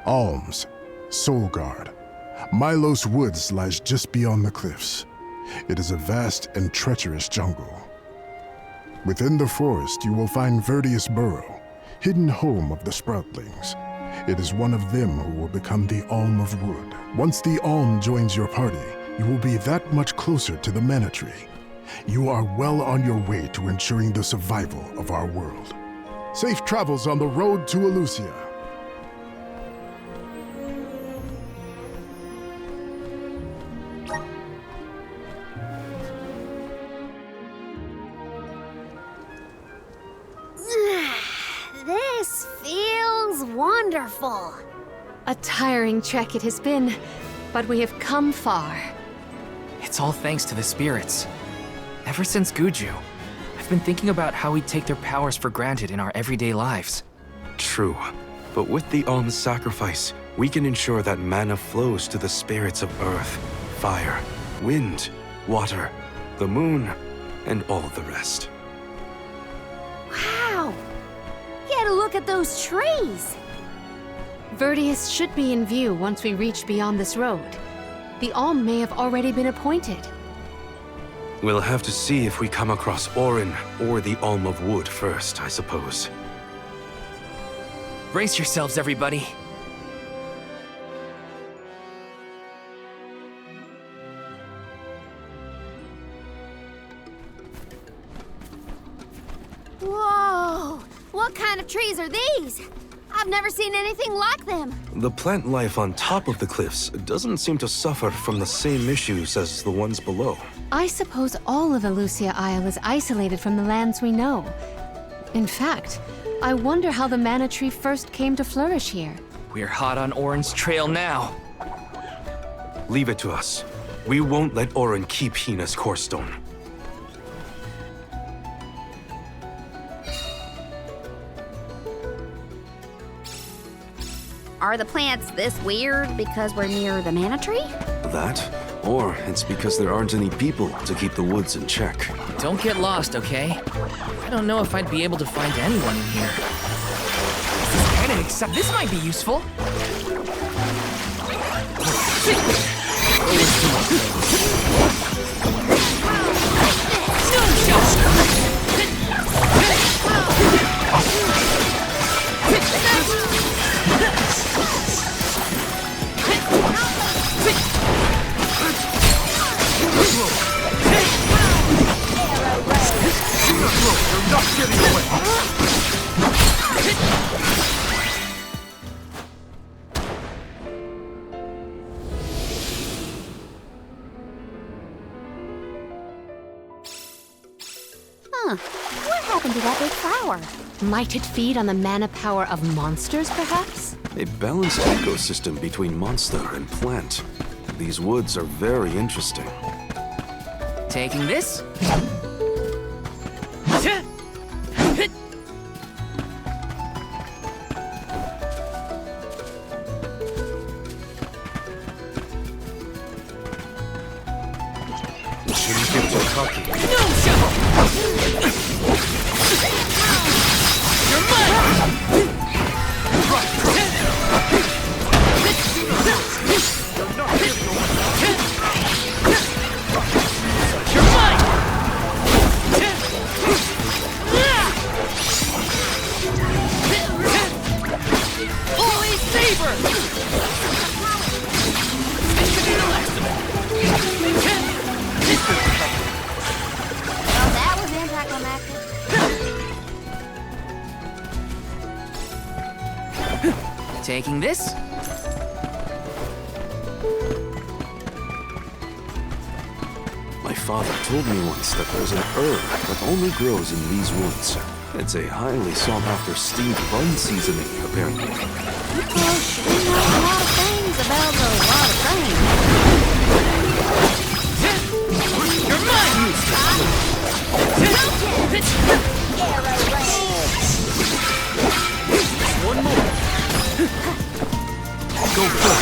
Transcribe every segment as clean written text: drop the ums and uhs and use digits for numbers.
Alms, Soul Guard. Milos Woods lies just beyond the cliffs. It is a vast and treacherous jungle. Within the forest, you will find Verdius Burrow, hidden home of the Sproutlings. It is one of them who will become the Alm of Wood. Once the Alm joins your party, you will be that much closer to the Mana Tree. You are well on your way to ensuring the survival of our world. Safe travels on the road to Elusia. This feels wonderful. A tiring trek it has been, but we have come far. It's all thanks to the spirits. Ever since Guju, I've been thinking about how we take their powers for granted in our everyday lives. True, but with the Alms sacrifice, we can ensure that mana flows to the spirits of earth, fire, wind, water, the moon, and all the rest. Wow! Get a look at those trees! Verdius should be in view once we reach beyond this road. The Alm may have already been appointed. We'll have to see if we come across Orin or the Alm of Wood first, I suppose. Brace yourselves, everybody. Whoa! What kind of trees are these? I've never seen anything like them. The plant life on top of the cliffs doesn't seem to suffer from the same issues as the ones below. I suppose all of Elusia Isle is isolated from the lands we know. In fact, I wonder how the Mana Tree first came to flourish here. We're hot on Orin's trail now. Leave it to us. We won't let Orin keep Hina's core stone. Are the plants this weird because we're near the Mana Tree? That, or it's because there aren't any people to keep the woods in check. Don't get lost, okay? I don't know if I'd be able to find anyone in here. This is kind of exciting. This might be useful. What happened to that big flower? Might it feed on the mana power of monsters, perhaps? A balanced ecosystem between monster and plant. These woods are very interesting. Taking this? Shouldn't get so cocky. No shovel! You're mine! You're mine! Holy saber! This should be the last of it. Well, that was anticlimactic. Taking this? My father told me once that there's an herb that only grows in these woods. It's a highly sought-after steamed bun seasoning, apparently. People sure know a lot of things about a lot of things. You're mine! One more. Go for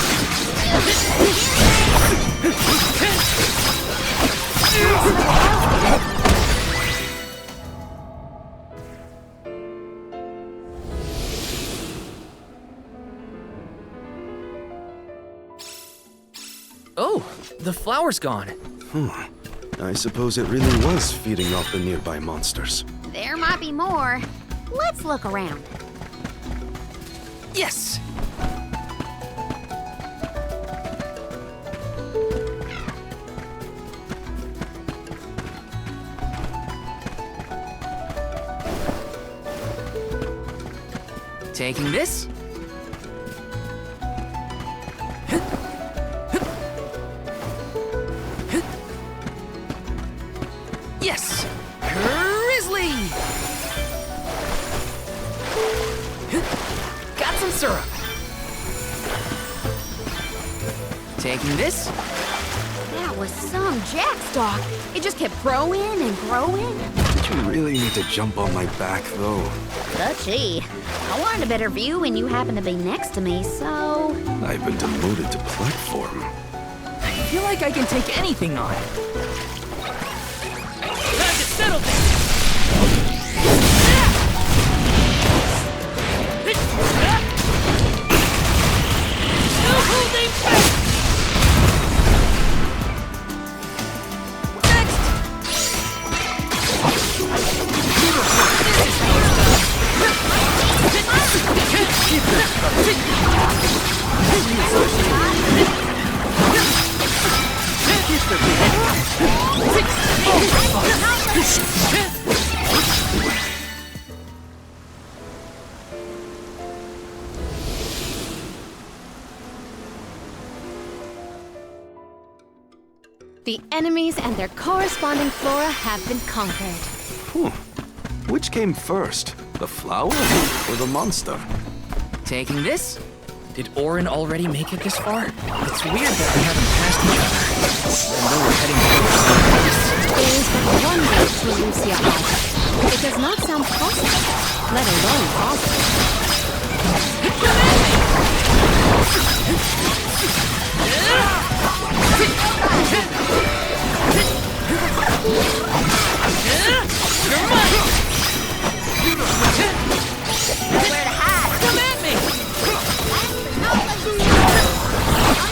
Oh, the flower's gone. I suppose it really was feeding off the nearby monsters. There might be more. Let's look around. Yes! Taking this. Yes! Grizzly! Got some syrup. Taking this. That was some jackstock. It just kept growing and growing. Did you really need to jump on my back, though? But gee, I wanted a better view when you happened to be next to me, so... I've been demoted to platform. I feel like I can take anything on. Time to settle this! No holding back! The enemies and their corresponding flora have been conquered. Which came first, the flower or the monster? Taking this? Did Orin already make it this far? It's weird that we haven't passed each other. And though we're heading towards There is but one way to Lucia Isle. It does not sound possible, let alone possible. You're mine! Where to hide? Come at me!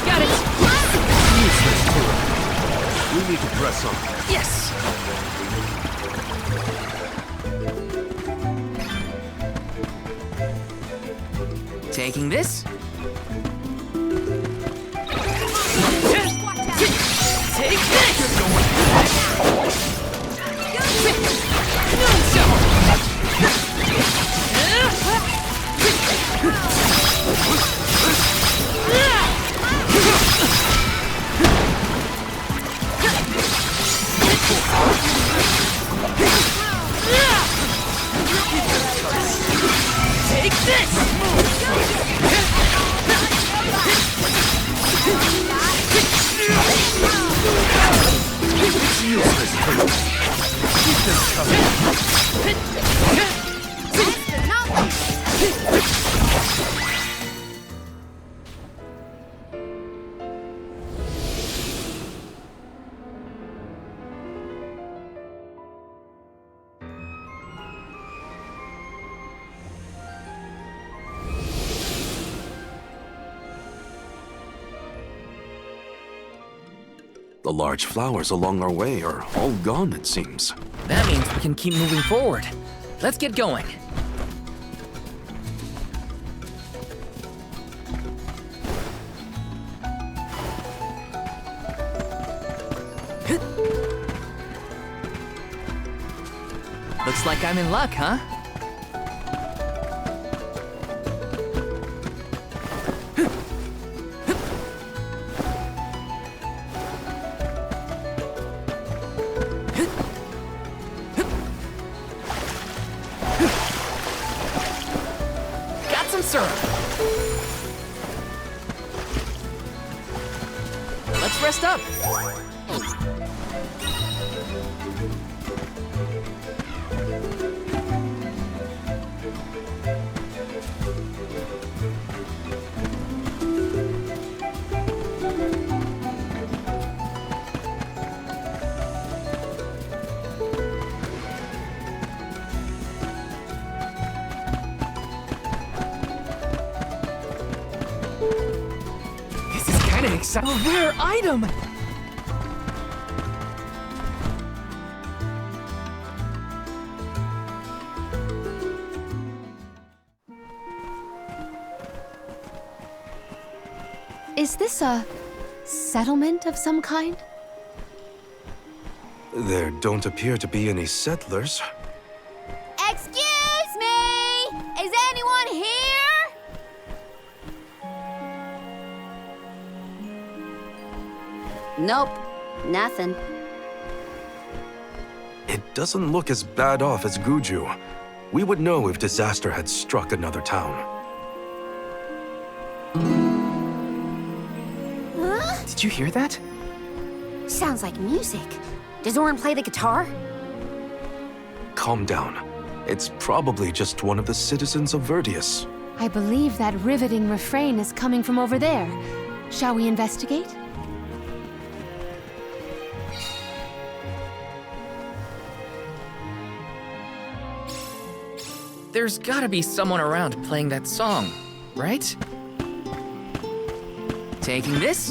Got it! We need to press on. Yes! Taking this? Take this! Take this! It's useless. Keep them coming. The large flowers along our way are all gone, it seems. That means we can keep moving forward. Let's get going. Looks like I'm in luck, huh? Got some syrup. Let's rest up. This is kind of exciting! A rare item! Is this a settlement of some kind? There don't appear to be any settlers. Excuse me! Is anyone here? Nope, nothing. It doesn't look as bad off as Guju. We would know if disaster had struck another town. Huh? Did you hear that? Sounds like music. Does Orin play the guitar? Calm down. It's probably just one of the citizens of Verdius. I believe that riveting refrain is coming from over there. Shall we investigate? There's gotta be someone around playing that song, right? Taking this.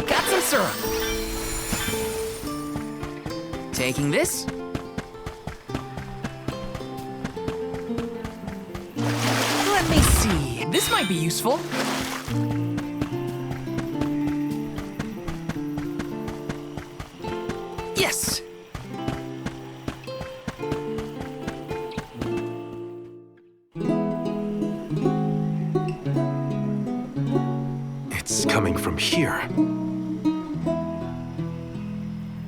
Got some syrup. Taking this. Let me see. This might be useful. Yes. It's coming from here.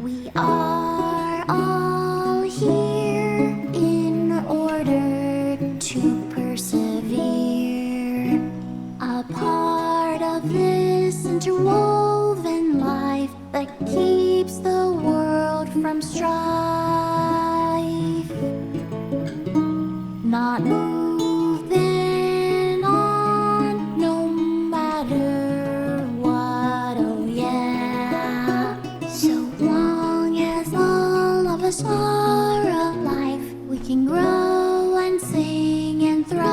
We are all here in order to persevere. A part of this interwoven life that keeps the world from strife. Not moving on, no matter what, oh yeah. So long as all of us are alive, we can grow and sing and thrive.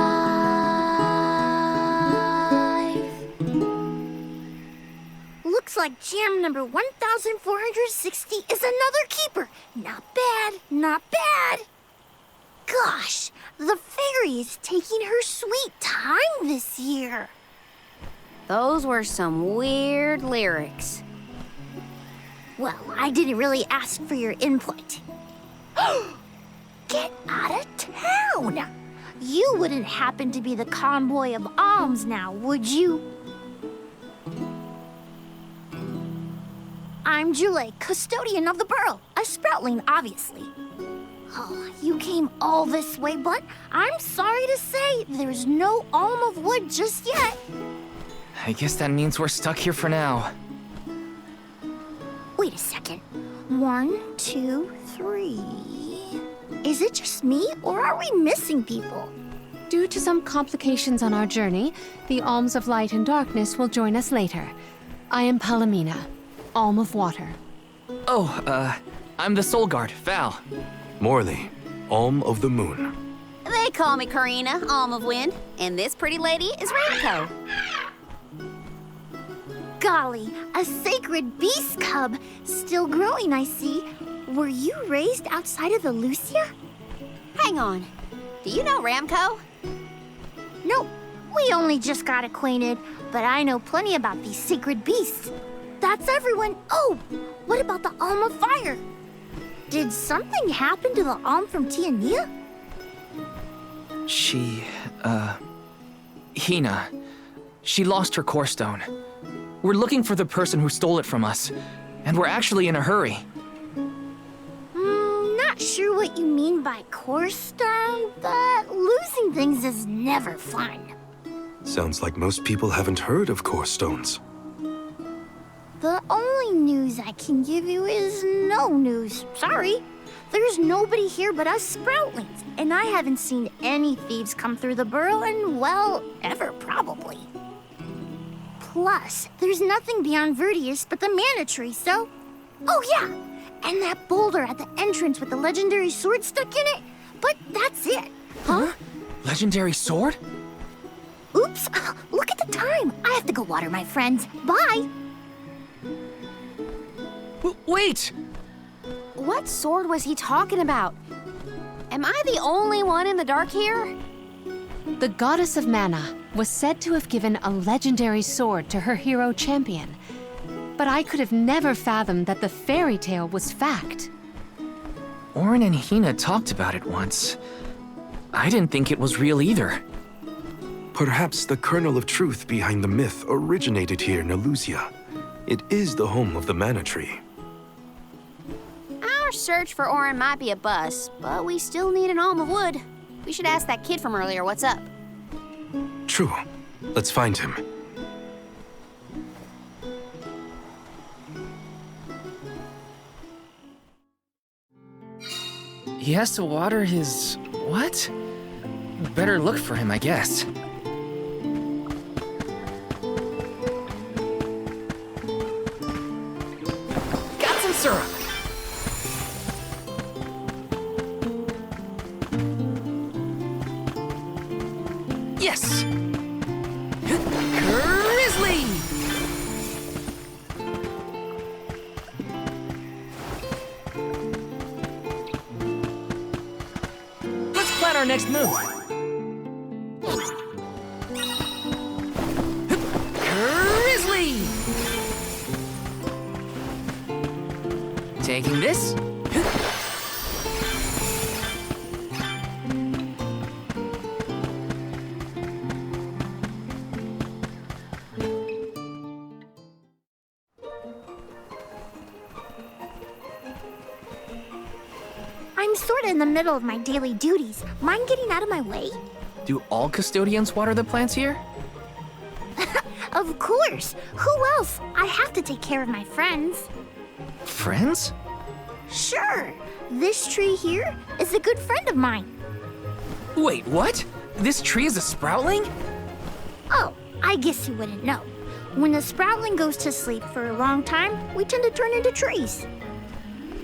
Looks like jam number 1460 is another keeper. Not bad, not bad. Gosh, the fairy is taking her sweet time this year. Those were some weird lyrics. Well, I didn't really ask for your input. Get out of town! You wouldn't happen to be the convoy of Alms now, would you? I'm Jule, custodian of the burrow, a sproutling, obviously. Oh, you came all this way, but I'm sorry to say there's no alm of wood just yet. I guess that means we're stuck here for now. Wait a second. 1, 2, 3. Is it just me, or are we missing people? Due to some complications on our journey, the Alms of Light and Darkness will join us later. I am Palomina, Alm of Water. Oh, I'm the Soul Guard, Val. Morley, Alm of the Moon. They call me Karina, Alm of Wind, and this pretty lady is Ramco. Golly, a sacred beast cub. Still growing, I see. Were you raised outside of the Lucia? Hang on. Do you know Ramco? Nope, we only just got acquainted, but I know plenty about these sacred beasts. That's everyone. Oh, what about the Alm of Fire? Did something happen to the Alm from Tiania? She, Hina. She lost her core stone. We're looking for the person who stole it from us, and we're actually in a hurry. Not sure what you mean by core stone, but losing things is never fun. Sounds like most people haven't heard of core stones. The only news I can give you is no news. Sorry. There's nobody here but us Sproutlings, and I haven't seen any thieves come through the burrow in, well, ever probably. Plus, there's nothing beyond Verdius but the mana tree, so... Oh yeah, and that boulder at the entrance with the legendary sword stuck in it, but that's it. Huh? Legendary sword? Oops, look at the time. I have to go water my friends. Bye. Wait! What sword was he talking about? Am I the only one in the dark here? The goddess of mana was said to have given a legendary sword to her hero champion. But I could have never fathomed that the fairy tale was fact. Orin and Hina talked about it once. I didn't think it was real either. Perhaps the kernel of truth behind the myth originated here in Elusia. It is the home of the mana tree. Our search for Orin might be a bust, but we still need an alm of wood. We should ask that kid from earlier what's up. True. Let's find him. He has to water his... what? Better look for him, I guess. Got some syrup! Yes! Grizzly! Let's plan our next move. Grizzly! Taking this. I'm sorta in the middle of my daily duties. Mind getting out of my way? Do all custodians water the plants here? Of course. Who else? I have to take care of my friends. Friends? Sure. This tree here is a good friend of mine. Wait, what? This tree is a sproutling? Oh, I guess you wouldn't know. When a sproutling goes to sleep for a long time, we tend to turn into trees.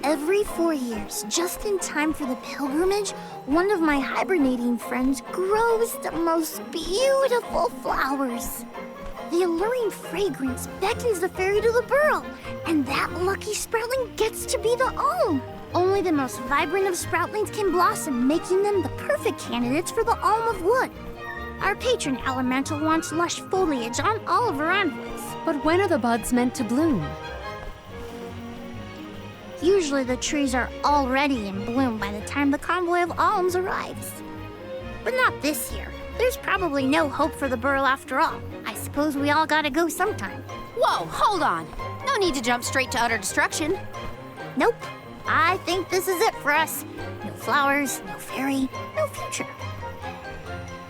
Every 4 years, just in time for the pilgrimage, one of my hibernating friends grows the most beautiful flowers. The alluring fragrance beckons the fairy to the burrow, and that lucky sproutling gets to be the alm. Only the most vibrant of sproutlings can blossom, making them the perfect candidates for the alm of wood. Our patron elemental wants lush foliage on all of her envoys. But when are the buds meant to bloom? Usually the trees are already in bloom by the time the convoy of alms arrives. But not this year. There's probably no hope for the burrow after all. I suppose we all gotta go sometime. Whoa, hold on. No need to jump straight to utter destruction. Nope. I think this is it for us. No flowers, no fairy, no future.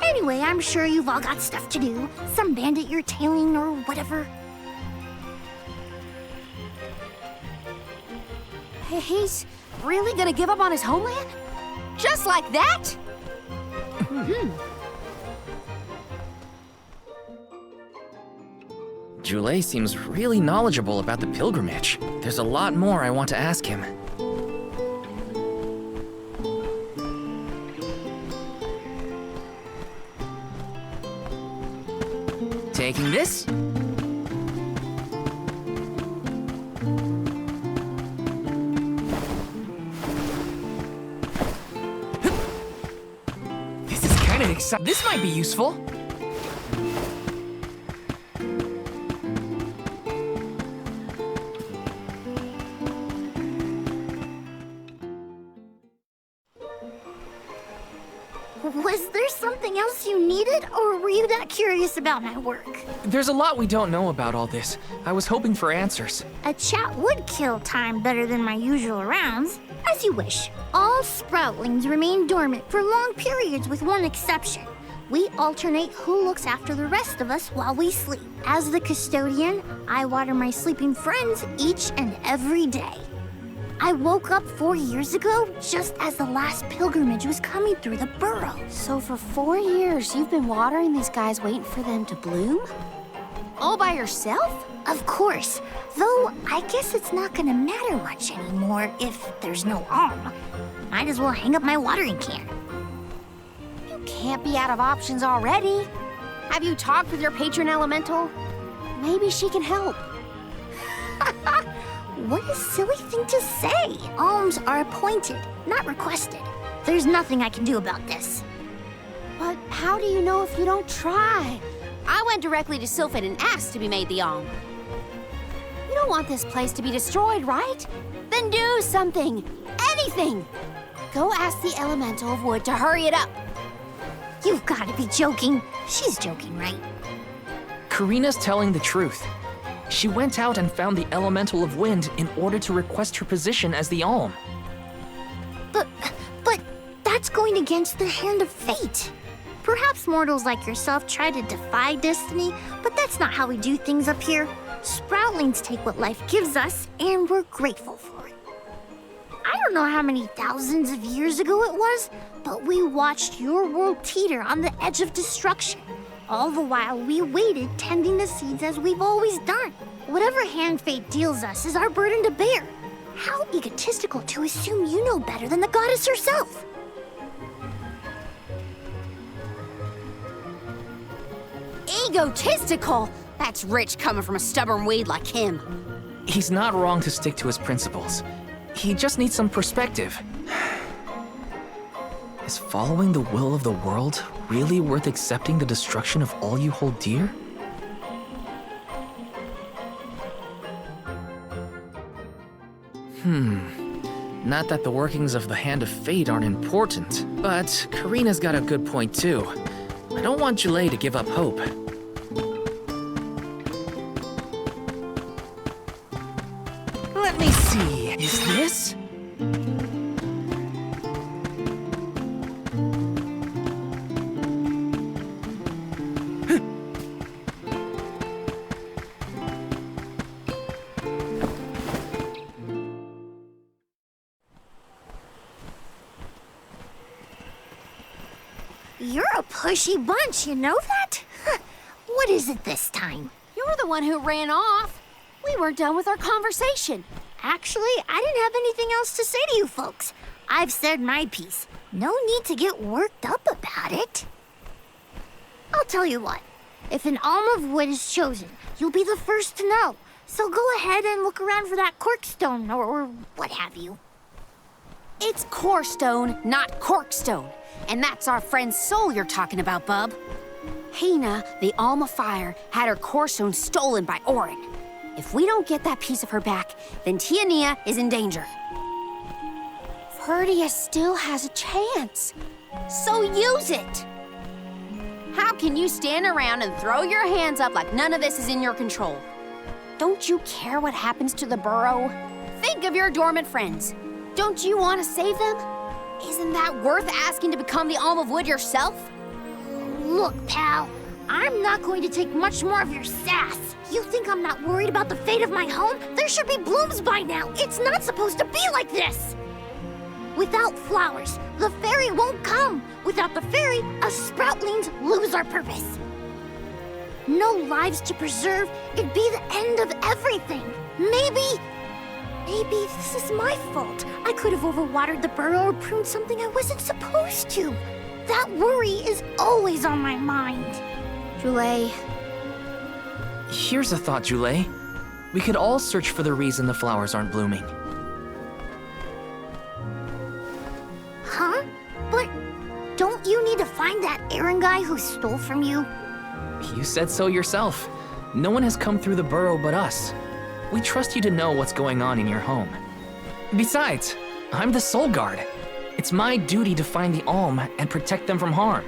Anyway, I'm sure you've all got stuff to do. Some bandit you're tailing or whatever. He's really gonna give up on his homeland? Just like that? Jule seems really knowledgeable about the pilgrimage. There's a lot more I want to ask him. Taking this. This is kind of exciting. This might be useful. Was there something else you needed, or were you that curious about my work? There's a lot we don't know about all this. I was hoping for answers. A chat would kill time better than my usual rounds. As you wish. All sproutlings remain dormant for long periods with one exception. We alternate who looks after the rest of us while we sleep. As the custodian, I water my sleeping friends each and every day. I woke up 4 years ago just as the last pilgrimage was coming through the burrow. So for 4 years, you've been watering these guys waiting for them to bloom? All by yourself? Of course, though I guess it's not gonna matter much anymore if there's no alm. Might as well hang up my watering can. You can't be out of options already. Have you talked with your patron elemental? Maybe she can help. What a silly thing to say. Alms are appointed, not requested. There's nothing I can do about this. But how do you know if you don't try? I went directly to Sylphin and asked to be made the Alm. You don't want this place to be destroyed, right? Then do something. Anything. Go ask the Elemental of Wood to hurry it up. You've got to be joking. She's joking, right? Karina's telling the truth. She went out and found the Elemental of Wind in order to request her position as the Alm. But that's going against the hand of fate. Perhaps mortals like yourself try to defy destiny, but that's not how we do things up here. Sproutlings take what life gives us, and we're grateful for it. I don't know how many thousands of years ago it was, but we watched your world teeter on the edge of destruction. All the while we waited, tending the seeds as we've always done. Whatever hand fate deals us is our burden to bear. How egotistical to assume you know better than the goddess herself. Egotistical? That's rich coming from a stubborn weed like him. He's not wrong to stick to his principles. He just needs some perspective. Is following the will of the world really worth accepting the destruction of all you hold dear? Not that the workings of the Hand of Fate aren't important, but Karina's got a good point too. I don't want Julay to give up hope. Let me see, is this? You're a pushy bunch, you know that? What is it this time? You're the one who ran off. We weren't done with our conversation. Actually, I didn't have anything else to say to you folks. I've said my piece. No need to get worked up about it. I'll tell you what. If an Alm of Wood is chosen, you'll be the first to know. So go ahead and look around for that corkstone or what have you. It's corestone, not corkstone. And that's our friend's soul you're talking about, bub. Hina, the Alm of Fire, had her corestone stolen by Orin. If we don't get that piece of her back, then Tiania is in danger. Verdia still has a chance, so use it. How can you stand around and throw your hands up like none of this is in your control? Don't you care what happens to the burrow? Think of your dormant friends. Don't you want to save them? Isn't that worth asking to become the Alm of Wood yourself? Look, pal, I'm not going to take much more of your sass. You think I'm not worried about the fate of my home? There should be blooms by now. It's not supposed to be like this. Without flowers, the fairy won't come. Without the fairy, us sproutlings lose our purpose. No lives to preserve, it'd be the end of everything. Maybe this is my fault. I could have overwatered the burrow or pruned something I wasn't supposed to. That worry is always on my mind. Julay, Here's a thought, Julay. We could all search for the reason the flowers aren't blooming. Huh? But don't you need to find that Aaron guy who stole from you? You said so yourself. No one has come through the burrow but us. We trust you to know what's going on in your home. Besides, I'm the Soul Guard. It's my duty to find the Alm and protect them from harm.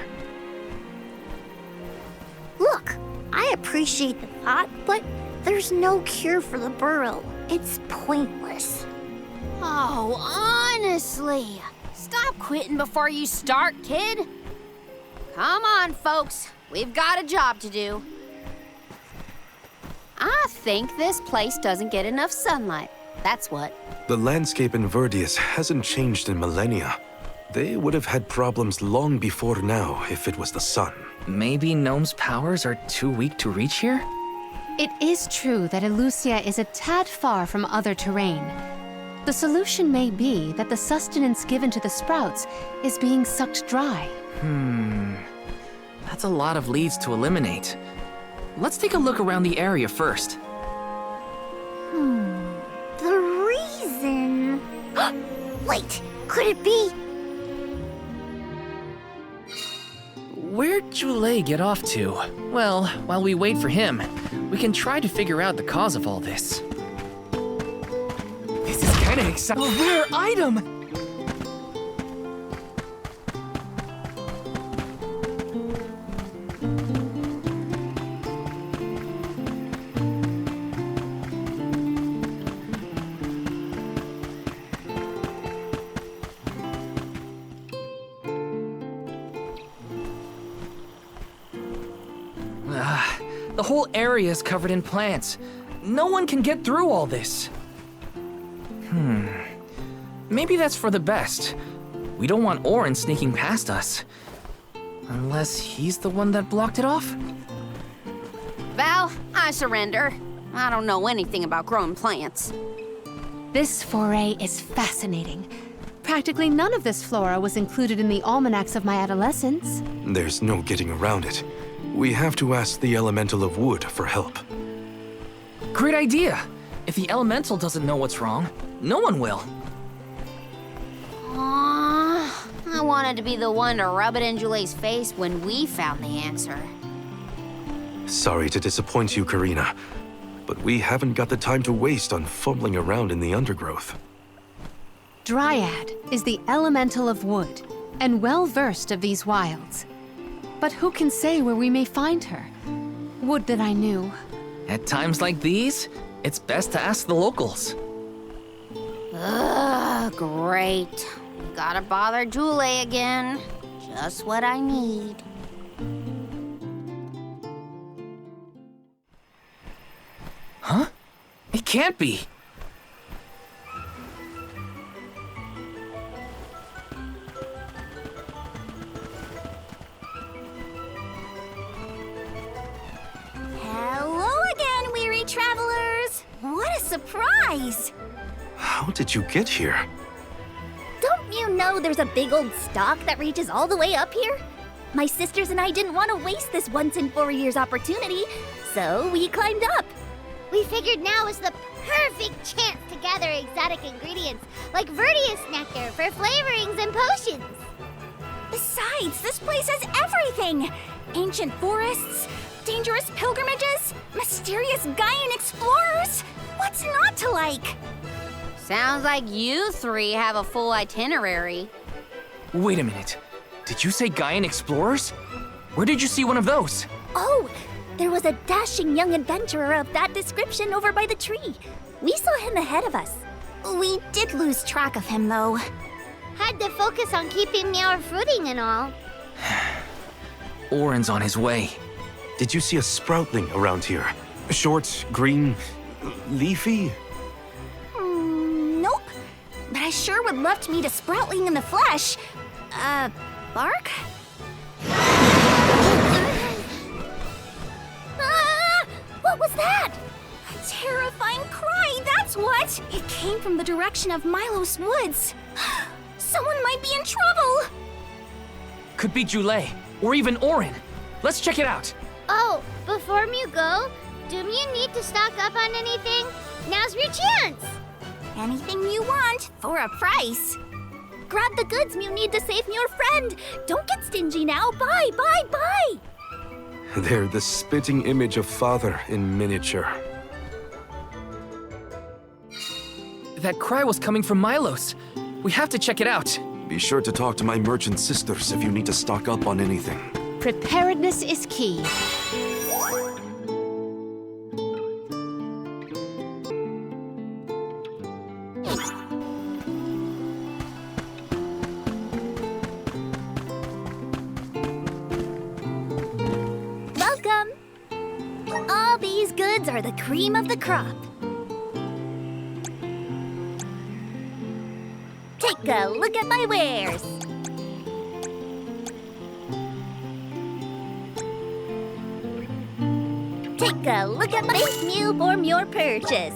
Look, I appreciate the thought, but there's no cure for the burrow. It's pointless. oh, honestly. Stop quitting before you start, kid. Come on, folks. We've got a job to do. I think this place doesn't get enough sunlight. That's what. The landscape in Verdius hasn't changed in millennia. They would have had problems long before now if it was the sun. Maybe Gnome's powers are too weak to reach here? It is true that Elucia is a tad far from other terrain. The solution may be that the sustenance given to the sprouts is being sucked dry. That's a lot of leads to eliminate. Let's take a look around the area first. The reason. Wait, could it be? Where'd Jule get off to? Well, while we wait for him, we can try to figure out the cause of all this. This is kinda exciting. A rare item! The whole area is covered in plants. No one can get through all this. Maybe that's for the best. We don't want Orin sneaking past us. Unless he's the one that blocked it off? Val, I surrender. I don't know anything about growing plants. This foray is fascinating. Practically none of this flora was included in the almanacs of my adolescence. There's no getting around it. We have to ask the Elemental of Wood for help. Great idea! If the elemental doesn't know what's wrong, no one will. Aww, I wanted to be the one to rub it in Jule's face when we found the answer. Sorry to disappoint you, Karina, but we haven't got the time to waste on fumbling around in the undergrowth. Dryad is the elemental of wood, and well-versed of these wilds. But who can say where we may find her? Would that I knew. At times like these, it's best to ask the locals. Ugh, great. We gotta bother Jule again. Just what I need. Huh? It can't be. Hello again, weary travelers! What a surprise! How did you get here? Don't you know there's a big old stalk that reaches all the way up here? My sisters and I didn't want to waste this once in 4 years opportunity, so we climbed up. We figured now was the perfect chance to gather exotic ingredients like Verdius nectar for flavorings and potions. Besides, this place has everything! Ancient forests, dangerous pilgrimages, mysterious Gaian explorers. What's not to like? Sounds like you three have a full itinerary. Wait a minute. Did you say Gaian explorers? Where did you see one of those? Oh, there was a dashing young adventurer of that description over by the tree. We saw him ahead of us. We did lose track of him, though. Had to focus on keeping our footing and all. Orin's on his way. Did you see a sproutling around here? Short, green, leafy? Nope. But I sure would love to meet a sproutling in the flesh. Bark? What was that? A terrifying cry, that's what! It came from the direction of Milos Woods. Someone might be in trouble! Could be Jule, or even Orin. Let's check it out. Oh, before you go, do you need to stock up on anything? Now's your chance! Anything you want, for a price. Grab the goods you need to save your friend. Don't get stingy now. Bye, bye, bye! They're the spitting image of Father in miniature. That cry was coming from Milos. We have to check it out. Be sure to talk to my merchant sisters if you need to stock up on anything. Preparedness is key. Welcome! All these goods are the cream of the crop. Take a look at my wares. Take a look at my meal for your purchase.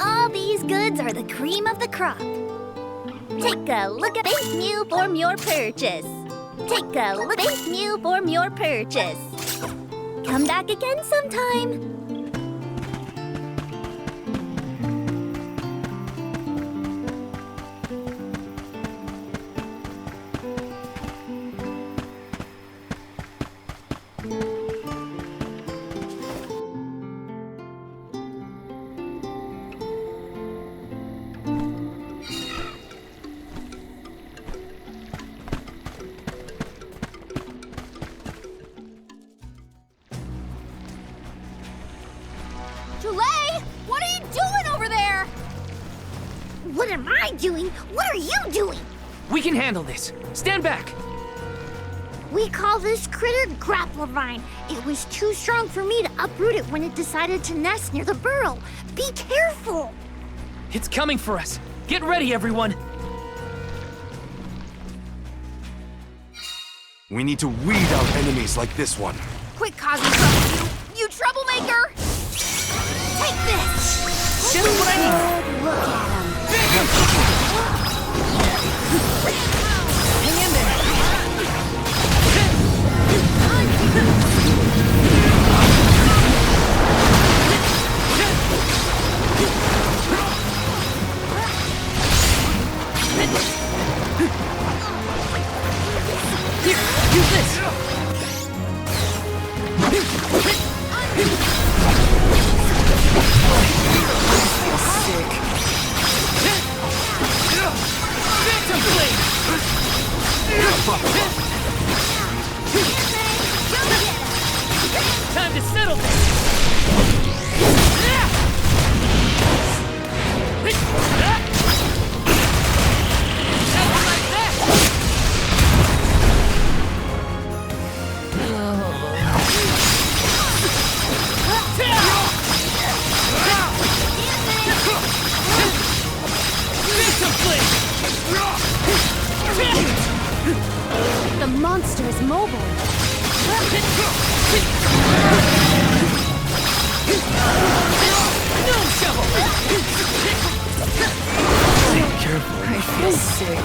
All these goods are the cream of the crop. Take a look at Thank you for your purchase. Take a look at Thank you for your purchase. Come back again sometime. Julie, what are you doing over there? What am I doing? What are you doing? We can handle this. Stand back. We call this critter Grapplevine. It was too strong for me to uproot it when it decided to nest near the burrow. Be careful! It's coming for us. Get ready, everyone. We need to weed out enemies like this one. Quit causing trouble, you troublemaker! Take this! Just what I need. Good look at him. Hang in there. Here, use this. Sick. Phantom Blade! Time to settle this! The monster is mobile. No shovel! Careful. I feel sick.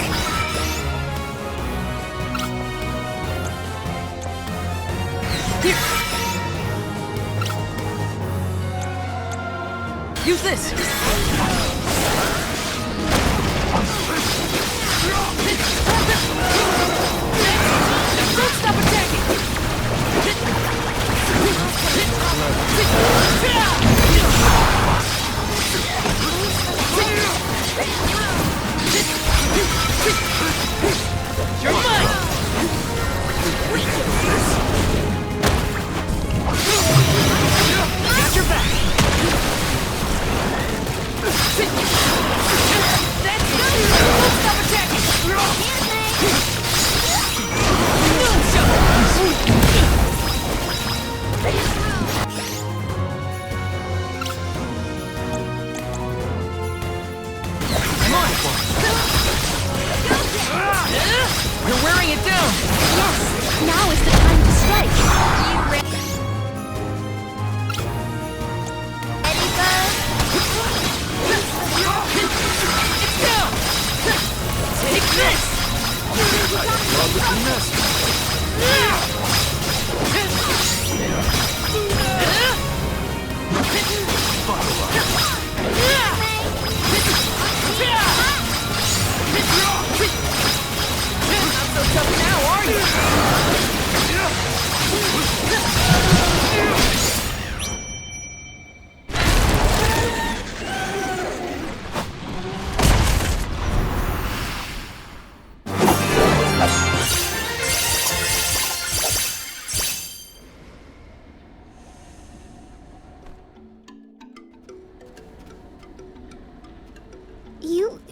Here. Use this. Don't stop attacking! You're mine! Got your back!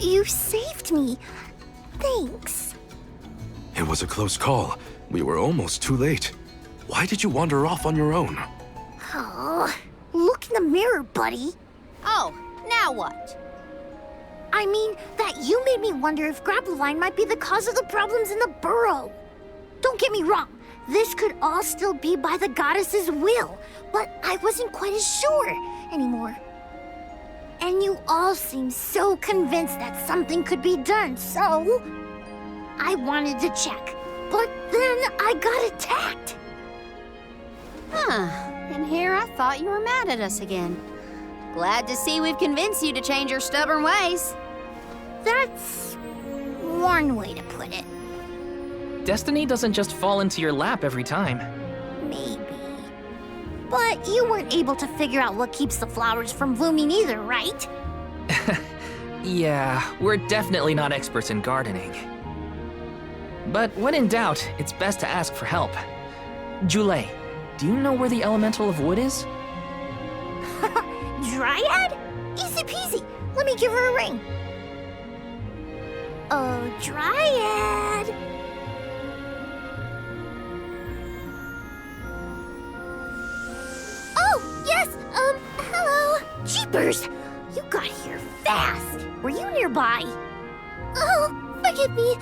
You saved me. Thanks. It was a close call. We were almost too late. Why did you wander off on your own? Oh, look in the mirror, buddy. Oh, now what? I mean, that you made me wonder if Grapplevine might be the cause of the problems in the burrow. Don't get me wrong, this could all still be by the goddess's will, but I wasn't quite as sure anymore. And you all seem so convinced that something could be done, so I wanted to check. But then I got attacked. Huh. And here I thought you were mad at us again. Glad to see we've convinced you to change your stubborn ways. That's one way to put it. Destiny doesn't just fall into your lap every time. Maybe. But you weren't able to figure out what keeps the flowers from blooming either, right? Yeah, we're definitely not experts in gardening. But when in doubt, it's best to ask for help. Jule, do you know where the elemental of wood is? Dryad? Easy peasy. Let me give her a ring. Oh, Dryad. Oh, yes, hello. Jeepers, you got here fast. Were you nearby? Oh, forgive me.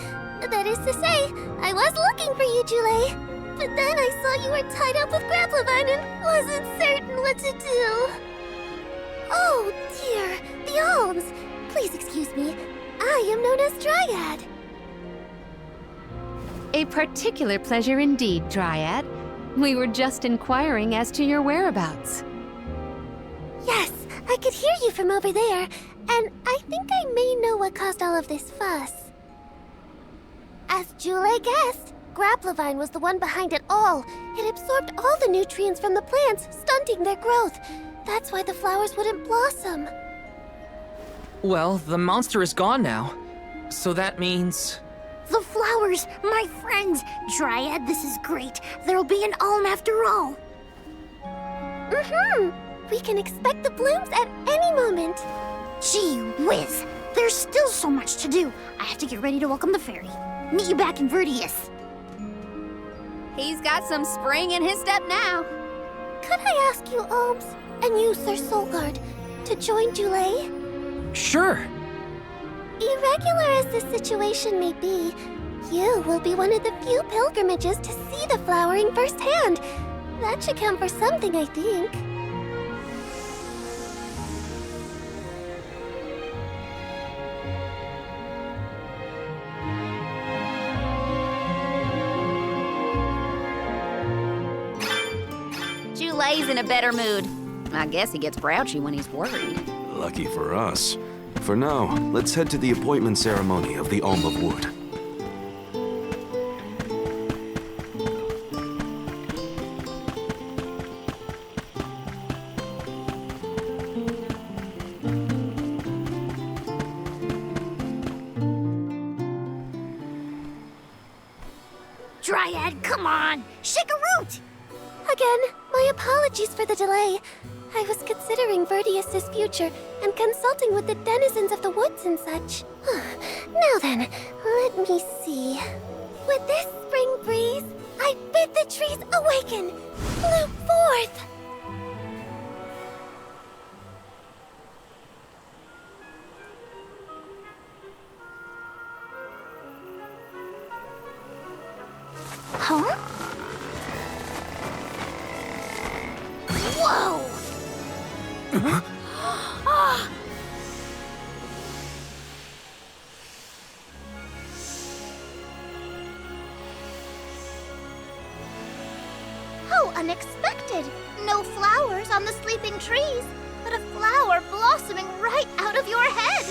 That is to say, I was looking for you, Jule. But then I saw you were tied up with Grapplevine and wasn't certain what to do. Oh, dear, the Alms. Please excuse me. I am known as Dryad. A particular pleasure indeed, Dryad. We were just inquiring as to your whereabouts. Yes, I could hear you from over there, and I think I may know what caused all of this fuss. As Jule guessed, Grapplevine was the one behind it all. It absorbed all the nutrients from the plants, stunting their growth. That's why the flowers wouldn't blossom. Well, the monster is gone now. So that means... The flowers, my friends! Dryad, this is great. There'll be an alm after all. We can expect the blooms at any moment. Gee whiz! There's still so much to do. I have to get ready to welcome the fairy. Meet you back in Verdius. He's got some spring in his step now. Could I ask you, Alms, and you, Sir Soulguard, to join Jule? Sure. Irregular as this situation may be, you will be one of the few pilgrimages to see the flowering firsthand. That should count for something, I think. Jule's in a better mood. I guess he gets grouchy when he's worried. Lucky for us. For now, let's head to the appointment ceremony of the Alm of Wood. Dryad, come on! Shake a root! Again, my apologies for the delay. I was considering Verdius' future and consulting with the denizens of the woods and such. Now then, let me see. With this spring breeze, I bid the trees awaken, bloom forth! Huh? Whoa! How unexpected! No flowers on the sleeping trees, but a flower blossoming right out of your head!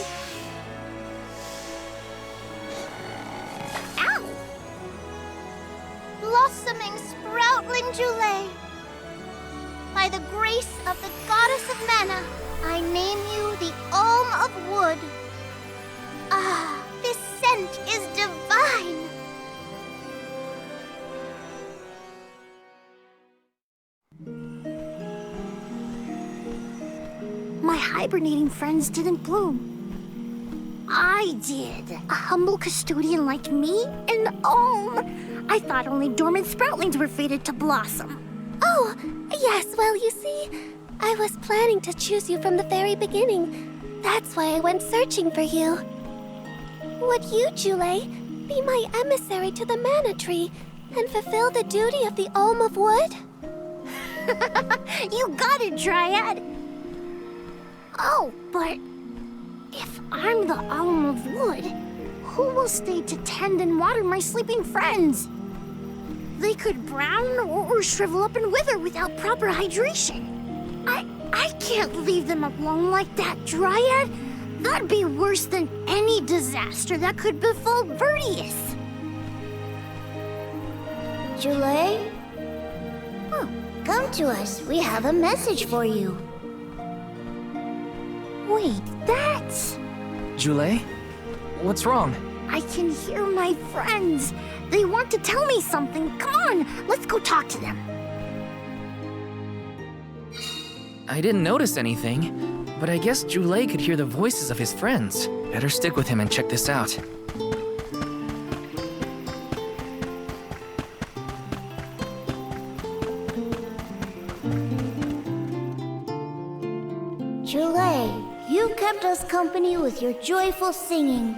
Ow! Blossoming sproutling Jule! By the grace of the goddess of mana, I name you the Alm of Wood. Ah, this scent is divine! My hibernating friends didn't bloom. I did. A humble custodian like me? And I thought only dormant sproutlings were fated to blossom. Oh, yes, well, you see, I was planning to choose you from the very beginning. That's why I went searching for you. Would you, Jule, be my emissary to the mana tree and fulfill the duty of the Alm of Wood? You got it, Dryad. Oh, but if I'm the Alm of Wood, who will stay to tend and water my sleeping friends? They could brown or shrivel up and wither without proper hydration. I can't leave them alone like that, Dryad. That'd be worse than any disaster that could befall Vertius. Jule? Oh, come to us. We have a message for you. Wait, that's... Jule? What's wrong? I can hear my friends. They want to tell me something. Come on, let's go talk to them. I didn't notice anything, but I guess Jule could hear the voices of his friends. Better stick with him and check this out. Jule, you kept us company with your joyful singing.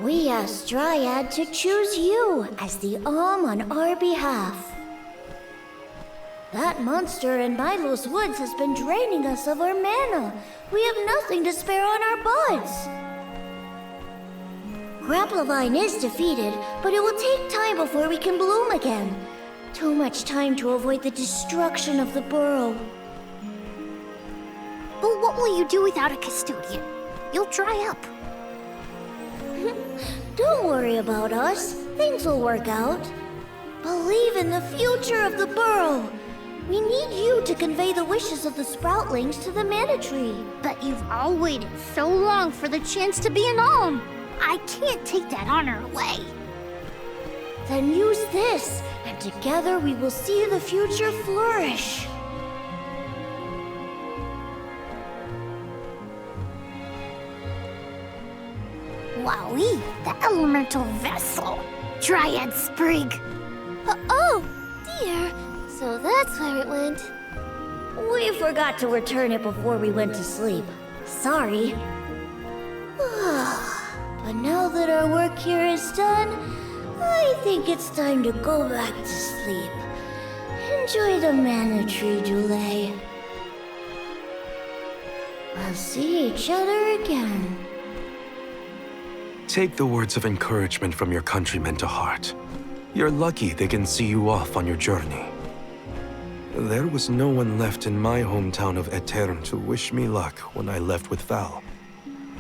We asked Dryad to choose you as the Alm on our behalf. That monster in Milo's woods has been draining us of our mana. We have nothing to spare on our buds. Grapplavine is defeated, but it will take time before we can bloom again. Too much time to avoid the destruction of the burrow. But what will you do without a custodian? You'll dry up. Don't worry about us. Things will work out. Believe in the future of the burrow. We need you to convey the wishes of the sproutlings to the mana tree. But you've all waited so long for the chance to be an Alm. I can't take that honor away. Then use this, and together we will see the future flourish. Wowie, the elemental vessel. Dryad Sprig. Oh, dear. So that's where it went. We forgot to return it before we went to sleep. Sorry. But now that our work here is done, I think it's time to go back to sleep. Enjoy the mana tree, Jule. We'll see each other again. Take the words of encouragement from your countrymen to heart. You're lucky they can see you off on your journey. There was no one left in my hometown of Etern to wish me luck when I left with Val.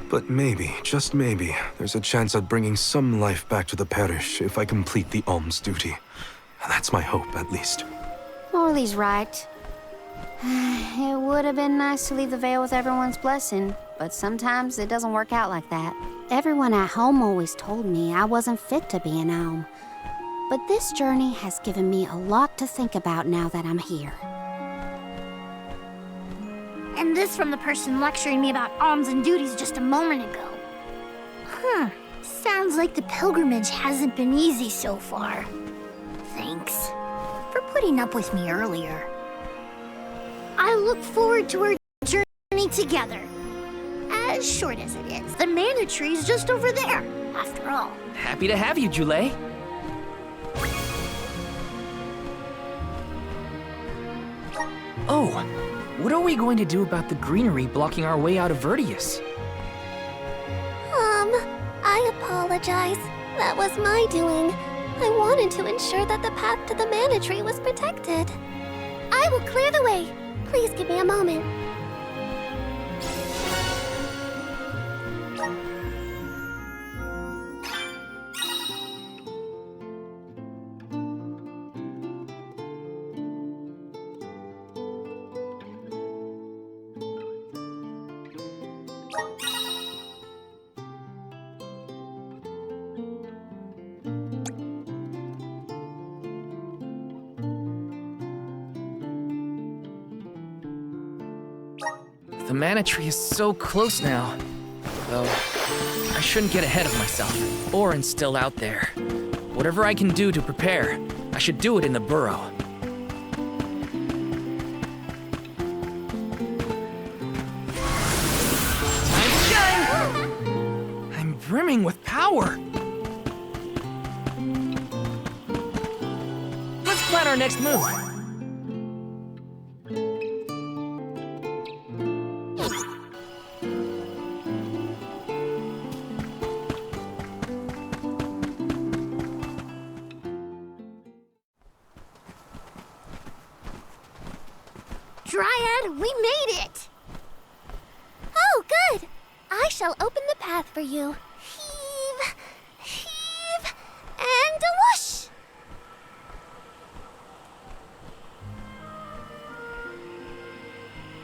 But maybe, just maybe, there's a chance at bringing some life back to the parish if I complete the alms duty. That's my hope, at least. Morley's right. It would have been nice to leave the veil with everyone's blessing, but sometimes it doesn't work out like that. Everyone at home always told me I wasn't fit to be an Alm. But this journey has given me a lot to think about now that I'm here. And this from the person lecturing me about alms and duties just a moment ago. Sounds like the pilgrimage hasn't been easy so far. Thanks for putting up with me earlier. I look forward to our journey together. As short as it is, the mana tree's just over there, after all. Happy to have you, Jule. Oh, what are we going to do about the greenery blocking our way out of Vertius? I apologize. That was my doing. I wanted to ensure that the path to the mana tree was protected. I will clear the way. Please give me a moment. The mana tree is so close now. though. I shouldn't get ahead of myself. Orin's still out there. Whatever I can do to prepare, I should do it in the burrow. Time to shine! I'm brimming with power! Let's plan our next move. Dryad, we made it! Oh, good! I shall open the path for you. Heave, heave, and whoosh!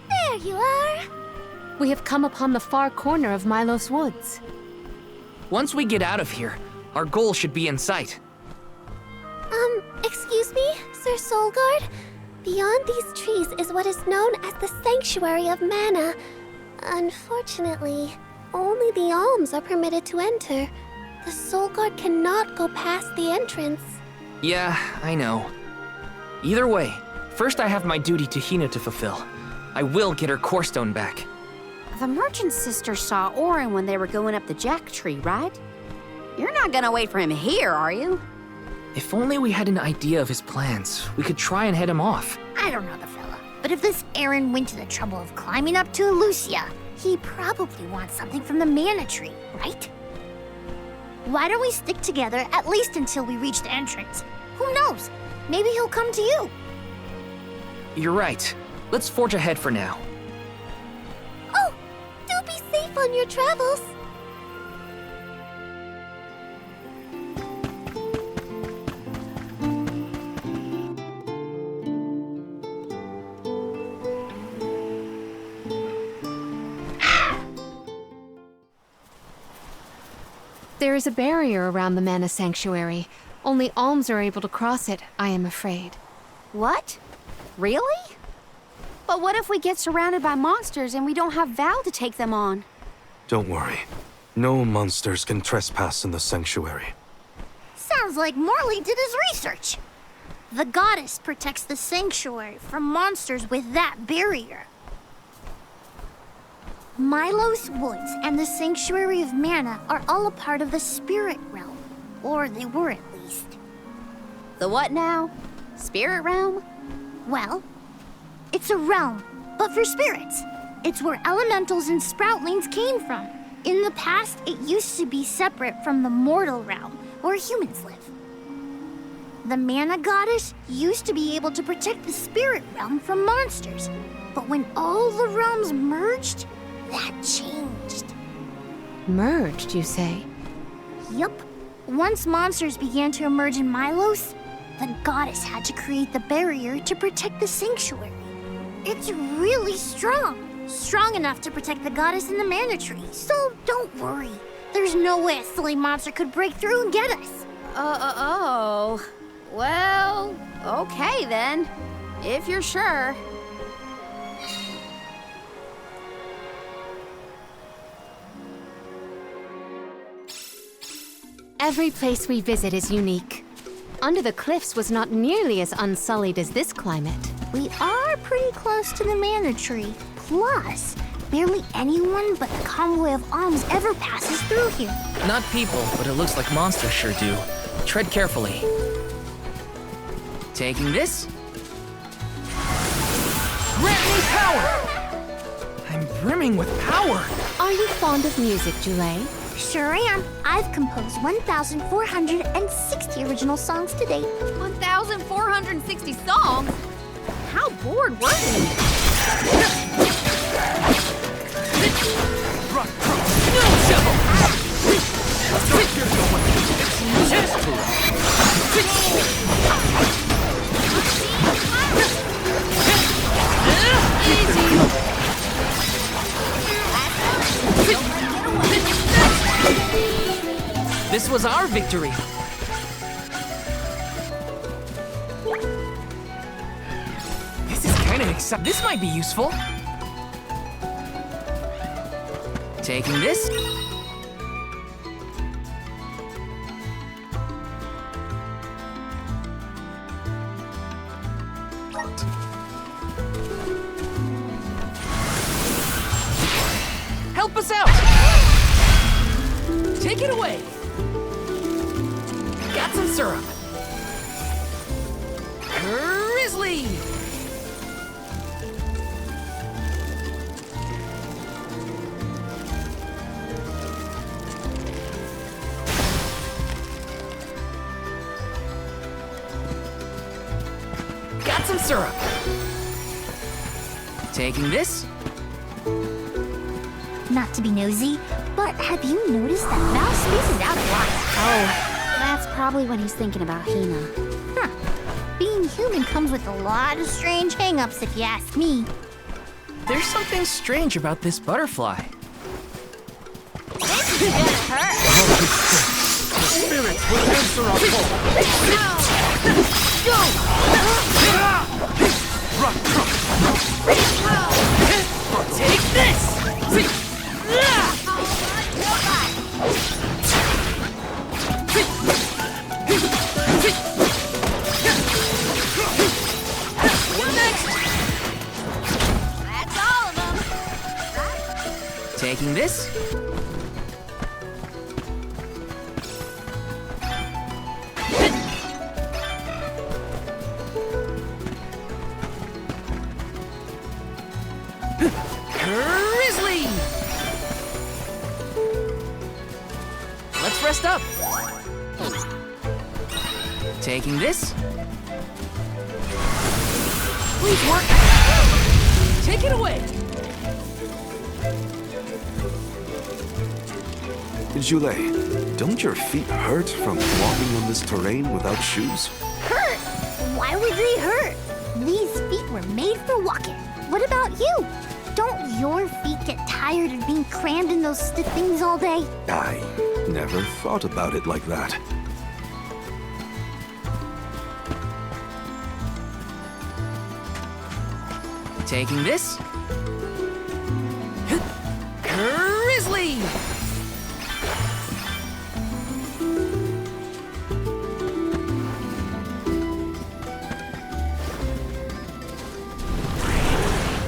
There you are! We have come upon the far corner of Milos Woods. Once we get out of here, our goal should be in sight. Excuse me, Sir Soulguard? Beyond these trees is what is known as the Sanctuary of Mana. Unfortunately, only the Alms are permitted to enter. The Soulguard cannot go past the entrance. Yeah, I know. Either way, first I have my duty to Hina to fulfill. I will get her core stone back. The merchant sister saw Orin when they were going up the jack tree, right? You're not gonna wait for him here, are you? If only we had an idea of his plans, we could try and head him off. I don't know the fella, but if this Aaron went to the trouble of climbing up to Lucia, he probably wants something from the mana tree, right? Why don't we stick together at least until we reach the entrance? Who knows? Maybe he'll come to you. You're right. Let's forge ahead for now. Oh, do be safe on your travels. There is a barrier around the Mana Sanctuary. Only Alms are able to cross it, I am afraid. What? Really? But what if we get surrounded by monsters and we don't have Val to take them on? Don't worry. No monsters can trespass in the sanctuary. Sounds like Morley did his research. The goddess protects the sanctuary from monsters with that barrier. Milos Woods and the Sanctuary of Mana are all a part of the spirit realm. Or they were at least. The what now? Spirit realm? Well, it's a realm, but for spirits. It's where elementals and sproutlings came from. In the past, it used to be separate from the mortal realm, where humans live. The Mana Goddess used to be able to protect the spirit realm from monsters. But when all the realms merged, that changed. Merged, you say? Yup. Once monsters began to emerge in Milos, the goddess had to create the barrier to protect the sanctuary. It's really strong. Strong enough to protect the goddess and the mana tree. So don't worry. There's no way a silly monster could break through and get us. Oh. Well, okay then. If you're sure. Every place we visit is unique. Under the cliffs was not nearly as unsullied as this climate. We are pretty close to the mana tree. Plus, barely anyone but the convoy of Alms ever passes through here. Not people, but it looks like monsters sure do. Tread carefully. Taking this. Grant me power! I'm brimming with power! Are you fond of music, Jule? Sure am. I've composed 1,460 original songs to date. 1,460 songs? How bored were you? No shovel! This was our victory. This is kind of exciting. This might be useful. Taking this. Help us out! Take it away! Got some syrup. Grizzly! Got some syrup. Taking this. Not to be nosy, but have you noticed that Mal spaces out a lot? Oh, that's probably when he's thinking about Hina. Huh. Being human comes with a lot of strange hang-ups, if you ask me. There's something strange about this butterfly. This is gonna hurt. Spirits will answer our call. Take this! That's all of them. Taking this. Grizzly! Let's rest up. Taking this. Please work. Take it away. Jule, don't your feet hurt from walking on this terrain without shoes? Hurt? Why would they hurt? These feet were made for walking. What about you? Don't your feet get tired of being crammed in those stiff things all day? I never thought about it like that. Taking this. Grizzly!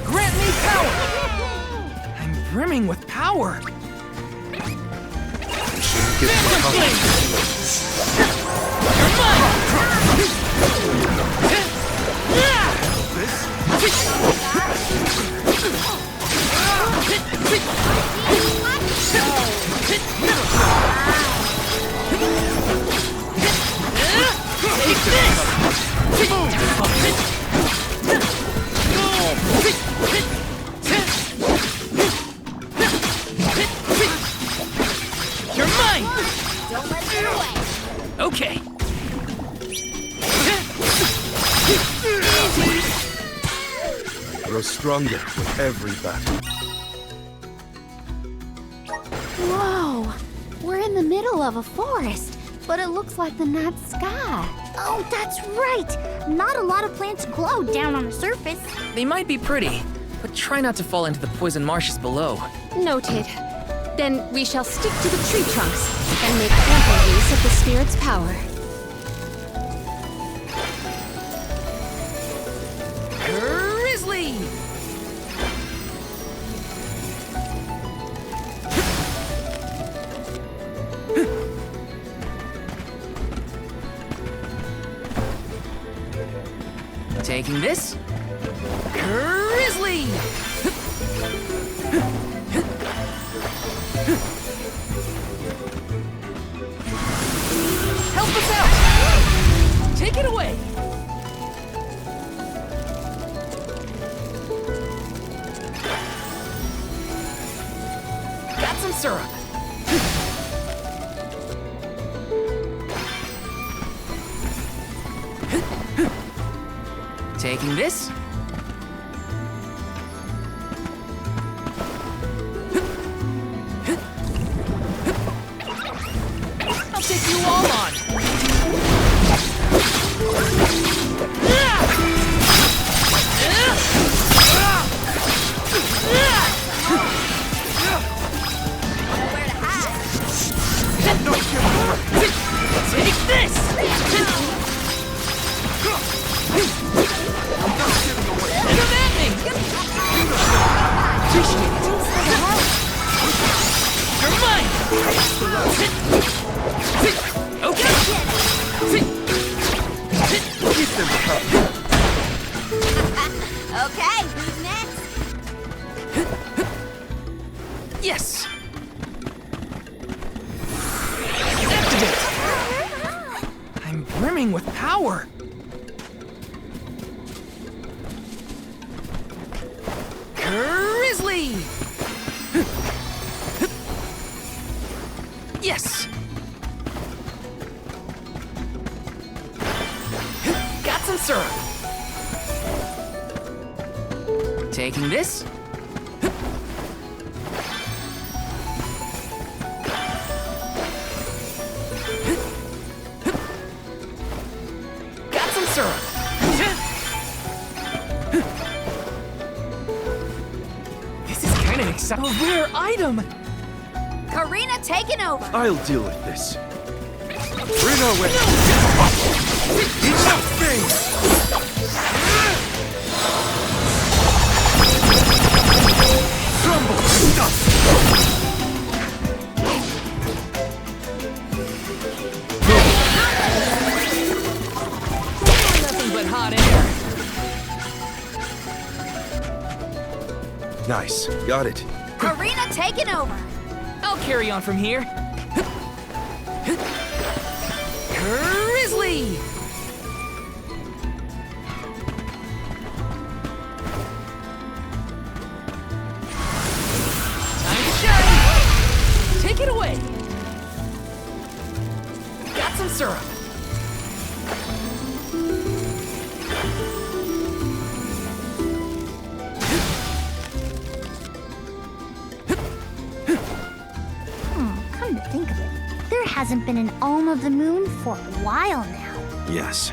Grant me power! I'm brimming with power. You're Take this! You're mine! Don't let it get away. Okay. Grow stronger with every battle. Whoa, we're in the middle of a forest, but it looks like the night sky. Oh, that's right! Not a lot of plants glow down on the surface. They might be pretty, but try not to fall into the poison marshes below. Noted. Then we shall stick to the tree trunks and make ample use of the spirit's power. Grizzly! Taking this. Grizzly! Help us out! Take it away! Got some syrup. Taking this. I'll take you all on. Okay, who's next? Yes! Activate! I'm brimming with power! Grizzly! Yes! Got some syrup! Taking this? Got some syrup! This is kind of exciting. A rare item! Karina taking over. I'll deal with this. Bring our way. Eat that thing! Crumble! Nothing but hot air. Nice. Got it. Karina taking over. I'll carry on from here. Grizzly! Time to shine! Take it away! Got some syrup. Come to think of it, there hasn't been an Alm of the Moon for a while now. Yes.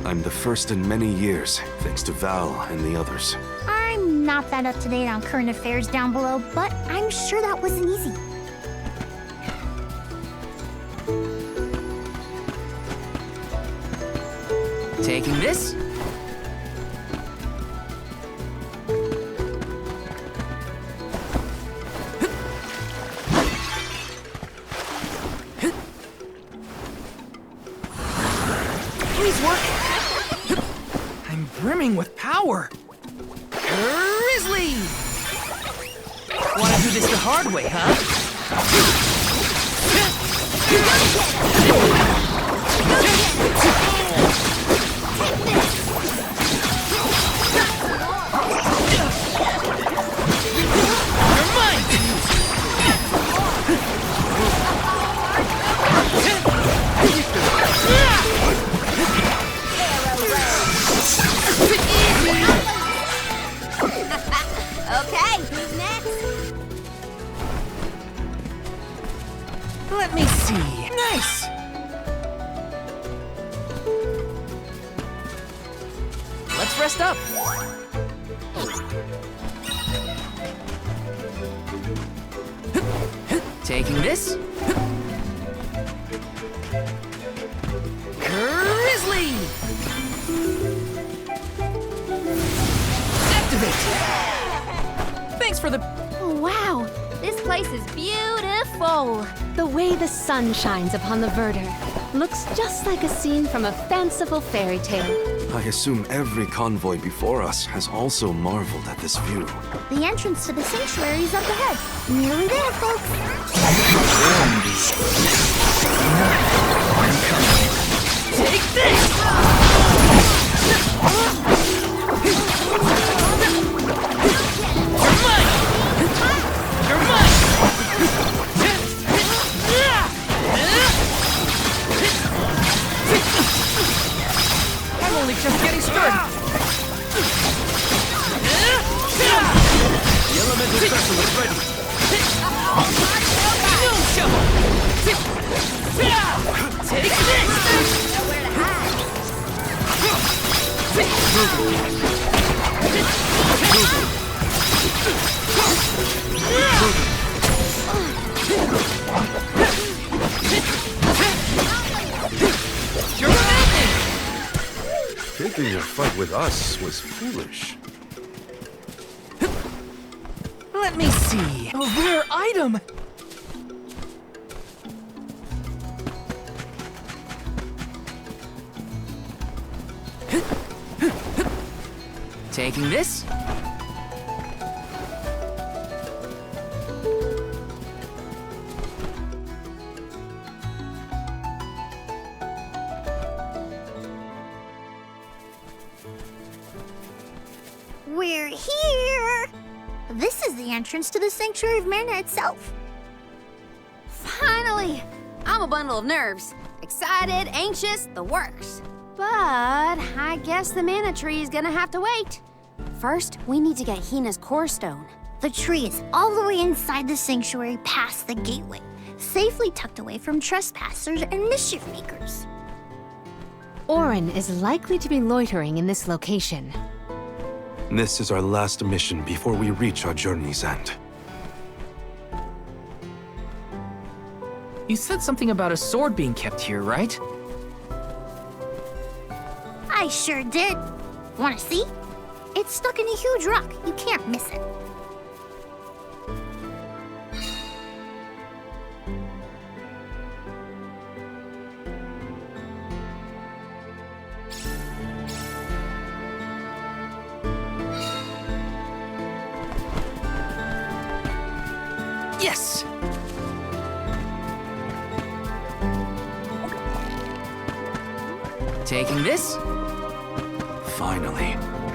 I'm the first in many years, thanks to Val and the others. I'm not that up to date on current affairs down below, but I'm sure that wasn't easy. Taking this? Please work! I'm brimming with power! Grizzly! Wanna do this the hard way, huh? You're mine! Okay, who's next? Let me see. Nice! Let's rest up. Taking this? Grizzly! Activate! Thanks for the... Oh, wow. This place is beautiful. The way the sun shines upon the verdure looks just like a scene from a fanciful fairy tale. I assume every convoy before us has also marveled at this view. The entrance to the sanctuary is up ahead. Nearly there, folks. Take this! You're mine! You're mine! I'm only just getting started. The elemental special is ready. No shovel! Take this! Nowhere to hide. You're maddening! Taking your fight with us was foolish. Let me see. A rare item! Taking this. We're here! This is the entrance to the Sanctuary of Mana itself. Finally! I'm a bundle of nerves. Excited, anxious, the works. But I guess the mana tree is gonna have to wait. First, we need to get Hina's core stone. The tree is all the way inside the sanctuary past the gateway, safely tucked away from trespassers and mischief makers. Orin is likely to be loitering in this location. This is our last mission before we reach our journey's end. You said something about a sword being kept here, right? I sure did. Wanna see? It's stuck in a huge rock. You can't miss it. Yes! Taking this? Finally,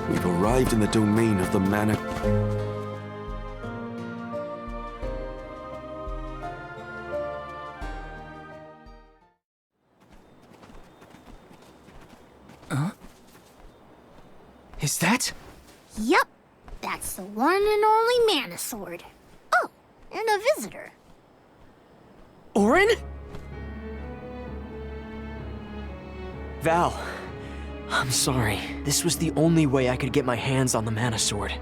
we've arrived in the domain of the mana. Is that? Yup, that's the one and only mana sword. Oh, and a visitor. Orin? Val, I'm sorry. This was the only way I could get my hands on the mana sword.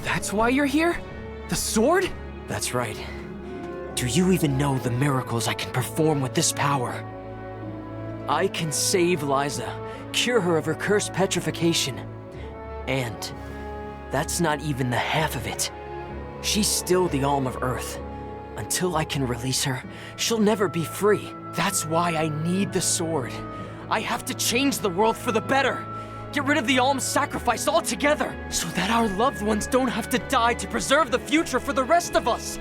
That's why you're here? The sword? That's right. Do you even know the miracles I can perform with this power? I can save Liza, cure her of her cursed petrification. And that's not even the half of it. She's still the Alm of Earth. Until I can release her, she'll never be free. That's why I need the sword. I have to change the world for the better. Get rid of the Alms sacrifice altogether, so that our loved ones don't have to die to preserve the future for the rest of us.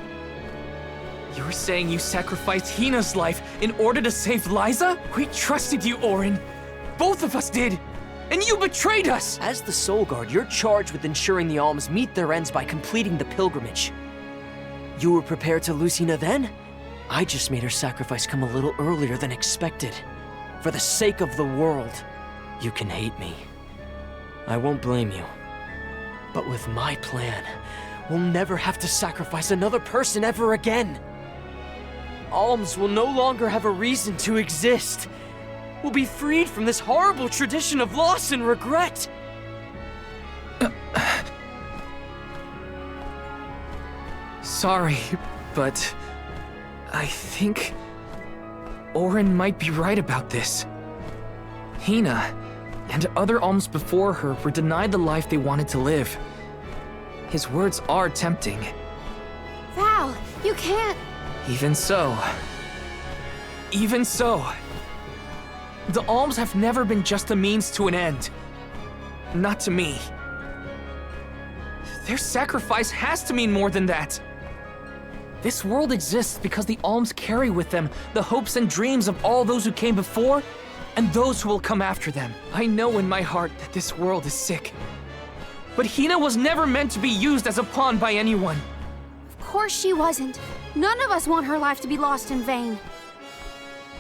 You're saying you sacrificed Hina's life in order to save Liza? We trusted you, Orin. Both of us did. And you betrayed us! As the Soul Guard, you're charged with ensuring the Alms meet their ends by completing the pilgrimage. You were prepared to lose Hina then? I just made her sacrifice come a little earlier than expected. For the sake of the world, you can hate me. I won't blame you. But with my plan, we'll never have to sacrifice another person ever again. Alms will no longer have a reason to exist. We'll be freed from this horrible tradition of loss and regret. Sorry, but I think Orin might be right about this. Hina and other Alms before her were denied the life they wanted to live. His words are tempting. Val, you can't. Even so. The Alms have never been just a means to an end. Not to me. Their sacrifice has to mean more than that. This world exists because the Alms carry with them the hopes and dreams of all those who came before and those who will come after them. I know in my heart that this world is sick. But Hina was never meant to be used as a pawn by anyone. Of course she wasn't. None of us want her life to be lost in vain.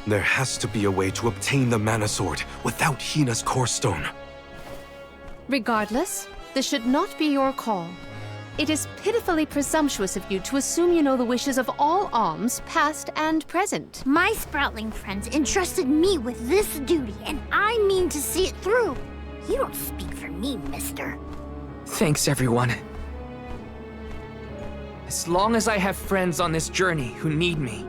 There has to be a way to obtain the mana sword without Hina's core stone. Regardless, this should not be your call. It is pitifully presumptuous of you to assume you know the wishes of all Alms, past and present. My Sproutling friends entrusted me with this duty, and I mean to see it through. You don't speak for me, mister. Thanks, everyone. As long as I have friends on this journey who need me,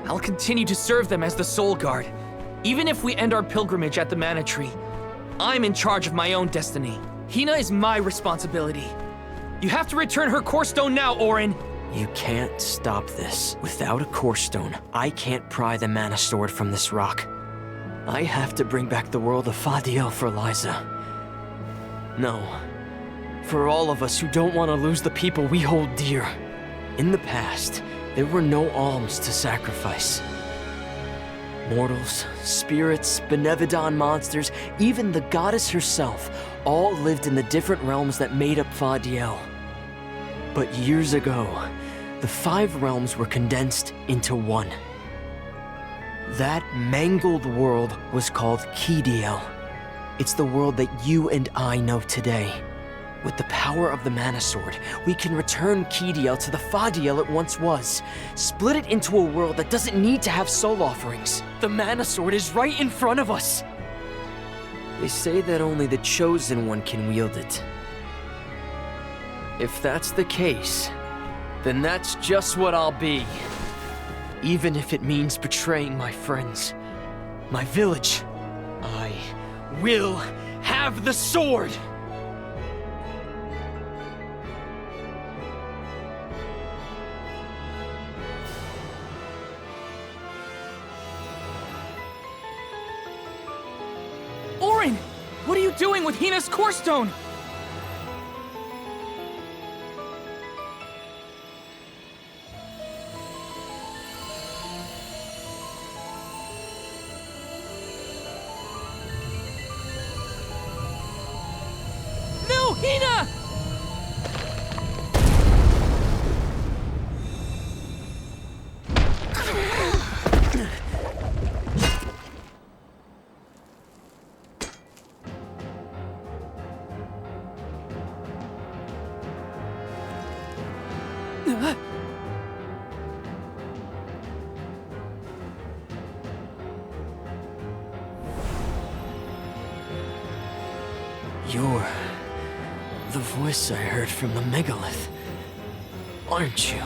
I'll continue to serve them as the Soul Guard. Even if we end our pilgrimage at the Mana Tree, I'm in charge of my own destiny. Hina is my responsibility. You have to return her core stone now, Orin! You can't stop this. Without a core stone, I can't pry the mana sword from this rock. I have to bring back the world of Fadiel for Liza. No. For all of us who don't want to lose the people we hold dear. In the past, there were no alms to sacrifice. Mortals, spirits, benevodon monsters, even the goddess herself, all lived in the different realms that made up Fadiel. But years ago, the 5 realms were condensed into one. That mangled world was called Kidiel. It's the world that you and I know today. With the power of the Mana Sword, we can return Kidiel to the Fadiel it once was. Split it into a world that doesn't need to have soul offerings. The Mana Sword is right in front of us. They say that only the Chosen One can wield it. If that's the case, then that's just what I'll be. Even if it means betraying my friends, my village, I will have the sword! Orin! What are you doing with Hina's core stone? No, Hina! You're the voice I heard from the megalith, aren't you?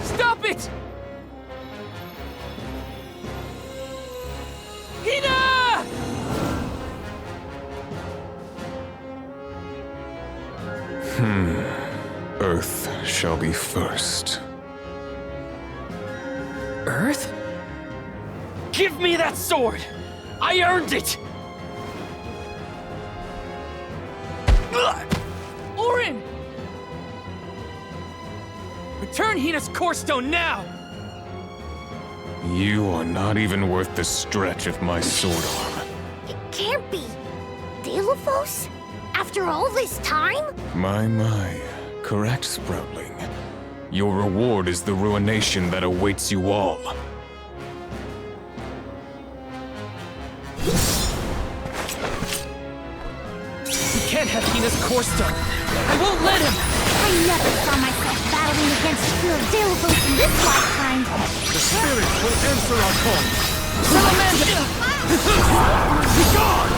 Stop it! Hina! Earth shall be first. Earth? Give me that sword! I earned it! Orin! Return Hina's core stone now! You are not even worth the stretch of my sword arm. It can't be. Delphos? After all this time? My. Correct, Sproutling. Your reward is the ruination that awaits you all. We can't have Hina's core stone. I won't let him! I never saw myself battling against pure Delphos in this lifetime. The spirit will answer our call. Salamander! Be gone!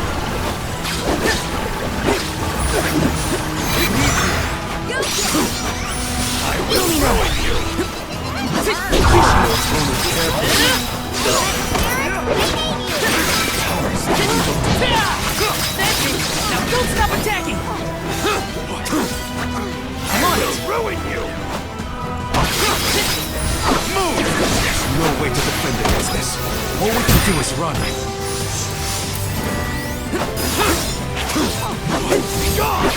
I will ruin you! Now don't stop attacking! I'm on it! Ruin you! Move! There's no way to defend against this. All we can do is run. Be gone!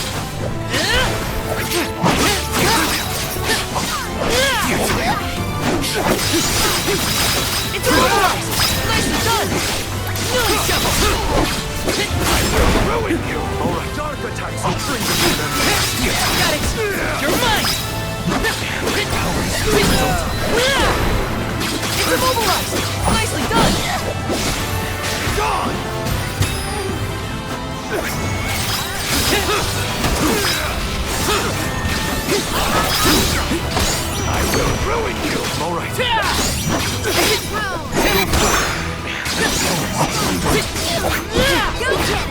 It's immobilized! Nicely done! Nilly shovel! I will ruin you! Alright, dark attacks will bring them to their knees. Got it! You're mine! It's immobilized! Nicely done! Gone! I will ruin you! Alright. Go get it!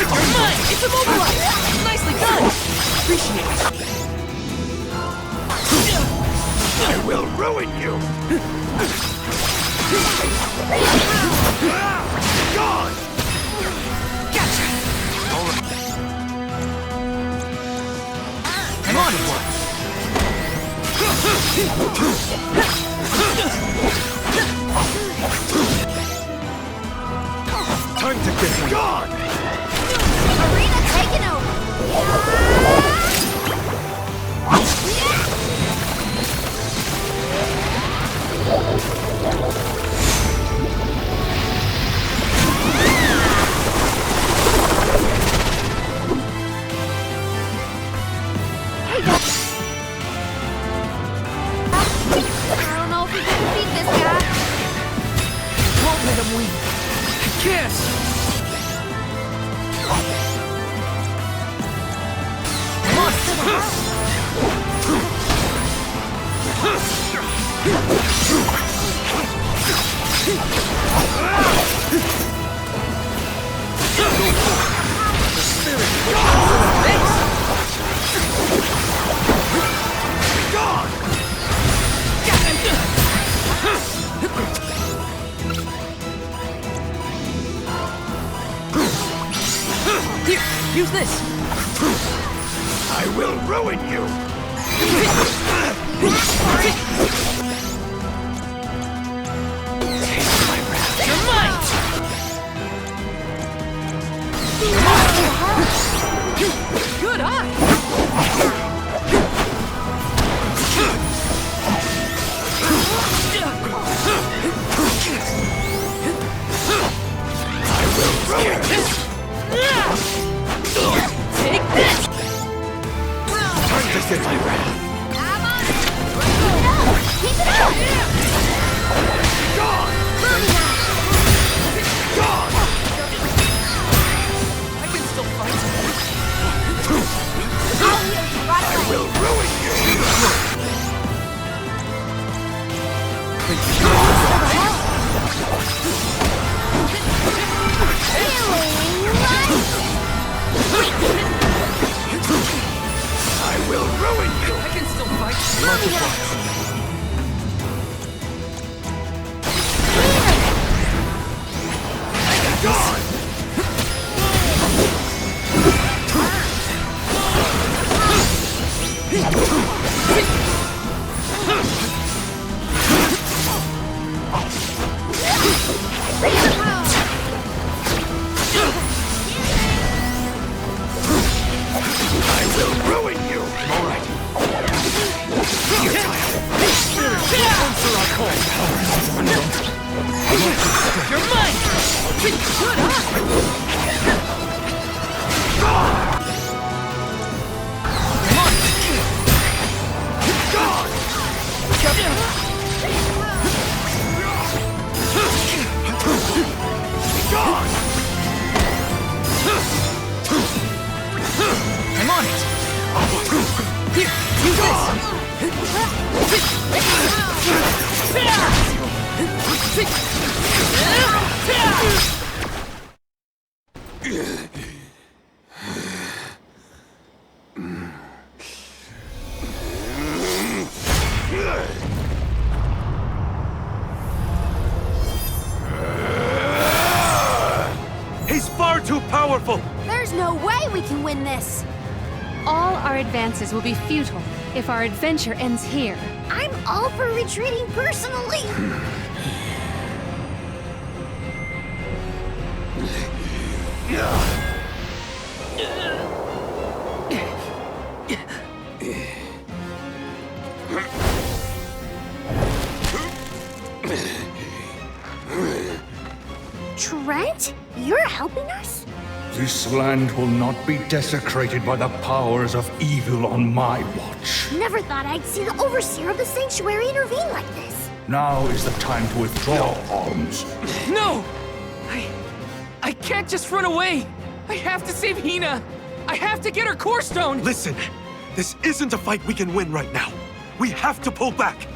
You're mine! It's immobilized! Nicely done! Appreciate it! I will ruin you! Gone! Gotcha! Alright. I'm on it! Time to again. God! Arena taken over! I don't know if we can defeat this guy. Won't let him win. I can't. Here, use this. I will ruin you! You're mine! Good eye! Ruin this! Take this! Time to get my wrath! I'm on it! Keep it up! God! God! I can still fight. I'll heal you right I away. will ruin you! I will ruin you! I can still fight. God! I will ruin you! All right. You're mine! Good eye! I'm on it! Here, use He's far too powerful! There's no way we can win this. All our advances will be futile if our adventure ends here. I'm all for retreating personally. Trent, you're helping us? This land will not be desecrated by the powers of evil on my watch. Never thought I'd see the overseer of the sanctuary intervene like this. Now is the time to withdraw, Alms. No! I can't just run away! I have to save Hina! I have to get her core stone! Listen, this isn't a fight we can win right now. We have to pull back.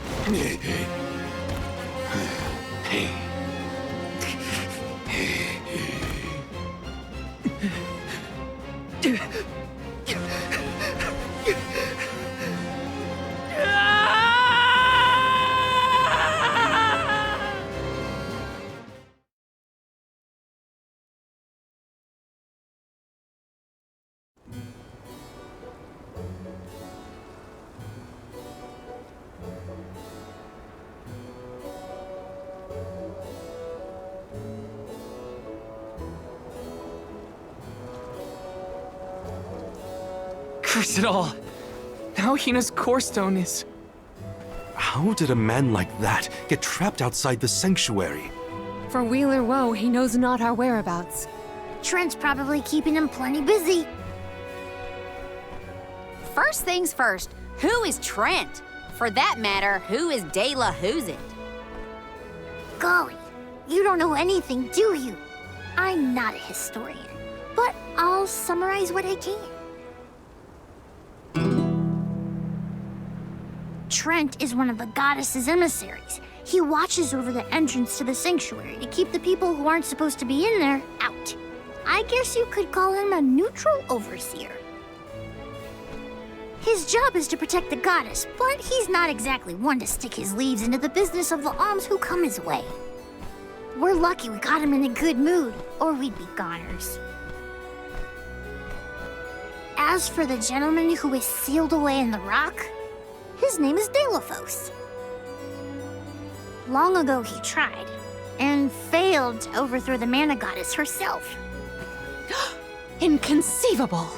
Curse it all. Now Hina's core stone is... How did a man like that get trapped outside the sanctuary? For Wheeler Woe, he knows not our whereabouts. Trent's probably keeping him plenty busy. First things first, who is Trent? For that matter, who is De La Who's It? Golly, you don't know anything, do you? I'm not a historian, but I'll summarize what I can. Trent is one of the goddess's emissaries. He watches over the entrance to the sanctuary to keep the people who aren't supposed to be in there out. I guess you could call him a neutral overseer. His job is to protect the goddess, but he's not exactly one to stick his leaves into the business of the alms who come his way. We're lucky we got him in a good mood, or we'd be goners. As for the gentleman who is sealed away in the rock, his name is Delafos. Long ago he tried, and failed to overthrow the mana goddess herself. Inconceivable!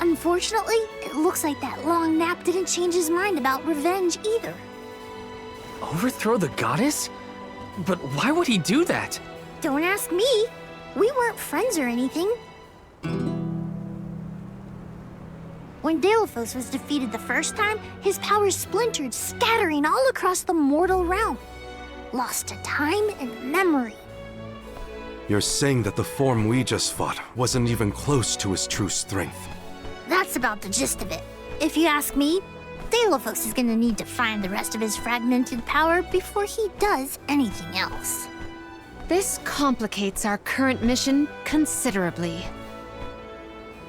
Unfortunately, it looks like that long nap didn't change his mind about revenge either. Overthrow the goddess? But why would he do that? Don't ask me. We weren't friends or anything. When Delafos was defeated the first time, his powers splintered, scattering all across the mortal realm. Lost to time and memory. You're saying that the form we just fought wasn't even close to his true strength. That's about the gist of it. If you ask me, Delafos is gonna need to find the rest of his fragmented power before he does anything else. This complicates our current mission considerably.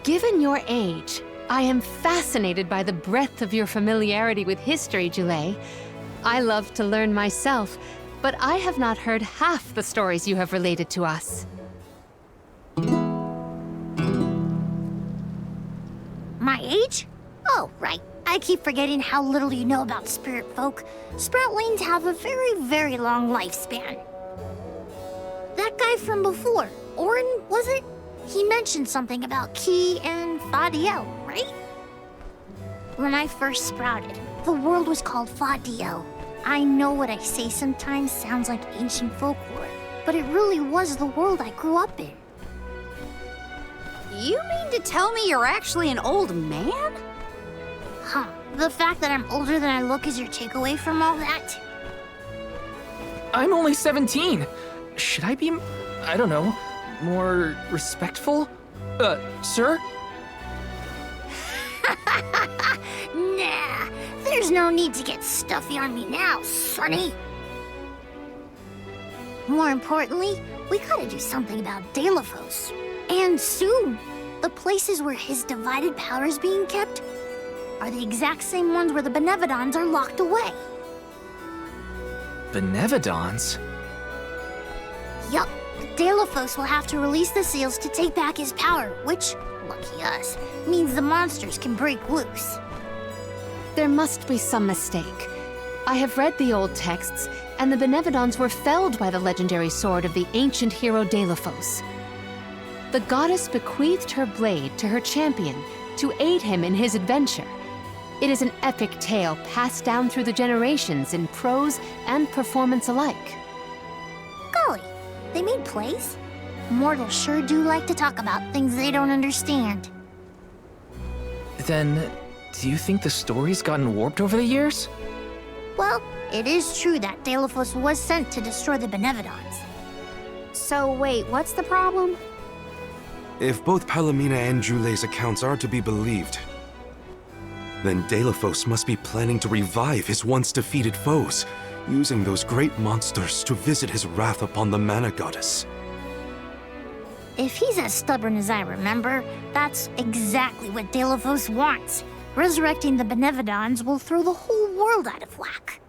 Given your age, I am fascinated by the breadth of your familiarity with history, Jule. I love to learn myself, but I have not heard half the stories you have related to us. My age? Oh, right. I keep forgetting how little you know about spirit folk. Sproutlings have a very, very long lifespan. That guy from before, Orin, was it? He mentioned something about Ki and Fadiel, right? When I first sprouted, the world was called Fadiel. I know what I say sometimes sounds like ancient folklore, but it really was the world I grew up in. You mean to tell me you're actually an old man? Huh. The fact that I'm older than I look is your takeaway from all that? I'm only 17. Should I be, I don't know, more respectful? Sir? Nah, there's no need to get stuffy on me now, sonny. More importantly, we gotta do something about Delafos. And soon. The places where his divided power is being kept are the exact same ones where the Benevodons are locked away. Benevodons? Yup. Delafos will have to release the seals to take back his power, which, lucky us, means the monsters can break loose. There must be some mistake. I have read the old texts, and the Benevodons were felled by the legendary sword of the ancient hero Delafos. The goddess bequeathed her blade to her champion to aid him in his adventure. It is an epic tale passed down through the generations in prose and performance alike. Golly, they made plays? Mortals sure do like to talk about things they don't understand. Then, do you think the story's gotten warped over the years? Well, it is true that Delafos was sent to destroy the Benevodons. So wait, what's the problem? If both Palomina and Jule's accounts are to be believed, then Delafos must be planning to revive his once defeated foes, using those great monsters to visit his wrath upon the mana goddess. If he's as stubborn as I remember, that's exactly what Delafos wants. Resurrecting the Benevodons will throw the whole world out of whack.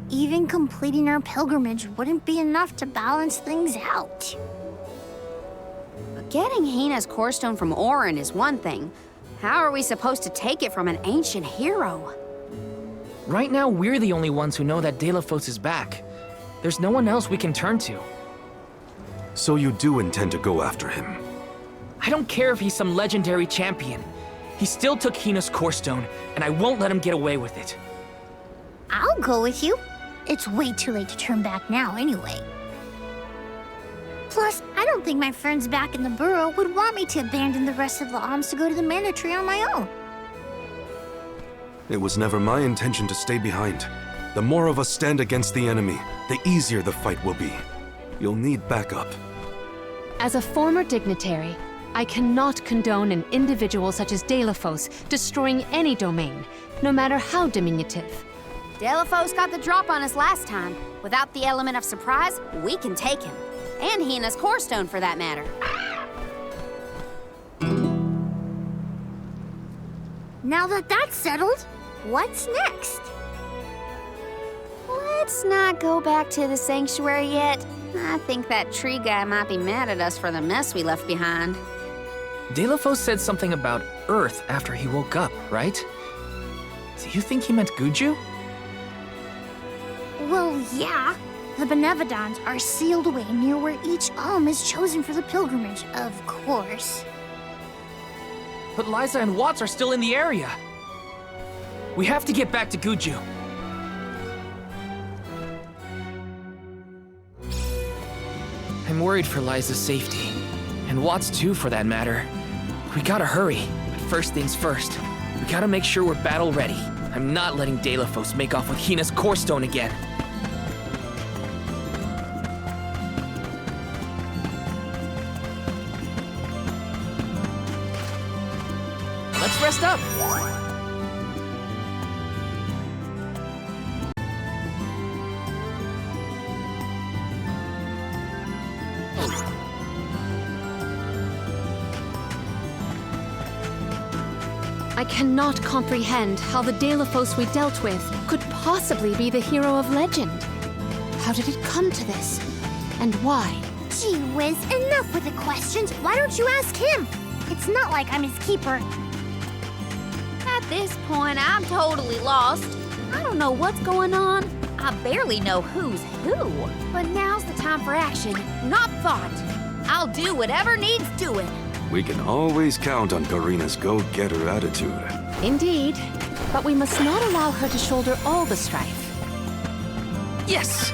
Even completing our pilgrimage wouldn't be enough to balance things out. Getting Hina's core stone from Orin is one thing. How are we supposed to take it from an ancient hero? Right now, we're the only ones who know that Delafos is back. There's no one else we can turn to. So you do intend to go after him? I don't care if he's some legendary champion. He still took Hina's core stone, and I won't let him get away with it. I'll go with you. It's way too late to turn back now anyway. Plus, I don't think my friends back in the burrow would want me to abandon the rest of the Alms to go to the Mana Tree on my own. It was never my intention to stay behind. The more of us stand against the enemy, the easier the fight will be. You'll need backup. As a former dignitary, I cannot condone an individual such as Delafos destroying any domain, no matter how diminutive. Delafos got the drop on us last time. Without the element of surprise, we can take him. And Hina's core stone, for that matter. Now that that's settled, what's next? Let's not go back to the sanctuary yet. I think that tree guy might be mad at us for the mess we left behind. Delafos said something about Earth after he woke up, right? Do you think he meant Guju? Well, yeah. The Benevodons are sealed away near where each Alm is chosen for the pilgrimage, of course. But Liza and Watts are still in the area. We have to get back to Guju. I'm worried for Liza's safety. And Watts too, for that matter. We gotta hurry. But first things first. We gotta make sure we're battle ready. I'm not letting Delafos make off with Hina's core stone again. Let's rest up. I cannot comprehend how the Delafos we dealt with could possibly be the hero of legend. How did it come to this? And why? Gee whiz, enough with the questions. Why don't you ask him? It's not like I'm his keeper. At this point, I'm totally lost. I don't know what's going on. I barely know who's who. But now's the time for action, not thought. I'll do whatever needs doing. We can always count on Karina's go-getter attitude. Indeed. But we must not allow her to shoulder all the strife. Yes!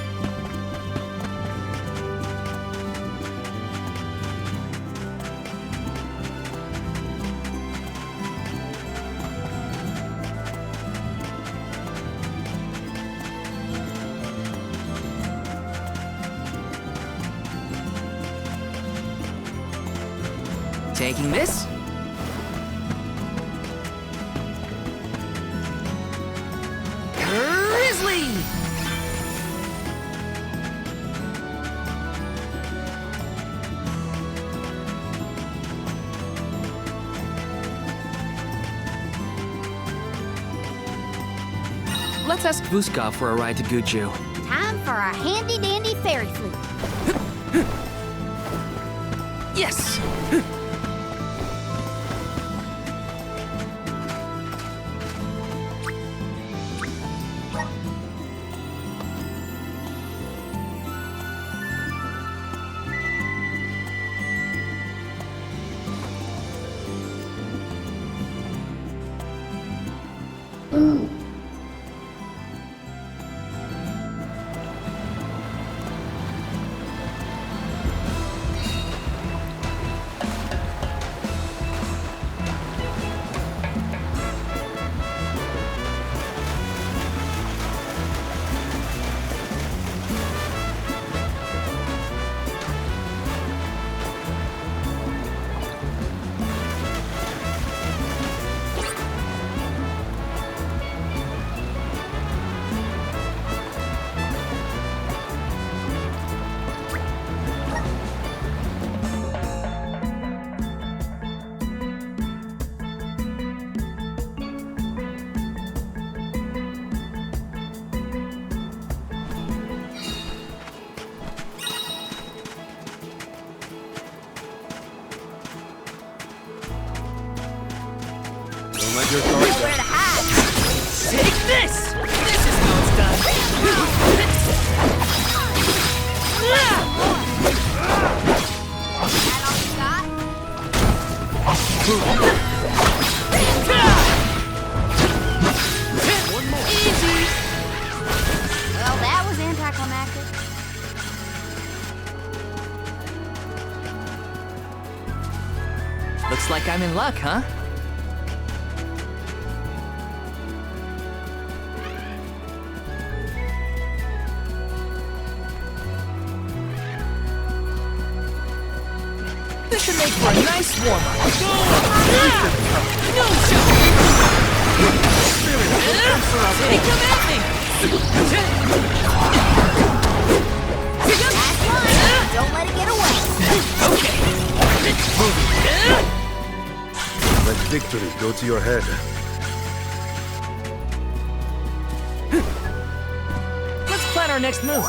Taking this. Grizzly! Let's ask Vuskov for a ride to Guju. Time for a handy-dandy fairy flute. Yes! Nowhere to hide. Take this! This is how it's done. That all you got? Looks like I'm in luck, huh? This should make for a nice warm-up. No joke! Take him at me! Last one. Don't let it get away. Okay. Let victory go to your head. Let's plan our next move.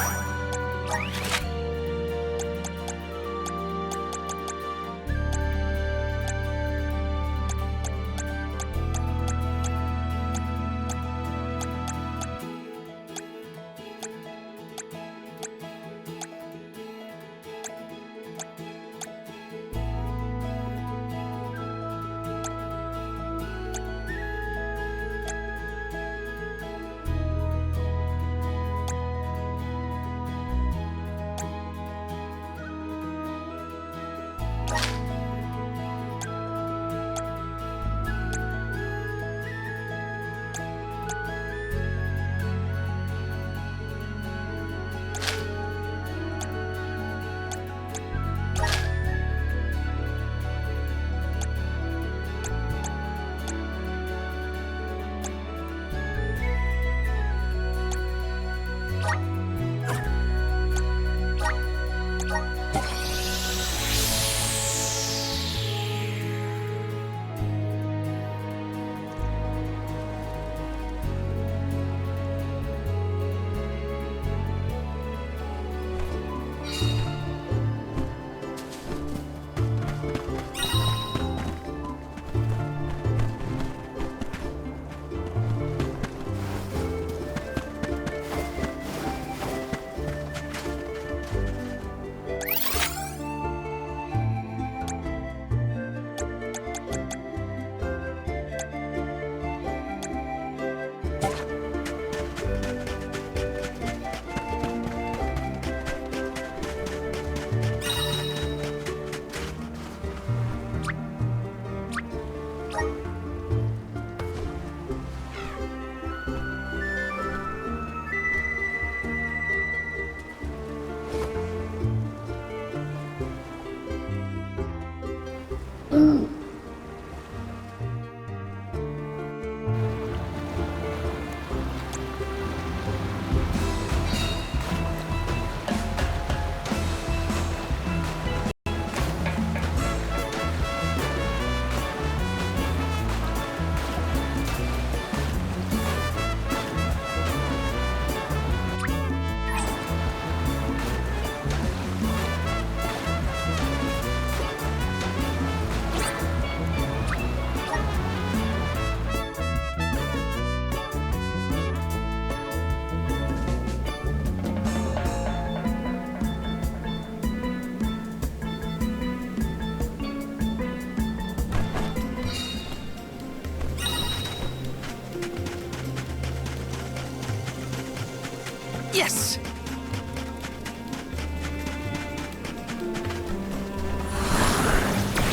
Yes!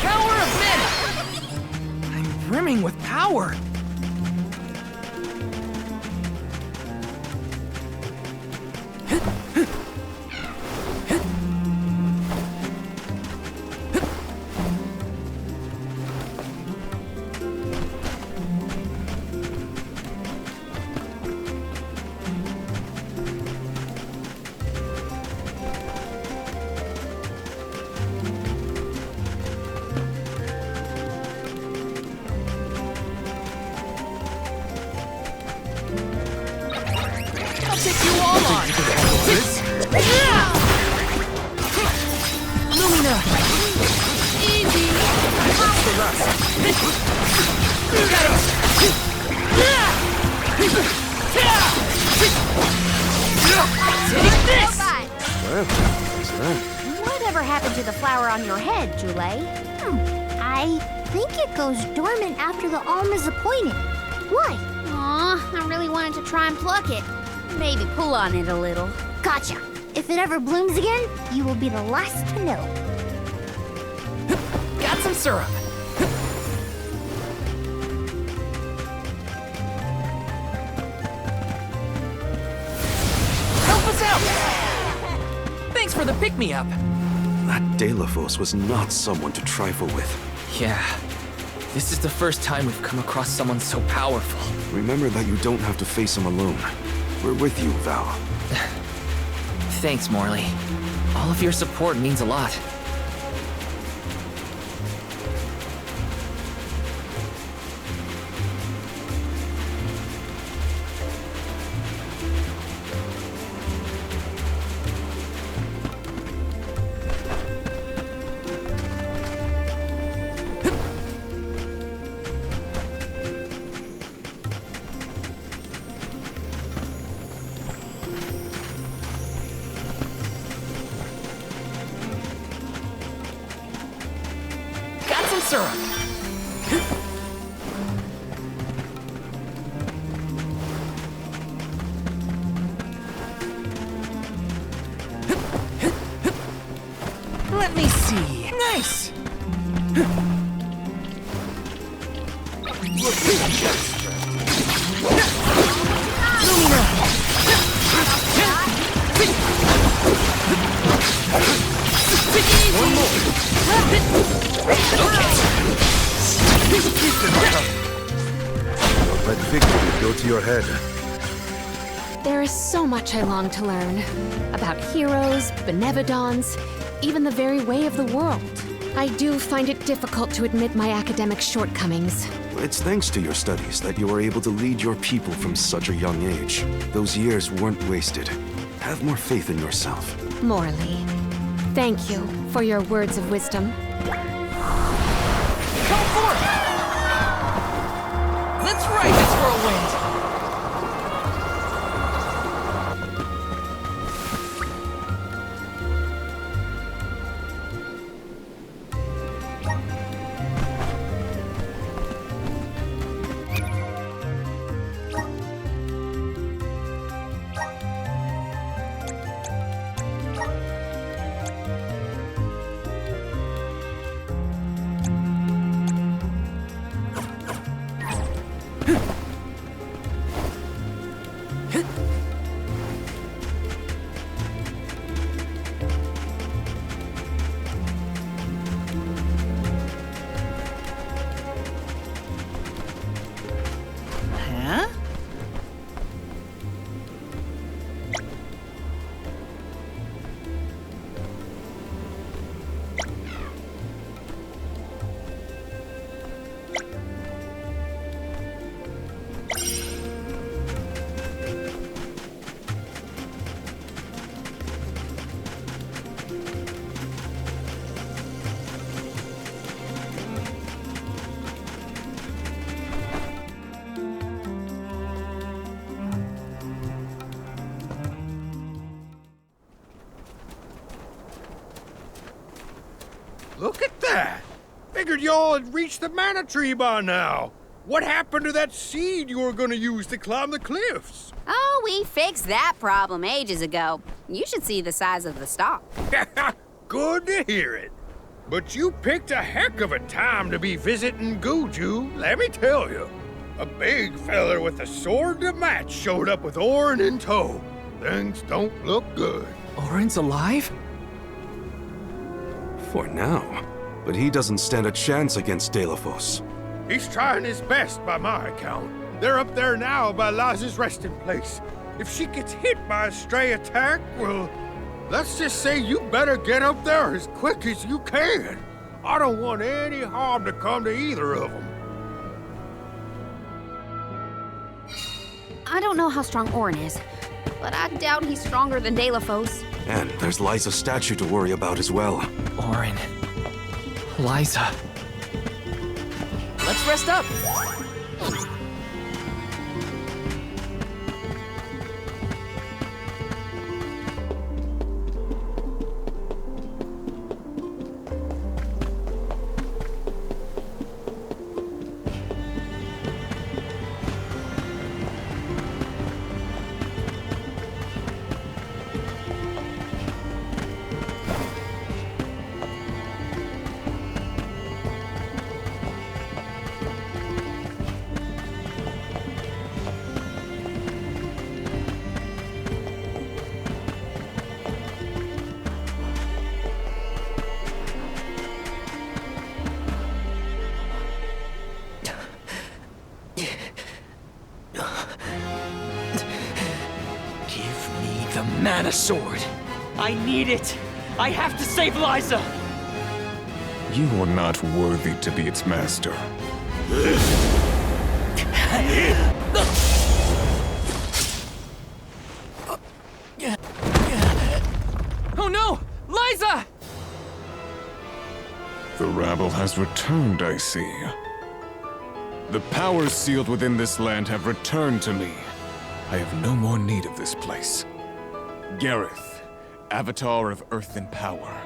Power of mana! I'm brimming with power! I'll take you all on! Lumina! Easy! Take this! Well, what's that? Whatever happened to the flower on your head, Jule? I think it goes dormant after the Alm is appointed. Why? Aw, I really wanted to try and pluck it. Maybe pull on it a little. Gotcha. If it ever blooms again, you will be the last to know. Got some syrup. Help us out! Thanks for the pick-me-up. That Delafos was not someone to trifle with. Yeah. This is the first time we've come across someone so powerful. Remember that you don't have to face him alone. We're with you, Val. Thanks, Morley. All of your support means a lot. Got some syrup. Let me see. Nice. One more. Don't let victory go to your head. There is so much I long to learn. About heroes, benevodons, even the very way of the world. I do find it difficult to admit my academic shortcomings. It's thanks to your studies that you were able to lead your people from such a young age. Those years weren't wasted. Have more faith in yourself. Morley, thank you for your words of wisdom. Come forth! Let's ride this whirlwind! Huh? Look at that! Figured y'all had reached the mana tree by now. What happened to that seed you were gonna use to climb the cliffs? Oh, we fixed that problem ages ago. You should see the size of the stalk. Good to hear it. But you picked a heck of a time to be visiting Guju, let me tell you. A big feller with a sword to match showed up with Orin in tow. Things don't look good. Orin's alive? For now. But he doesn't stand a chance against Delafos. He's trying his best by my account. They're up there now by Liza's resting place. If she gets hit by a stray attack, well, let's just say you better get up there as quick as you can. I don't want any harm to come to either of them. I don't know how strong Orin is, but I doubt he's stronger than Delafos. And there's Liza's statue to worry about as well. Orin. Liza. Let's rest up. Mana Sword. I need it. I have to save Liza. You are not worthy to be its master. Oh no! Liza! The rabble has returned, I see. The powers sealed within this land have returned to me. I have no more need of this place. Gareth, Avatar of Earth and Power,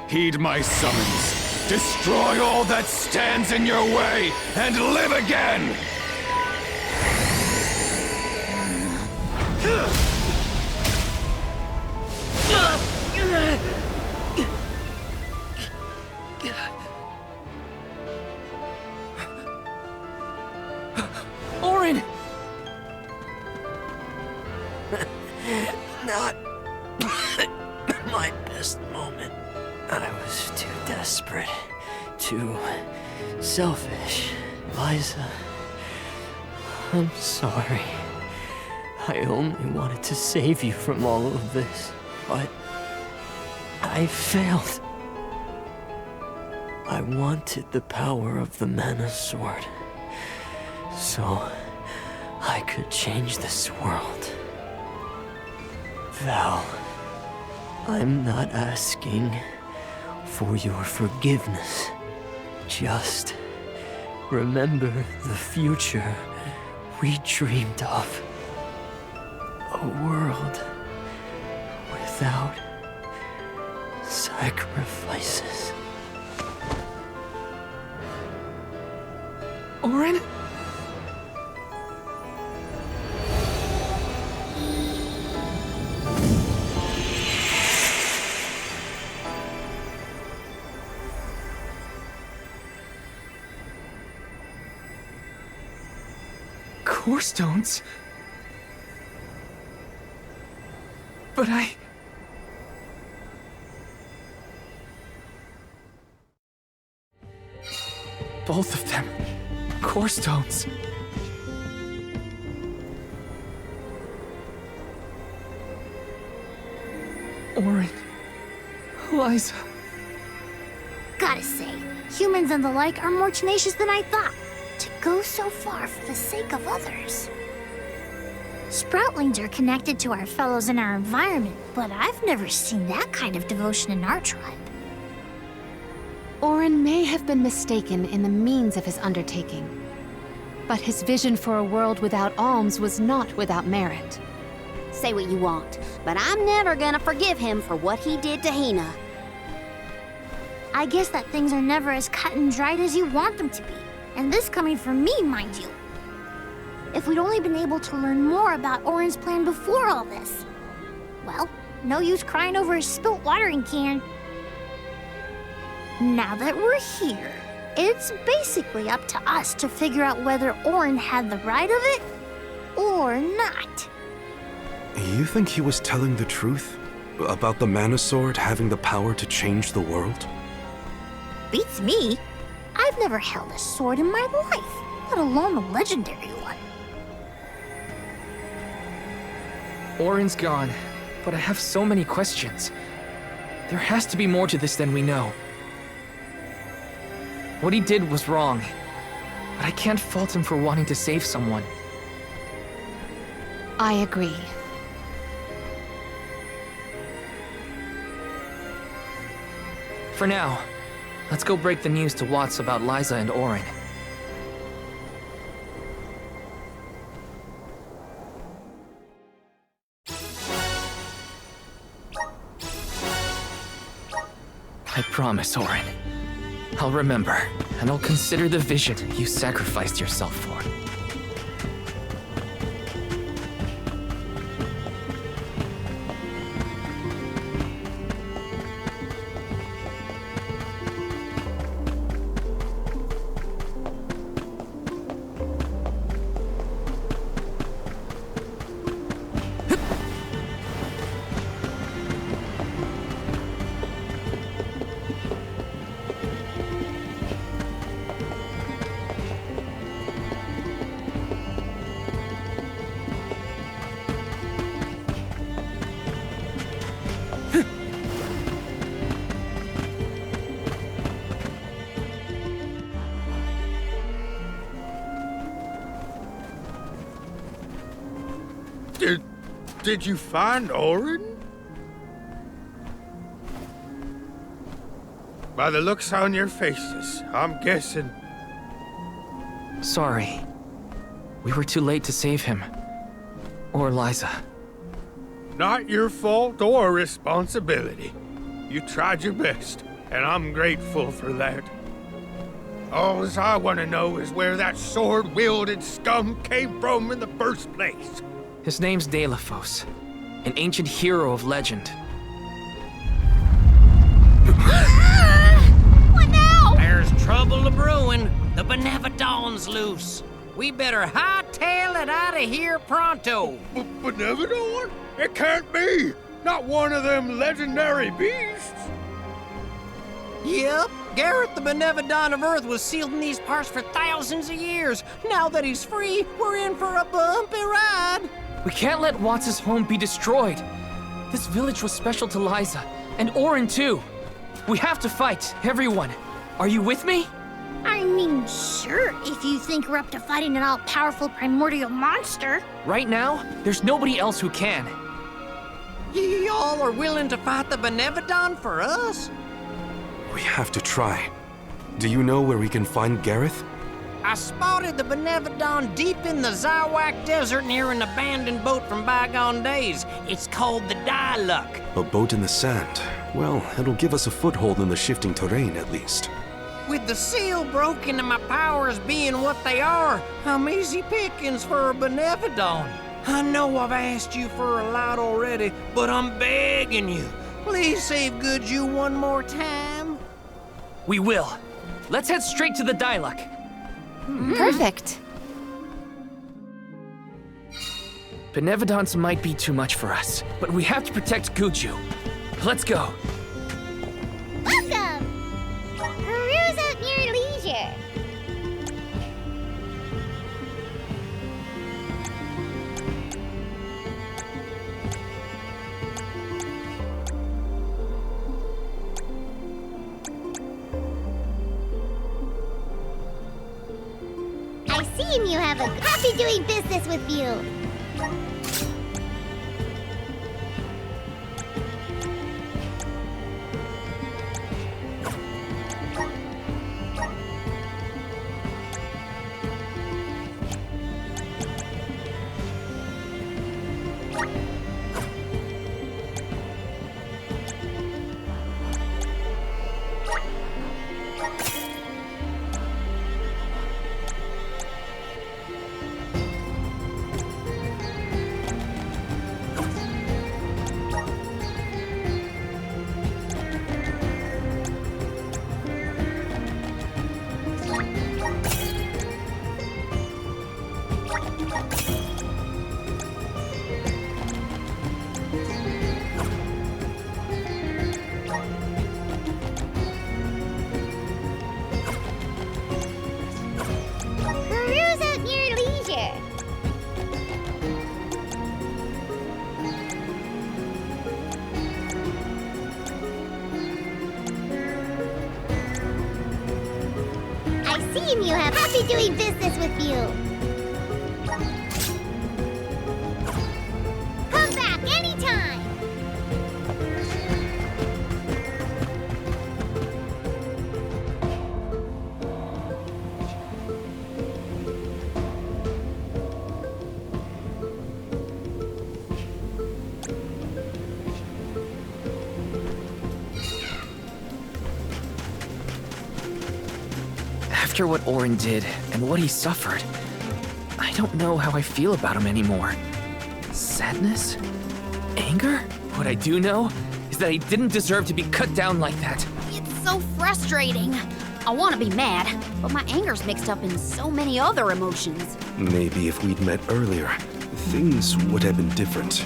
heed my summons. Destroy all that stands in your way, and live again! Orin! Not my best moment. I was too desperate, too selfish. Liza, I'm sorry. I only wanted to save you from all of this, but I failed. I wanted the power of the Mana Sword, so I could change this world. Val, I'm not asking for your forgiveness. Just remember the future we dreamed of. A world without sacrifices. Orin? Core stones? But both of them. Core stones. Orin. Liza. Gotta say, humans and the like are more tenacious than I thought. To go so far for the sake of others. Sproutlings are connected to our fellows in our environment, but I've never seen that kind of devotion in our tribe. Orin may have been mistaken in the means of his undertaking, but his vision for a world without alms was not without merit. Say what you want, but I'm never gonna forgive him for what he did to Hina. I guess that things are never as cut and dried as you want them to be. And this coming from me, mind you. If we'd only been able to learn more about Orin's plan before all this. Well, no use crying over a spilt watering can. Now that we're here, it's basically up to us to figure out whether Orin had the right of it or not. You think he was telling the truth? About the Mana Sword having the power to change the world? Beats me. I've never held a sword in my life, let alone a legendary one. Orin's gone, but I have so many questions. There has to be more to this than we know. What he did was wrong, but I can't fault him for wanting to save someone. I agree. For now, let's go break the news to Watts about Liza and Orin. I promise, Orin. I'll remember, and I'll consider the vision you sacrificed yourself for. Did you find Orin? By the looks on your faces, I'm guessing. Sorry. We were too late to save him. Or Liza. Not your fault or responsibility. You tried your best, and I'm grateful for that. All I want to know is where that sword-wielded scum came from in the first place. His name's Delafos, an ancient hero of legend. What now? There's trouble a-brewing. The Benevodon's loose. We better hightail it out of here pronto. Benevodon? It can't be! Not one of them legendary beasts! Yep, Gareth the Benevodon of Earth was sealed in these parts for thousands of years. Now that he's free, we're in for a bumpy ride. We can't let Watts' home be destroyed. This village was special to Liza, and Orin too. We have to fight, everyone. Are you with me? I mean, sure, if you think we're up to fighting an all-powerful primordial monster. Right now, there's nobody else who can. Y'all are willing to fight the Benevodon for us? We have to try. Do you know where we can find Gareth? I spotted the Benevodon deep in the Zawak Desert near an abandoned boat from bygone days. It's called the Diluc. A boat in the sand. Well, it'll give us a foothold in the shifting terrain at least. With the seal broken and my powers being what they are, I'm easy pickings for a Benevodon. I know I've asked you for a lot already, but I'm begging you. Please save Goodju one more time. We will. Let's head straight to the Diluc. Perfect. Benevodons might be too much for us, but we have to protect Goodju. Let's go. Welcome! Peruse at your leisure. I see you have a happy doing business with you. Peruse at your leisure. I see you have happy doing business with you. Come back anytime. After what Orin did and what he suffered, I don't know how I feel about him anymore. Sadness? Anger? What I do know is that he didn't deserve to be cut down like that. It's so frustrating. I want to be mad, but my anger's mixed up in so many other emotions. Maybe if we'd met earlier, things would have been different.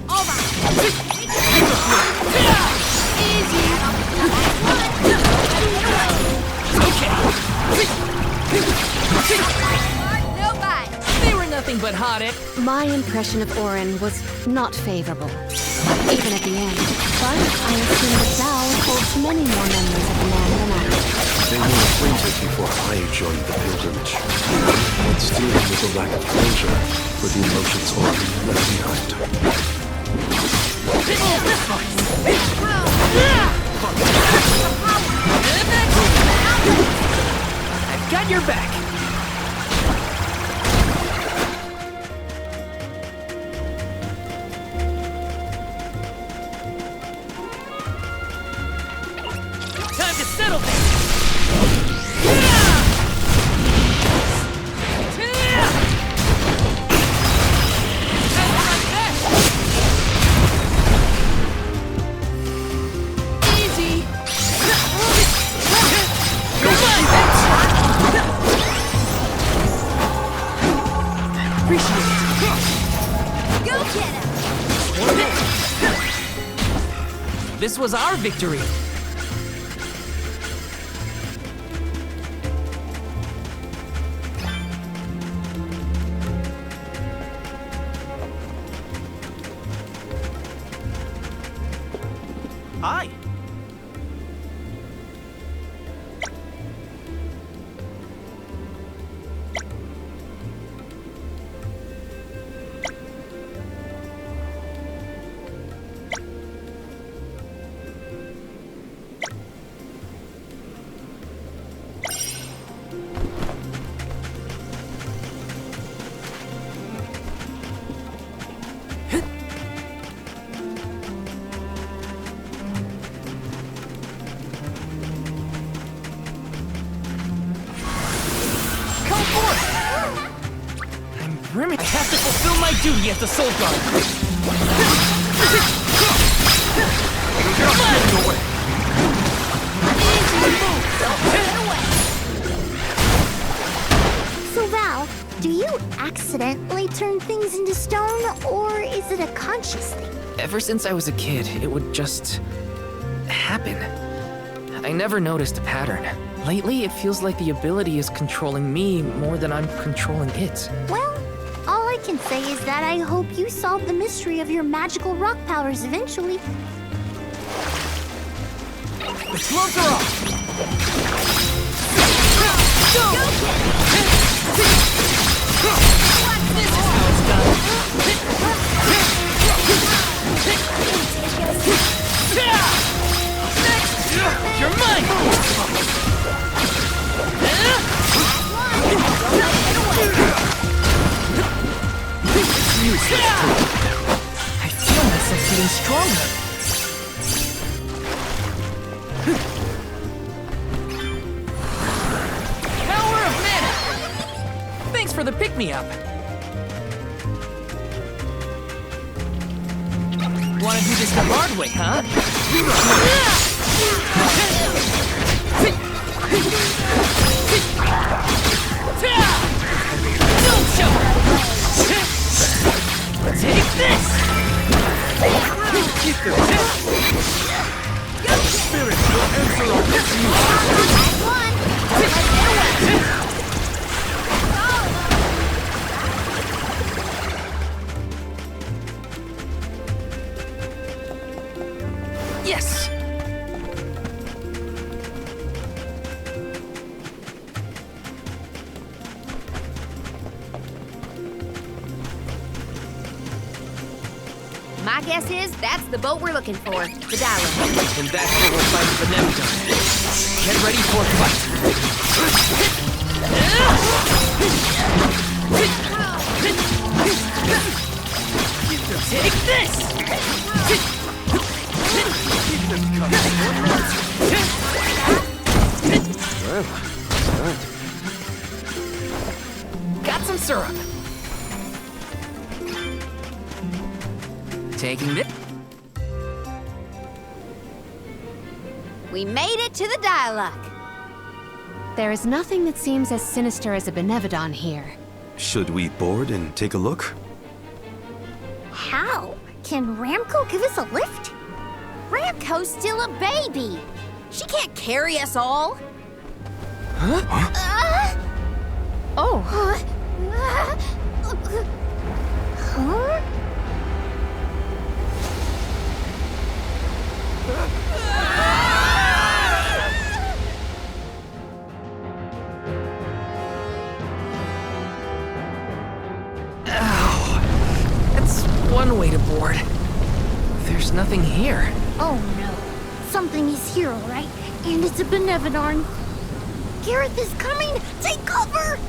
All right. No bite. They were nothing but hot air. My impression of Orin was not favorable, even at the end. But I assume that Val holds many more memories of the man than I. They were acquainted before I joined the pilgrimage. What still was a lack of closure. for the emotions already left behind. I've got your back. Time to settle this. This was our victory. Hi. I have to fulfill my duty as the Soul Guard. So Val, do you accidentally turn things into stone, or is it a conscious thing? Ever since I was a kid, it would just happen. I never noticed a pattern. Lately, it feels like the ability is controlling me more than I'm controlling it. Well, all I can say is that I hope you solve the mystery of your magical rock powers eventually. The gloves are off! Go! This is how it's done. You're mine! I feel myself getting stronger. Power of mana! Thanks for the pick-me-up. Wanna do this the hard way, huh? Don't show her! Take this! Keep the spirit will answer our Yes! My guess is that's the boat we're looking for, the Diamond. And that's where we'll find the Beneviton. Get ready for a fight. Take this! Got some syrup. Taking this. We made it to the Dialogue. There is nothing that seems as sinister as a Benevidon here. Should we board and take a look? How? Can Ramco give us a lift? Ramco's still a baby. She can't carry us all. Oh, Huh? Ow. one way to board. There's nothing here. Oh no. Something is here, all right? And it's a Benevidarn. Gareth is coming! Take cover!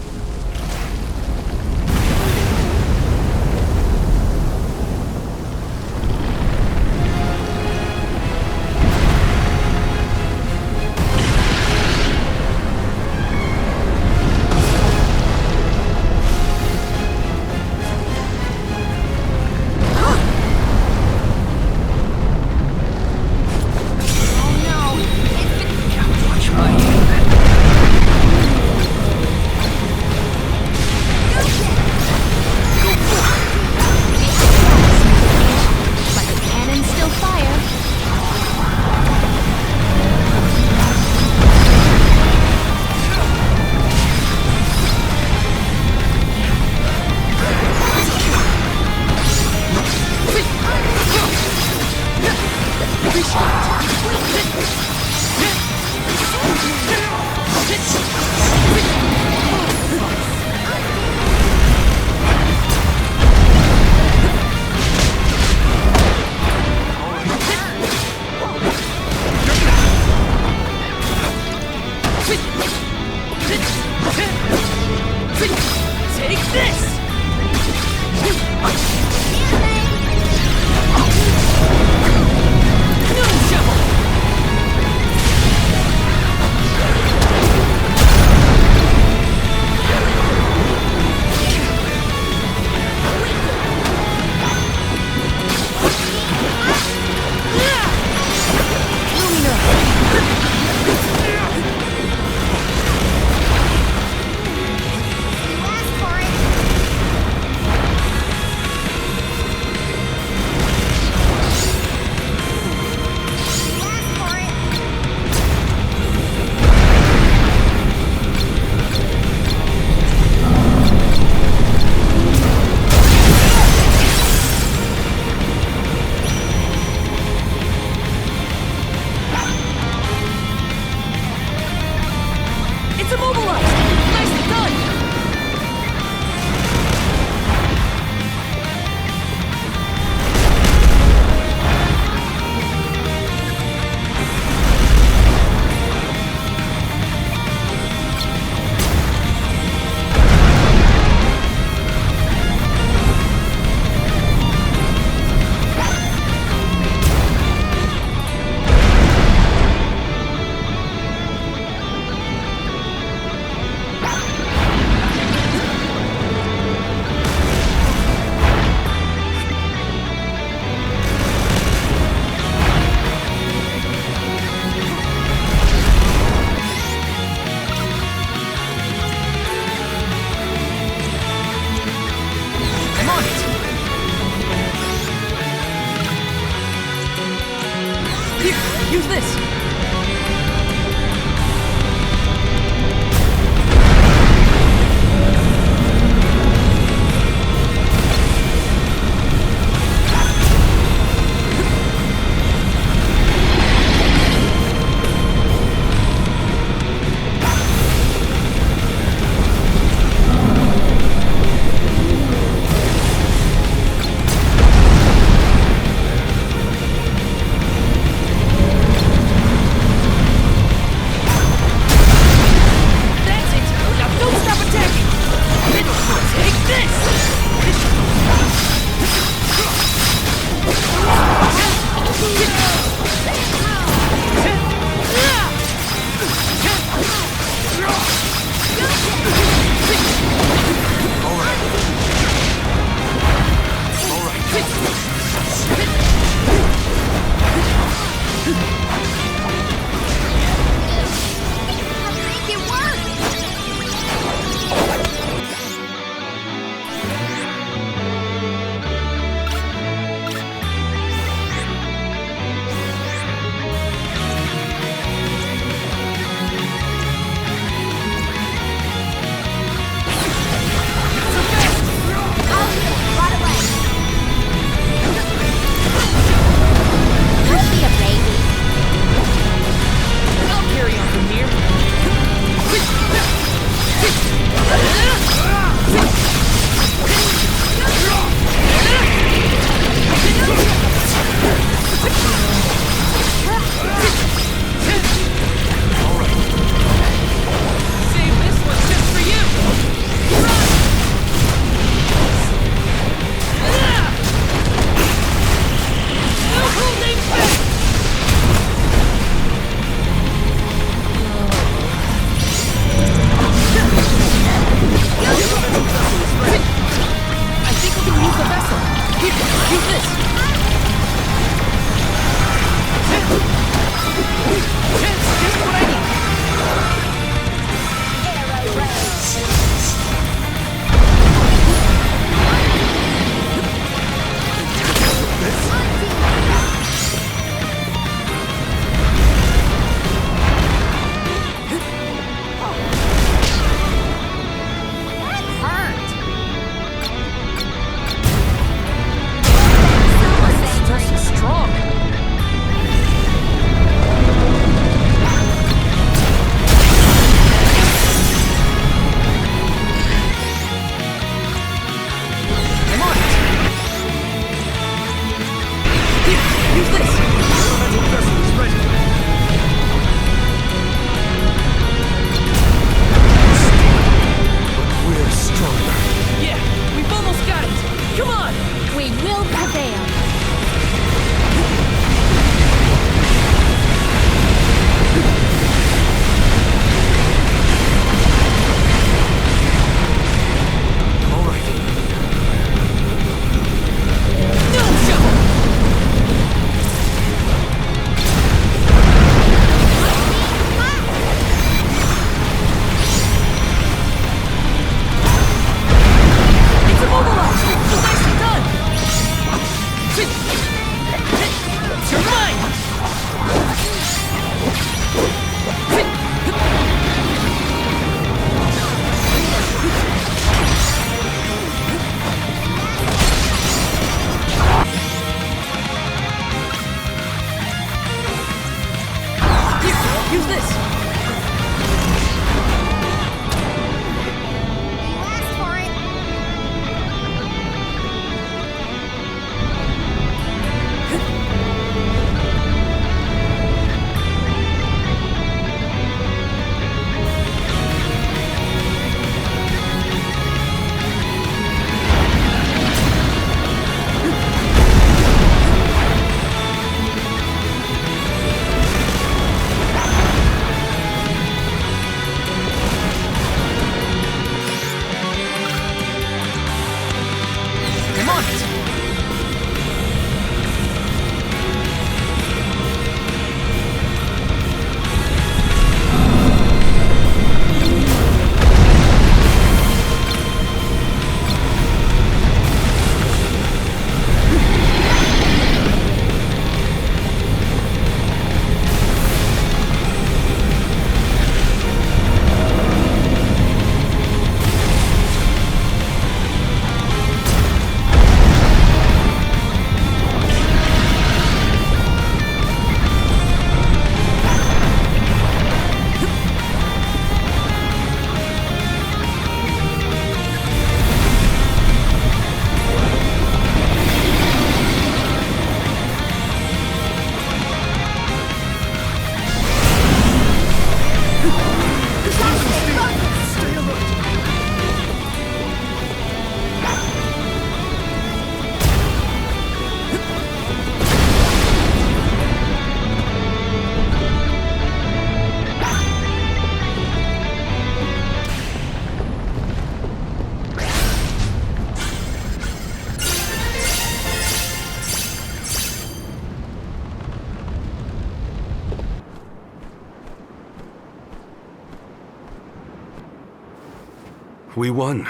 We won,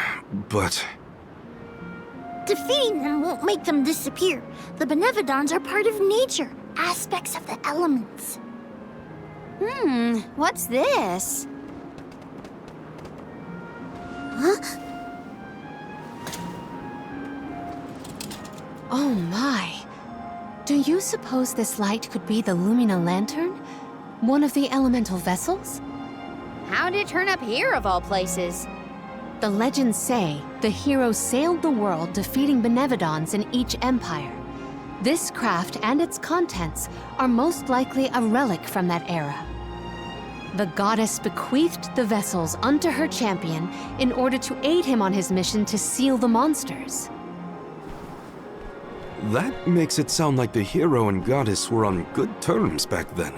but Defeating them won't make them disappear. The Benevodons are part of nature, aspects of the elements. What's this? Oh my. Do you suppose this light could be the Lumina Lantern? One of the elemental vessels? How'd it turn up here of all places? The legends say the hero sailed the world defeating Benevodons in each empire. This craft and its contents are most likely a relic from that era. The goddess bequeathed the vessels unto her champion in order to aid him on his mission to seal the monsters. that makes it sound like the hero and goddess were on good terms back then,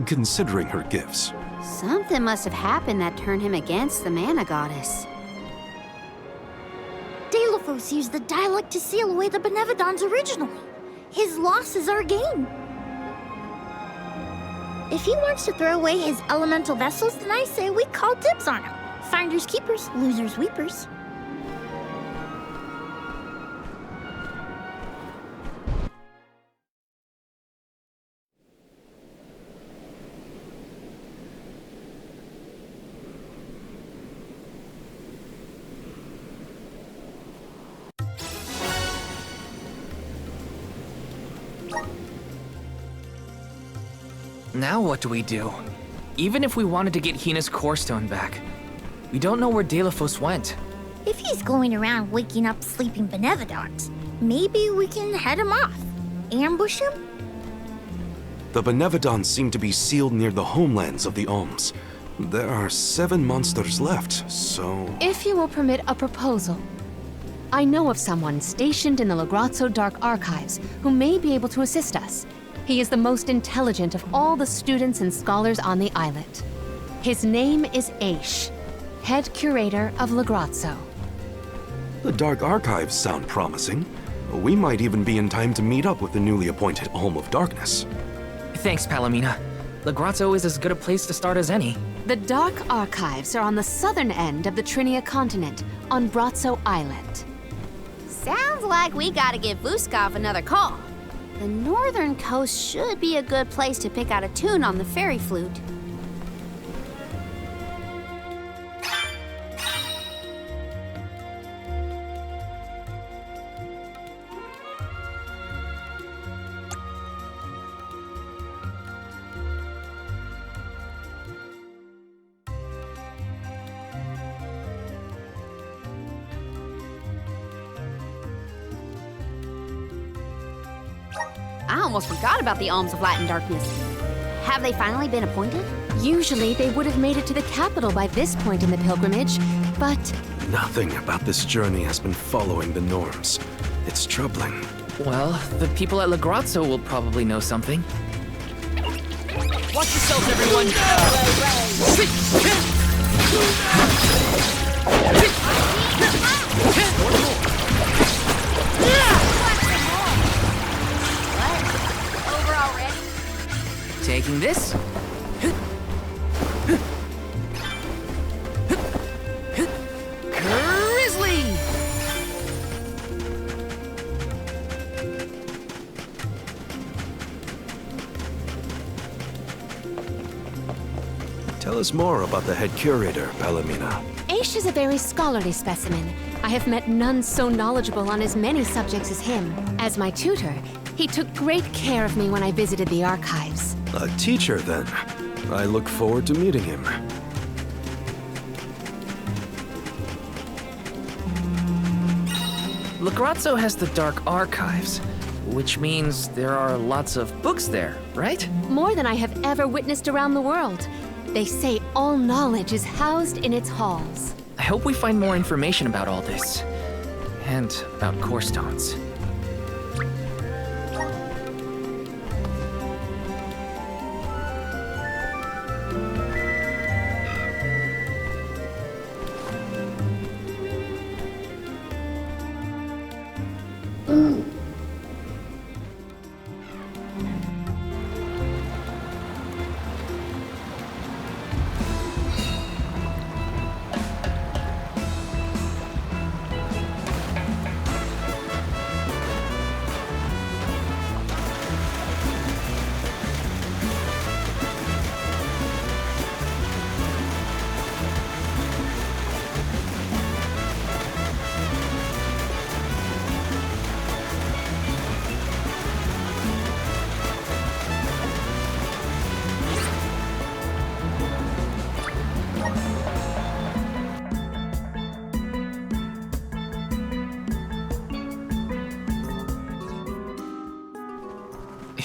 considering her gifts. Something must have happened that turned him against the mana goddess. Deilophos used the dialect to seal away the Benevodons originally. His loss is our gain. If he wants to throw away his elemental vessels, then I say we call dibs on him. Finders keepers, losers weepers. Now what do we do? Even if we wanted to get Hina's core stone back, we don't know where Deilophos went. If he's going around waking up sleeping Benevodons, maybe we can head him off. Ambush him? The Benevodons seem to be sealed near the homelands of the Alms. There are 7 monsters left, so... If you will permit a proposal. I know of someone stationed in the Lagrazzo Dark Archives who may be able to assist us. He is the most intelligent of all the students and scholars on the islet. His name is Aish, head curator of Lagrazzo. The Dark Archives sound promising. We might even be in time to meet up with the newly appointed Alm of Darkness. Thanks, Palomina. Lagrazzo is as good a place to start as any. The Dark Archives are on the southern end of the Trinia continent, on Brazzo Islet. Sounds like we gotta give Vuskov another call. The northern coast should be a good place to pick out a tune on the fairy flute. I almost forgot about the Alms of Light and Darkness. Have they finally been appointed? Usually they would have made it to the capital by this point in the pilgrimage, but Nothing about this journey has been following the norms. It's troubling. Well, the people at Lagrazzo will probably know something. Watch yourselves, everyone! Over already? Taking this. Grizzly! Tell us more about the head curator, Palomina. Aish is a very scholarly specimen. I have met none so knowledgeable on as many subjects as him. As my tutor, he took great care of me when I visited the archives. A teacher, then. I look forward to meeting him. Lagrazzo has the Dark Archives, which means there are lots of books there, right? More than I have ever witnessed around the world. They say all knowledge is housed in its halls. I hope we find more information about all this. And about core stones.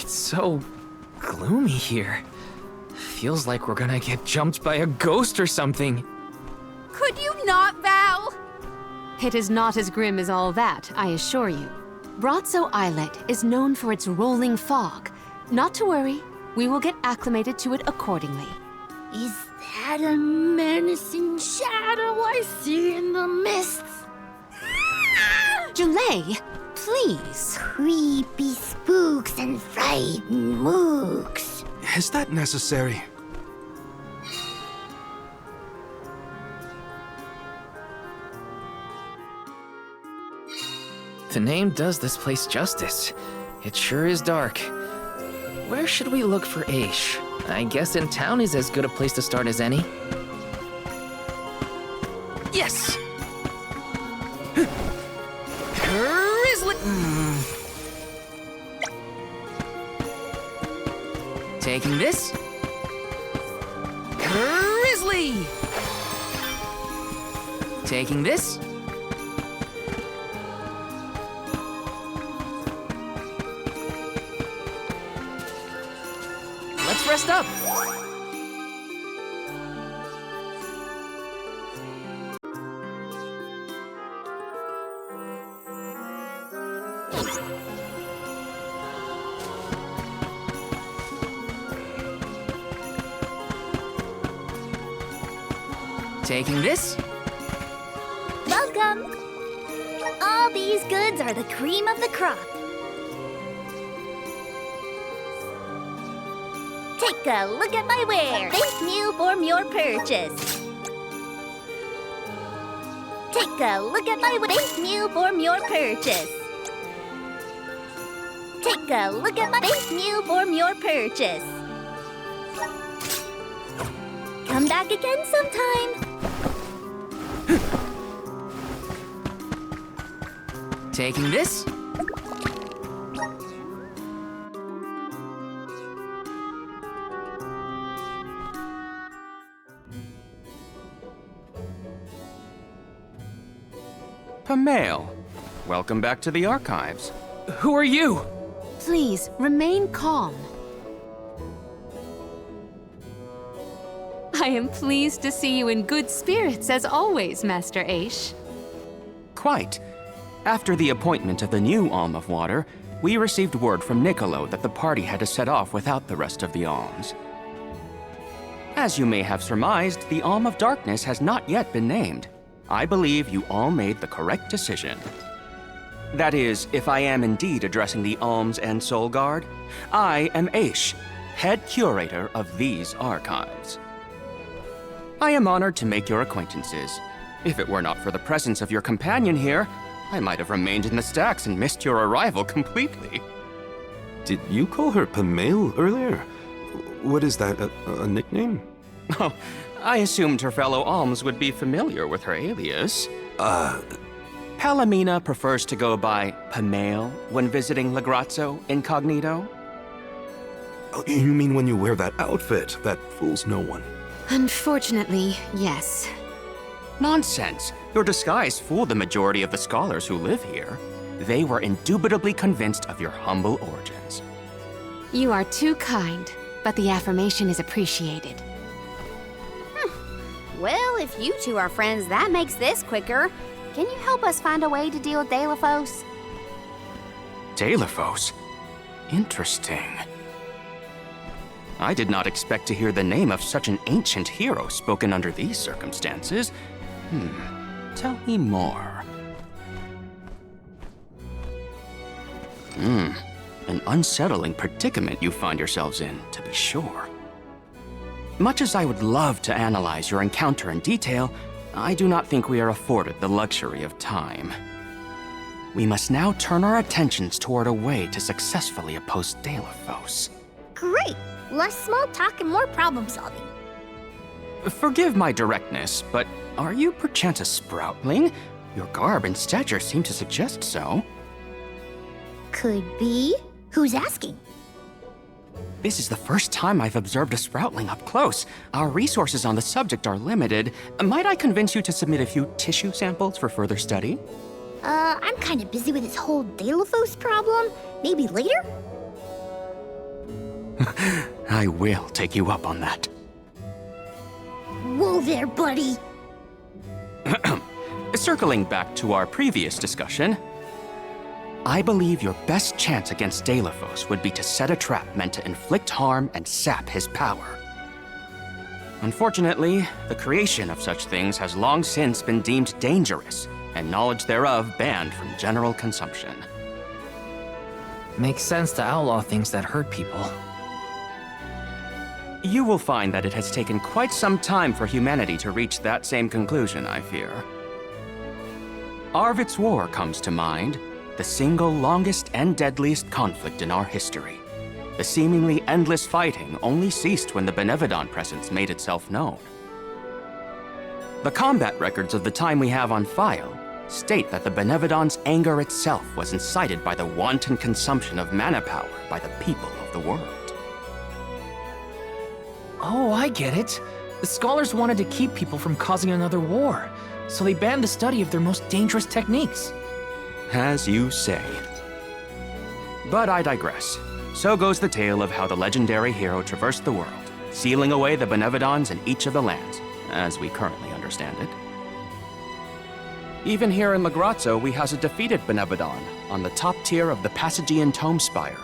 It's so gloomy here. Feels like we're gonna get jumped by a ghost or something. Could you not, Val? It is not as grim as all that, I assure you. Brazzo Islet is known for its rolling fog. Not to worry, we will get acclimated to it accordingly. Is that a menacing shadow I see in the mists? Julay, please. Creepy spooks and frightened mooks. Is that necessary? The name does this place justice. It sure is dark. Where should we look for Aish? I guess in town is as good a place to start as any. Yes! Grizzly! Taking this. Grizzly! Taking this. Let's rest up. Taking this. Welcome! All these goods are the cream of the crop. Take a look at my wares. Thank you for your purchase. Take a look at my wares. Thank you for your purchase. Take a look at my thank you for your purchase. Come back again sometime. Taking this. Pamail, welcome back to the archives. Who are you? Please, remain calm. I am pleased to see you in good spirits as always, Master Aish. Quite. After the appointment of the new Alm of Water, we received word from Niccolo that the party had to set off without the rest of the alms. As you may have surmised, the Alm of Darkness has not yet been named. I believe you all made the correct decision. That is, if I am indeed addressing the Alms and Soul Guard, I am Aish, head curator of these archives. I am honored to make your acquaintances. If it were not for the presence of your companion here, I might have remained in the stacks and missed your arrival completely. Did you call her Pamail earlier? What is that, a nickname? Oh, I assumed her fellow Alms would be familiar with her alias. Palomina prefers to go by Pamail when visiting Lagrazzo incognito. Oh, you mean when you wear that outfit that fools no one? Unfortunately, yes. Nonsense. Your disguise fooled the majority of the scholars who live here. They were indubitably convinced of your humble origins. You are too kind, but the affirmation is appreciated. Well, if you two are friends, that makes this quicker. Can you help us find a way to deal with Delafos? Delafos? Interesting. I did not expect to hear the name of such an ancient hero spoken under these circumstances. Tell me more. An unsettling predicament you find yourselves in, to be sure. Much as I would love to analyze your encounter in detail, I do not think we are afforded the luxury of time. We must now turn our attentions toward a way to successfully oppose Delafos. Great! Less small talk and more problem solving. Forgive my directness, but are you perchance a sproutling? Your garb and stature seem to suggest so. Could be. Who's asking? This is the first time I've observed a sproutling up close. Our resources on the subject are limited. Might I convince you to submit a few tissue samples for further study? I'm kind of busy with this whole Delafos problem. Maybe later? I will take you up on that. Whoa there, buddy. Circling back to our previous discussion, I believe your best chance against Deilophos would be to set a trap meant to inflict harm and sap his power. Unfortunately, the creation of such things has long since been deemed dangerous, and knowledge thereof banned from general consumption. Makes sense to outlaw things that hurt people. You will find that it has taken quite some time for humanity to reach that same conclusion, I fear. Arvid's War comes to mind, the single longest and deadliest conflict in our history. The seemingly endless fighting only ceased when the Benevodon presence made itself known. The combat records of the time we have on file state that the Benevodon's anger itself was incited by the wanton consumption of mana power by the people of the world. Oh, I get it. The scholars wanted to keep people from causing another war, so they banned the study of their most dangerous techniques. As you say. But I digress. So goes the tale of how the legendary hero traversed the world, sealing away the Benevodons in each of the lands, as we currently understand it. Even here in Lagrazzo, we has a defeated Benevodon on the top tier of the Passagian Tome Spire,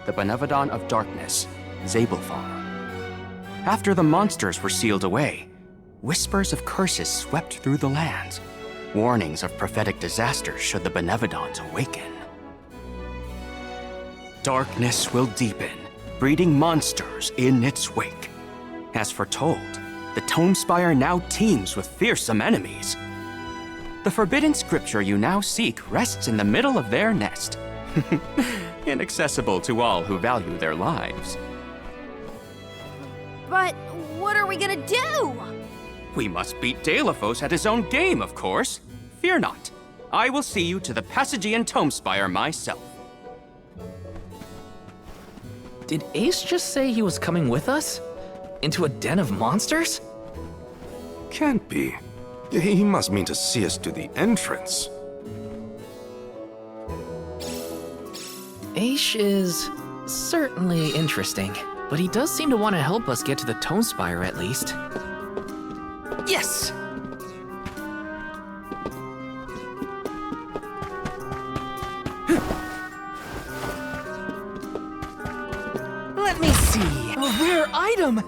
the Benevodon of Darkness, Zabelfar. After the monsters were sealed away, whispers of curses swept through the lands, warnings of prophetic disaster should the Benevodons awaken. Darkness will deepen, breeding monsters in its wake. As foretold, the Tome Spire now teems with fearsome enemies. The forbidden scripture you now seek rests in the middle of their nest, inaccessible to all who value their lives. But what are we gonna do? We must beat Deilophos at his own game, of course. Fear not. I will see you to the Passagian Tome Spire myself. Did Ace just say he was coming with us? Into a den of monsters? Can't be. He must mean to see us to the entrance. Ace is certainly interesting, but he does seem to want to help us get to the Tome Spire at least. Yes! Let me see. A rare item!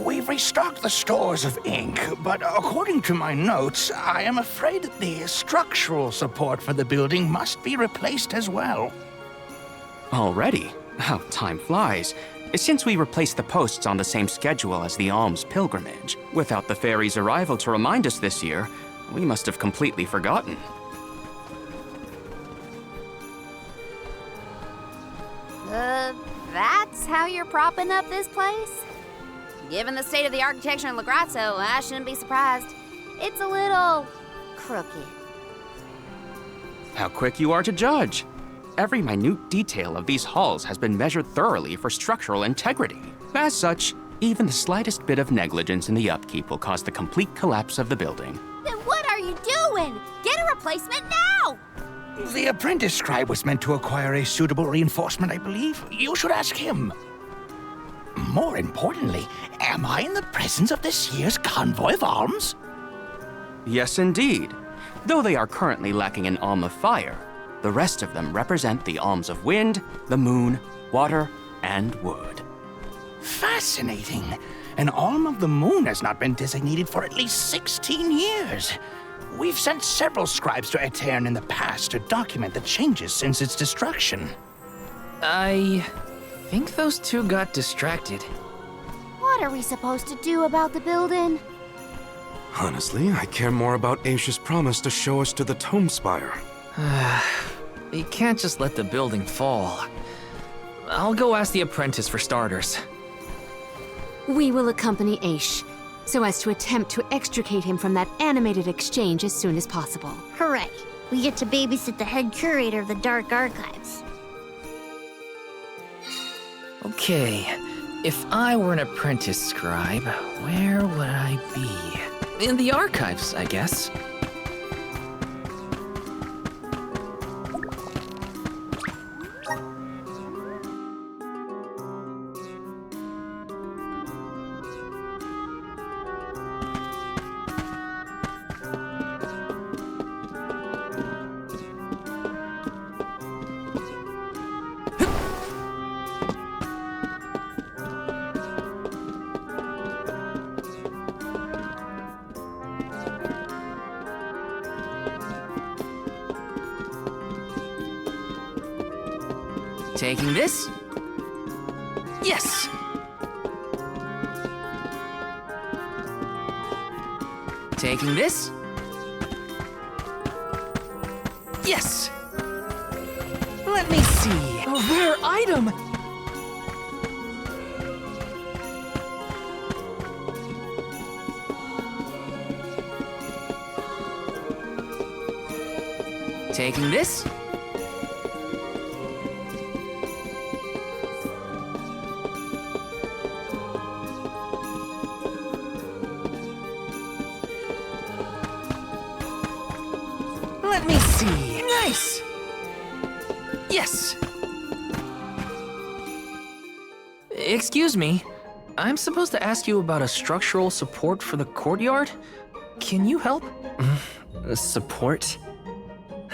We've restocked the stores of ink, but according to my notes, I am afraid that the structural support for the building must be replaced as well. Already? How time flies. Since we replaced the posts on the same schedule as the Alms pilgrimage, without the fairy's arrival to remind us this year, we must have completely forgotten. That's how you're propping up this place? Given the state of the architecture in Lagrazzo, I shouldn't be surprised. It's a little crooked. How quick you are to judge. Every minute detail of these halls has been measured thoroughly for structural integrity. As such, even the slightest bit of negligence in the upkeep will cause the complete collapse of the building. Then what are you doing? Get a replacement now! The apprentice scribe was meant to acquire a suitable reinforcement, I believe. You should ask him. More importantly, am I in the presence of this year's convoy of alms? Yes, indeed. Though they are currently lacking an alm of fire, the rest of them represent the alms of wind, the moon, water, and wood. Fascinating. An alm of the moon has not been designated for at least 16 years. We've sent several scribes to Aetern in the past to document the changes since its destruction. I think those two got distracted. What are we supposed to do about the building? Honestly, I care more about Aisha's promise to show us to the Tome Spire. You can't just let the building fall. I'll go ask the apprentice for starters. We will accompany Aish, so as to attempt to extricate him from that animated exchange as soon as possible. Hooray. We get to babysit the head curator of the Dark Archives. Okay, if I were an apprentice scribe, where would I be? In the archives, I guess. Taking this? Yes! Taking this? Yes! Let me see. A rare item! Taking this? Let me see. Nice! Yes! Excuse me. I'm supposed to ask you about a structural support for the courtyard? Can you help? Support?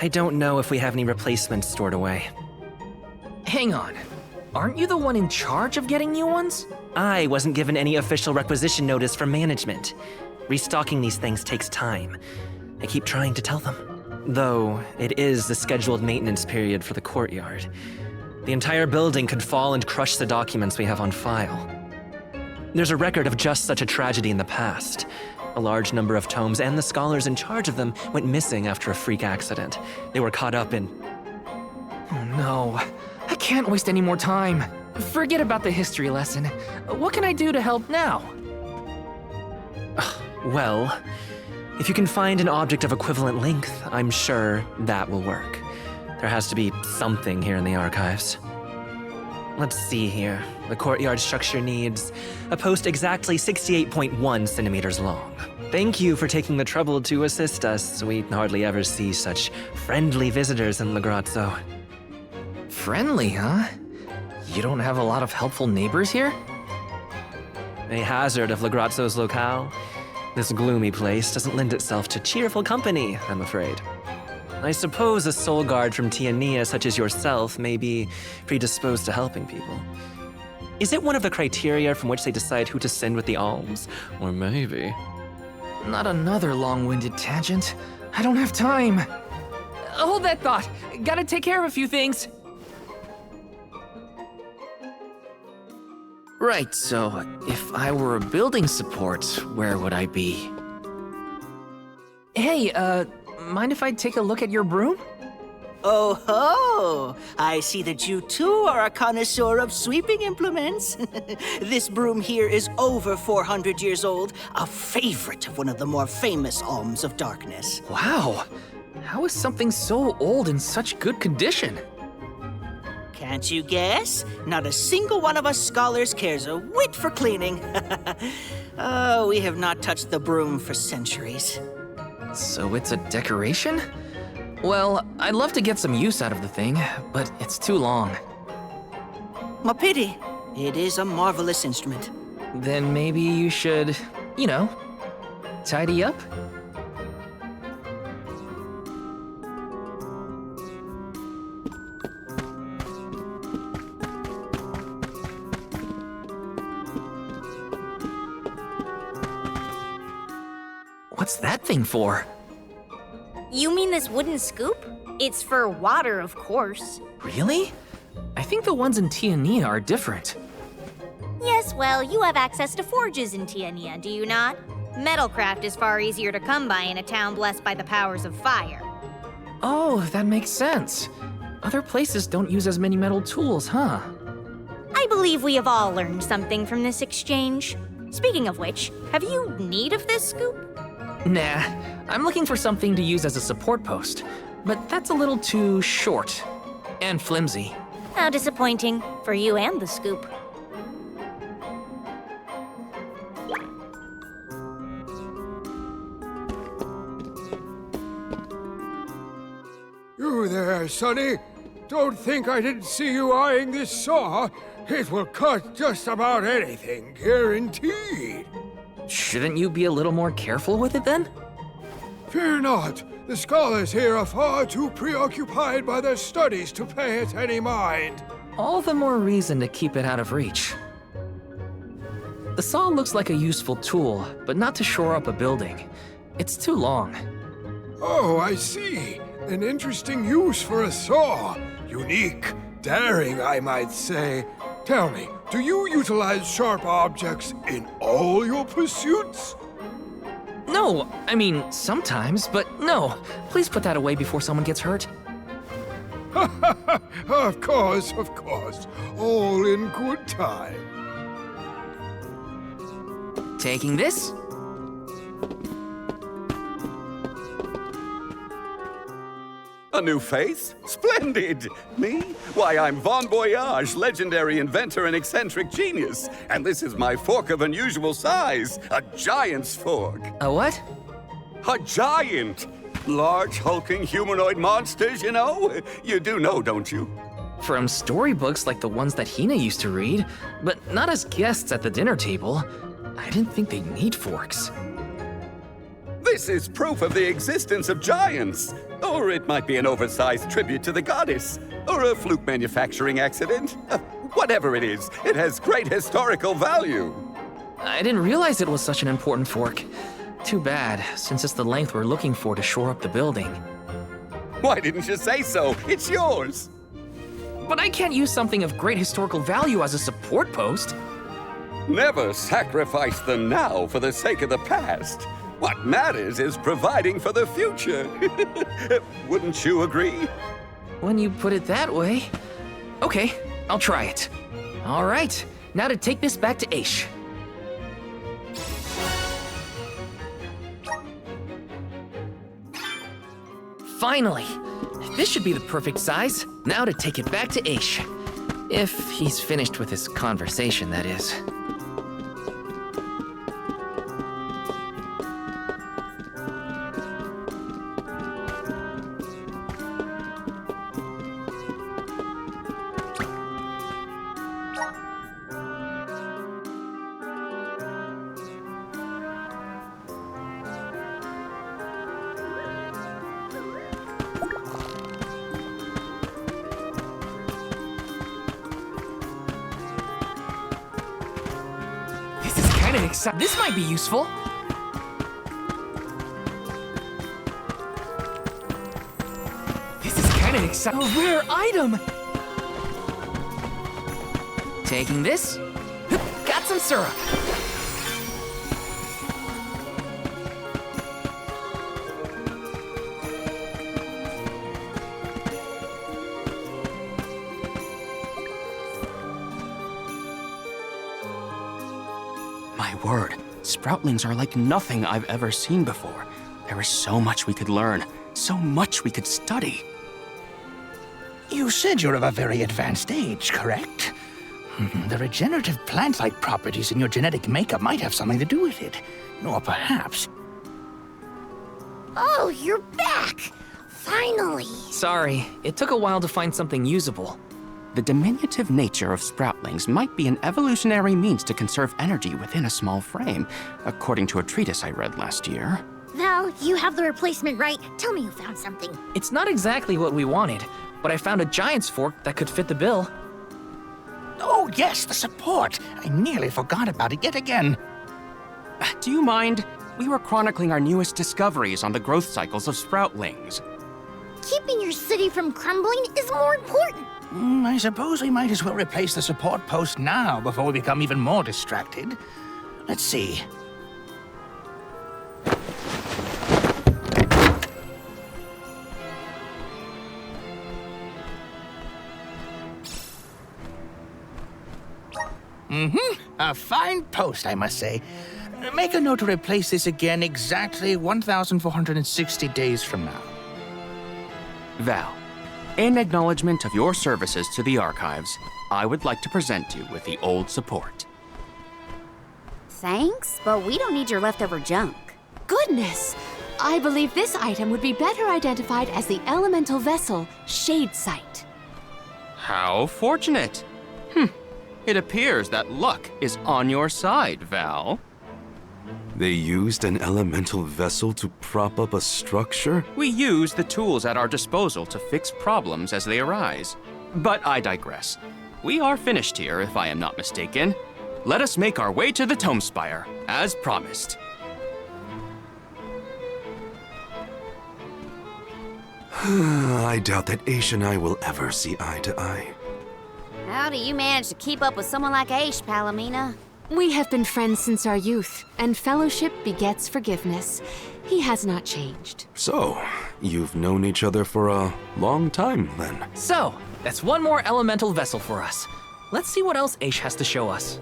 I don't know if we have any replacements stored away. Hang on. Aren't you the one in charge of getting new ones? I wasn't given any official requisition notice from management. Restocking these things takes time. I keep trying to tell them. Though, it is the scheduled maintenance period for the courtyard. The entire building could fall and crush the documents we have on file. There's a record of just such a tragedy in the past. A large number of tomes and the scholars in charge of them went missing after a freak accident. They were caught up in... Oh no, I can't waste any more time. Forget about the history lesson. What can I do to help now? Well, if you can find an object of equivalent length, I'm sure that will work. There has to be something here in the archives. Let's see here. The courtyard structure needs a post exactly 68.1 centimeters long. Thank you for taking the trouble to assist us. We hardly ever see such friendly visitors in Legrazzo. Friendly, huh? You don't have a lot of helpful neighbors here? A hazard of Legrazzo's locale. This gloomy place doesn't lend itself to cheerful company, I'm afraid. I suppose a soul guard from Tiania such as yourself may be predisposed to helping people. Is it one of the criteria from which they decide who to send with the alms? Or maybe... Not another long-winded tangent. I don't have time. Hold that thought. Gotta take care of a few things. Right, so if I were a building support, where would I be? Hey, mind if I take a look at your broom? Oh ho! I see that you too are a connoisseur of sweeping implements. This broom here is over 400 years old, a favorite of one of the more famous Alms of Darkness. Wow! How is something so old in such good condition? Can't you guess? Not a single one of us scholars cares a whit for cleaning. Oh, we have not touched the broom for centuries. So it's a decoration? Well, I'd love to get some use out of the thing, but it's too long. My pity. It is a marvelous instrument. Then maybe you should, you know, tidy up? What's that thing for? You mean this wooden scoop? It's for water, of course. Really? I think the ones in Tiania are different. Yes, well, you have access to forges in Tiania, do you not? Metalcraft is far easier to come by in a town blessed by the powers of fire. Oh, that makes sense. Other places don't use as many metal tools, huh? I believe we have all learned something from this exchange. Speaking of which, have you need of this scoop? Nah, I'm looking for something to use as a support post. but that's a little too short and flimsy. How disappointing for you and the scoop. You there, Sonny. Don't think I didn't see you eyeing this saw. It will cut just about anything, guaranteed. Shouldn't you be a little more careful with it then? Fear not. The scholars here are far too preoccupied by their studies to pay it any mind. All the more reason to keep it out of reach. The saw looks like a useful tool, but not to shore up a building. It's too long. Oh, I see. An interesting use for a saw. Unique, daring, I might say. Tell me, do you utilize sharp objects in all your pursuits? No, I mean, sometimes, but no. Please put that away before someone gets hurt. Of course, of course. All in good time. Taking this? A new face? Splendid! Me? Why, I'm Bon Voyage, legendary inventor and eccentric genius. And this is my fork of unusual size, a giant's fork. A what? A giant! Large, hulking humanoid monsters, you know? You do know, don't you? From storybooks like the ones that Hina used to read, but not as guests at the dinner table. I didn't think they'd need forks. This is proof of the existence of giants. Or it might be an oversized tribute to the goddess. Or a fluke manufacturing accident. Whatever it is, it has great historical value. I didn't realize it was such an important fork. Too bad, since it's the length we're looking for to shore up the building. Why didn't you say so? It's yours. But I can't use something of great historical value as a support post. Never sacrifice the now for the sake of the past. What matters is providing for the future. Wouldn't you agree? When you put it that way. Okay, I'll try it. All right, now to take this back to Aish. Finally! This should be the perfect size. Now to take it back to Aish. If he's finished with his conversation, that is. This might be useful. This is kind of exciting. A rare item. Taking this. Got some syrup. My word, sproutlings are like nothing I've ever seen before. There is so much we could learn, so much we could study. You said you're of a very advanced age, correct? The regenerative plant-like properties in your genetic makeup might have something to do with it. Or perhaps... Oh, you're back! Finally! Sorry, it took a while to find something usable. The diminutive nature of sproutlings might be an evolutionary means to conserve energy within a small frame, according to a treatise I read last year. Val, you have the replacement, right? Tell me you found something. It's not exactly what we wanted, but I found a giant's fork that could fit the bill. Oh yes, the support! I nearly forgot about it yet again. Do you mind? We were chronicling our newest discoveries on the growth cycles of sproutlings. Keeping your city from crumbling is more important. I suppose we might as well replace the support post now before we become even more distracted. Let's see. A fine post, I must say. Make a note to replace this again exactly 1,460 days from now. Val, in acknowledgement of your services to the archives, I would like to present you with the old support. Thanks, but we don't need your leftover junk. Goodness! I believe this item would be better identified as the elemental vessel, Shade Sight. How fortunate! It appears that luck is on your side, Val. They used an elemental vessel to prop up a structure? We use the tools at our disposal to fix problems as they arise. But I digress. We are finished here, if I am not mistaken. Let us make our way to the Tome Spire, as promised. I doubt that Aish and I will ever see eye to eye. How do you manage to keep up with someone like Aish, Palomina? We have been friends since our youth, and fellowship begets forgiveness. He has not changed. So, you've known each other for a long time, then? So, that's one more elemental vessel for us. Let's see what else Aish has to show us.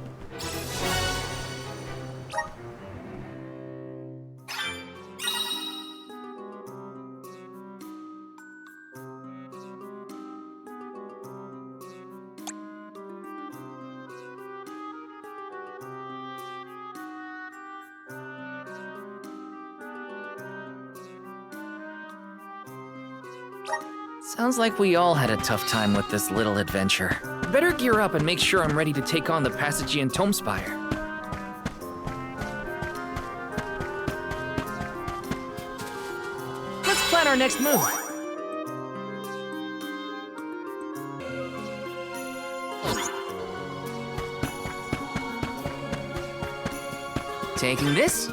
Sounds like we all had a tough time with this little adventure. Better gear up and make sure I'm ready to take on the Passagian Tome Spire. Let's plan our next move. Taking this.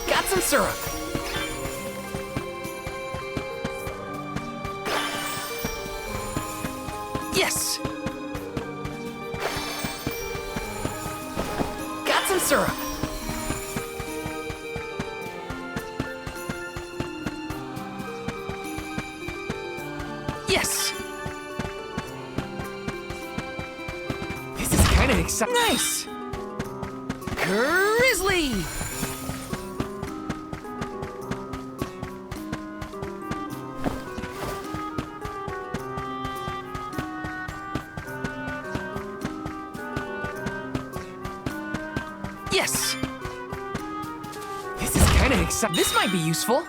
Got some syrup. Yes! Got some syrup. Yes! This is kind of exciting. Nice! Grizzly! Yes! This is kind of exciting. This might be useful.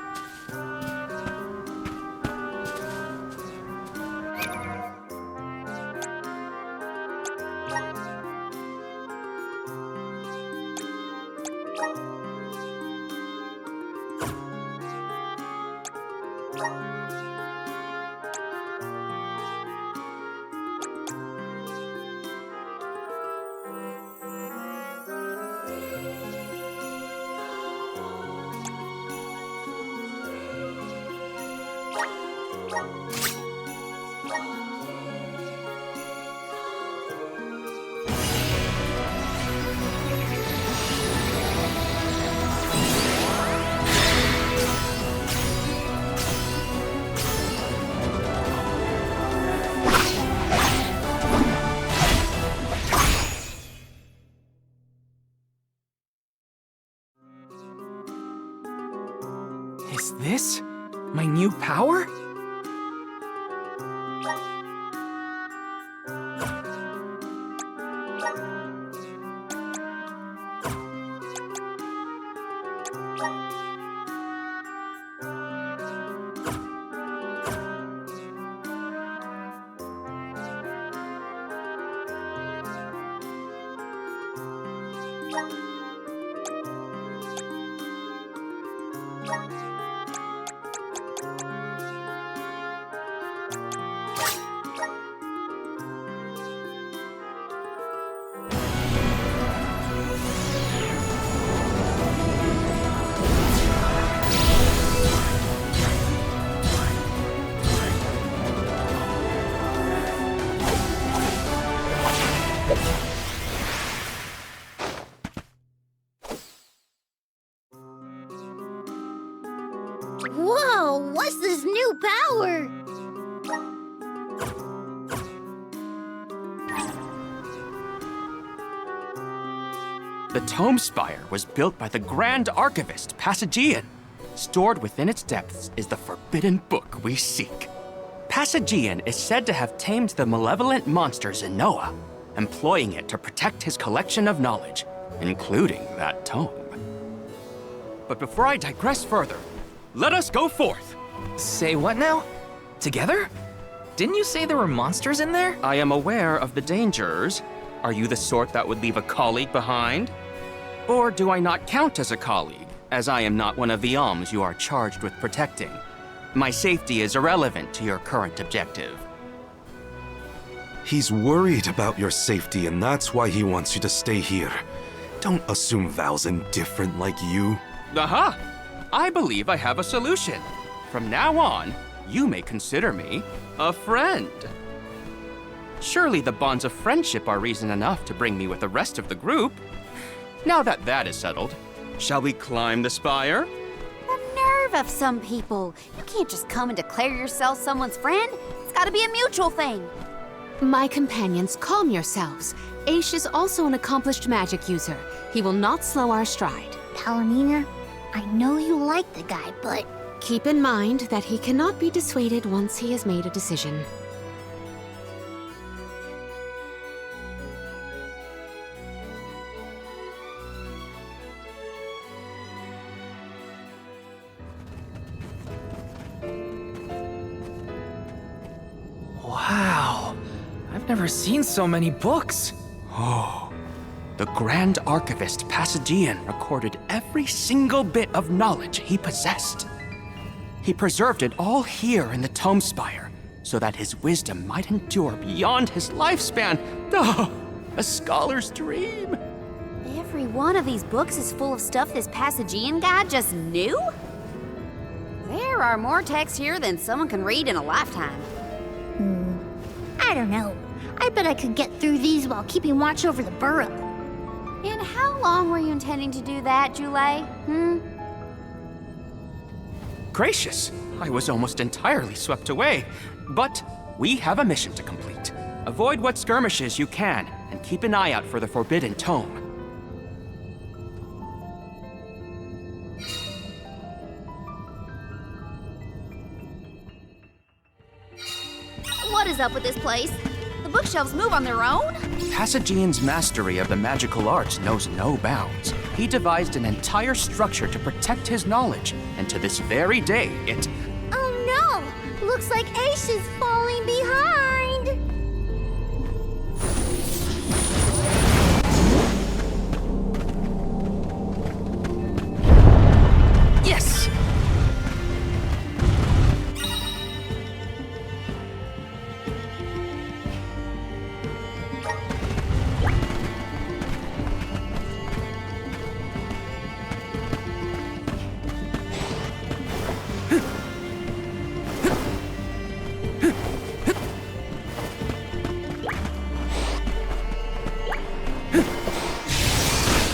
Is this my new power? Whoa, what's this new power? The Tome Spire was built by the Grand Archivist, Passagian. Stored within its depths is the forbidden book we seek. Passagian is said to have tamed the malevolent monster Zenoa, employing it to protect his collection of knowledge, including that tome. But before I digress further, let us go forth. Say what now? Together? Didn't you say there were monsters in there? I am aware of the dangers. Are you the sort that would leave a colleague behind? Or do I not count as a colleague, as I am not one of the Alms you are charged with protecting? My safety is irrelevant to your current objective. He's worried about your safety, and that's why he wants you to stay here. Don't assume Val's indifferent like you. Aha! I believe I have a solution. From now on, you may consider me a friend. Surely the bonds of friendship are reason enough to bring me with the rest of the group. Now that that is settled, shall we climb the spire? The nerve of some people. You can't just come and declare yourself someone's friend. It's gotta be a mutual thing. My companions, calm yourselves. Aish is also an accomplished magic user. He will not slow our stride. Palomina, I know you like the guy, but... Keep in mind that he cannot be dissuaded once he has made a decision. Wow. I've never seen so many books. Oh, the Grand Archivist Passagian recorded every single bit of knowledge he possessed. He preserved it all here in the Tome Spire, so that his wisdom might endure beyond his lifespan. Oh, a scholar's dream. Every one of these books is full of stuff this Passagian guy just knew? There are more texts here than someone can read in a lifetime. I don't know. I bet I could get through these while keeping watch over the burrow. And how long were you intending to do that, Jule? Gracious, I was almost entirely swept away. But we have a mission to complete. Avoid what skirmishes you can, and keep an eye out for the Forbidden Tome. What is up with this place? The bookshelves move on their own? Passagian's mastery of the magical arts knows no bounds. He devised an entire structure to protect his knowledge, and to this very day, it... Oh no! Looks like Aish is falling behind! Yes!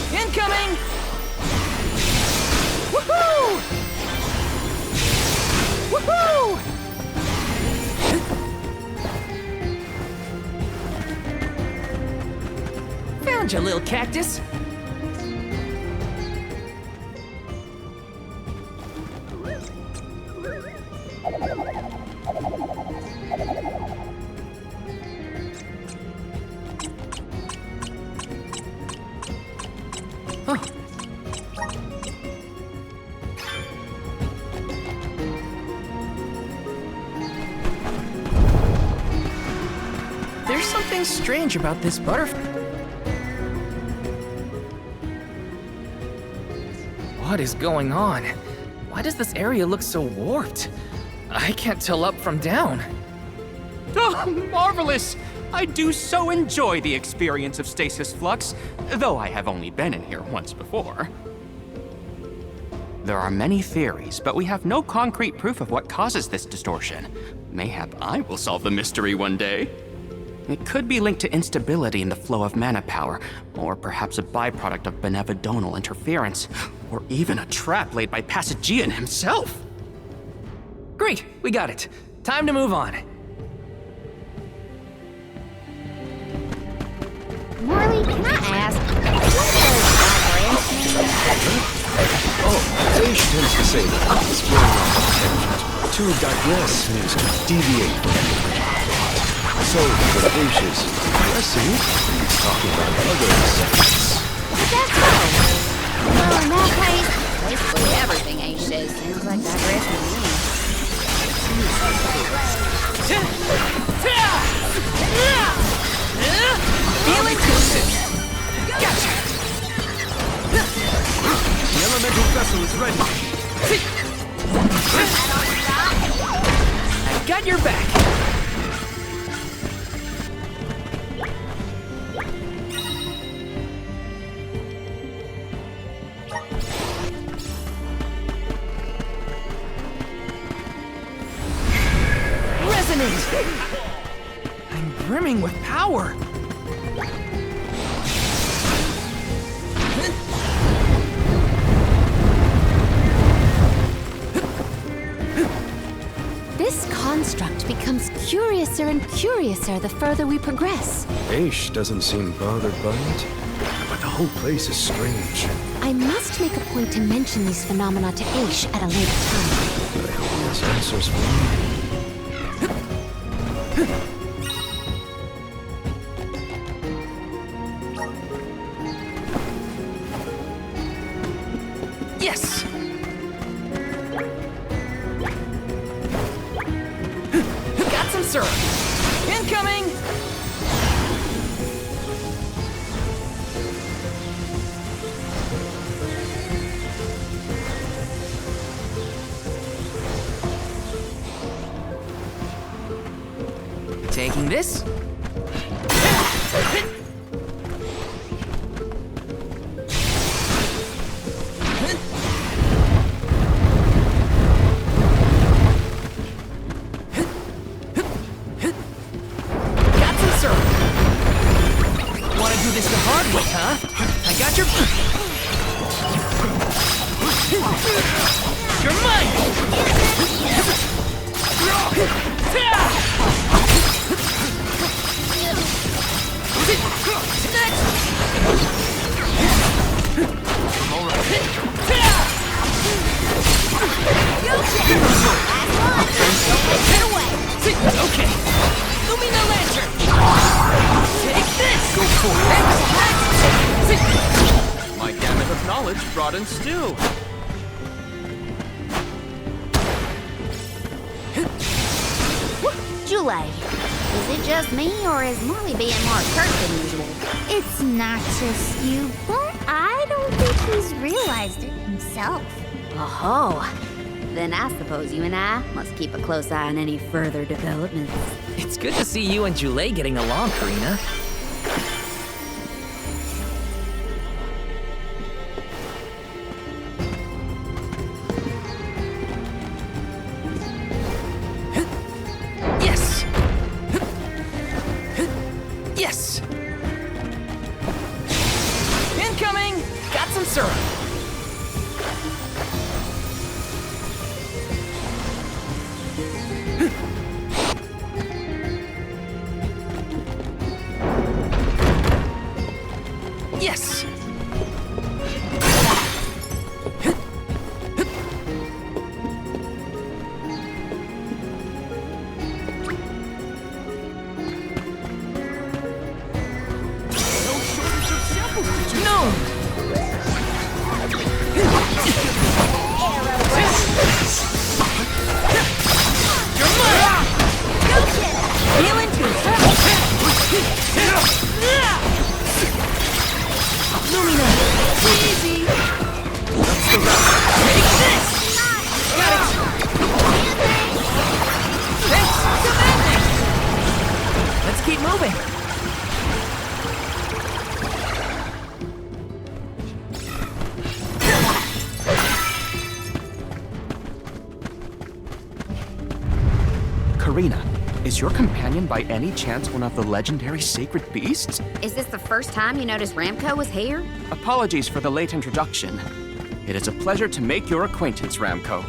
Incoming! Woohoo! Woohoo! Found you, little cactus. Oh. There's something strange about this butterfly. What is going on? Why does this area look so warped? I can't tell up from down. Oh, marvelous! I do so enjoy the experience of stasis flux, though I have only been in here once before. There are many theories, but we have no concrete proof of what causes this distortion. Mayhap I will solve the mystery one day. It could be linked to instability in the flow of mana power, or perhaps a byproduct of benevodonal interference, or even a trap laid by Passagian himself. Great, we got it. Time to move on. Morley, can I ask, what does vibration mean? Oh, Aish tends to say that exploring off a tangent, to digress means to deviate from the original. So, when Aish is digressing, he's talking about other subjects. Is that so? Well, in that case, basically everything Ace says sounds like digression to me. Feel inclusive. Gotcha. The elemental vessel is ready. I got your back. Resonant! I'm brimming with power. This construct becomes curiouser and curiouser the further we progress. Aish doesn't seem bothered by it, but the whole place is strange. I must make a point to mention these phenomena to Aish at a later time. I hope he has answers for me. Yes! Got some syrup. Incoming! Taking this. You're okay. Lumina Lantern. Take this. Go for it. My gamut of knowledge brought in stew. Jule, is it just me, or is Marley being more curt than usual? It's not just you, but I don't think he's realized it himself. Oh-ho. Then I suppose you and I must keep a close eye on any further developments. It's good to see you and Jule getting along, Karina. Yes! Yes! Incoming! Got some syrup! Yes! No! You're mine! Go get it! Heal into Lumina! Easy! That's the route. Take this! Got it! Thanks! Let's keep moving! Karina, is your companion by any chance one of the legendary sacred beasts? Is this the first time you noticed Ramco was here? Apologies for the late introduction. It is a pleasure to make your acquaintance, Ramco.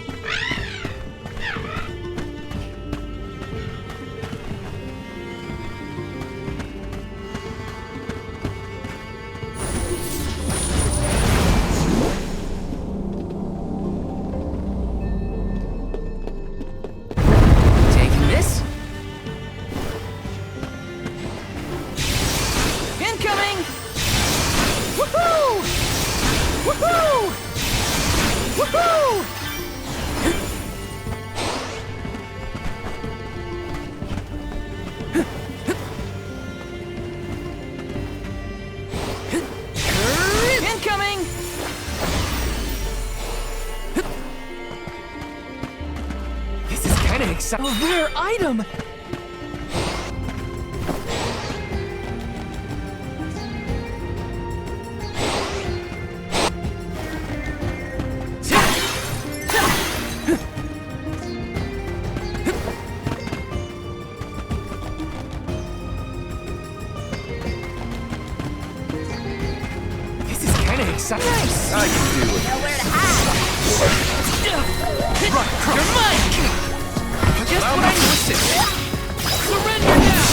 Incoming! Woohoo! Woohoo! Woohoo! Incoming! This is kind of exciting. A rare item! Nice! I can do it. Nowhere to hide. You're mine! Just what I needed! Surrender now!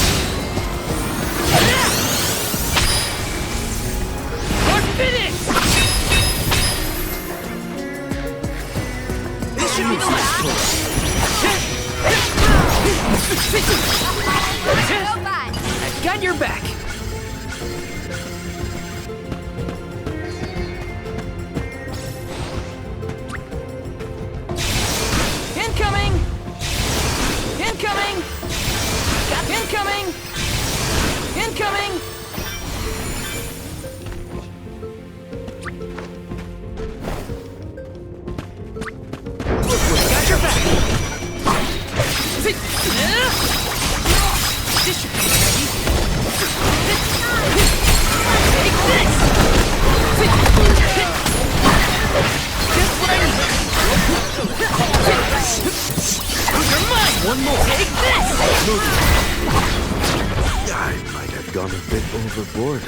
You're finished! This should be the last one! I've got your back! Incoming! Incoming! Incoming! Got your back! This should be easy. Take this! Just what I need! You're mine! One more! Take this! I might have gone a bit overboard.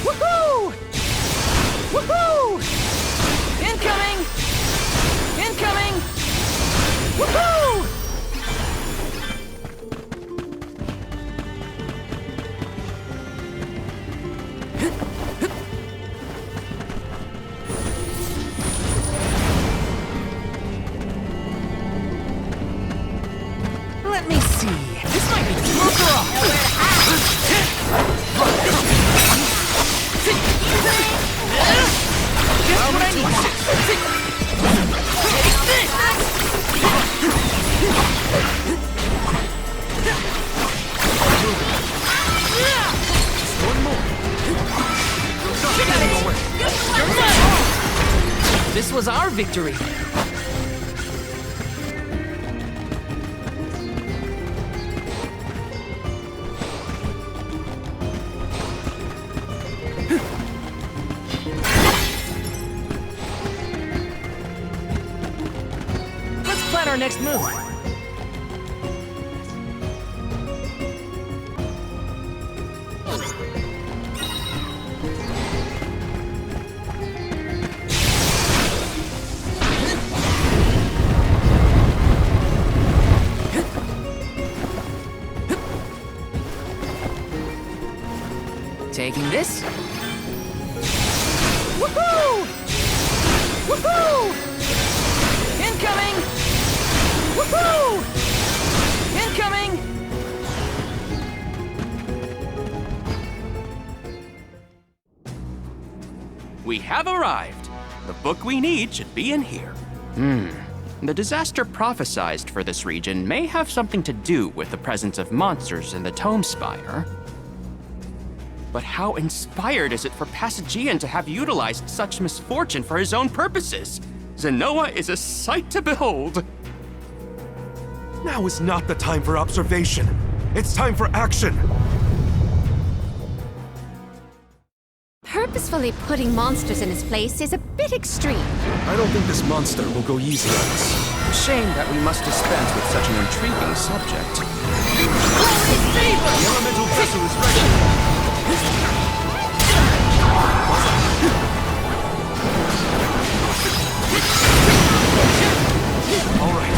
Woohoo! Woohoo! Incoming! Incoming! Woohoo! Let me see. This might be too raw. Just what I need. Take Just one more. You're mine. This was our victory. Our next move. Taking this. Woohoo! Woohoo! Incoming! Woohoo! Incoming! We have arrived. The book we need should be in here. The disaster prophesized for this region may have something to do with the presence of monsters in the Tome Spire. But how inspired is it for Passagian to have utilized such misfortune for his own purposes? Zenoa is a sight to behold. Now is not the time for observation. It's time for action. Purposefully putting monsters in his place is a bit extreme. I don't think this monster will go easy on us. Shame that we must dispense with such an intriguing subject. The elemental vessel is ready. All right.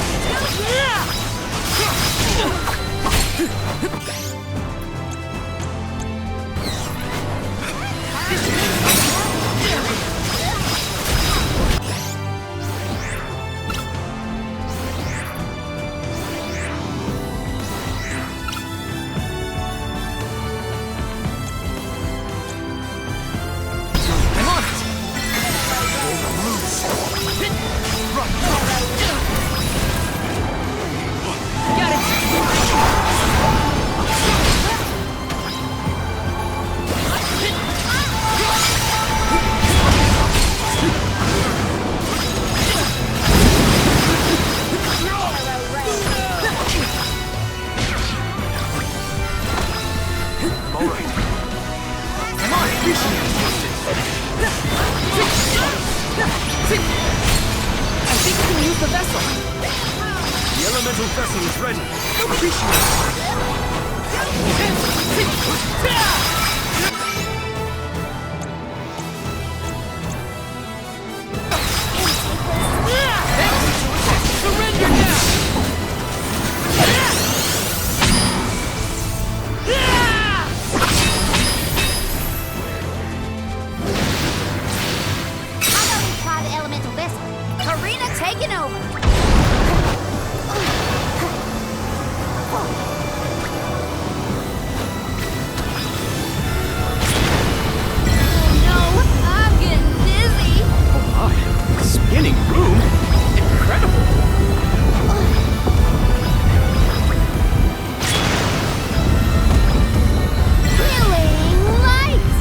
already. Appreciate Surrender now! How about we try the elemental vessel? Karina taking over. Oh no, I'm getting dizzy. Oh my, spinning room? Incredible! Thrilling lights.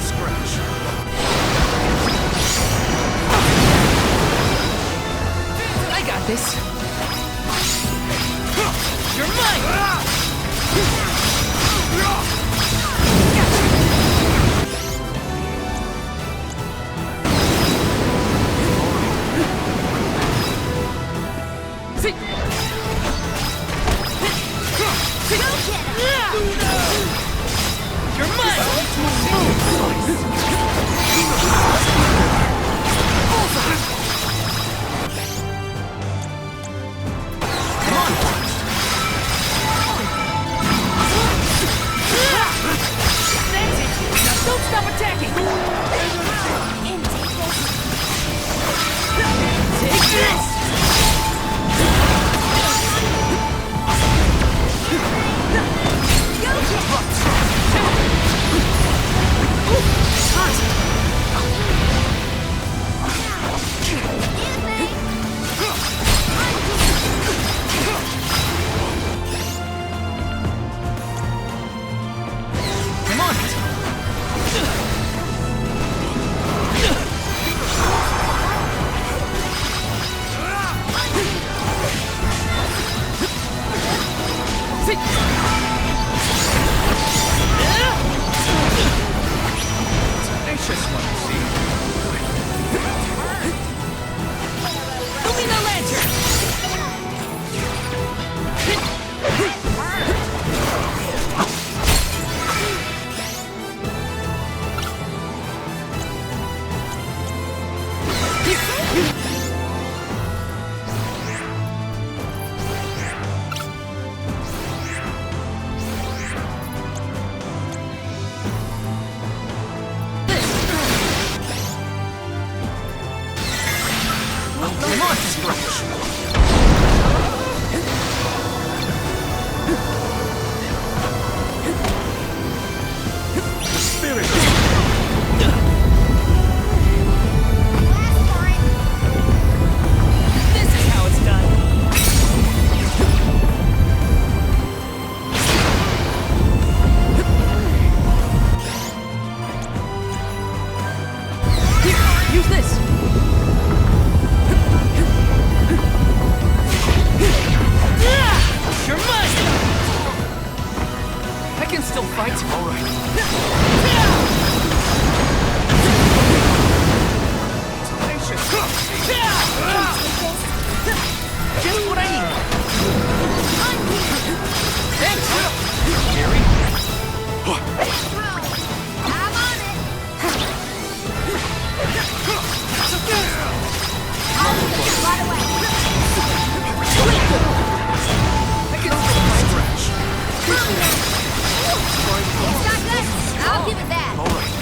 Scratch. I got this. You're mine! You're Don't stop attacking! Take this! Come on! Tenacious one, see? Moving the lantern! Come on, Scratch! The spirit! This is how it's done. Here, use this. You're mine! I can still fight. All right. Tenacious. Just what I need. Thanks! Gary? I'm on it. I'll get this right away. I can still fight. It's not good. I'll give it that. All right.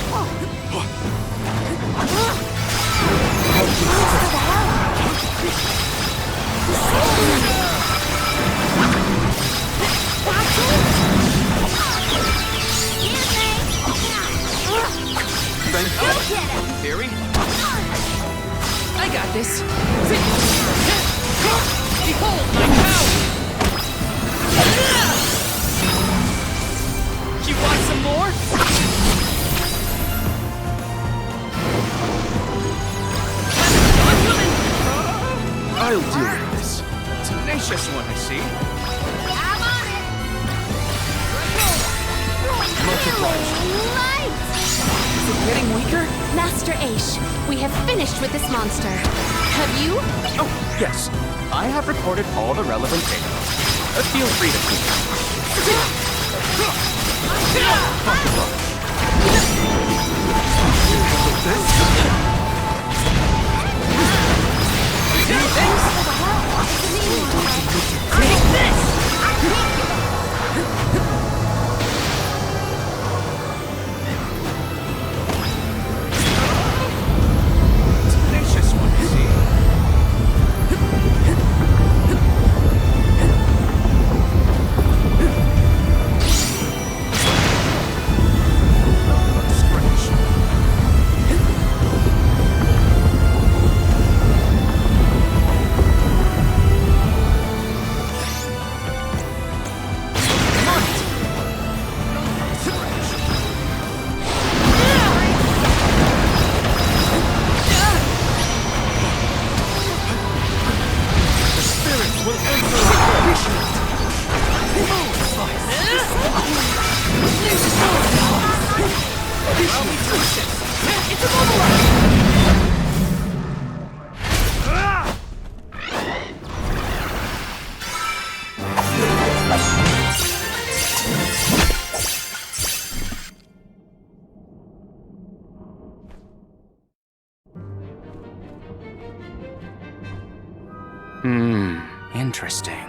Thank you. Gary? I got this. Behold my power! You want some more? I'll deal with this. Tenacious one, I see. I'm on it. Much obliged. Lights. getting weaker? Master Aish, we have finished with this monster. Have you? Oh, yes. I have recorded all the relevant data. Feel free to Take this! Tenacious one, is he? Interesting.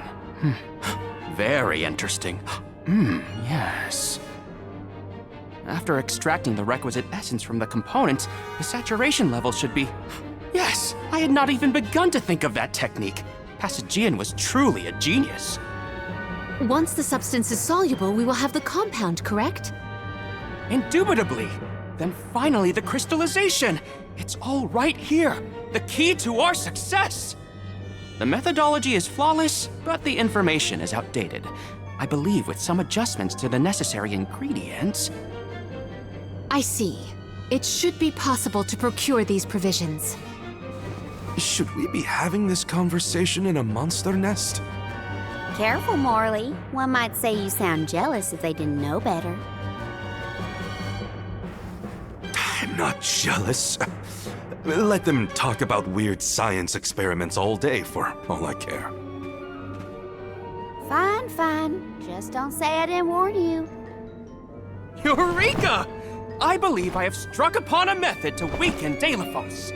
Very interesting. Yes. After extracting the requisite essence from the components, the saturation level should be... Yes! I had not even begun to think of that technique. Passagian was truly a genius. Once the substance is soluble, we will have the compound, correct? Indubitably. Then finally the crystallization. It's all right here. The key to our success. The methodology is flawless, but the information is outdated. I believe with some adjustments to the necessary ingredients... I see. It should be possible to procure these provisions. Should we be having this conversation in a monster nest? Careful, Morley. One might say you sound jealous if they didn't know better. I'm not jealous. Let them talk about weird science experiments all day for all I care. Fine, fine. Just don't say I didn't warn you. Eureka! I believe I have struck upon a method to weaken Deilephos.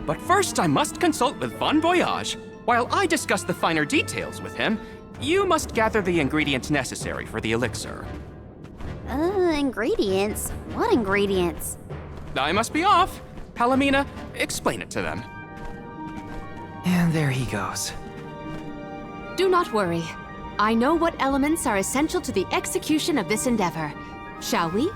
But first I must consult with Bon Voyage. While I discuss the finer details with him, you must gather the ingredients necessary for the elixir. Ingredients? What ingredients? I must be off. Palomina, explain it to them. And there he goes. Do not worry. I know what elements are essential to the execution of this endeavor. Shall we?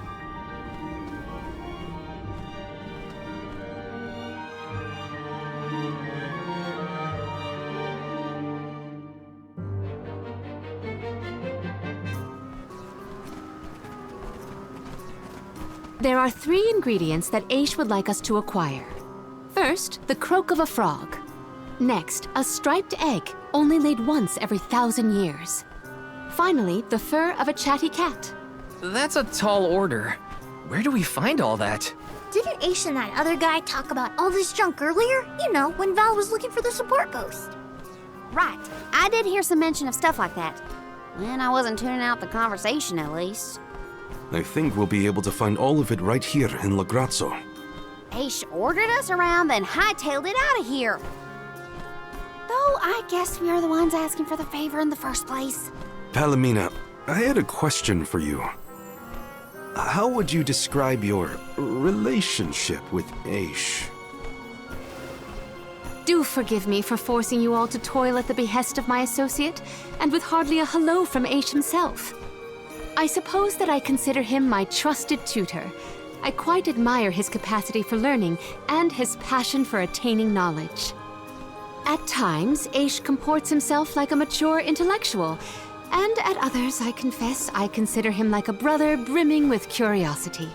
There are 3 ingredients that Aish would like us to acquire. First, the croak of a frog. Next, a striped egg, only laid once every 1,000 years. Finally, the fur of a chatty cat. That's a tall order. Where do we find all that? Didn't Aish and that other guy talk about all this junk earlier? You know, when Val was looking for the support post. Right. I did hear some mention of stuff like that. When I wasn't tuning out the conversation, at least. I think we'll be able to find all of it right here in La Grazzo. Aish ordered us around, then hightailed it out of here. Though I guess we are the ones asking for the favor in the first place. Palomina, I had a question for you. How would you describe your relationship with Aish? Do forgive me for forcing you all to toil at the behest of my associate, and with hardly a hello from Aish himself. I suppose that I consider him my trusted tutor. I quite admire his capacity for learning and his passion for attaining knowledge. At times, Aish comports himself like a mature intellectual, and at others, I confess, I consider him like a brother brimming with curiosity.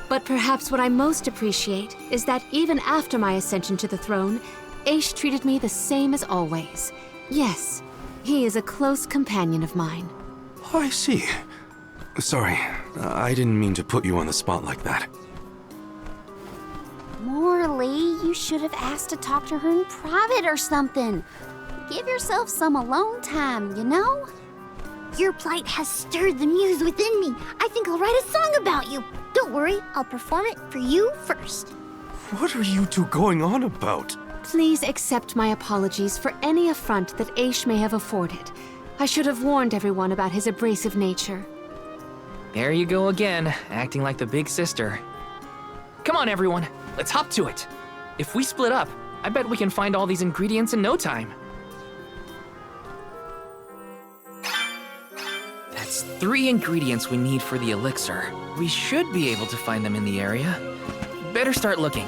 But perhaps what I most appreciate is that even after my ascension to the throne, Aish treated me the same as always. Yes, he is a close companion of mine. I see. Sorry, I didn't mean to put you on the spot like that. Morley, you should have asked to talk to her in private or something. Give yourself some alone time, you know? Your plight has stirred the muse within me. I think I'll write a song about you. Don't worry, I'll perform it for you first. What are you two going on about? Please accept my apologies for any affront that Aish may have afforded. I should have warned everyone about his abrasive nature. There you go again, acting like the big sister. Come on, everyone, let's hop to it. If we split up, I bet we can find all these ingredients in no time. That's 3 ingredients we need for the elixir. We should be able to find them in the area. Better start looking.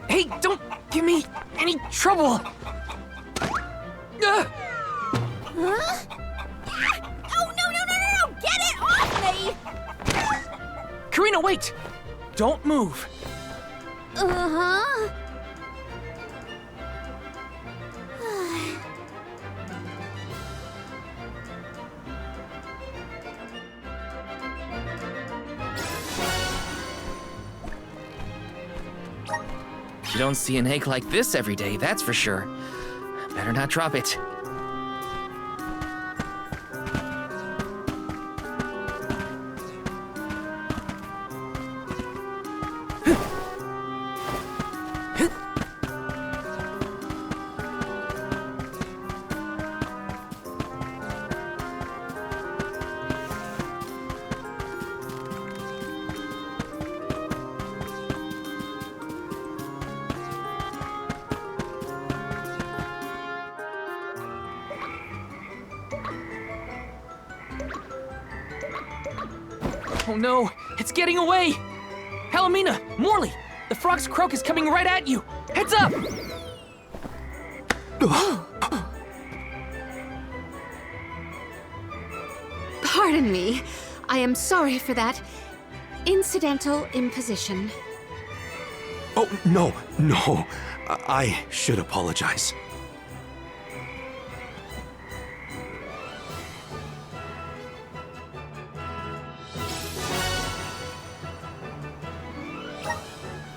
Hey, don't give me any trouble! Huh? Oh, no! Get it off me! Karina, wait! Don't move. Uh-huh. You don't see an egg like this every day, that's for sure. Better not drop it. Oh no, it's getting away! Palomina, Morley, the frog's croak is coming right at you! Heads up! Pardon me. I am sorry for that incidental imposition. Oh, no. I should apologize.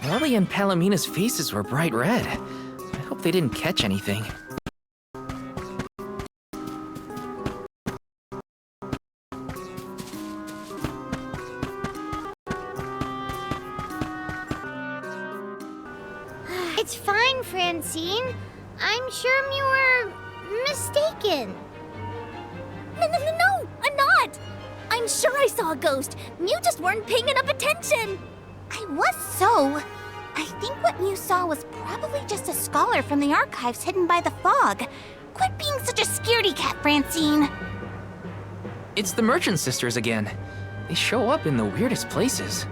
Morley and Palomina's faces were bright red. I hope they didn't catch anything. It's fine, Francine. I'm sure you were mistaken. No, I'm not. I'm sure I saw a ghost. You just weren't paying enough attention. I was so. I think what you saw was probably just a scholar from the archives hidden by the fog. Quit being such a scaredy cat, Francine. It's the Merchant Sisters again. They show up in the weirdest places.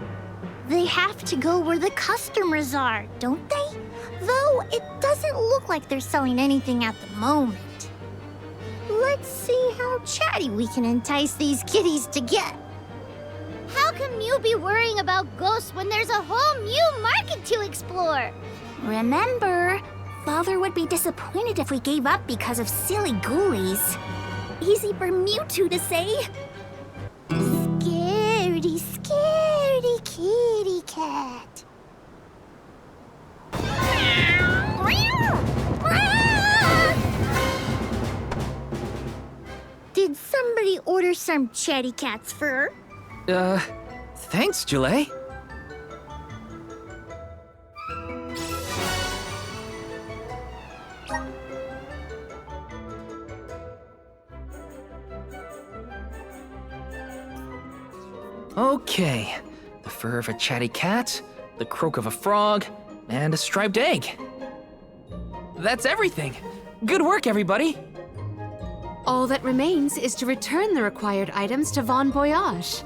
They have to go where the customers are, don't they? Though it doesn't look like they're selling anything at the moment. Let's see how chatty we can entice these kitties to get. How can you be worrying about ghosts when there's a whole new market to explore? Remember, Father would be disappointed if we gave up because of silly ghoulies. Easy for Mewtwo to say. Scaredy, scaredy kitty cat. Did somebody order some chatty cat's fur? Thanks, Julie. Okay, the fur of a chatty cat, the croak of a frog, and a striped egg. That's everything. Good work, everybody. All that remains is to return the required items to Von Voyage.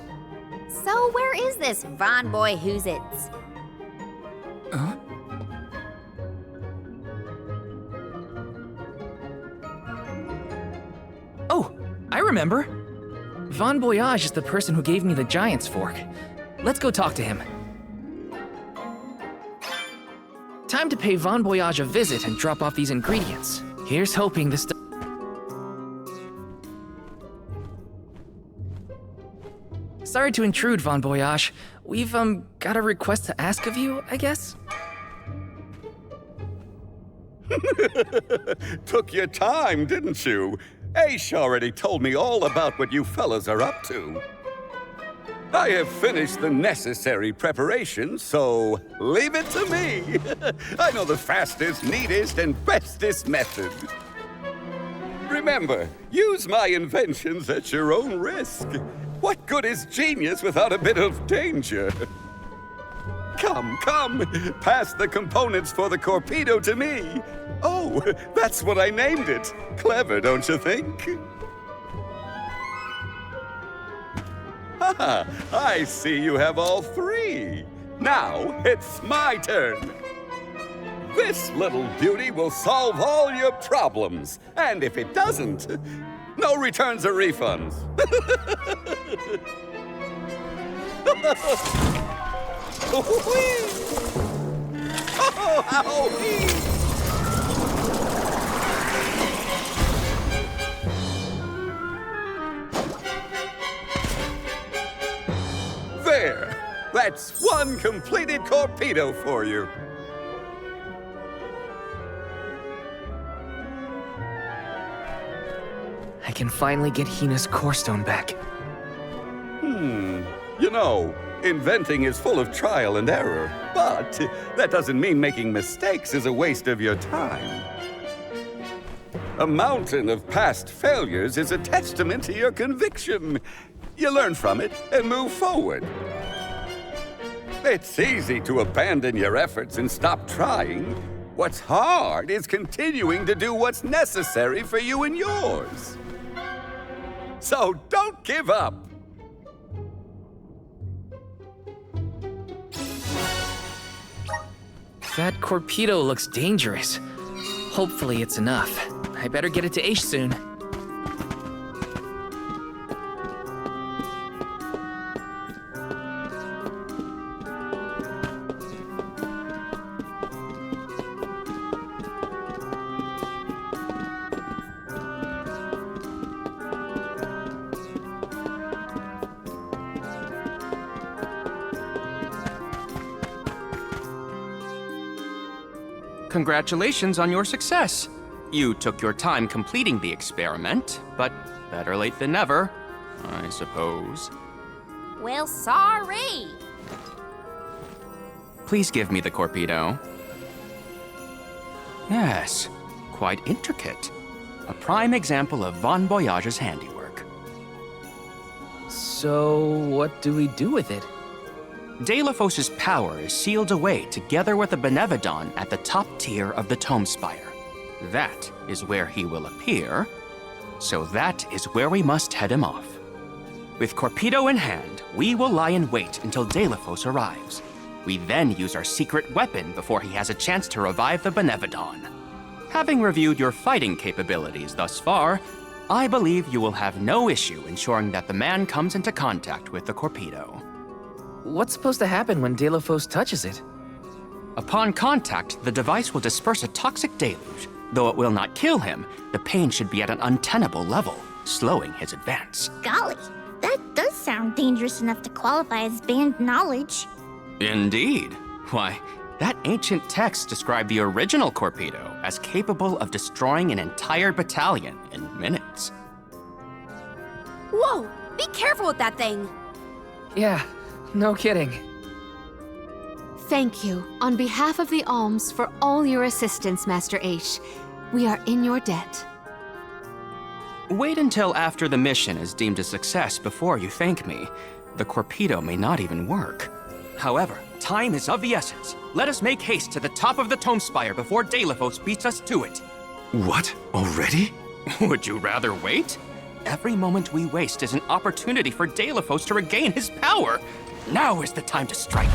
So where is this Von Boy Who's-Its? I remember. Von Voyage is the person who gave me the Giant's Fork. Let's go talk to him. Time to pay Von Voyage a visit and drop off these ingredients. Here's hoping this... Sorry to intrude, Von Voyage. We've, got a request to ask of you, I guess? Took your time, didn't you? Aish already told me all about what you fellas are up to. I have finished the necessary preparations, so leave it to me. I know the fastest, neatest, and bestest method. Remember, use my inventions at your own risk. What good is genius without a bit of danger? Come, pass the components for the torpedo to me. Oh, that's what I named it. Clever, don't you think? Haha, I see you have all three. Now, it's my turn. This little beauty will solve all your problems. And if it doesn't, no returns or refunds. There! That's one completed torpedo for you. I can finally get Hina's core stone back. You know, inventing is full of trial and error, but that doesn't mean making mistakes is a waste of your time. A mountain of past failures is a testament to your conviction. You learn from it and move forward. It's easy to abandon your efforts and stop trying. What's hard is continuing to do what's necessary for you and yours. So don't give up. That torpedo looks dangerous. Hopefully it's enough. I better get it to Aish soon. Congratulations on your success. You took your time completing the experiment, but better late than never, I suppose. Well, sorry. Please give me the torpedo. Yes, quite intricate. A prime example of Von Voyage's handiwork. So, what do we do with it? Delafos's power is sealed away together with the Benevodon at the top tier of the Tome Spire. That is where he will appear, so that is where we must head him off. With torpedo in hand, we will lie in wait until Delafos arrives. We then use our secret weapon before he has a chance to revive the Benevodon. Having reviewed your fighting capabilities thus far, I believe you will have no issue ensuring that the man comes into contact with the torpedo. What's supposed to happen when Delafos touches it? Upon contact, the device will disperse a toxic deluge. Though it will not kill him, the pain should be at an untenable level, slowing his advance. Golly, that does sound dangerous enough to qualify as banned knowledge. Indeed. Why, that ancient text described the original torpedo as capable of destroying an entire battalion in minutes. Whoa! Be careful with that thing! Yeah, no kidding. Thank you, on behalf of the Alms, for all your assistance, Master Aish. We are in your debt. Wait until after the mission is deemed a success before you thank me. The torpedo may not even work. However, time is of the essence. Let us make haste to the top of the Tome Spire before Delafos beats us to it. What? Already? Would you rather wait? Every moment we waste is an opportunity for Delafos to regain his power. Now is the time to strike.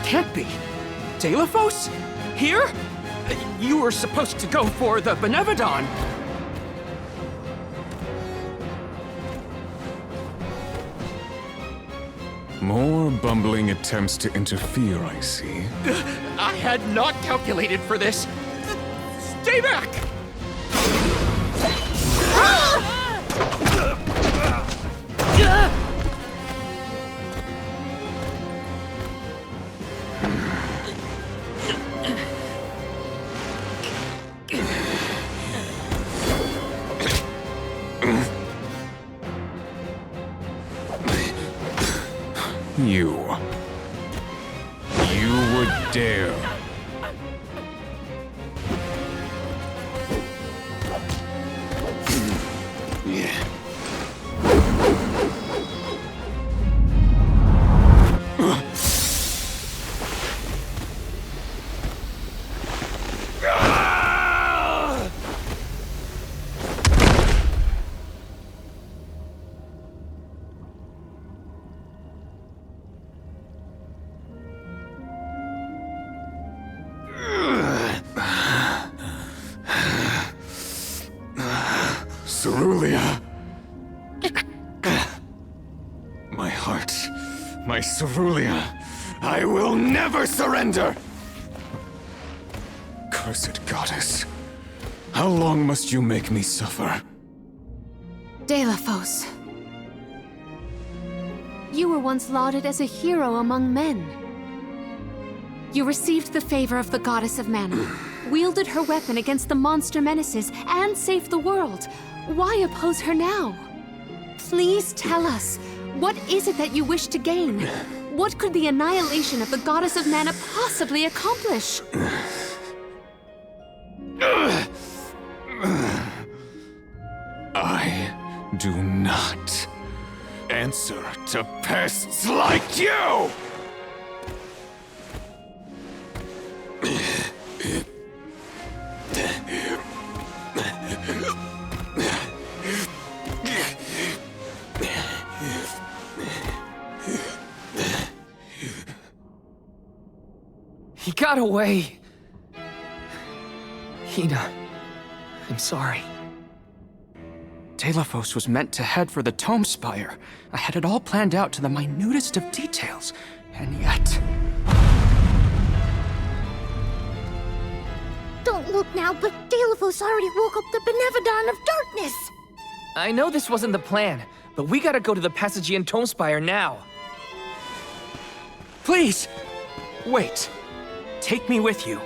can't be. Delafos? Here? You were supposed to go for the Benevodon. More bumbling attempts to interfere, I see. I had not calculated for this. Stay back! You would dare. Cerulia! My heart, my Cerulia, I will never surrender! Cursed goddess, how long must you make me suffer? Delafos. You were once lauded as a hero among men. You received the favor of the goddess of mana, wielded her weapon against the monster menaces, and saved the world. Why oppose her now? Please tell us, what is it that you wish to gain? What could the annihilation of the goddess of mana possibly accomplish? I do not answer to pests like you! He got away. Hina, I'm sorry. Delafos was meant to head for the Tome Spire. I had it all planned out to the minutest of details, and yet... Don't look now, but Delafos already woke up the Benevodon of Darkness! I know this wasn't the plan, but we gotta go to the Passagian Tome Spire now. Please! Wait. Take me with you.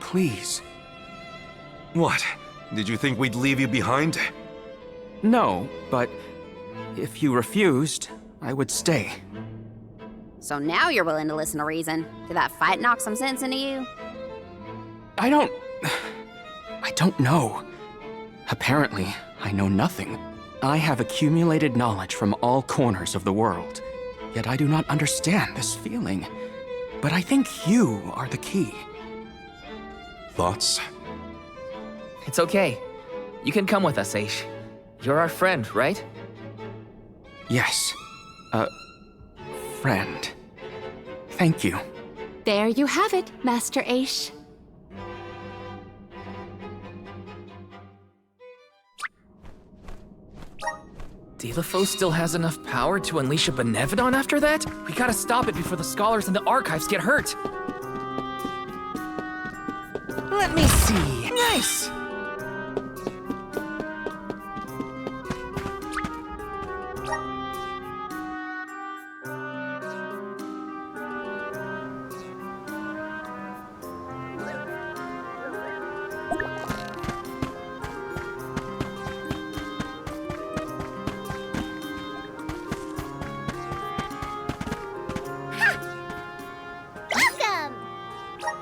Please. What? Did you think we'd leave you behind? No, but if you refused, I would stay. So now you're willing to listen to reason. Did that fight knock some sense into you? I don't know. Apparently, I know nothing. I have accumulated knowledge from all corners of the world. Yet I do not understand this feeling. But I think you are the key. Thoughts? It's okay. You can come with us, Aish. You're our friend, right? Yes. Friend. Thank you. There you have it, Master Aish. Delafos still has enough power to unleash a Benevodon after that? We gotta stop it before the scholars in the archives get hurt. Let me see. Nice! Welcome!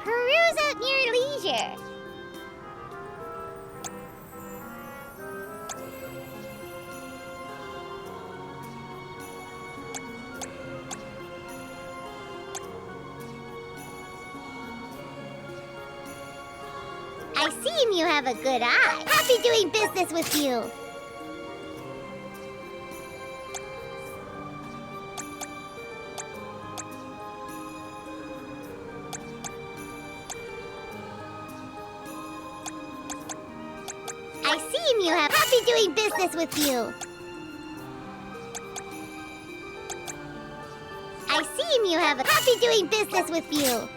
Peruse at your leisure. I see you have a good eye. Happy doing business with you. seem you have happy doing business with you. I seem you have a happy doing business with you.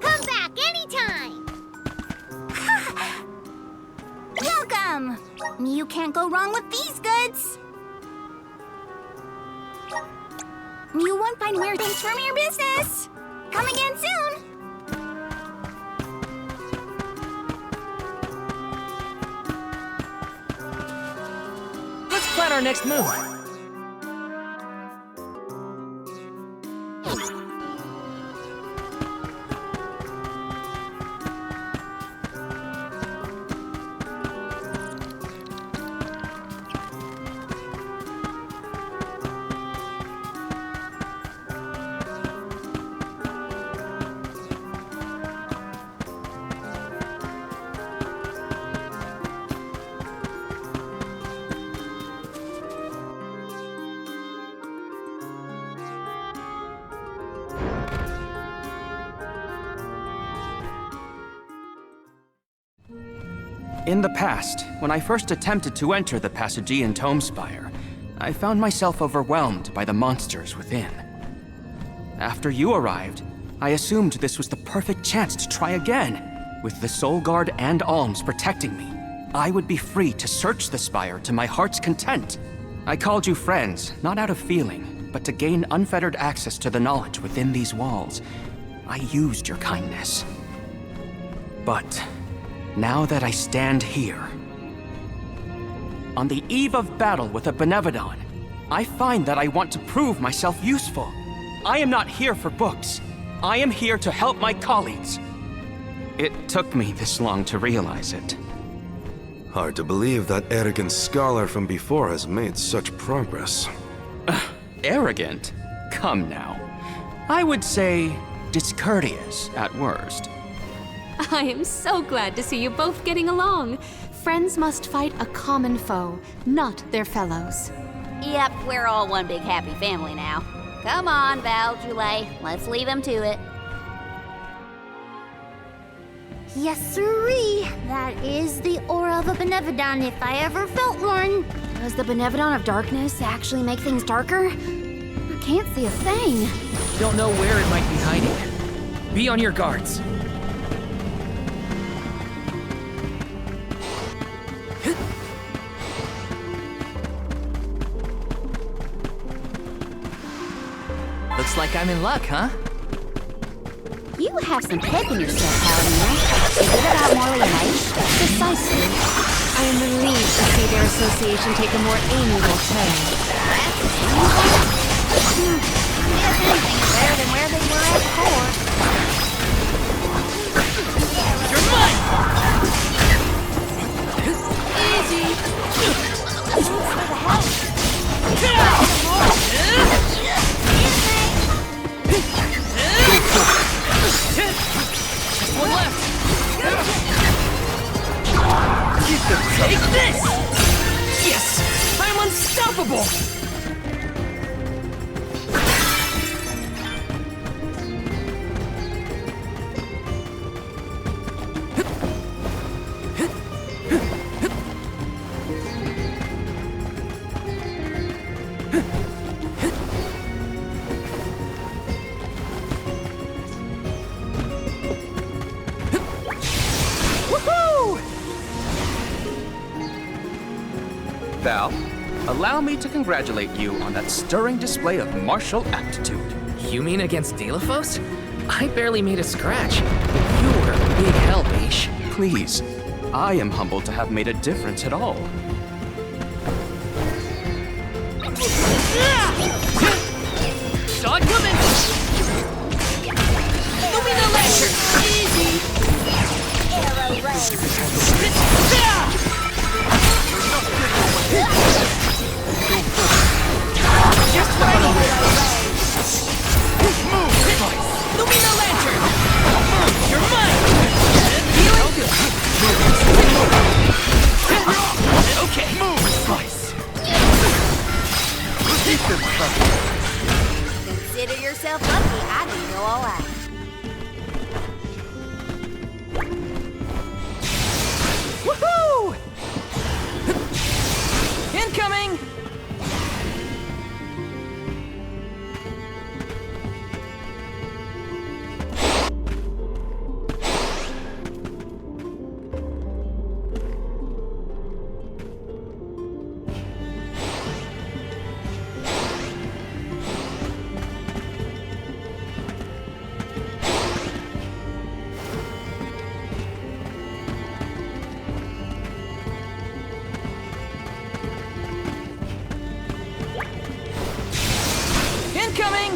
Come back anytime. Welcome. You can't go wrong with these goods. You won't find weird things from your business. Come again soon. Let's plan our next move. In the past, when I first attempted to enter the Passagean Tome Spire, I found myself overwhelmed by the monsters within. After you arrived, I assumed this was the perfect chance to try again. With the Soul Guard and Alms protecting me, I would be free to search the Spire to my heart's content. I called you friends, not out of feeling, but to gain unfettered access to the knowledge within these walls. I used your kindness. But now that I stand here, on the eve of battle with a Benevodon, I find that I want to prove myself useful. I am not here for books. I am here to help my colleagues. It took me this long to realize it. Hard to believe that arrogant scholar from before has made such progress. Arrogant? Come now. I would say discourteous at worst. I am so glad to see you both getting along. Friends must fight a common foe, not their fellows. Yep, we're all one big happy family now. Come on, Val, Julie, let's leave him to it. Yes, sirree. That is the aura of a Benevodon if I ever felt one. Does the Benevodon of Darkness actually make things darker? I can't see a thing. Don't know where it might be hiding. Be on your guards. Looks like I'm in luck, huh? You have some pep in your step, Paladin. Is it about Morley and Ice? Precisely. I am relieved to see their association take a more amiable turn. If anything is better than where they were at before. You're mine! Easy. Thanks for the help. Just one left! Take this! Yes! I'm unstoppable! Val, allow me to congratulate you on that stirring display of martial aptitude. You mean against Delafos? I barely made a scratch. You were a big help, Aish. Please, I am humbled to have made a difference at all. Shot coming! Lumina Lantern! Easy! Arrow Rose. Just what I needed! Lumina Lantern! You're mine! Healing? Okay. Slice. Consider yourself lucky I didn't go all out. Incoming! Incoming!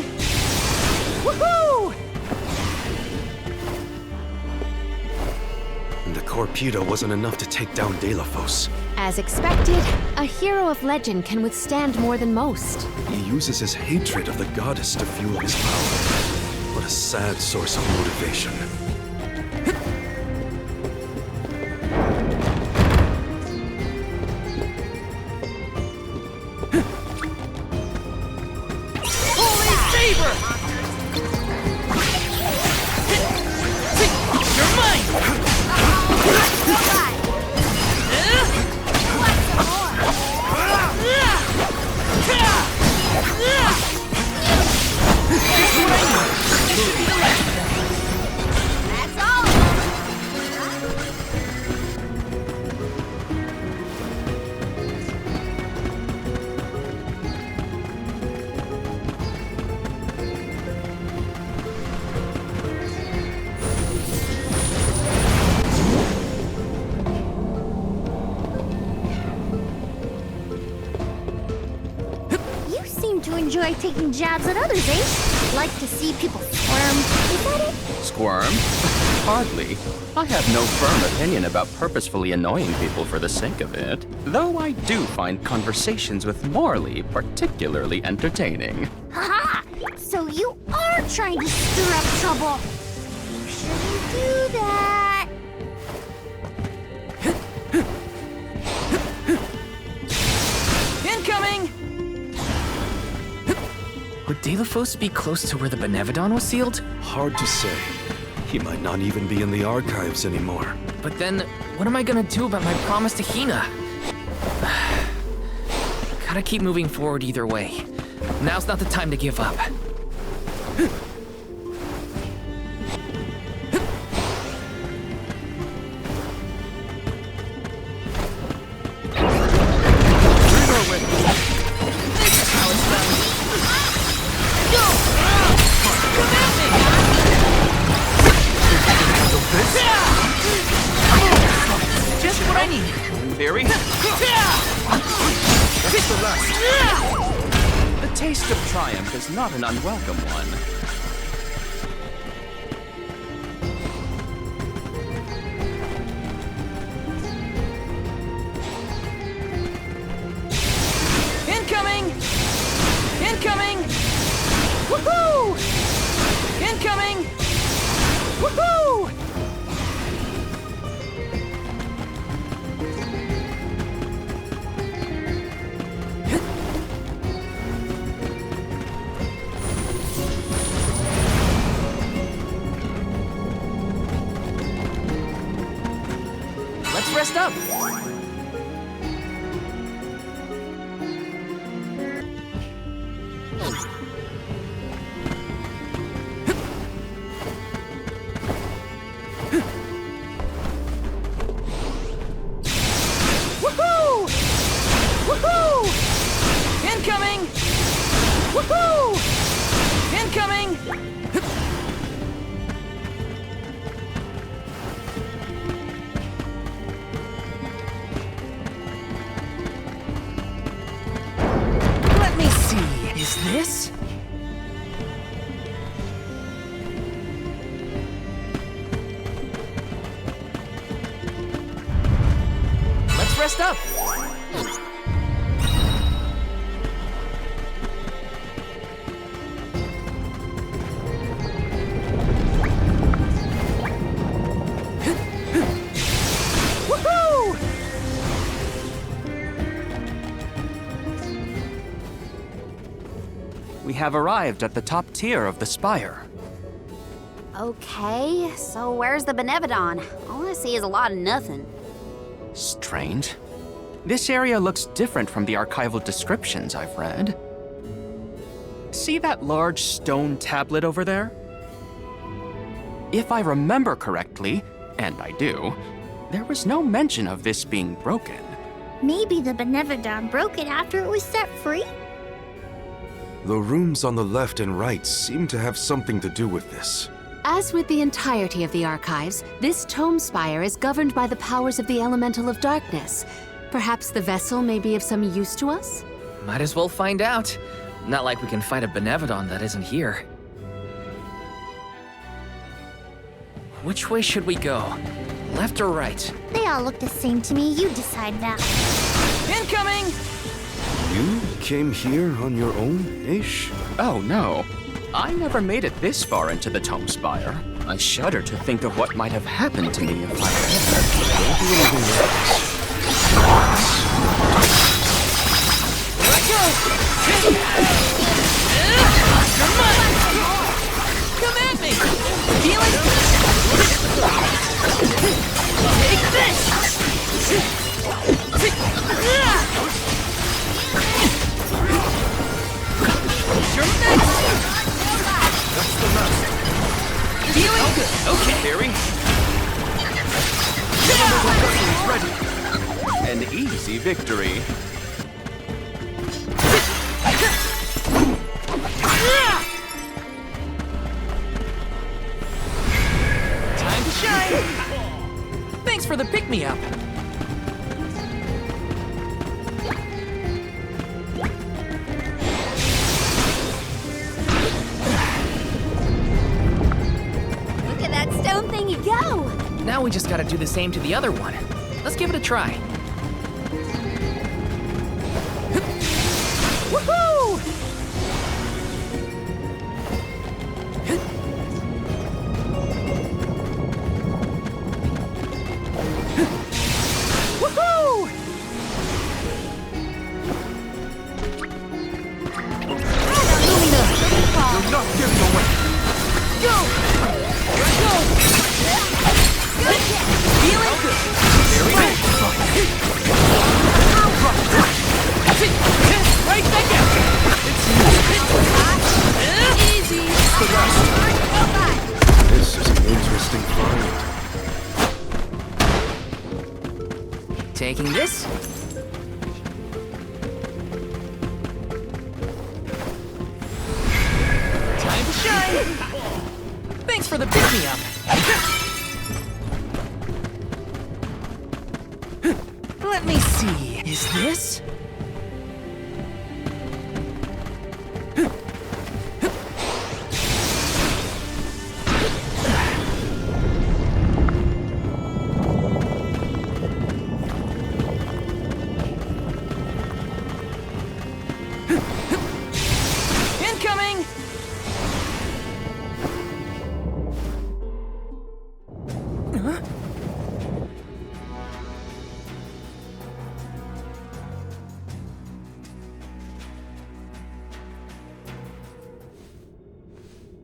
Woohoo! And the torpedo wasn't enough to take down Delafos. As expected, a hero of legend can withstand more than most. He uses his hatred of the goddess to fuel his power. What a sad source of motivation. Holy Saber! You're mine! That's all of them. You seem to enjoy taking jabs at others, eh? Like to see people squirm. Is that it? Squirm? Hardly. I have no firm opinion about purposefully annoying people for the sake of it, though I do find conversations with Morley particularly entertaining. Haha! So you are trying to stir up trouble. You shouldn't do that. Incoming! Would Delafos be close to where the Benevodon was sealed? Hard to say. He might not even be in the archives anymore. But then, what am I gonna do about my promise to Hina? Gotta keep moving forward either way. Now's not the time to give up. Just what I need. In theory. That's the last. The taste of triumph is not an unwelcome one. Incoming! Incoming! Woohoo! Incoming! Woohoo! Let's rest up. Woohoo! Woohoo! Incoming! Woohoo! Incoming! Let me see. Is this? Let's rest up. Woohoo! We have arrived at the top tier of the spire. Okay, so where's the Benevodon? All I see is a lot of nothing. Strange. This area looks different from the archival descriptions I've read. See that large stone tablet over there? If I remember correctly, and I do, there was no mention of this being broken. Maybe the Benevodon broke it after it was set free? The rooms on the left and right seem to have something to do with this. As with the entirety of the archives, this tome spire is governed by the powers of the Elemental of Darkness. Perhaps the vessel may be of some use to us? Might as well find out. Not like we can fight a Benevodon that isn't here. Which way should we go? Left or right? They all look the same to me. You decide that. Incoming! You came here on your own, Ish? Oh no. I never made it this far into the Tome Spire. I shudder to think of what might have happened to me if I had. Don't do anything else. Let go! Come at me! Feel it? Take this! You're next! That's the last. Feeling good. Okay. Harry? Ready. An easy victory. Time to shine! Thanks for the pick-me-up. Look at that stone thingy go! Now we just gotta do the same to the other one. Let's give it a try. Woohoo! Woohoo! You're not giving away. Go! Go! Feeling good. Right back out. It's easy. This is an interesting find. Taking this. Time to shine. Thanks for the pick-me-up. Let me see. Is this? Incoming! Huh?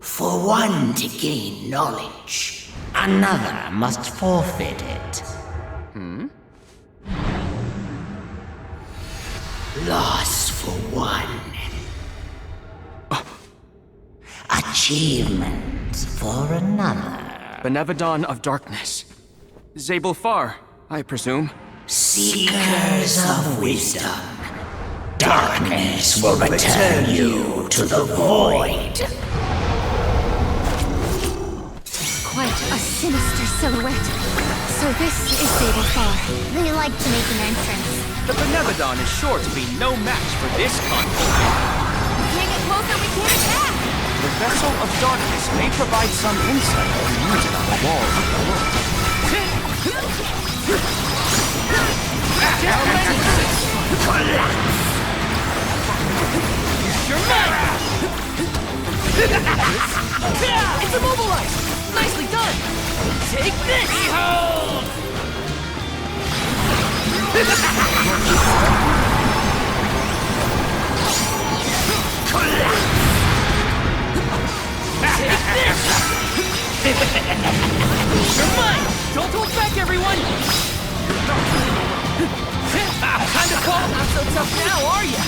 For one to gain knowledge, another must forfeit it. Loss for one. Achievement for another. Benevodon of Darkness. Zabel Far, I presume. Seekers of wisdom, darkness will return you to the void. Quite a sinister silhouette. So this is Zabel Far. They like to make an entrance. The Benevodon is sure to be no match for this convoy. Can't get closer, we can't attack! The Vessel of Darkness may provide some insight when used on the walls of the world. You're mine! It's immobilized! Nicely done! Take this! Behold! Take this! You're mine! Don't hold back, everyone! tough now, are ya?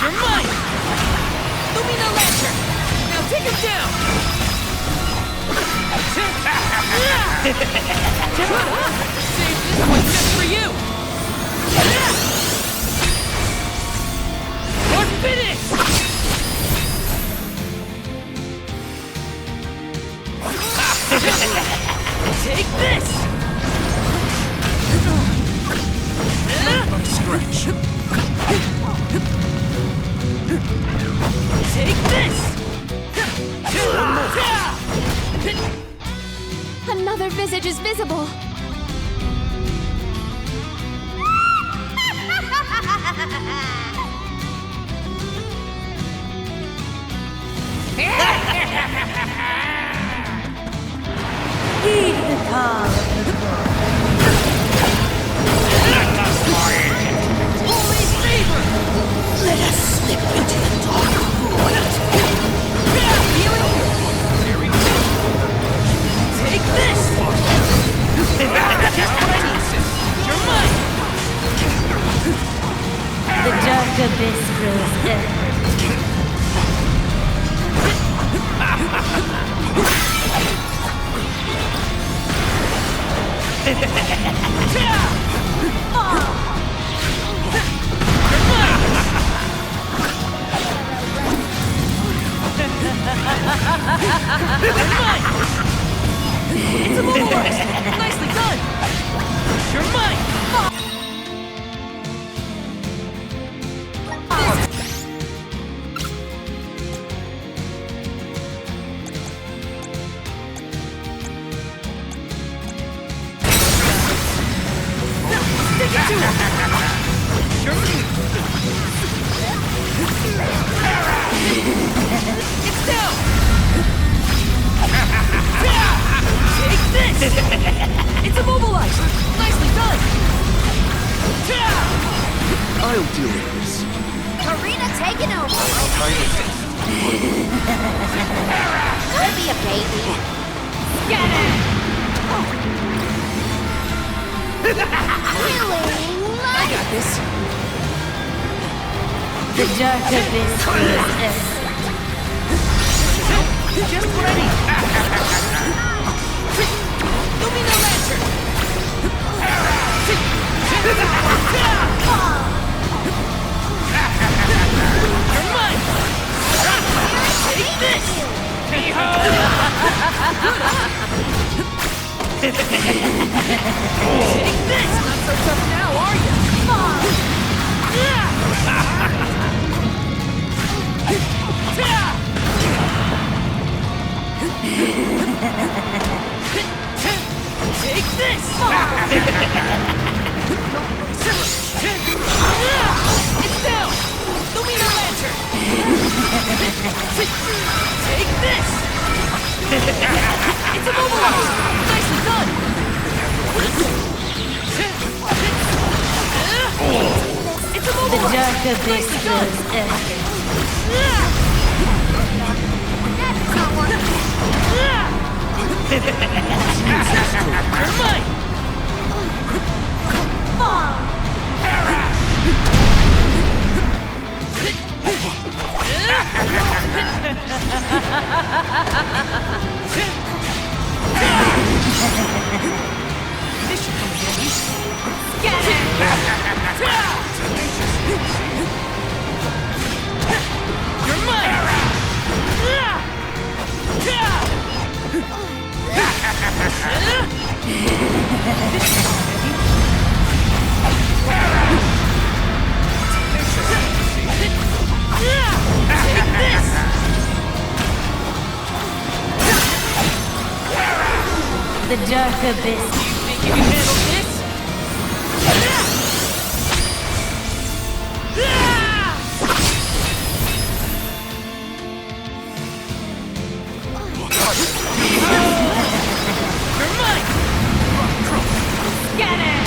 You're mine! Lumina Lantern! Now take him down! Save this one just for you! You're finished! Take this! Scratch. Take this! Another visage is visible. Heed the call of the Holy favor! Let us slip into the dark void. Take this! Just what I need, sis. You're mine! The dark abyss grows ever. It's immobilized! Nicely done! You're mine! Stick it to him! You're It's down! Take this! It's immobilized! Nicely done! I'll deal with this. Karina taking over. I'll handle this. Don't be a baby. Get it! Killing I got this. The dark abyss grows ever. Just what I need. Lumina Lantern. You're mine. Take this. Take this. Not so tough now, are you? Take this! It's down! Lumina Lantern! Take this! It's immobilized! Nicely done! It's The immobilized! dark abyss grows ever. You're mine! This should come in handy. Get it! You're mine! Take this! The dark abyss. Think you can handle this? You're mine! Get it!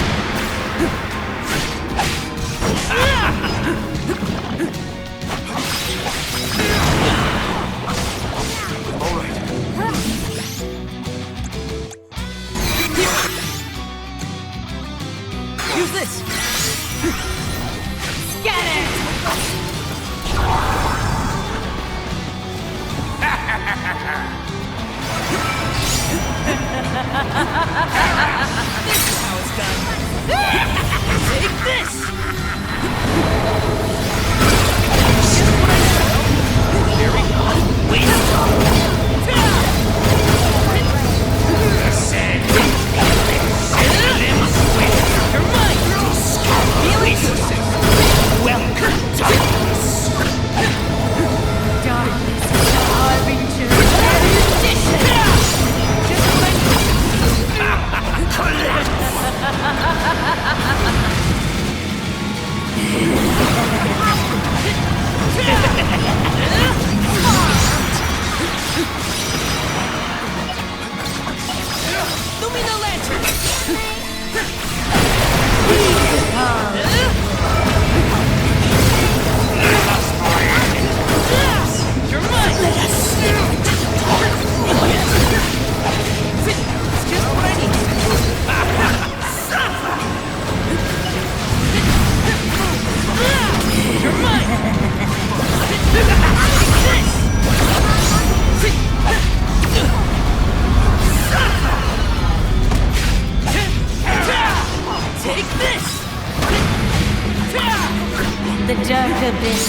The dark abyss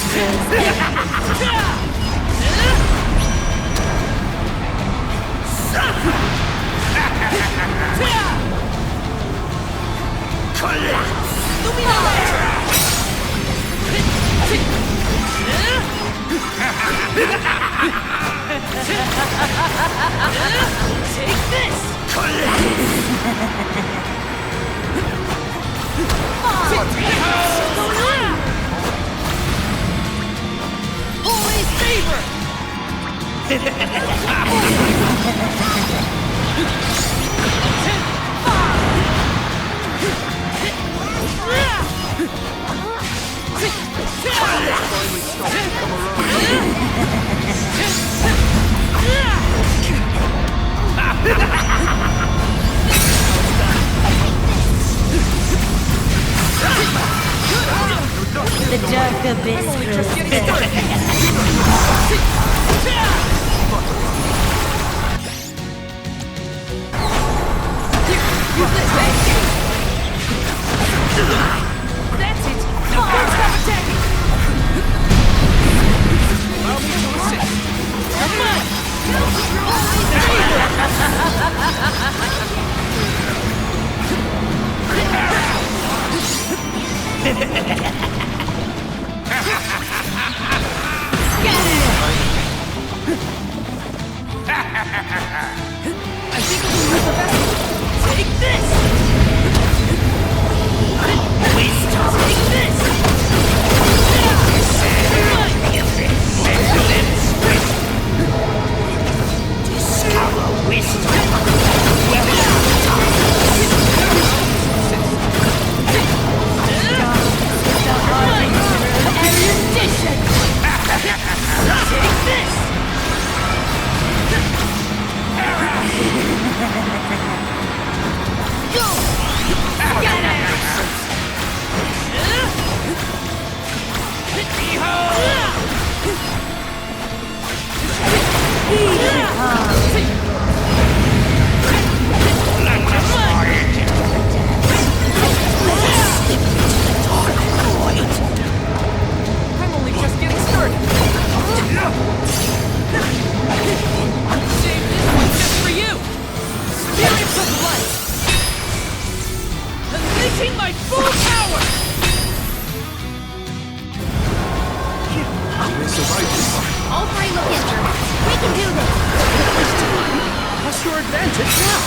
Take this! Holy favor! The dark abyss grows That's it! Now don't stop attacking! Allow me to assist. Come on! I think we'll use the best. Take this! Wisdom! Take this! Discover wisdom. Take this! Go! Get it! I'm only just getting started. Save this one just for you! Spirits of light! Unleashing my full power! All three look injured. We can do this. What's your advantage now?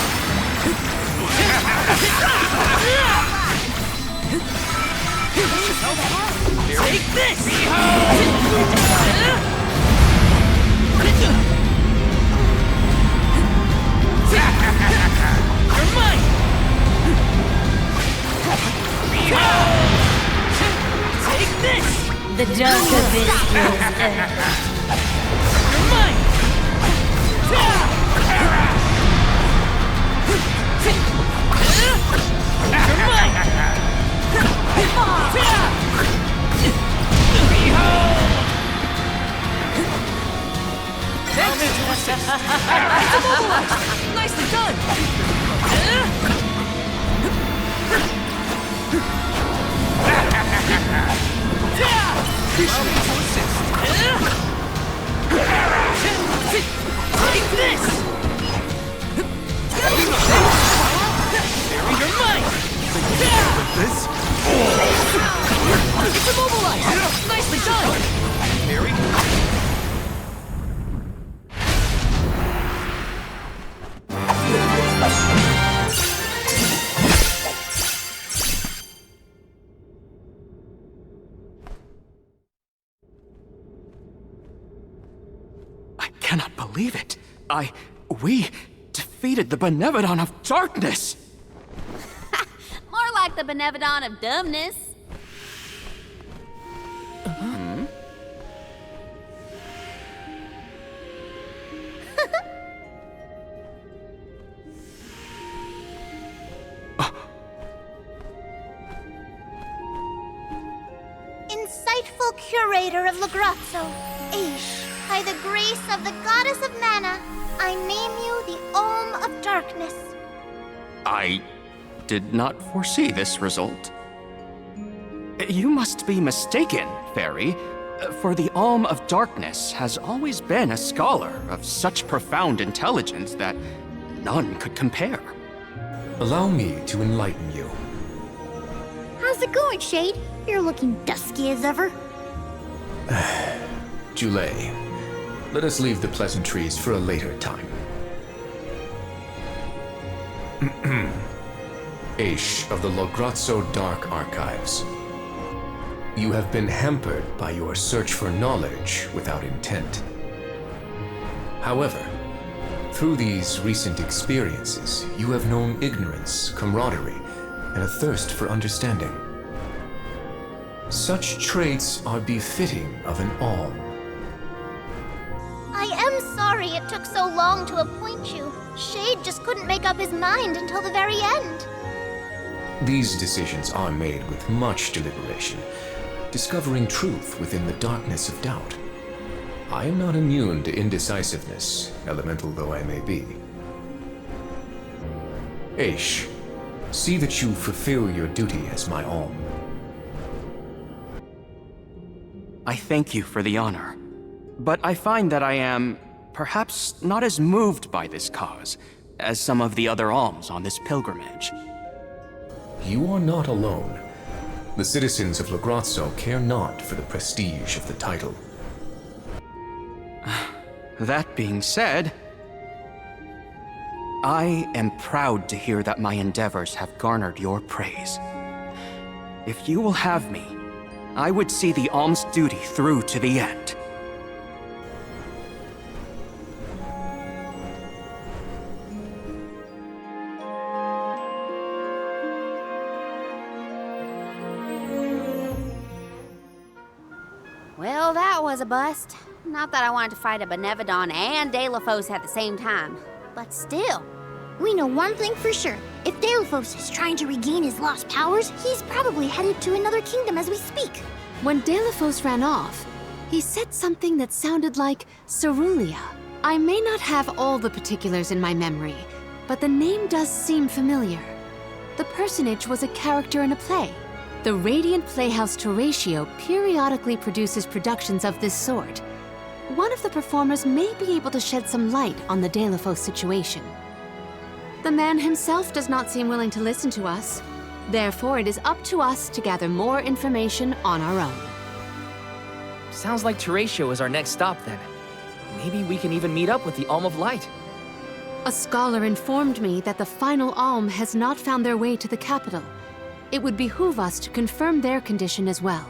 Take this! You're mine! Take this! The dark abyss grows You're mine! You're mine! It's immobilized! Nicely done! Allow me to assist. Take this! You're mine! This? It's immobilized! Nicely done! Mary? I cannot believe it. We defeated the Benevodon of Darkness! More like the Benevodon of dumbness. Insightful curator of Lagrazzo, Aish, by the grace of the goddess of mana, I name you the Alm of Darkness. I did not foresee this result. You must be mistaken. fairy, for the Alm of Darkness has always been a scholar of such profound intelligence that none could compare. Allow me to enlighten you. How's it going, Shade? You're looking dusky as ever. Julay, let us leave the pleasantries for a later time. Aish of the Lograzzo Dark Archives. You have been hampered by your search for knowledge without intent. However, through these recent experiences, you have known ignorance, camaraderie, and a thirst for understanding. Such traits are befitting of an Alm. I am sorry it took so long to appoint you. Shade just couldn't make up his mind until the very end. These decisions are made with much deliberation, discovering truth within the darkness of doubt. I am not immune to indecisiveness, elemental though I may be. Aish, see that you fulfill your duty as my Alm. I thank you for the honor, but I find that I am perhaps not as moved by this cause as some of the other Alms on this pilgrimage. You are not alone. The citizens of Lograzzo care not for the prestige of the title. That being said, I am proud to hear that my endeavors have garnered your praise. If you will have me, I would see the Alm's duty through to the end. Well, that was a bust. Not that I wanted to fight a Benevodon and Delafos at the same time, but still. We know one thing for sure. If Delafos is trying to regain his lost powers, he's probably headed to another kingdom as we speak. When Delafos ran off, he said something that sounded like Cerulia. I may not have all the particulars in my memory, but the name does seem familiar. The personage was a character in a play. The Radiant Playhouse Toratio periodically produces productions of this sort. One of the performers may be able to shed some light on the Delafos situation. The man himself does not seem willing to listen to us. Therefore, it is up to us to gather more information on our own. Sounds like Toratio is our next stop then. Maybe we can even meet up with the Alm of Light. A scholar informed me that the final Alm has not found their way to the capital. It would behoove us to confirm their condition as well.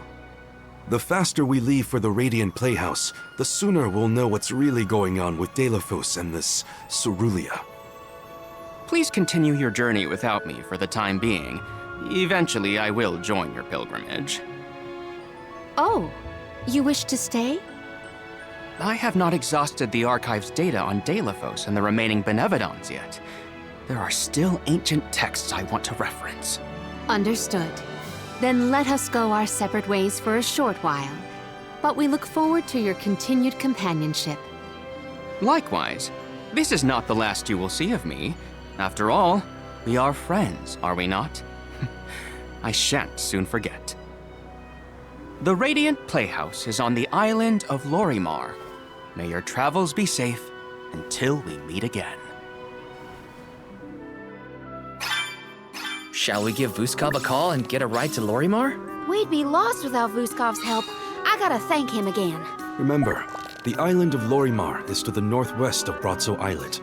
The faster we leave for the Radiant Playhouse, the sooner we'll know what's really going on with Delafos and this Cerulia. Please continue your journey without me for the time being. Eventually, I will join your pilgrimage. Oh, you wish to stay? I have not exhausted the archive's data on Delafos and the remaining Benevodons yet. There are still ancient texts I want to reference. Understood. Then let us go our separate ways for a short while. But we look forward to your continued companionship. Likewise. This is not the last you will see of me. After all, we are friends, are we not? I shan't soon forget. The Radiant Playhouse is on the island of Lorimar. May your travels be safe until we meet again. Shall we give Vuskov a call and get a ride to Lorimar? We'd be lost without Vuskov's help. I gotta thank him again. Remember, the island of Lorimar is to the northwest of Brazzo Islet.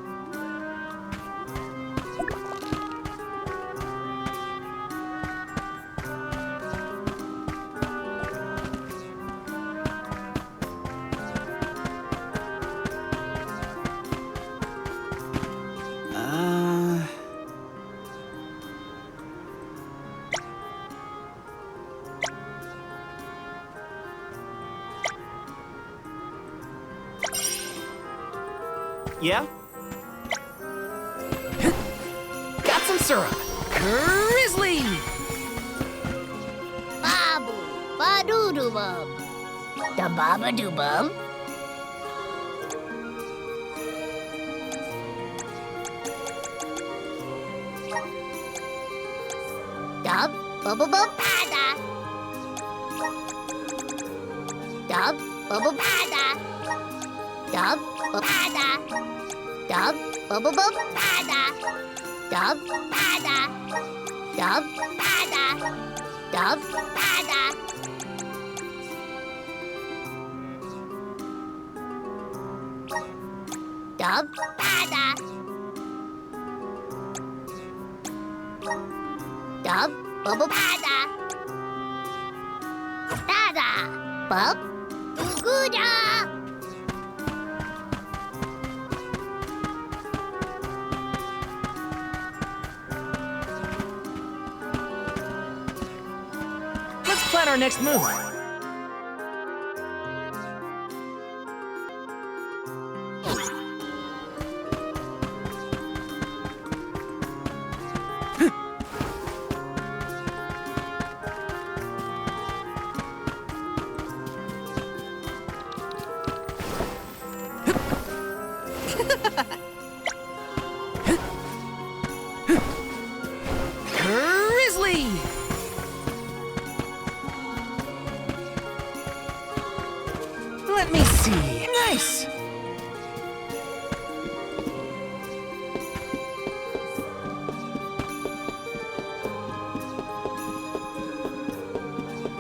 Yeah? Got some syrup. Grizzly! Babu, ba-doo-doo-bum. Da baba-doo-bum. Da ba-ba-ba-pada. bubble bada. Dub bada. Dub bubble bada. Dub bada. Dub bada. Dub bada. Dub bada. Dub bubble bada. Bada. Bub. Gooda. Let's plan our next move. Grizzly! Let me see. Nice!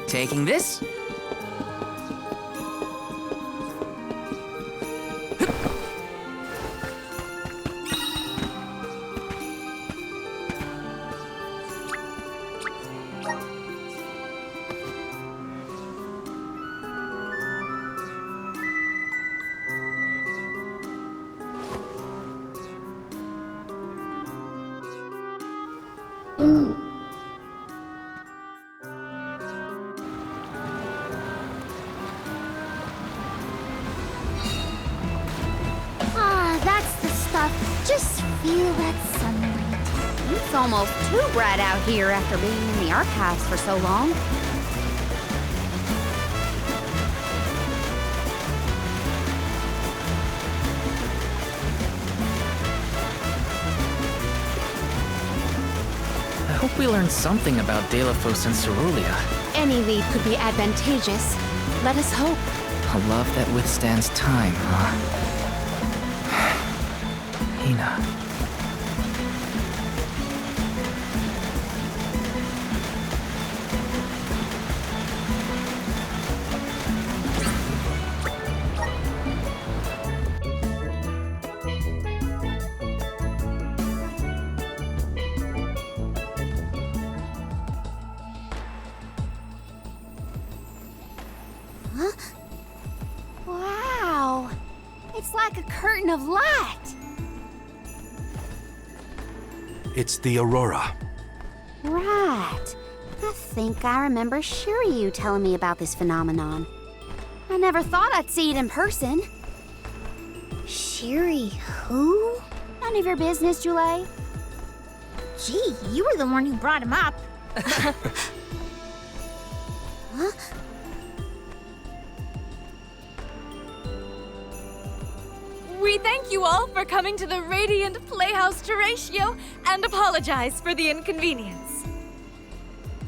Taking this. Ah, that's the stuff. Just feel that sunlight. It's almost too bright out here after being in the archives for so long. I hope we learned something about Delafos and Cerulean. Any lead could be advantageous. Let us hope. A love that withstands time, huh? Hina. Huh? Wow! It's like a curtain of light. It's the Aurora. Right. I think I remember Shiryu telling me about this phenomenon. I never thought I'd see it in person. Shiri, who? None of your business, Jule. Gee, you were the one who brought him up. Huh? We thank you all for coming to the Radiant Playhouse Duratio and apologize for the inconvenience.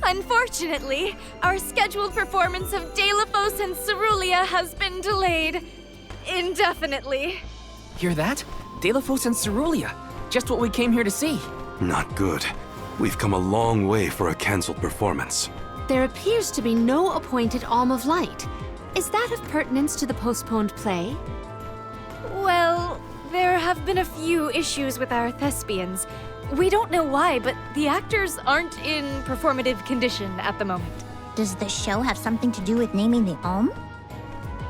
Unfortunately, our scheduled performance of Delafos and Cerulean has been delayed indefinitely. Hear that? Delafos and Cerulean. Just what we came here to see. Not good. We've come a long way for a cancelled performance. There appears to be no appointed Alm of Light. Is that of pertinence to the postponed play? Well, there have been a few issues with our thespians. We don't know why, but the actors aren't in performative condition at the moment. Does the show have something to do with naming the Alm?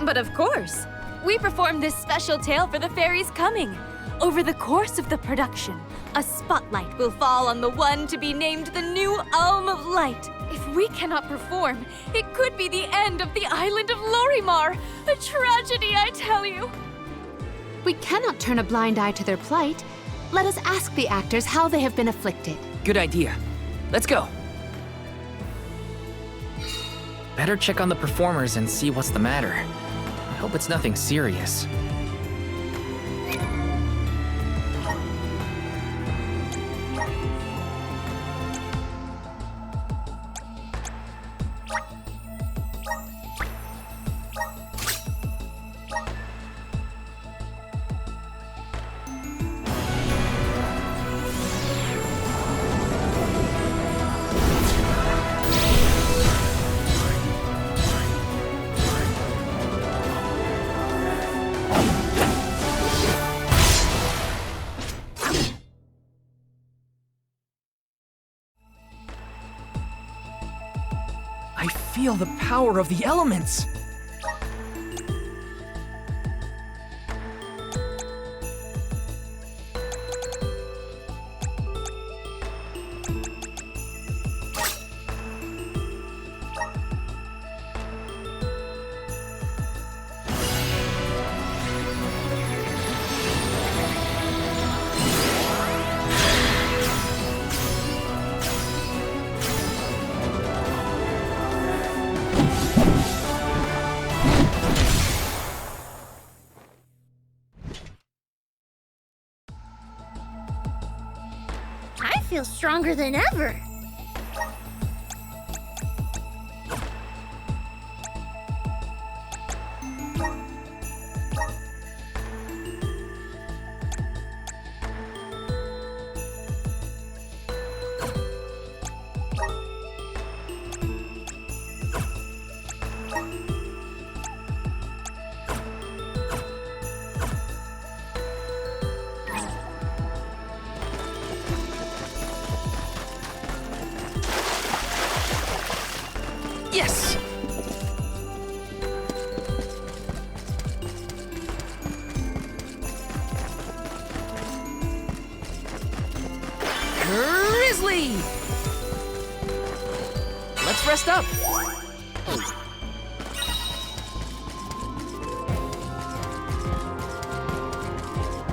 But of course. We performed this special tale for the fairies coming. Over the course of the production, a spotlight will fall on the one to be named the new Alm of Light. If we cannot perform, it could be the end of the island of Lorimar. A tragedy, I tell you. We cannot turn a blind eye to their plight. Let us ask the actors how they have been afflicted. Good idea. Let's go. Better check on the performers and see what's the matter. I hope it's nothing serious. feel the power of the elements. I feel stronger than ever. Yes! Grizzly! Let's rest up.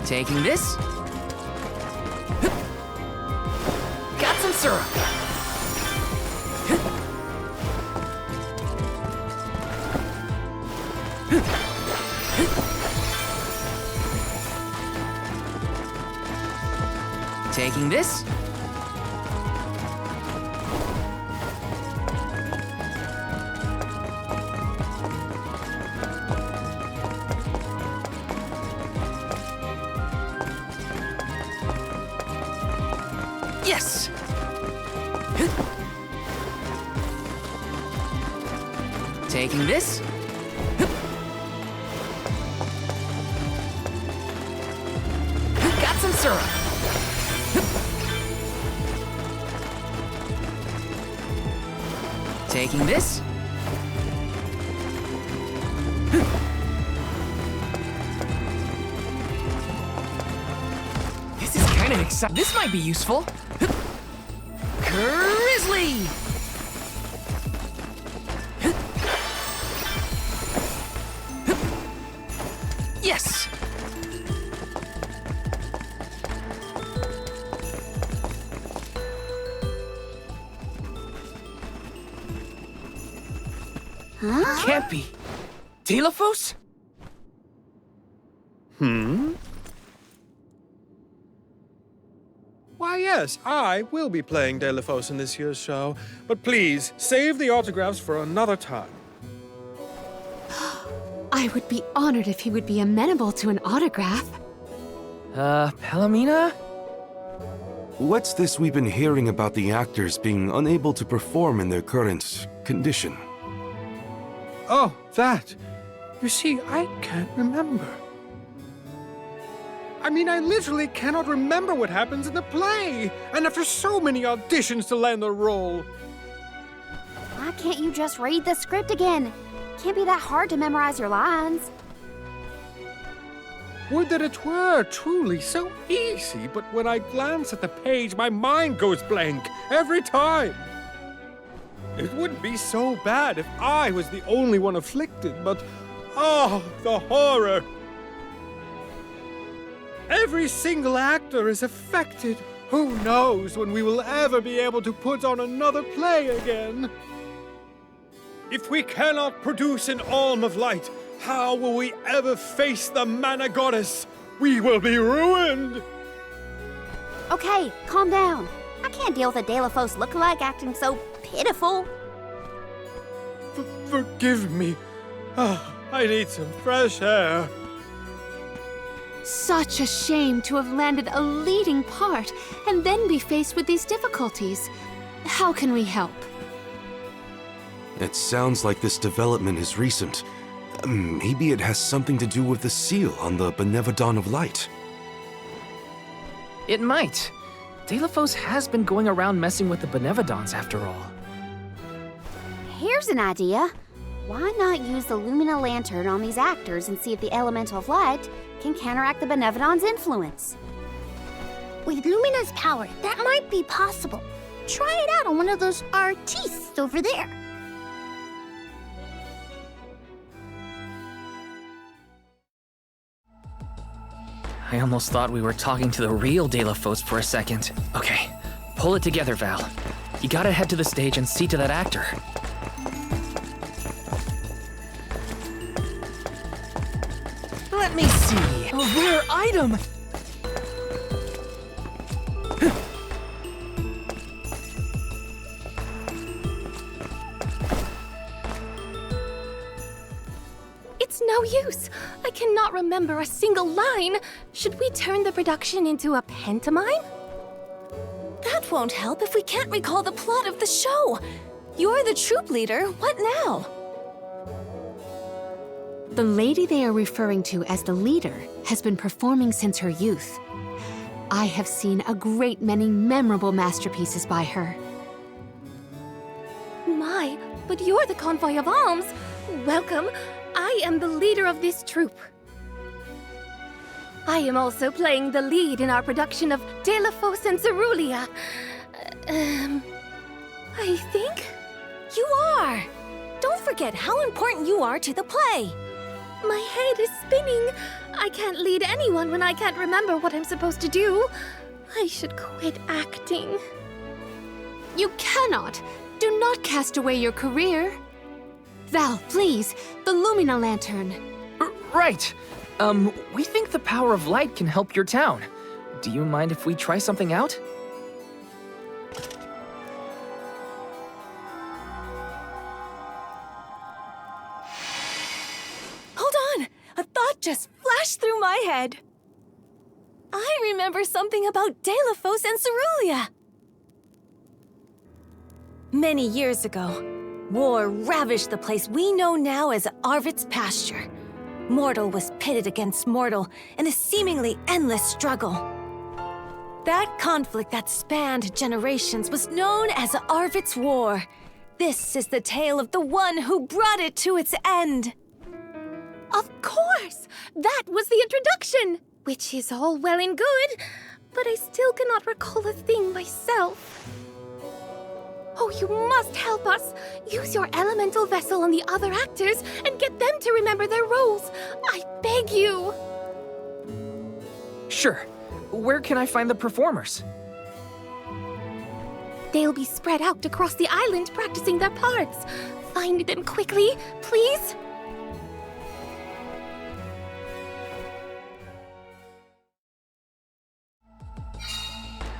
Taking this. Got some syrup. Taking this. Yes! Taking this. Got some syrup. Taking this. This is kind of exciting. This might be useful. Grizzly! Yes! Huh? Can't be. Telephos? Why, yes, I will be playing Delphos in this year's show. But please, save the autographs for another time. I would be honored if he would be amenable to an autograph. Palomina? What's this we've been hearing about the actors being unable to perform in their current condition? Oh, that. You see, I can't remember. I mean, I literally cannot remember what happens in the play. And after so many auditions to land the role. Why can't you just read the script again? Can't be that hard to memorize your lines. Would that it were truly so easy, but when I glance at the page, my mind goes blank every time. It wouldn't be so bad if I was the only one afflicted, but oh, the horror! Every single actor is affected. Who knows when we will ever be able to put on another play again? If we cannot produce an Alm of Light, how will we ever face the Mana Goddess? We will be ruined! Okay, calm down. I can't deal with a Delphos lookalike acting so pitiful. Forgive me. I need some fresh air. Such a shame to have landed a leading part and then be faced with these difficulties. How can we help? It sounds like this development is recent. Maybe it has something to do with the seal on the Benevodon of Light. It might. Delphos has been going around messing with the Benevodons after all. Here's an idea. Why not use the Lumina Lantern on these actors and see if the elemental of light can counteract the Benevodon's influence? With Lumina's power, that might be possible. Try it out on one of those artistes over there. I almost thought we were talking to the real Delafos for a second. Okay, pull it together, Val. You gotta head to the stage and see to that actor. Let me see. A rare item! It's no use. I cannot remember a single line. Should we turn the production into a pantomime? That won't help if we can't recall the plot of the show. You're the troop leader. What now? The lady they are referring to as the leader has been performing since her youth. I have seen a great many memorable masterpieces by her. My, but you're the convoy of Alms. Welcome. I am the leader of this troupe. I am also playing the lead in our production of Delafos and Cerulia. I think? You are. Don't forget how important you are to the play. My head is spinning. I can't lead anyone when I can't remember what I'm supposed to do. I should quit acting. You cannot! Do not cast away your career. Val, please, the Lumina Lantern. Right. We think the power of light can help your town. Do you mind if we try something out? Hold on! A thought just flashed through my head. I remember something about Delafos and Cerulia. Many years ago, war ravaged the place we know now as Arvid's pasture. Mortal was pitted against mortal in a seemingly endless struggle. That conflict that spanned generations was known as Arvid's War. This is the tale of the one who brought it to its end. Of course! That was the introduction! Which is all well and good, but I still cannot recall a thing myself. Oh, you must help us! Use your elemental vessel on the other actors and get them to remember their roles. I beg you! Sure. Where can I find the performers? They'll be spread out across the island practicing their parts. Find them quickly, please.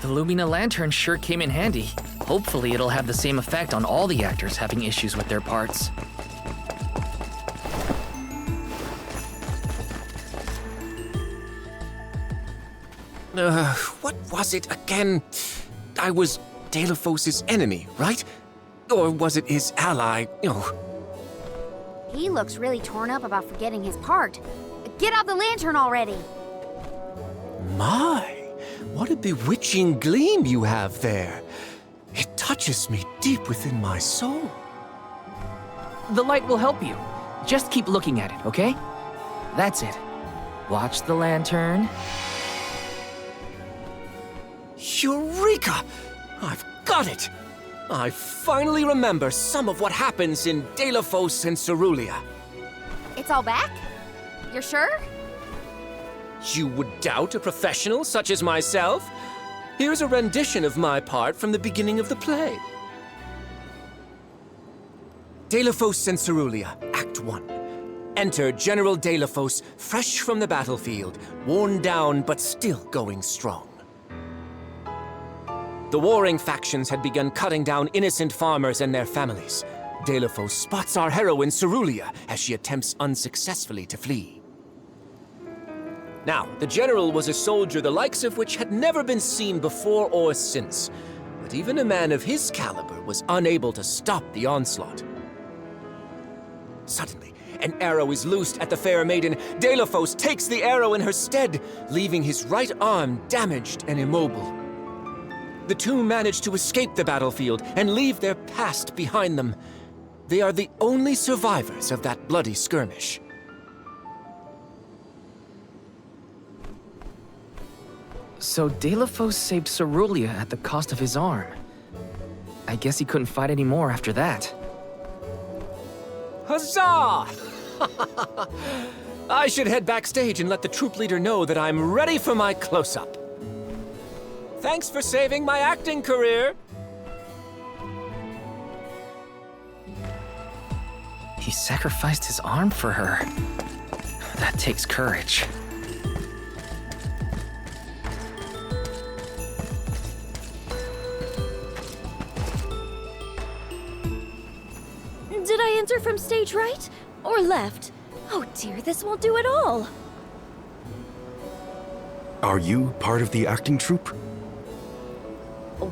The Lumina Lantern sure came in handy. Hopefully it'll have the same effect on all the actors having issues with their parts. What was it again? I was Delafos' enemy, right? Or was it his ally? He looks really torn up about forgetting his part. Get out the lantern already! My, what a bewitching gleam you have there. It touches me deep within my soul. The light will help you. Just keep looking at it, okay? That's it. Watch the lantern. Eureka! I've got it! I finally remember some of what happens in Delafos and Cerulia. It's all back? You're sure? You would doubt a professional such as myself? Here's a rendition of my part from the beginning of the play. Delafos and Cerulia, Act 1. Enter General Delafos, fresh from the battlefield, worn down but still going strong. The warring factions had begun cutting down innocent farmers and their families. Delafos spots our heroine Cerulia as she attempts unsuccessfully to flee. Now, the general was a soldier the likes of which had never been seen before or since, but even a man of his caliber was unable to stop the onslaught. Suddenly, an arrow is loosed at the fair maiden. Delafos takes the arrow in her stead, leaving his right arm damaged and immobile. The two manage to escape the battlefield and leave their past behind them. They are the only survivors of that bloody skirmish. So Delafos saved Cerulia at the cost of his arm. I guess he couldn't fight anymore after that. Huzzah! I should head backstage and let the troop leader know that I'm ready for my close-up. Thanks for saving my acting career! He sacrificed his arm for her. That takes courage. Did I enter from stage right? Or left? Oh dear, this won't do at all. Are you part of the acting troupe?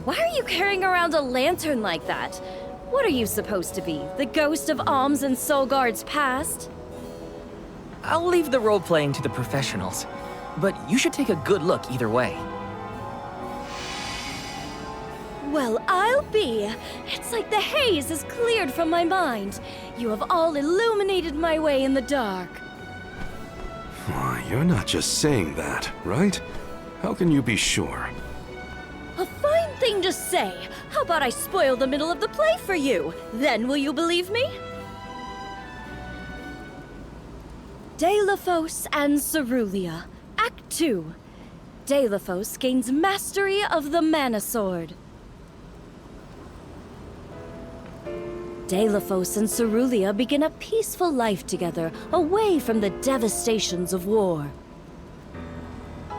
Why are you carrying around a lantern like that? What are you supposed to be? The ghost of Alms and Solgard's past? I'll leave the role-playing to the professionals, but you should take a good look either way. Well, I'll be. It's like the haze is cleared from my mind. You have all illuminated my way in the dark. Why, you're not just saying that, right? How can you be sure? A fine thing to say. How about I spoil the middle of the play for you? Then will you believe me? Delafos and Cerulia, Act 2. Delafos gains mastery of the Mana Sword. Delafos and Cerulia begin a peaceful life together, away from the devastations of war.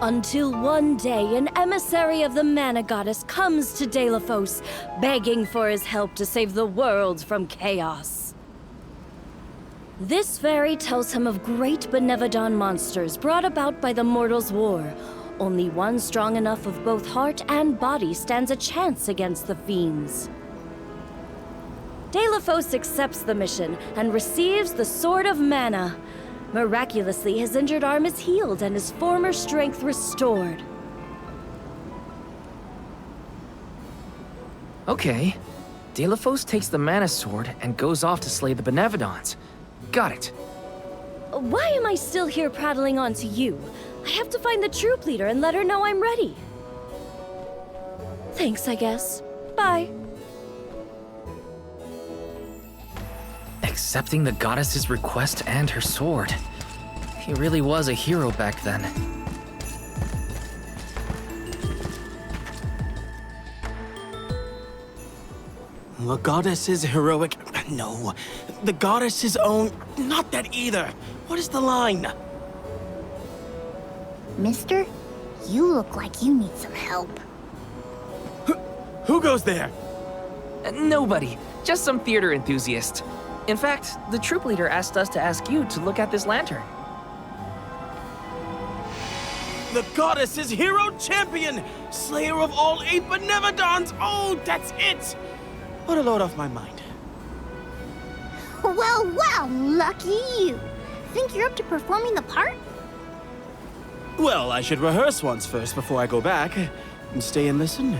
Until one day, an emissary of the Mana Goddess comes to Delafos, begging for his help to save the world from chaos. This fairy tells him of great Benevodon monsters brought about by the Mortals' War. Only one strong enough of both heart and body stands a chance against the fiends. Delafos accepts the mission and receives the Sword of Mana. Miraculously, his injured arm is healed and his former strength restored. Okay. Delafos takes the Mana Sword and goes off to slay the Benevodons. Got it. Why am I still here prattling on to you? I have to find the troop leader and let her know I'm ready. Thanks, I guess. Bye. Accepting the goddess's request and her sword. He really was a hero back then. The goddess's heroic... No. The goddess's own... Not that either. What is the line? Mister, you look like you need some help. Who goes there? Nobody. Just some theater enthusiast. In fact, the troop leader asked us to ask you to look at this lantern. The goddess's hero champion! Slayer of all 8 Benevodons! Oh, that's it! What a load off my mind. Well, lucky you. Think you're up to performing the part? Well, I should rehearse once first before I go back. And stay and listen.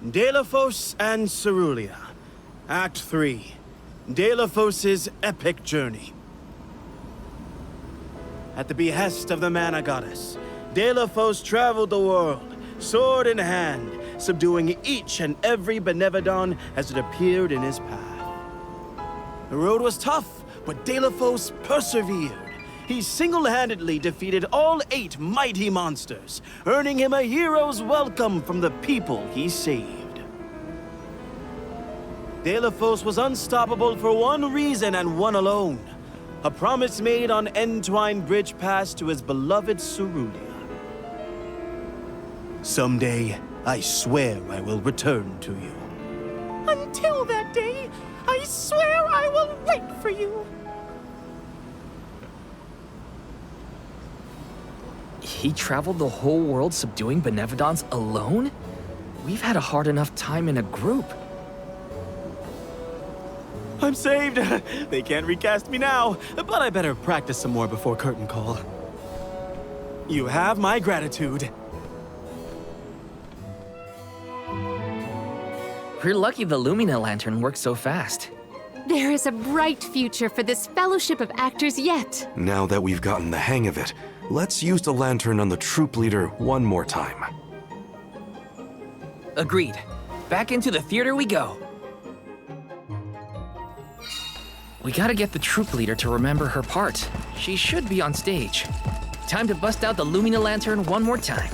Delafos and Cerulia. Act 3. Delafos' epic journey. At the behest of the Mana Goddess, Delafos traveled the world, sword in hand, subduing each and every Benevodon as it appeared in his path. The road was tough, but Delafos persevered. He single-handedly defeated all 8 mighty monsters, earning him a hero's welcome from the people he saved. Delafos was unstoppable for one reason and one alone. A promise made on Entwine Bridge Pass to his beloved Cerulia. Someday, I swear I will return to you. Until that day, I swear I will wait for you. He traveled the whole world subduing Benevodons alone? We've had a hard enough time in a group. I'm saved! They can't recast me now, but I better practice some more before curtain call. You have my gratitude. We're lucky the Lumina lantern works so fast. There is a bright future for this fellowship of actors yet. Now that we've gotten the hang of it, let's use the lantern on the troop leader one more time. Agreed. Back into the theater we go. We gotta get the troop leader to remember her part. She should be on stage. Time to bust out the Lumina lantern one more time.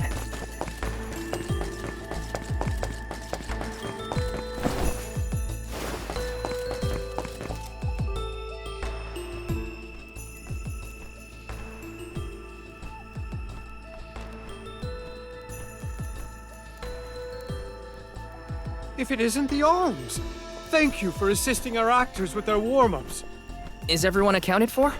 If it isn't the Alms! Thank you for assisting our actors with their warm-ups. Is everyone accounted for?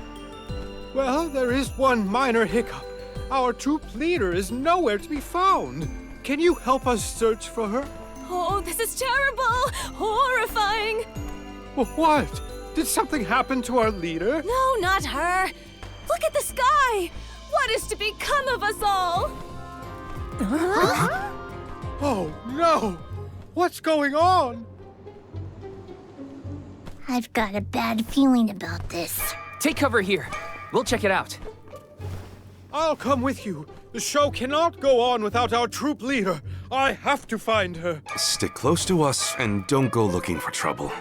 Well, there is one minor hiccup. Our troop leader is nowhere to be found. Can you help us search for her? Oh, this is terrible! Horrifying! What? Did something happen to our leader? No, not her! Look at the sky! What is to become of us all? Huh? Oh, no! What's going on? I've got a bad feeling about this. Take cover here. We'll check it out. I'll come with you. The show cannot go on without our troop leader. I have to find her. Stick close to us and don't go looking for trouble.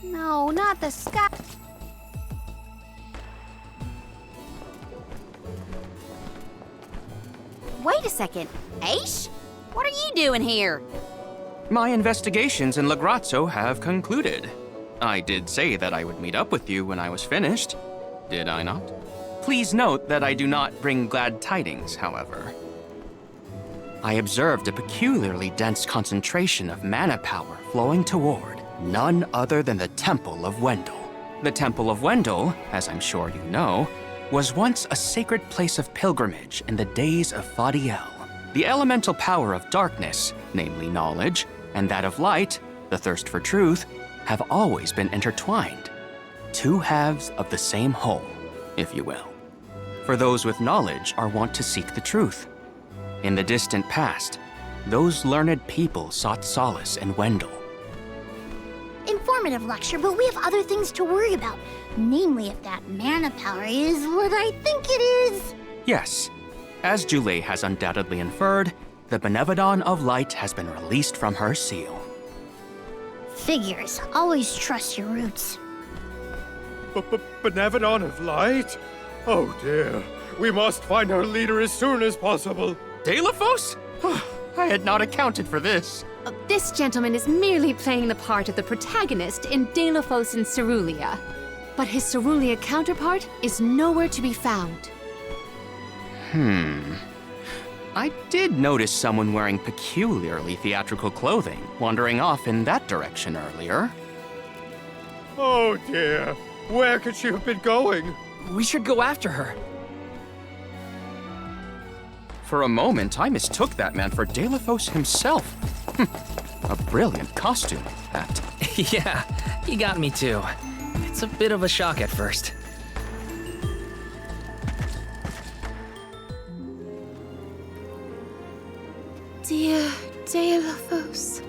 No, not the sky. Wait a second. Aish? What are you doing here? My investigations in Lograzzo have concluded. I did say that I would meet up with you when I was finished. Did I not? Please note that I do not bring glad tidings, however. I observed a peculiarly dense concentration of mana power flowing toward none other than the Temple of Wendel. The Temple of Wendel, as I'm sure you know, was once a sacred place of pilgrimage in the days of Fadiel. The elemental power of darkness, namely knowledge, and that of light, the thirst for truth, have always been intertwined. Two halves of the same whole, if you will. For those with knowledge are wont to seek the truth. In the distant past, those learned people sought solace in Wendel. Informative lecture, but we have other things to worry about. Namely, if that mana power is what I think it is. Yes, as Jule has undoubtedly inferred, the Benevodon of Light has been released from her seal. Figures. Always trust your roots. Benevodon of Light? Oh dear. We must find our leader as soon as possible. Delafos? I had not accounted for this. This gentleman is merely playing the part of the protagonist in Delafos and Cerulia. But his Cerulia counterpart is nowhere to be found. I did notice someone wearing peculiarly theatrical clothing wandering off in that direction earlier. Oh dear. Where could she have been going? We should go after her. For a moment, I mistook that man for Delafos himself. A brilliant costume, that. Yeah, he got me too. It's a bit of a shock at first. Dear Delafos,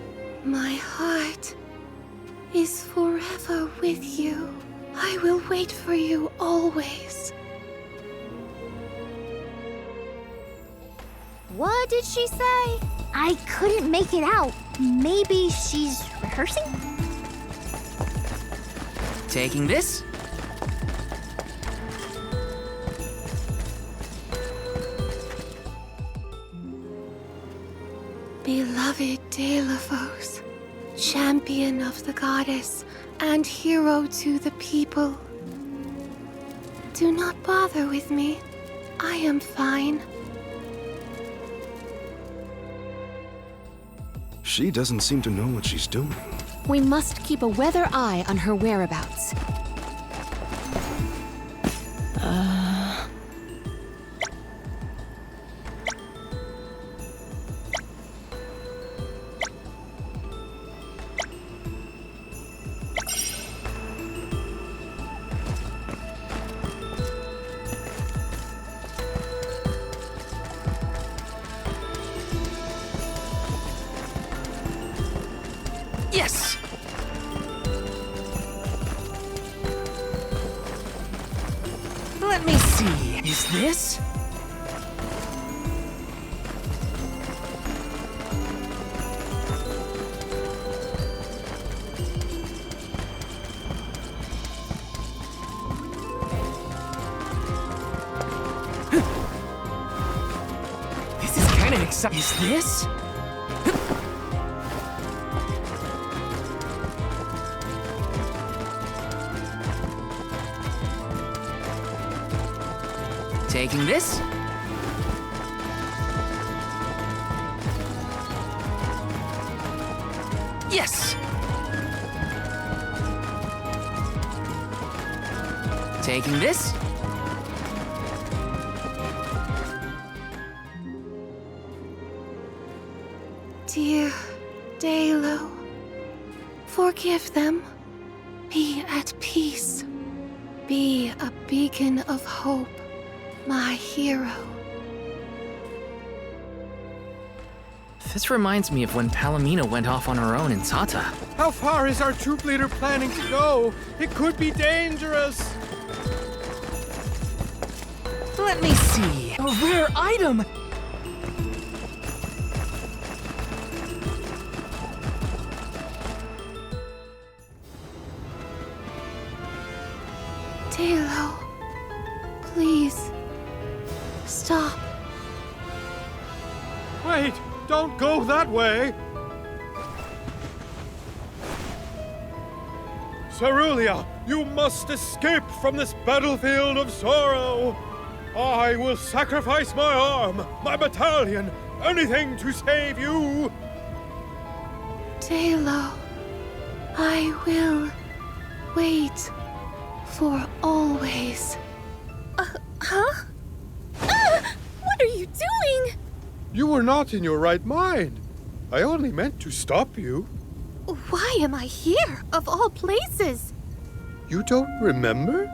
my heart is forever with you. I will wait for you always. What did she say? I couldn't make it out. Maybe she's rehearsing? Taking this? Beloved Delafos, champion of the goddess and hero to the people. Do not bother with me. I am fine. She doesn't seem to know what she's doing. We must keep a weather eye on her whereabouts. Yes! Let me see. Is this? This is kind of exciting. Is this? Taking this. Yes! Taking this. Dear Dalo, forgive them. Be at peace. Be a beacon of hope, my hero. This reminds me of when Palomino went off on her own in Tata. How far is our troop leader planning to go? It could be dangerous. Let me see. A rare item! Dalo, please, stop. Wait, don't go that way. Cerulia, you must escape from this battlefield of sorrow. I will sacrifice my arm, my battalion, anything to save you. Dalo, I will wait for always. Huh? Ah! What are you doing? You were not in your right mind. I only meant to stop you. Why am I here, of all places? You don't remember?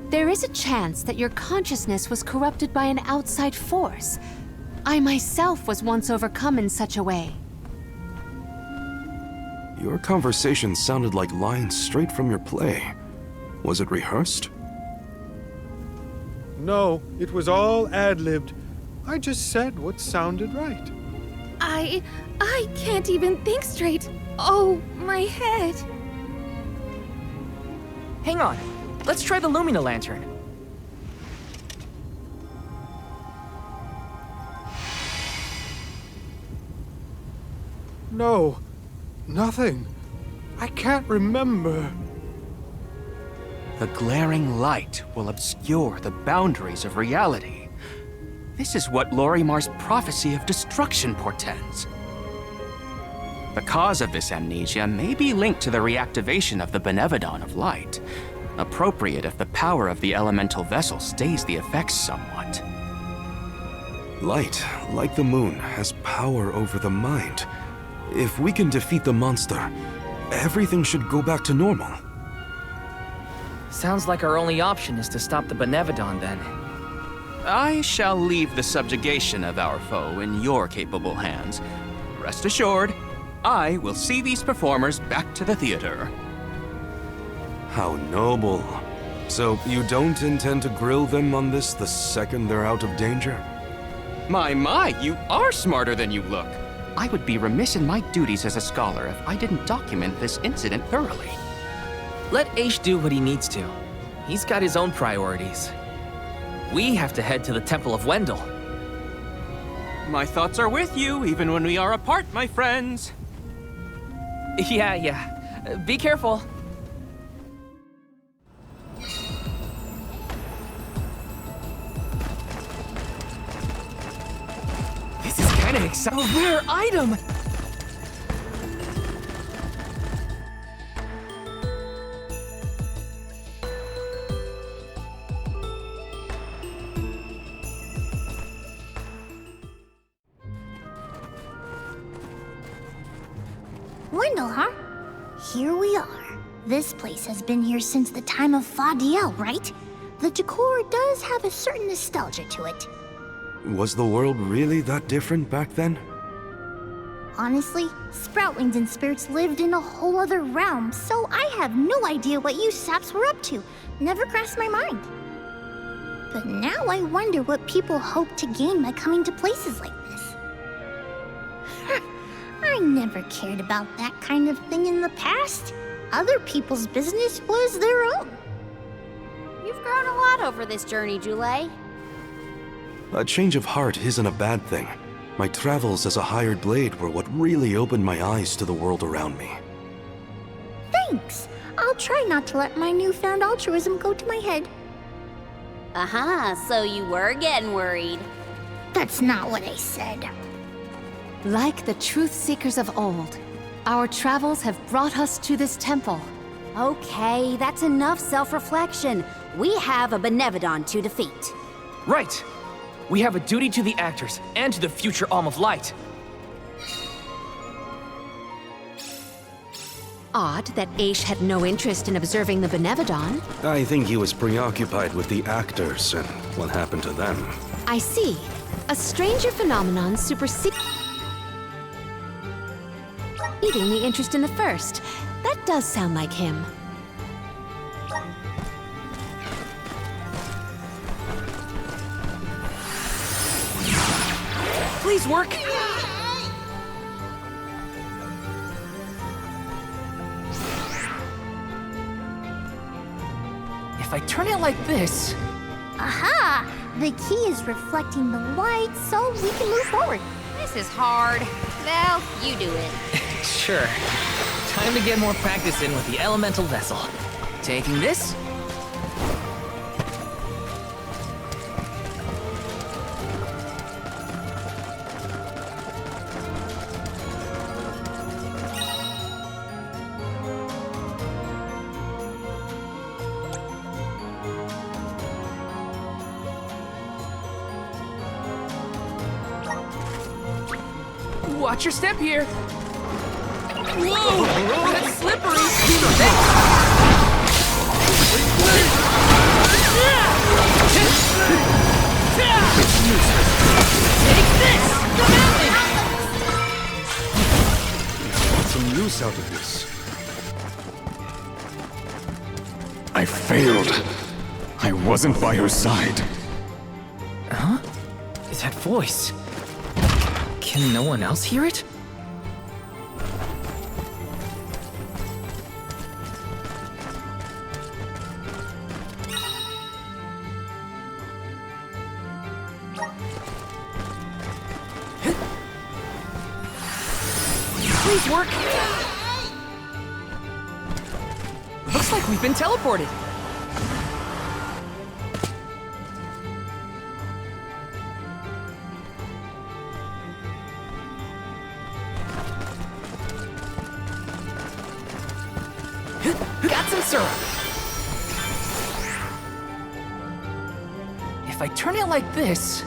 There is a chance that your consciousness was corrupted by an outside force. I myself was once overcome in such a way. Your conversation sounded like lines straight from your play. Was it rehearsed? No, it was all ad-libbed. I just said what sounded right. I can't even think straight. Oh, my head. Hang on. Let's try the Lumina Lantern. No, nothing. I can't remember. The glaring light will obscure the boundaries of reality. This is what Lorimar's prophecy of destruction portends. The cause of this amnesia may be linked to the reactivation of the Benevodon of Light, appropriate if the power of the elemental vessel stays the effects somewhat. Light, like the moon, has power over the mind. If we can defeat the monster, everything should go back to normal. Sounds like our only option is to stop the Benevodon then. I shall leave the subjugation of our foe in your capable hands. Rest assured, I will see these performers back to the theater. How noble. So you don't intend to grill them on this the second they're out of danger? My, you are smarter than you look. I would be remiss in my duties as a scholar if I didn't document this incident thoroughly. Let Aish do what he needs to. He's got his own priorities. We have to head to the Temple of Wendell. My thoughts are with you, even when we are apart, my friends. Yeah. Be careful. This is kind of exciting. A rare item! Wendell, huh? Here we are. This place has been here since the time of Fadiel, right? The decor does have a certain nostalgia to it. Was the world really that different back then? Honestly, Sproutlings and spirits lived in a whole other realm, so I have no idea what you saps were up to. Never crossed my mind. But now I wonder what people hope to gain by coming to places like this. I never cared about that kind of thing in the past. Other people's business was their own. You've grown a lot over this journey, Jule. A change of heart isn't a bad thing. My travels as a hired blade were what really opened my eyes to the world around me. Thanks. I'll try not to let my newfound altruism go to my head. So you were getting worried. That's not what I said. Like the truth seekers of old, our travels have brought us to this temple. Okay, that's enough self-reflection. We have a Benevodon to defeat. Right. We have a duty to the actors and to the future Alm of Light. Odd that Aish had no interest in observing the Benevodon. I think he was preoccupied with the actors and what happened to them. I see. A stranger phenomenon superseding the interest in the first. That does sound like him. Please work! If I turn it like this... Aha! The key is reflecting the light, so we can move forward. This is hard. Well, you do it. Sure. Time to get more practice in with the elemental vessel. Taking this... Watch your step here. Whoa! That's slippery! Take this! Get some use out of this. I failed. I wasn't by her side. Huh? That voice... Can no one else hear it? Please work! Looks like we've been teleported. Got some syrup. If I turn it like this...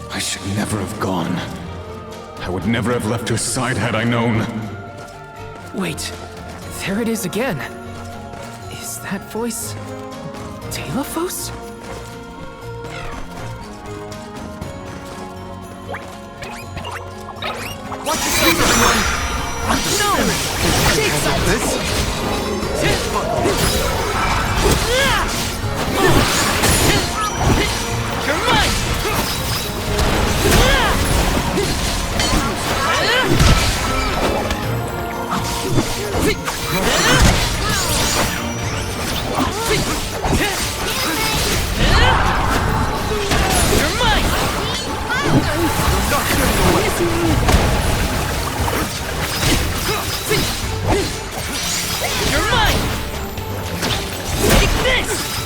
I should never have gone. I would never have left her side had I known. Wait, there it is again. Is that voice... Delaphos? Watch yourself, everyone! No! Take some of this! You're mine! You're mine! You're mine! Take this!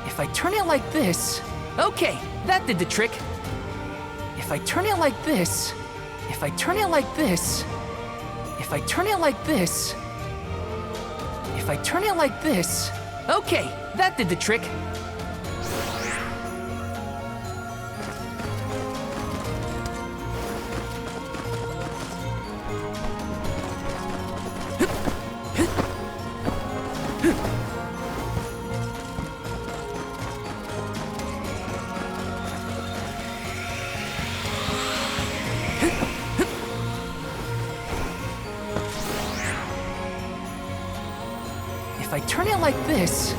If I turn it like this... Okay, that did the trick. If I turn it like this... If I turn it like this... If I turn it like this... If I turn it like this... Okay, that did the trick. If I turn it like this...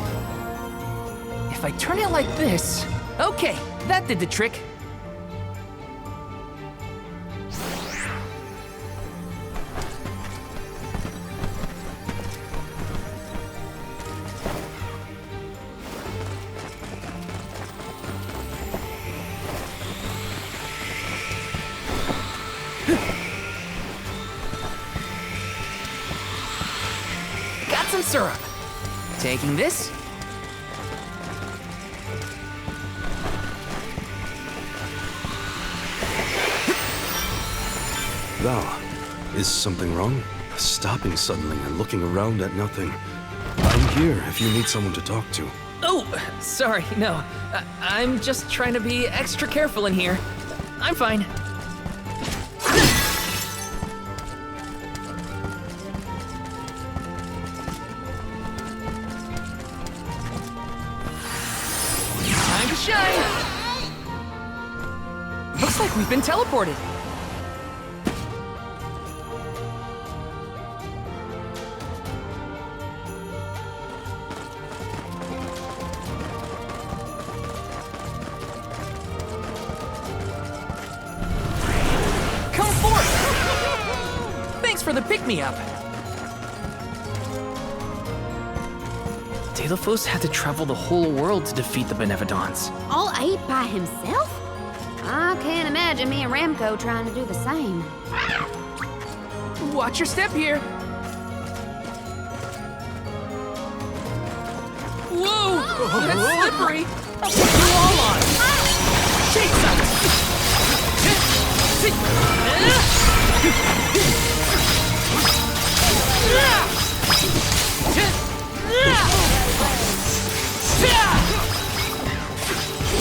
If I turn it like this... Okay, that did the trick. Got some syrup. Taking this. Thou, is something wrong? Stopping suddenly and looking around at nothing. I'm here if you need someone to talk to. Oh, sorry, no. I'm just trying to be extra careful in here. I'm fine. Time to shine! Looks like we've been teleported. For the pick-me-up. Deilophos had to travel the whole world to defeat the Benevodons. All 8 by himself? I can't imagine me and Ramco trying to do the same. Watch your step here. Whoa! That's slippery! I'll put you all on! Shake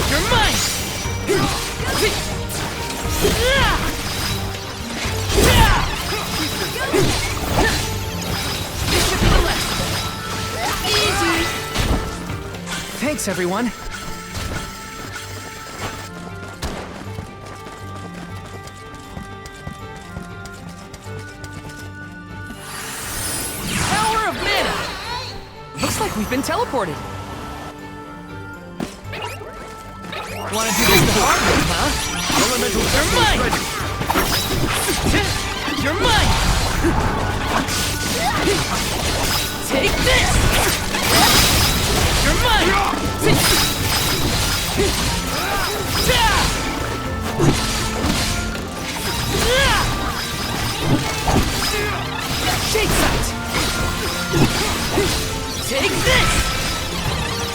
You're mine! Easy! Thanks, everyone. Power of mana! Looks like we've been teleported. Wanna do this the hard way, huh? Elemental, you're mine! You're mine! Take this! You're mine! Shake sight! Take this!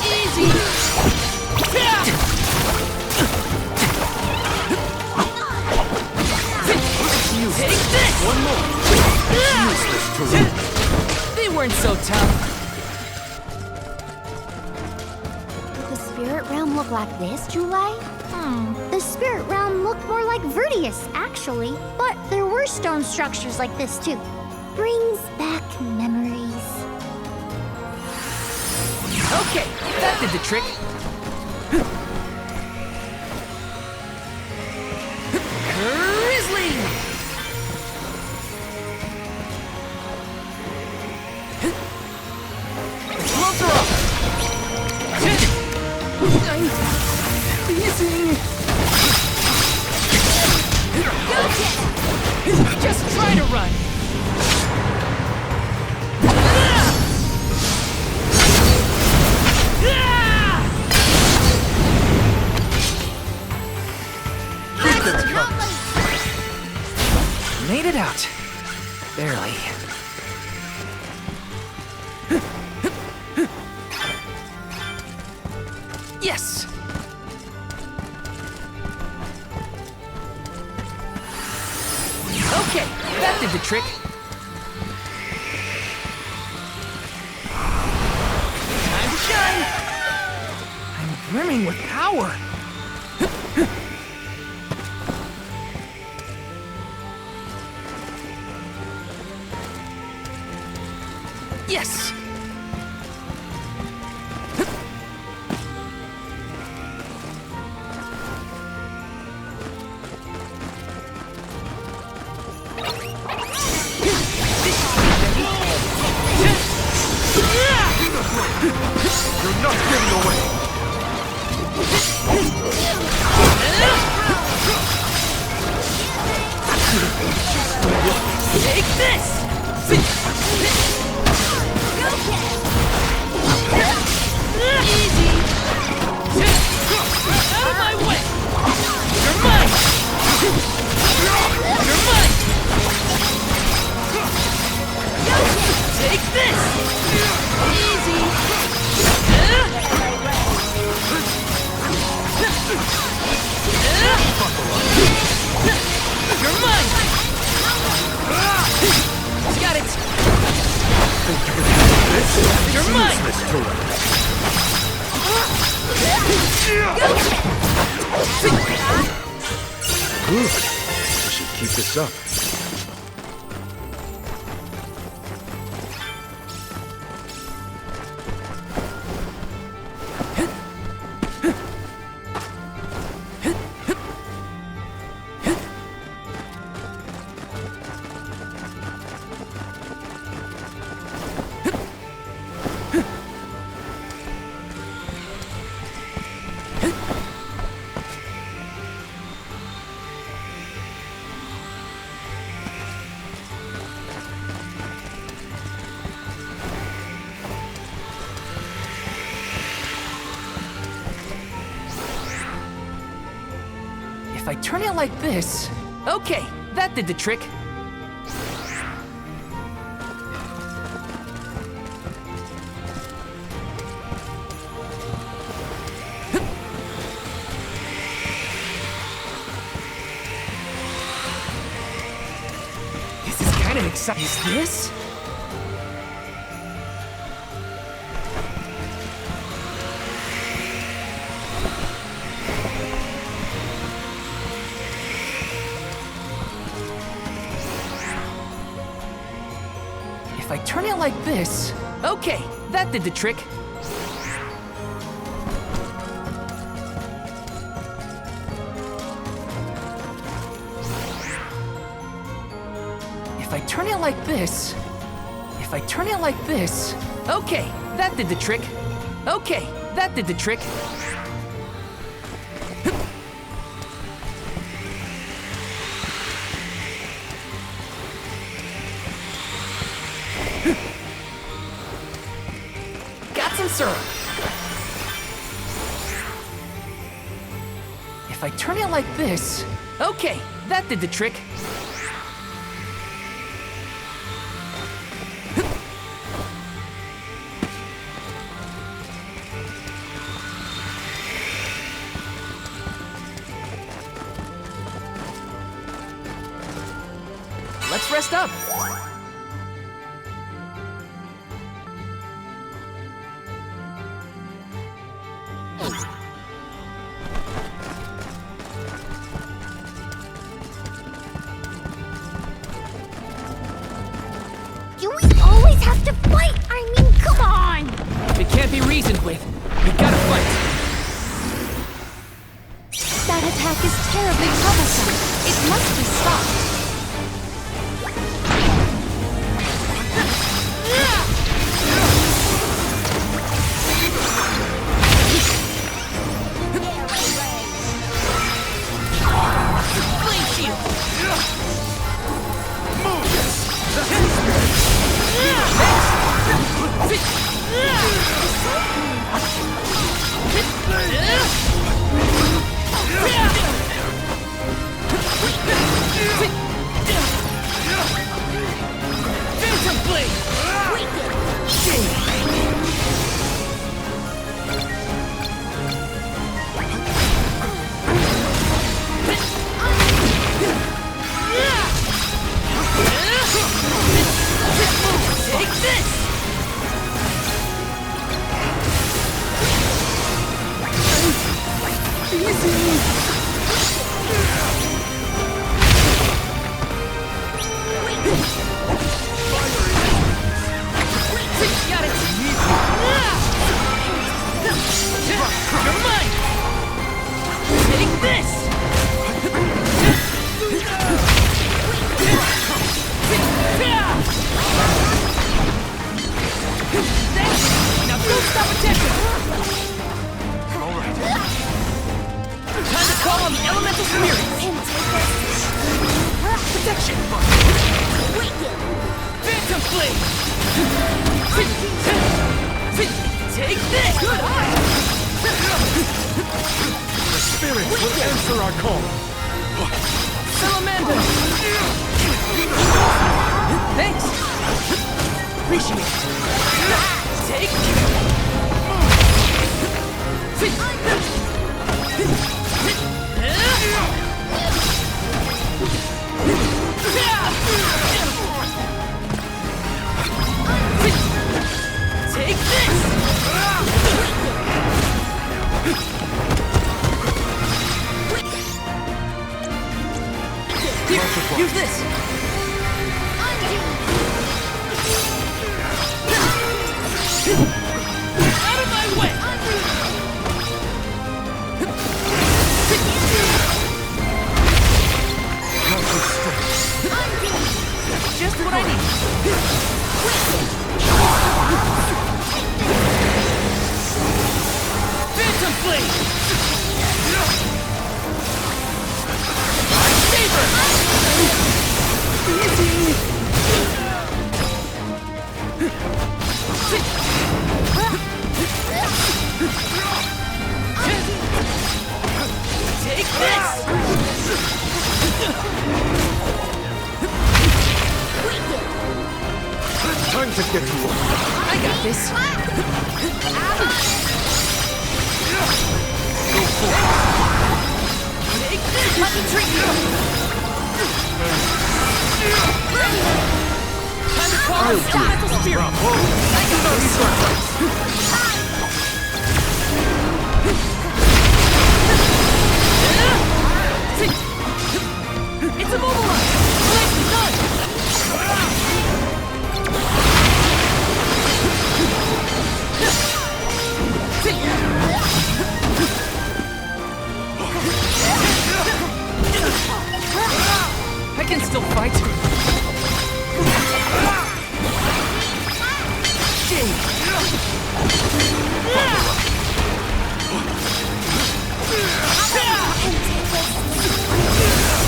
Easy! Take this! One more! Useless to read. They weren't so tough. Did the spirit realm look like this, Julay? The spirit realm looked more like Vertius, actually. But there were stone structures like this, too. Brings back memories. Okay, that did the trick. Grizzly! Gloves are off! I'm freezing! Just try to run! Made it out. Barely. Yes! Okay, that did the trick. Time to shine! I'm brimming with power. Yes! You're not getting away! Take this! Easy! Out of my way! You're mine! You're mine! Take this! Easy! You're mine! Got it! You're mine! Good. We should keep this up. If I turn it like this... Okay, that did the trick. This is kind of exciting. Is this? If I turn it like this... Okay, that did the trick. If I turn it like this... If I turn it like this... Okay, that did the trick. Okay, that did the trick. Got some syrup. If I turn it like this... Okay, that did the trick. Let's rest up. Do we always have to fight? I mean, come on! If it can't be reasoned with, we gotta fight. That attack is terribly troublesome. It must be stopped. Move! Got it! You're mine! Take this! Now don't stop attacking! Alright. Time to call on the elemental spirits! Protection! Phantom Flame! Take this! Good eye! The spirits will answer our call. Salamander! Thanks! Appreciate it. Take... Take this! Here, use this! Out of my way! Just what I need! Phantom Flame! Take this! Time to get to work. I got this. Go for it. Take this! Let me treat you! Time to call the elemental spirit! I got this! It's immobilized! Nicely done! I can still fight.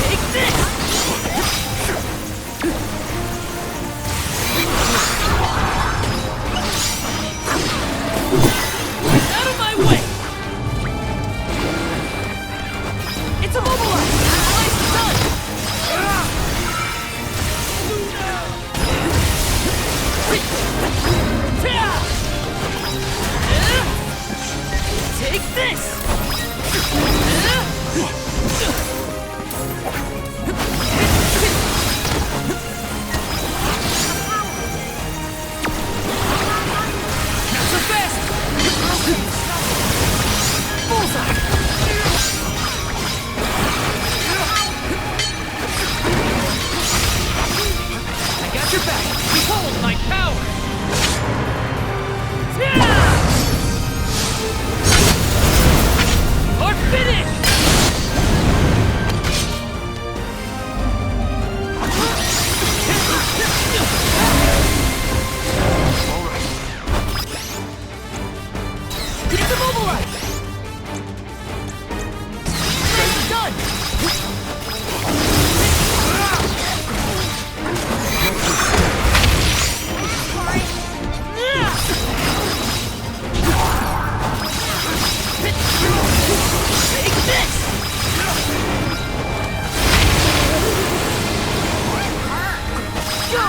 Take this! Out of my way! It's immobilized! Nicely done! Take this! Not so fast! Bullseye! I got your back! Behold my power! Or finish! It's immobilized! It's done! Take this! Go!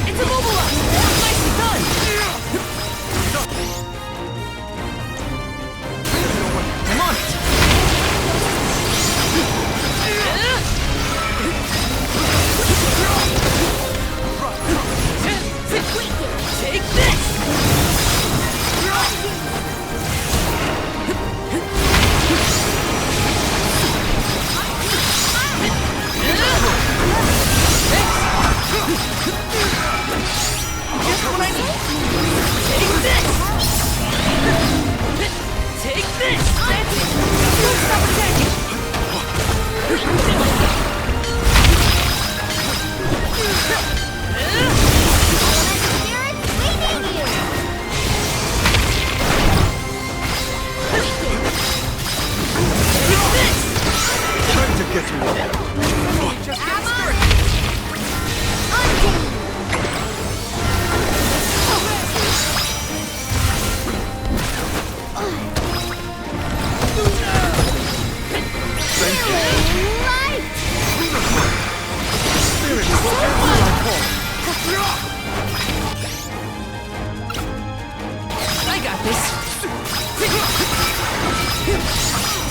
It's immobilized! Nicely done! I'm on it! Take this! Just what I need! Take this! Take this! That's it! Don't stop attacking! Trying to get you up. Just get started! I got this!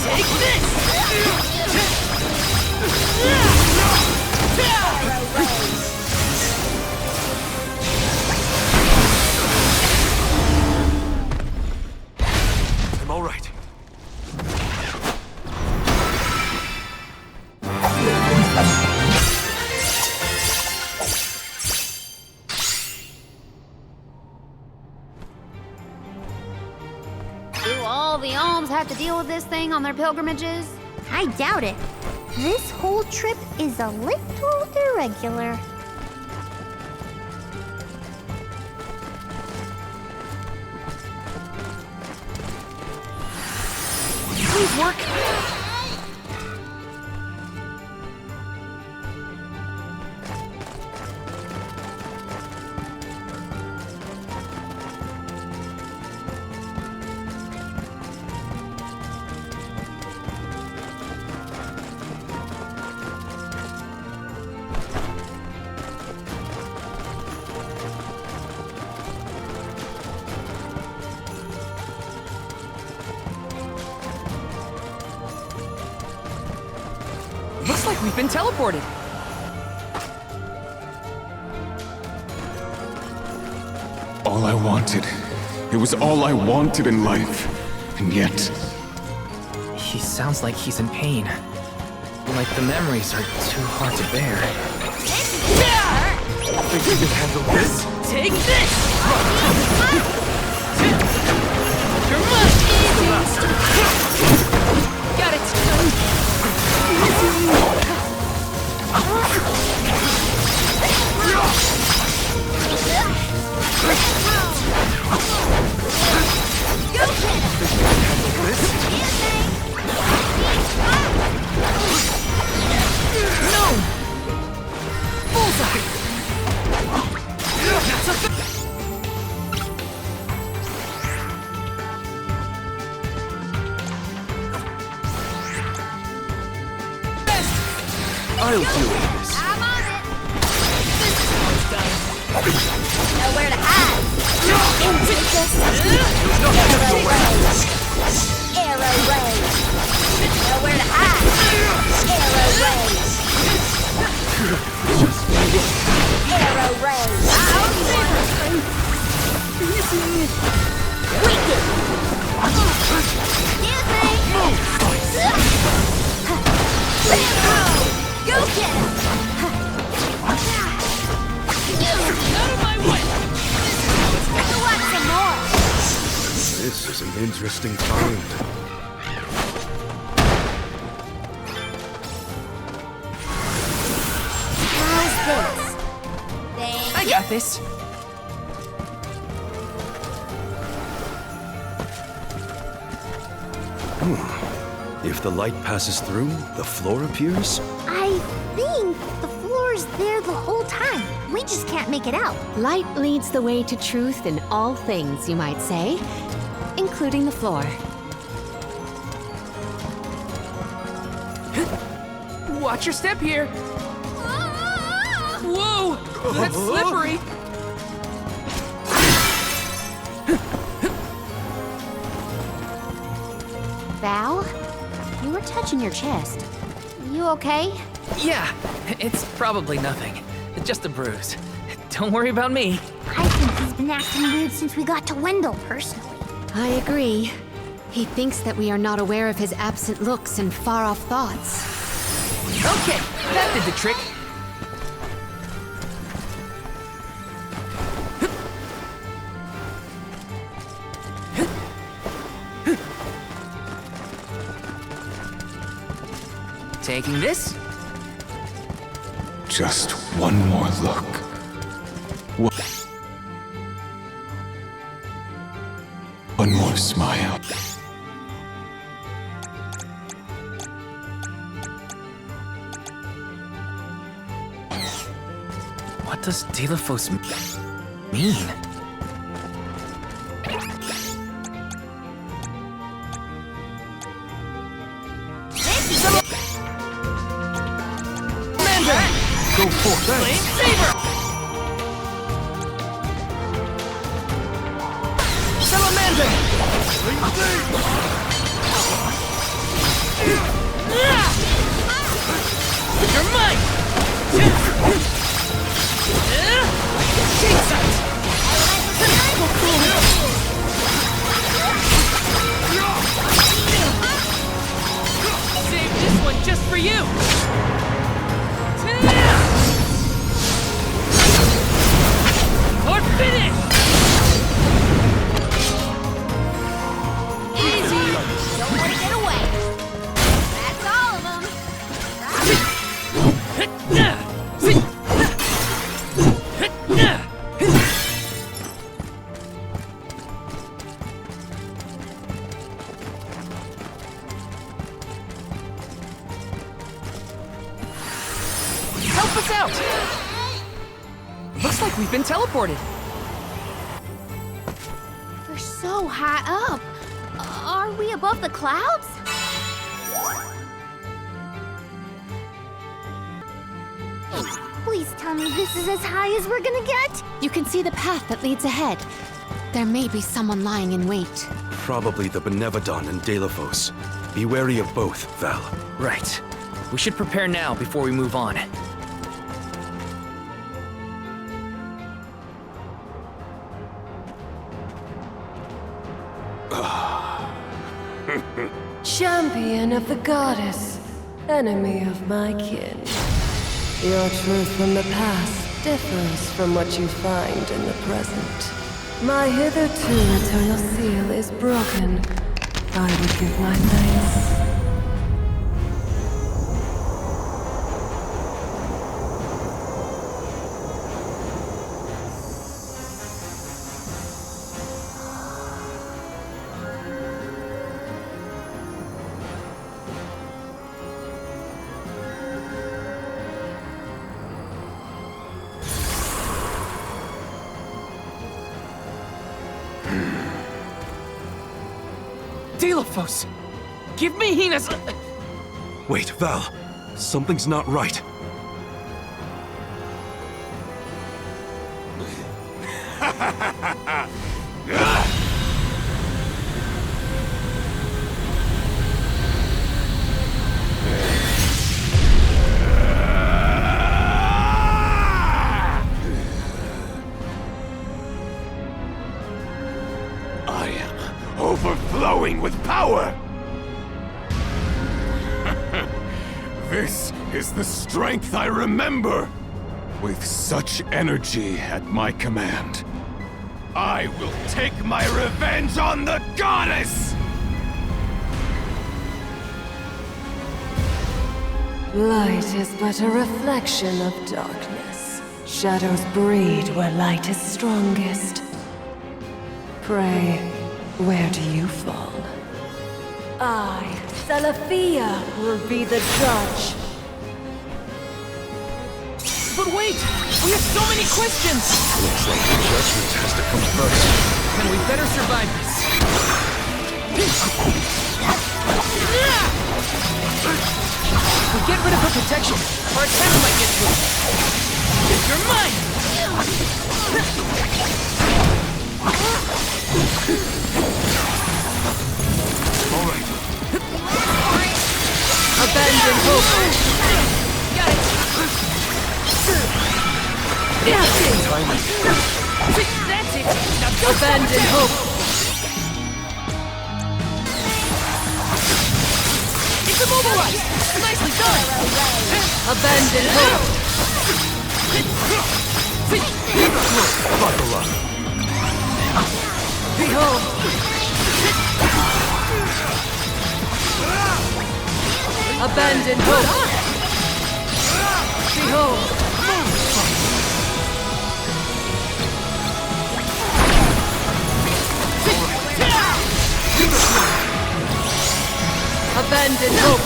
Take this! I'm all right. Do all the Alms have to deal with this thing on their pilgrimages? I doubt it. This whole trip is a little irregular. Please work! Looks like we've been teleported. All I wanted. It was all I wanted in life. And yet... He sounds like he's in pain. Like the memories are too hard to bear. Think you can handle this? Take this! You're mine! Got it! No! Bullseye! I'll deal with this. I'm on it. This is how it's done. Nowhere to hide. Into this. Arrow rays. Nowhere to hide. Arrow rays. Arrow rays. Wicked. Go get him! Out of my way! You want some more? This is an interesting find. How's this? I got this. If the light passes through, the floor appears? I think the floor's there the whole time. We just can't make it out. Light leads the way to truth in all things, you might say, including the floor. Watch your step here. Whoa! That's slippery! Val, you were touching your chest. You okay? Yeah, it's probably nothing. Just a bruise. Don't worry about me. I think he's been acting weird since we got to Wendell, personally. I agree. He thinks that we are not aware of his absent looks and far-off thoughts. Okay, that did the trick. Taking this? Just one more look. One more smile. What does Delphos mean? Go forth, Flame Saber! Salamander! You're mine! Take sight! Save this one just for you! Or finish! Easy! Don't let it get away. That's all of them. Help us out! Looks like we've been teleported. We're so high up. Are we above the clouds? Please tell me this is as high as we're gonna get? You can see the path that leads ahead. There may be someone lying in wait. Probably the Benevodon and Delphos. Be wary of both, Val. Right. We should prepare now before we move on. Champion of the goddess, enemy of my kin. Your truth from the past differs from what you find in the present. My hitherto eternal seal is broken. I would give my thanks. Delphos! Give me Hina's... Wait, Val. Something's not right. I am overflowing with power! This is the strength I remember! With such energy at my command, I will take my revenge on the goddess! Light is but a reflection of darkness. Shadows breed where light is strongest. Pray, where do you fall? I, Salafia, will be the judge. But wait! We have so many questions! Looks like the judgment has to come first. Then we better survive this. Get rid of her protection. Our attack might get through. You're mine! All right. Abandon hope. Got it! That's it! Now don't Abandon hope. It's immobilized! Nicely done! Abandon hope. Buckle up. Behold. Abandon hope. Behold. Abandon hope.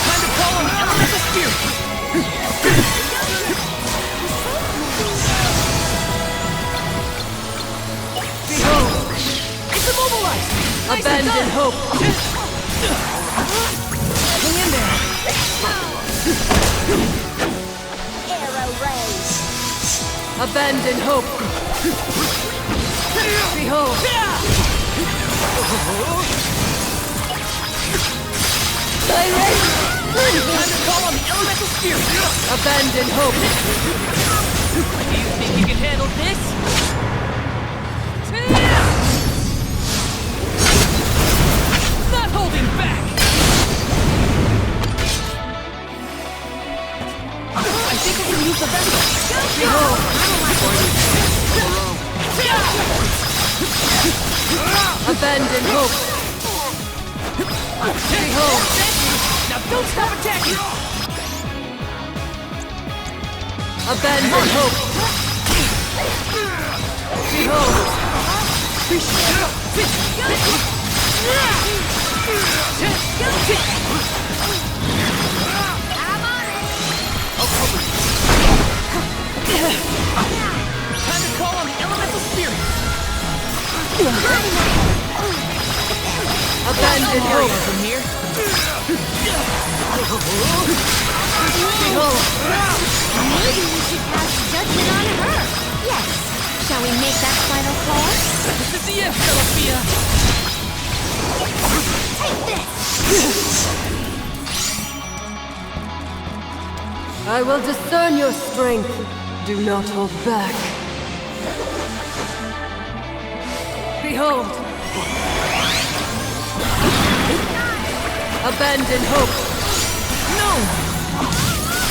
Time to call on the elemental spirit! Behold. It's immobilized! Abandon hope. Hang in there! Arrow rays. Abandon hope. Behold. Time to call on the elemental spirit! Abandon hope. Do you think you can handle this? Not holding back! I think I can use the vessel! Behold. Abandon hope. Behold. Now don't stop attacking! Abandon hope. Behold. Time to call on the elemental spirit! Abandon hope. From here? Behold. Maybe we should pass judgment on her. Yes. Shall we make that final call? This is the end, Sophia! Take this! I will discern your strength. Do not hold back. Behold. Abandon hope. No!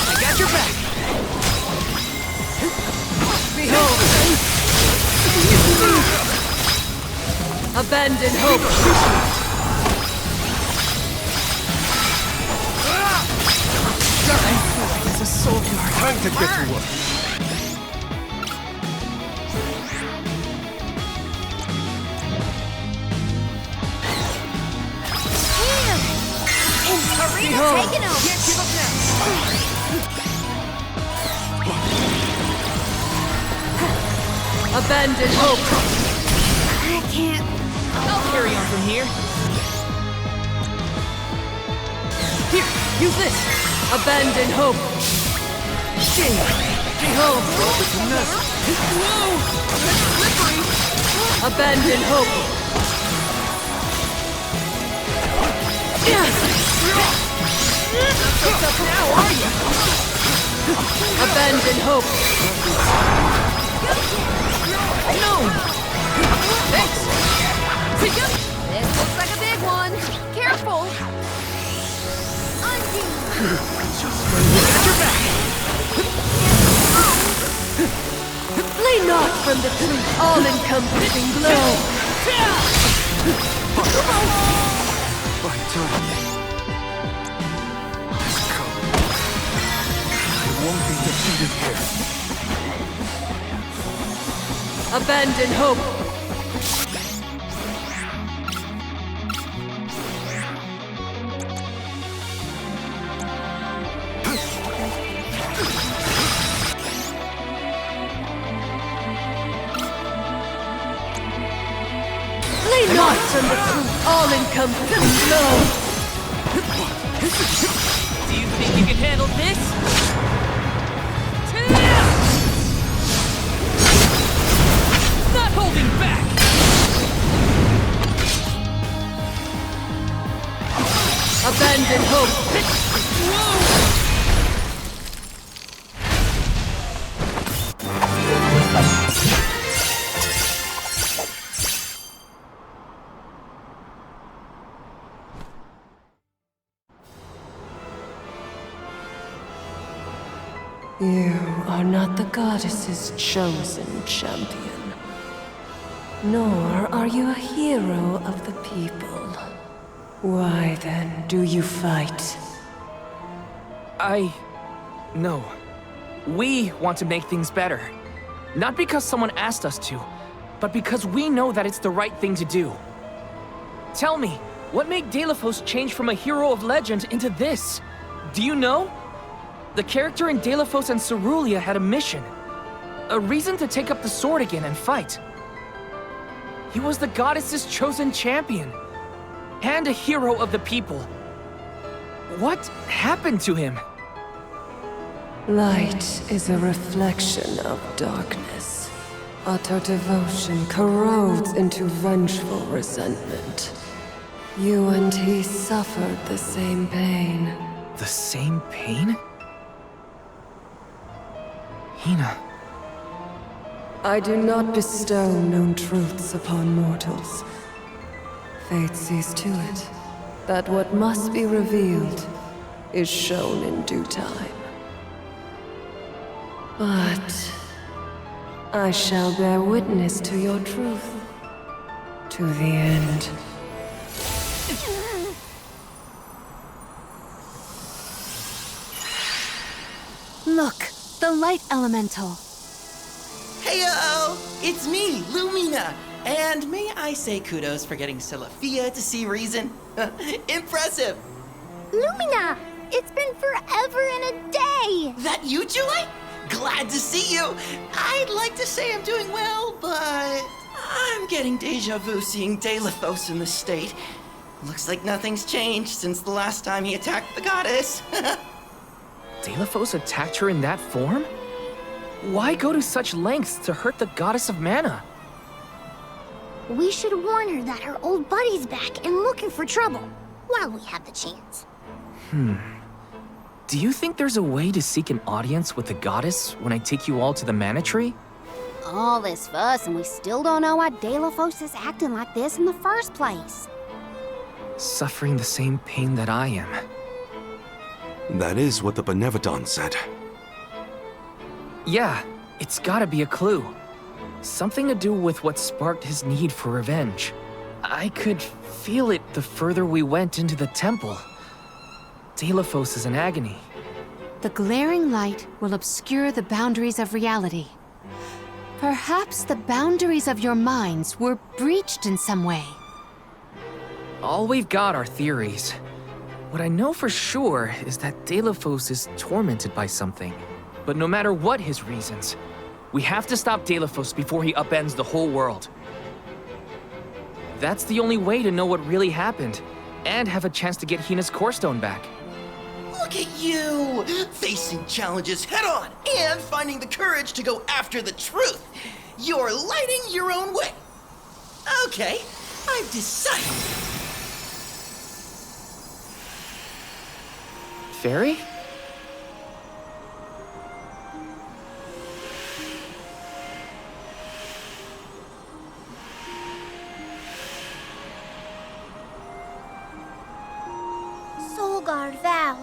I got your back! Behold. Abandon hope. As a soldier. Time to get to work. Karina taking over! Can't give up now! Abandon hope. I can't. I'll carry on from here. Here, use this! Abandon hope. Behold. Whoa! That's slippery! Abandon hope. What's up now, are you? Abandon hope. No! Thanks! This looks like a big one. Careful. Undo. Got your back! Flee not from the truth, all-encompassing glow. Right time. Let's go. I won't be defeated here. Abandon hope. Flee not from the truth, all-encompassing glow. Do you think you can handle this? Not holding back! Abandon hope! You are not the goddess's chosen champion. Nor are you a hero of the people. Why then do you fight? No. We want to make things better. Not because someone asked us to, but because we know that it's the right thing to do. Tell me, what made Delafos change from a hero of legend into this? Do you know? The character in Delafos and Cerulia had a mission. A reason to take up the sword again and fight. He was the goddess's chosen champion. And a hero of the people. What happened to him? Light is a reflection of darkness. Utter devotion corrodes into vengeful resentment. You and he suffered the same pain. The same pain? Hina. I do not bestow known truths upon mortals. Fate sees to it that what must be revealed is shown in due time. But I shall bear witness to your truth to the end. Look, the light elemental. Heyo! It's me, Lumina! And may I say kudos for getting Celafia to see reason? Impressive! Lumina! It's been forever and a day! That you, Julie? Glad to see you! I'd like to say I'm doing well, but I'm getting deja vu seeing Delafos in this state. Looks like nothing's changed since the last time he attacked the goddess. Delafos attacked her in that form? Why go to such lengths to hurt the goddess of mana? We should warn her that her old buddy's back and looking for trouble, while we have the chance. Do you think there's a way to seek an audience with the goddess when I take you all to the mana tree? All this fuss and we still don't know why Delafos is acting like this in the first place. Suffering the same pain that I am. That is what the Benevodon said. Yeah, it's gotta be a clue. Something to do with what sparked his need for revenge. I could feel it the further we went into the temple. Delafos is in agony. The glaring light will obscure the boundaries of reality. Perhaps the boundaries of your minds were breached in some way. All we've got are theories. What I know for sure is that Delafos is tormented by something. But no matter what his reasons, we have to stop Delafos before he upends the whole world. That's the only way to know what really happened, and have a chance to get Hina's core stone back. Look at you! Facing challenges head on and finding the courage to go after the truth. You're lighting your own way. Okay, I've decided. Fairy? Soulguard Val,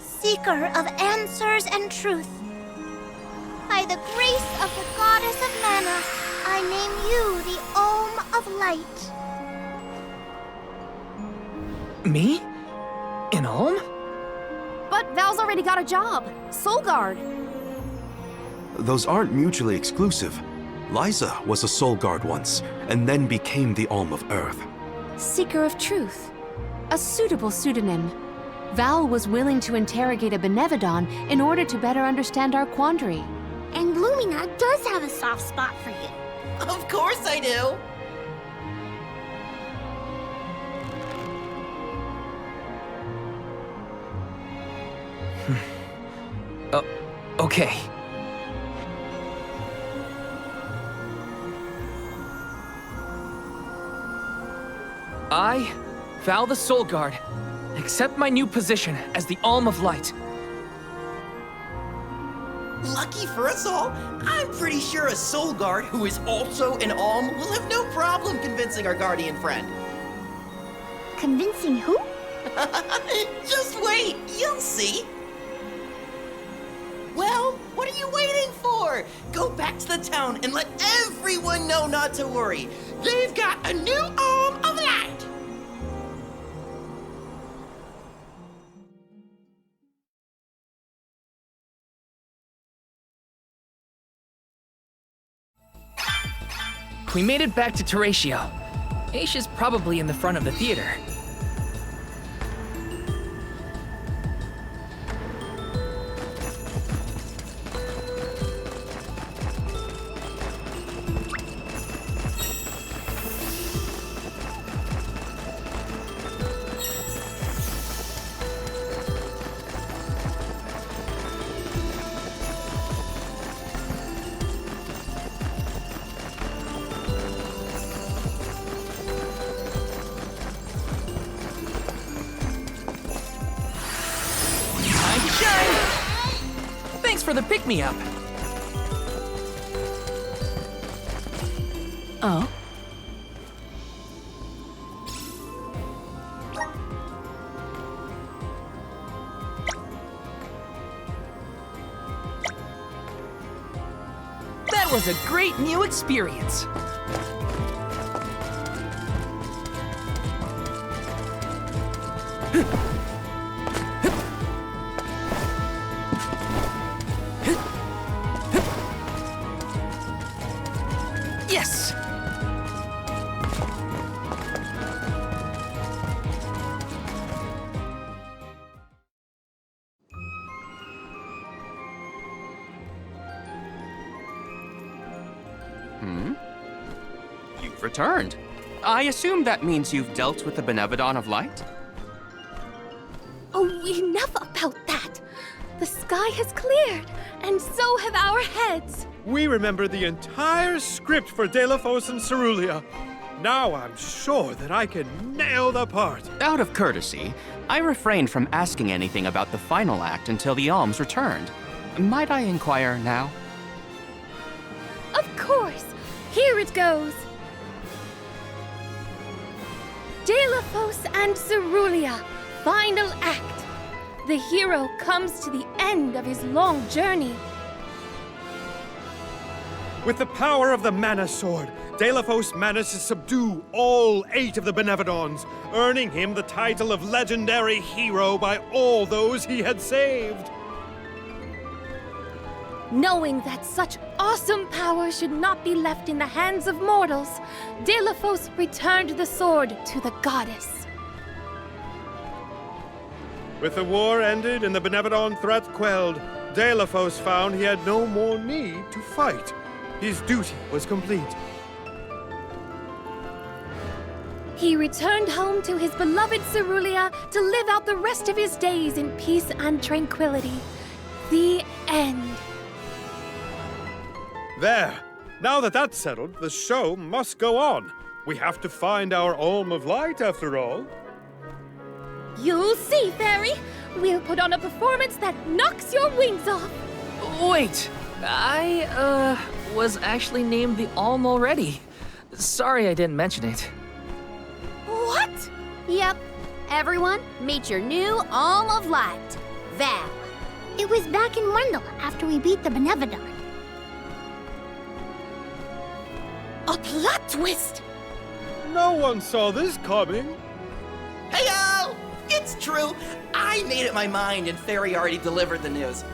seeker of answers and truth. By the grace of the goddess of mana, I name you the Alm of Light. Me? An Alm? But Val's already got a job. Soulguard. Those aren't mutually exclusive. Liza was a soul guard once, and then became the Alm of Earth. Seeker of Truth. A suitable pseudonym. Val was willing to interrogate a Benevodon in order to better understand our quandary. And Lumina does have a soft spot for you. Of course I do! Okay. I, Val the Soul Guard, accept my new position as the Alm of Light. Lucky for us all, I'm pretty sure a soul guard who is also an alm will have no problem convincing our guardian friend. Convincing who? Just wait, you'll see. Well, what are you waiting for? Go back to the town and let everyone know not to worry. They've got a new Alm of Light. We made it back to Teratio. Aisha's probably in the front of the theater. Thanks for the pick-me-up. Oh? That was a great new experience. Yes! You've returned. I assume that means you've dealt with the Benevodon of Light? Oh, enough about that! The sky has cleared, and so have our heads. We remember the entire script for Delaphos and Cerulia. Now I'm sure that I can nail the part. Out of courtesy, I refrained from asking anything about the final act until the Alms returned. Might I inquire now? Of course! Here it goes! Delaphos and Cerulia, final act. The hero comes to the end of his long journey. With the power of the Mana Sword, Delaphos managed to subdue all 8 of the Benevodons, earning him the title of legendary hero by all those he had saved. Knowing that such awesome power should not be left in the hands of mortals, Delaphos returned the sword to the goddess. With the war ended and the Benevodon threat quelled, Delaphos found he had no more need to fight. His duty was complete. He returned home to his beloved Cerulia to live out the rest of his days in peace and tranquility. The end. There. Now that that's settled, the show must go on. We have to find our Alm of Light, after all. You'll see, Fairy. We'll put on a performance that knocks your wings off. Wait, I, was actually named the Alm already. Sorry I didn't mention it. What? Yep. Everyone, meet your new Alm of Light, Val. It was back in Wendell after we beat the Benevodon. A plot twist! No one saw this coming. Heyo! It's true. I made up my mind and Fairy already delivered the news.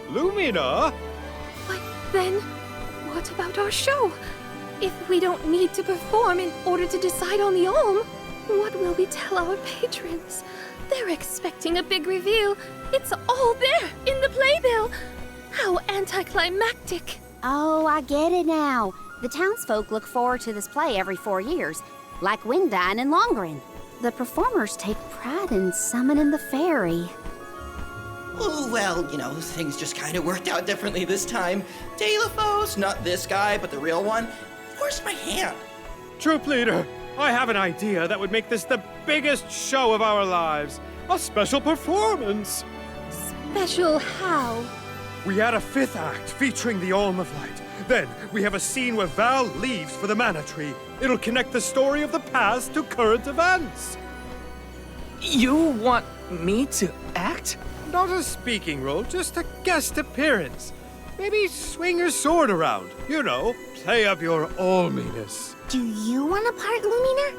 Lumina? But then, what about our show? If we don't need to perform in order to decide on the Alm, what will we tell our patrons? They're expecting a big reveal. It's all there in the playbill. How anticlimactic. Oh, I get it now. The townsfolk look forward to this play every 4 years, like Windine and Longren. The performers take pride in summoning the fairy. Oh, well, things just kind of worked out differently this time. Delafos, not this guy, but the real one. Where's my hand? Troop leader, I have an idea that would make this the biggest show of our lives. A special performance. Special how? We add a 5th act featuring the Alm of Light. Then we have a scene where Val leaves for the Mana Tree. It'll connect the story of the past to current events. You want me to act? Not a speaking role, just a guest appearance. Maybe swing your sword around. Play up your alminess. Do you want a part, Lumina?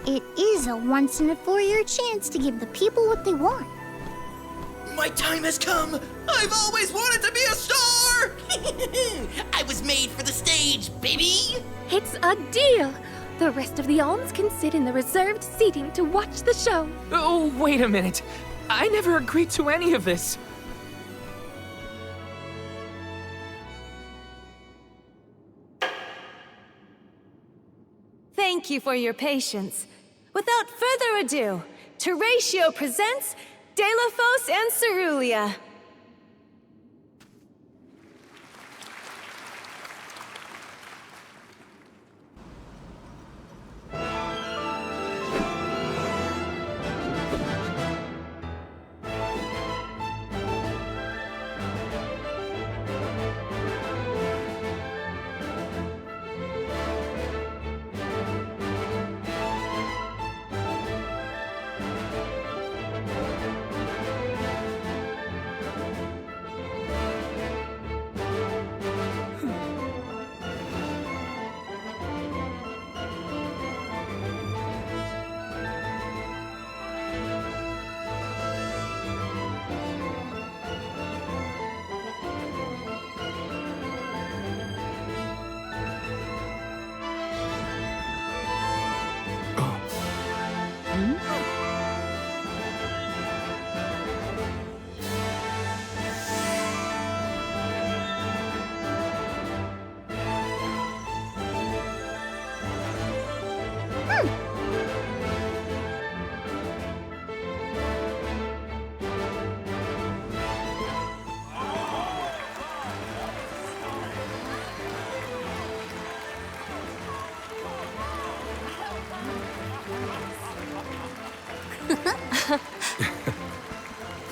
It is a once-in-a-4-year chance to give the people what they want. My time has come! I've always wanted to be a star! I was made for the stage, baby! It's a deal! The rest of the Alms can sit in the reserved seating to watch the show. Oh, wait a minute. I never agreed to any of this. Thank you for your patience. Without further ado, Teratio presents Delafos and Cerulia.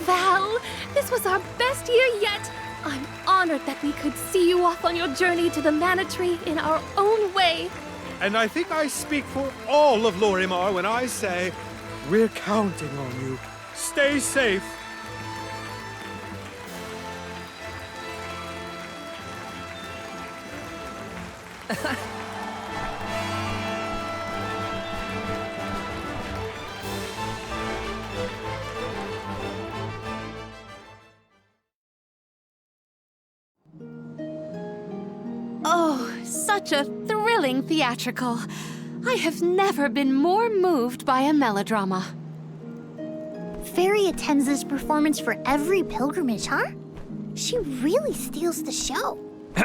Val, this was our best year yet. I'm honored that we could see you off on your journey to the Mana Tree in our own way. And I think I speak for all of Lorimar when I say, we're counting on you. Stay safe. Oh, such a thrilling theatrical. I have never been more moved by a melodrama. Fairy attends this performance for every pilgrimage, huh? She really steals the show.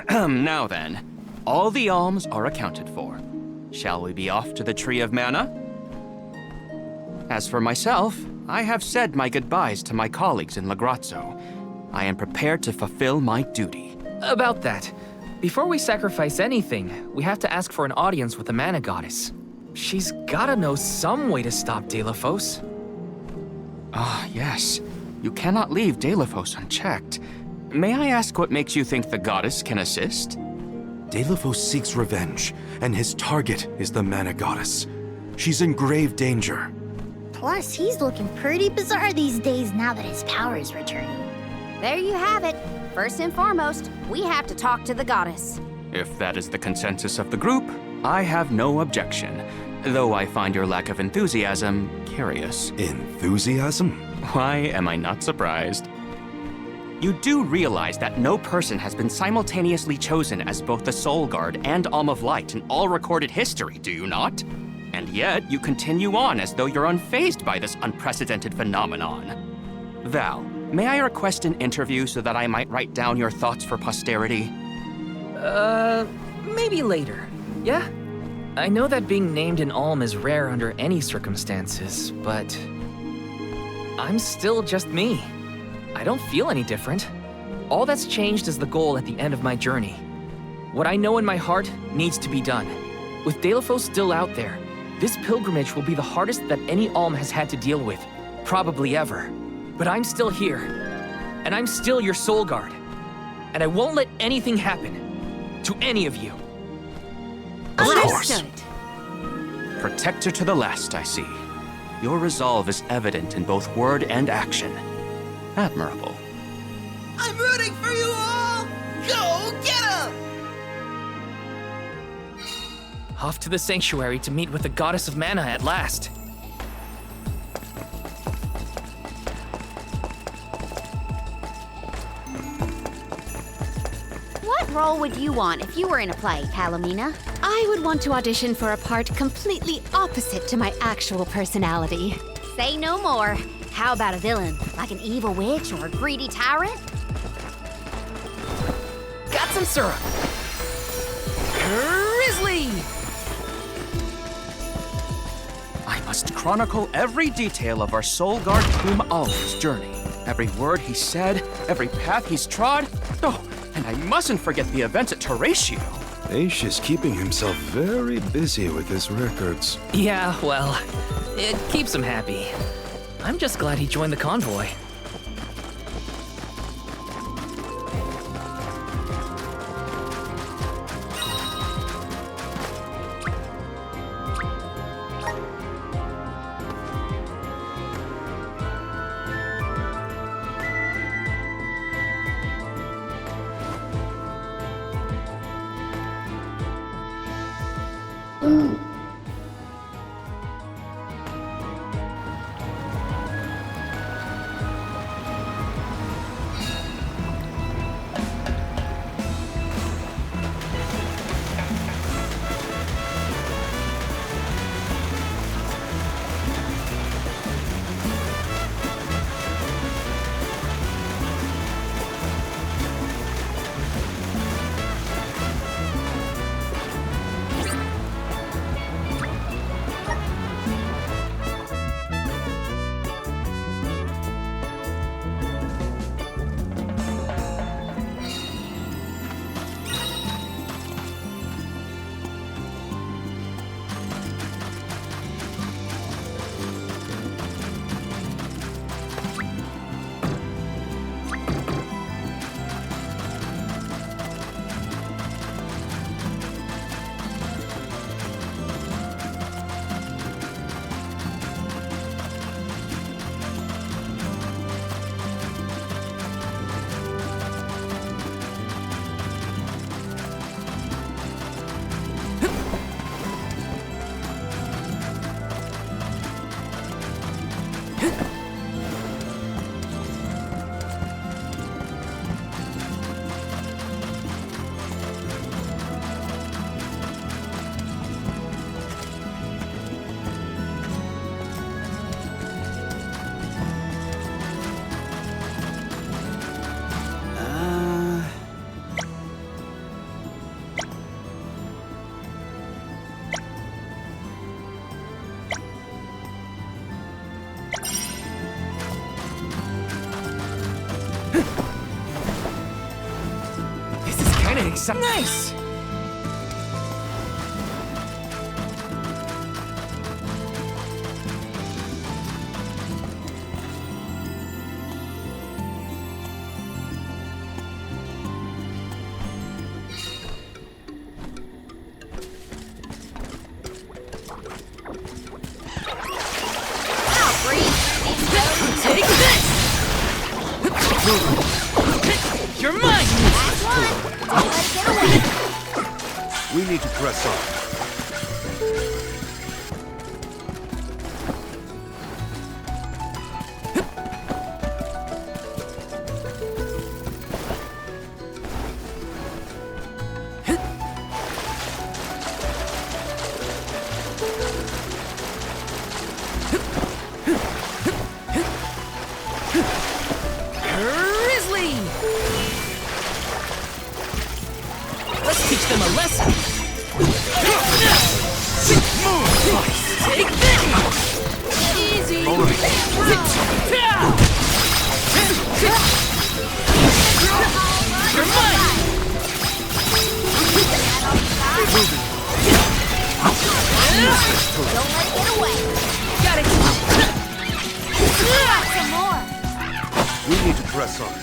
Now then, all the alms are accounted for. Shall we be off to the Tree of Mana? As for myself, I have said my goodbyes to my colleagues in Lagrazzo. I am prepared to fulfill my duty. About that, before we sacrifice anything, we have to ask for an audience with the Mana Goddess. She's gotta know some way to stop Delafos. Ah, yes. You cannot leave Delafos unchecked. May I ask what makes you think the goddess can assist? Delafos seeks revenge, and his target is the Mana Goddess. She's in grave danger. Plus, he's looking pretty bizarre these days now that his power is returning. There you have it. First and foremost, we have to talk to the goddess. If that is the consensus of the group, I have no objection. Though I find your lack of enthusiasm curious. Enthusiasm? Why am I not surprised? You do realize that no person has been simultaneously chosen as both the Soul Guard and Alm of Light in all recorded history, do you not? And yet, you continue on as though you're unfazed by this unprecedented phenomenon. Val, may I request an interview so that I might write down your thoughts for posterity? Maybe later, yeah? I know that being named an Alm is rare under any circumstances, but I'm still just me. I don't feel any different. All that's changed is the goal at the end of my journey. What I know in my heart needs to be done. With Deilophos still out there, this pilgrimage will be the hardest that any Alm has had to deal with, probably ever. But I'm still here, and I'm still your soul guard. And I won't let anything happen to any of you. Of course. Protector to the last, I see. Your resolve is evident in both word and action. Admirable. I'm rooting for you all! Go get 'em! Off to the sanctuary to meet with the goddess of mana at last. What role would you want if you were in a play, Palomina? I would want to audition for a part completely opposite to my actual personality. Say no more. How about a villain, like an evil witch or a greedy tyrant? Got some syrup. Grizzly! I must chronicle every detail of our soul guard Plume Alms' journey. Every word he said, every path he's trod. Oh, and I mustn't forget the events at Teratio. Aish is keeping himself very busy with his records. Yeah, well, it keeps him happy. I'm just glad he joined the convoy. Nice! Take this! You're mine! Last one! Don't let it get away! We need to press on. Grizzly! Let's teach them a lesson! Take this! Easy! Don't let it get away. Got it! Got some more. We need to press on.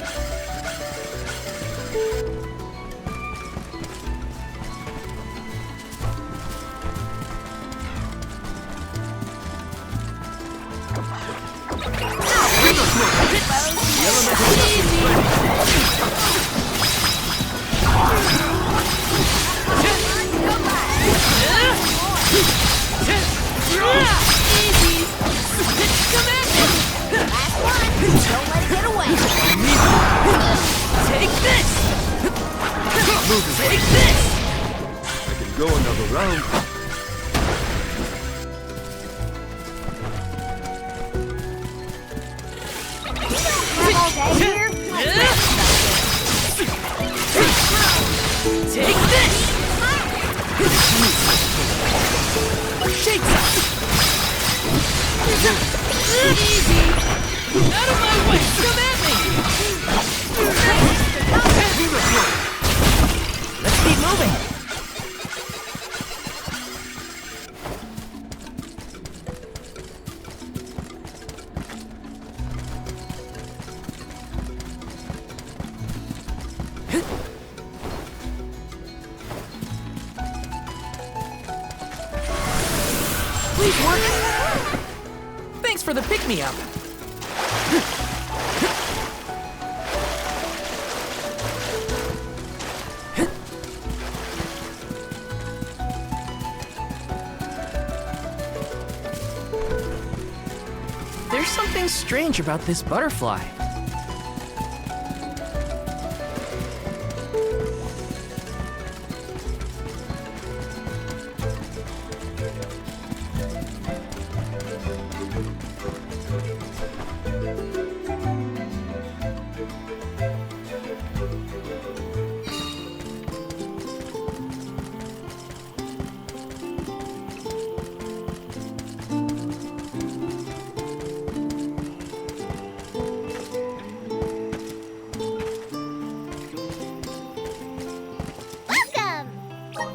Go another round. Take this! Shake Easy! Out of my way! Come at me! Let's keep moving! Please work. Thanks for the pick-me-up. There's something strange about this butterfly. Welcome!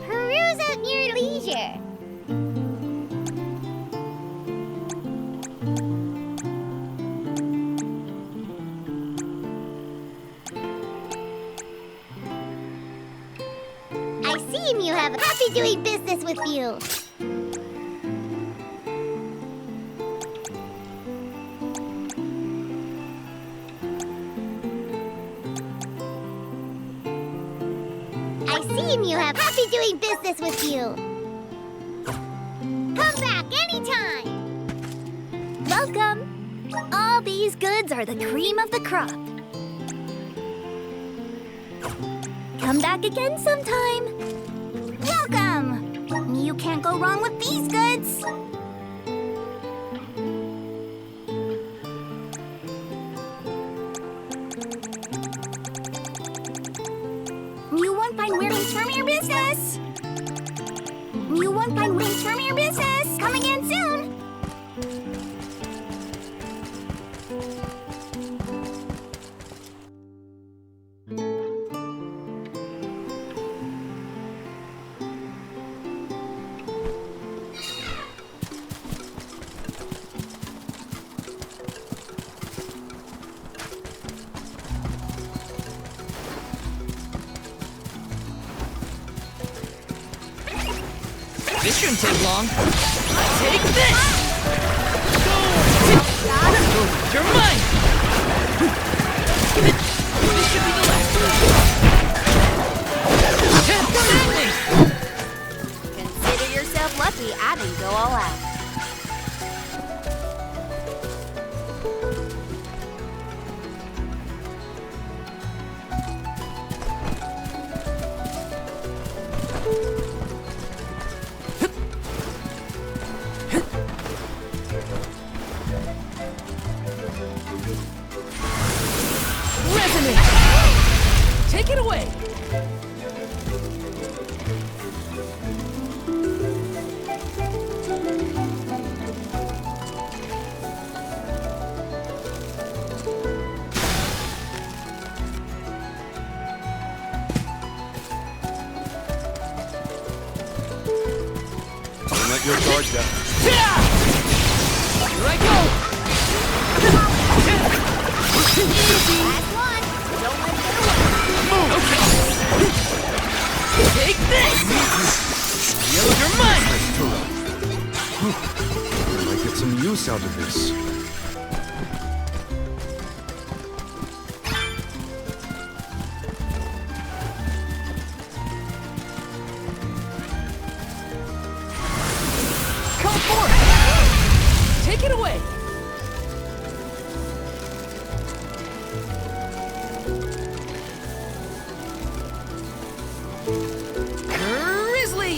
Peruse at your leisure. I seem you have a happy doing business with you. I seem you have happy doing business with you. Come back anytime. Welcome. All these goods are the cream of the crop. Come back again sometime. Welcome. You can't go wrong with these goods. You won't find where to term your business. You won't find where to term your business. Come again soon. This shouldn't take long. Take this! You're mine! This should be the last. Come at me! Consider yourself lucky I didn't go all out. Resonate! Take it away! your guard down. Here I go! Last one. Don't let it get away. Okay. Take this! You're mine! I might get some use out of this. Come forth! Take it away! Grizzly!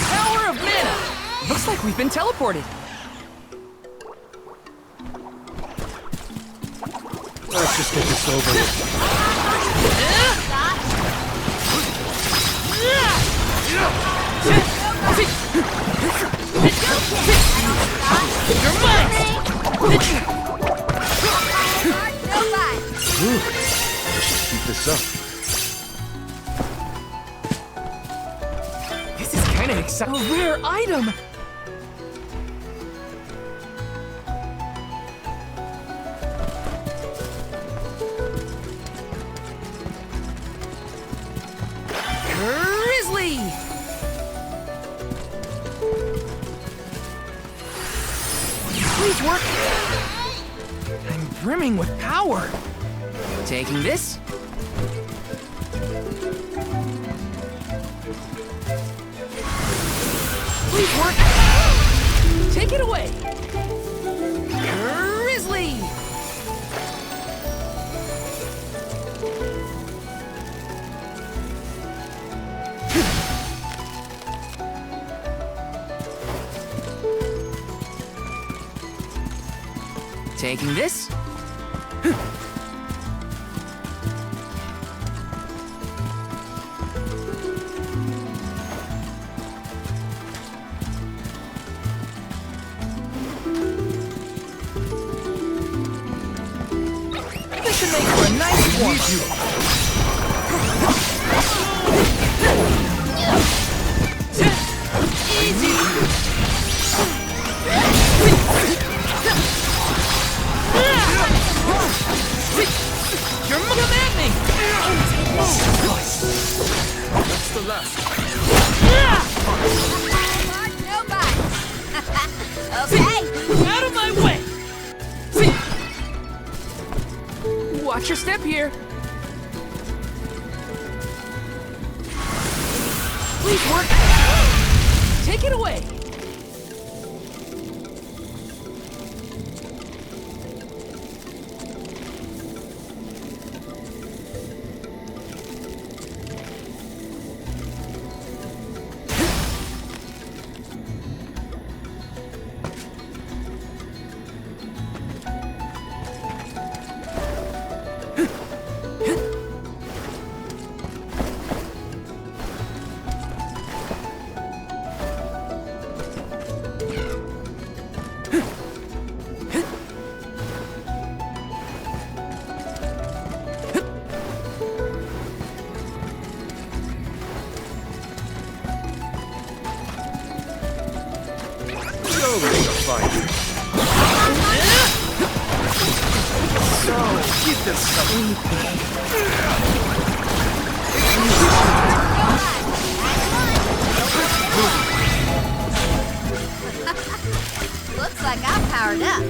Power of mana! Looks like we've been teleported. Let's just get this over with. You're mine! Whew. Let's just keep this up. This is kind of exciting. A rare item! Grizzly! Please work! I'm brimming with power! Taking this? Please work! Take it away! Grizzly! Taking this? This should make for a nice one. Easy! You're come at me! That's the last. Okay. Out of my way! Watch your step here. Please work. Take it away. Keep this Looks like I'm powered up.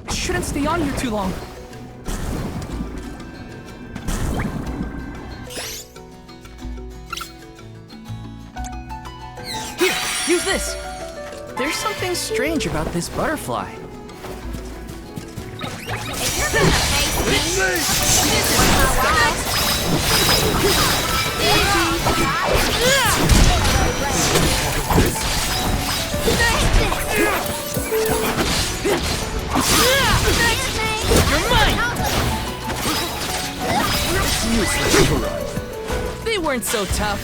Shouldn't stay on here too long. Here, use this. There's something strange about this butterfly. You're mine! They weren't so tough.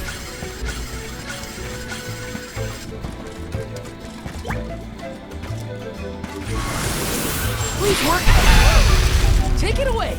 Please work. Take it away.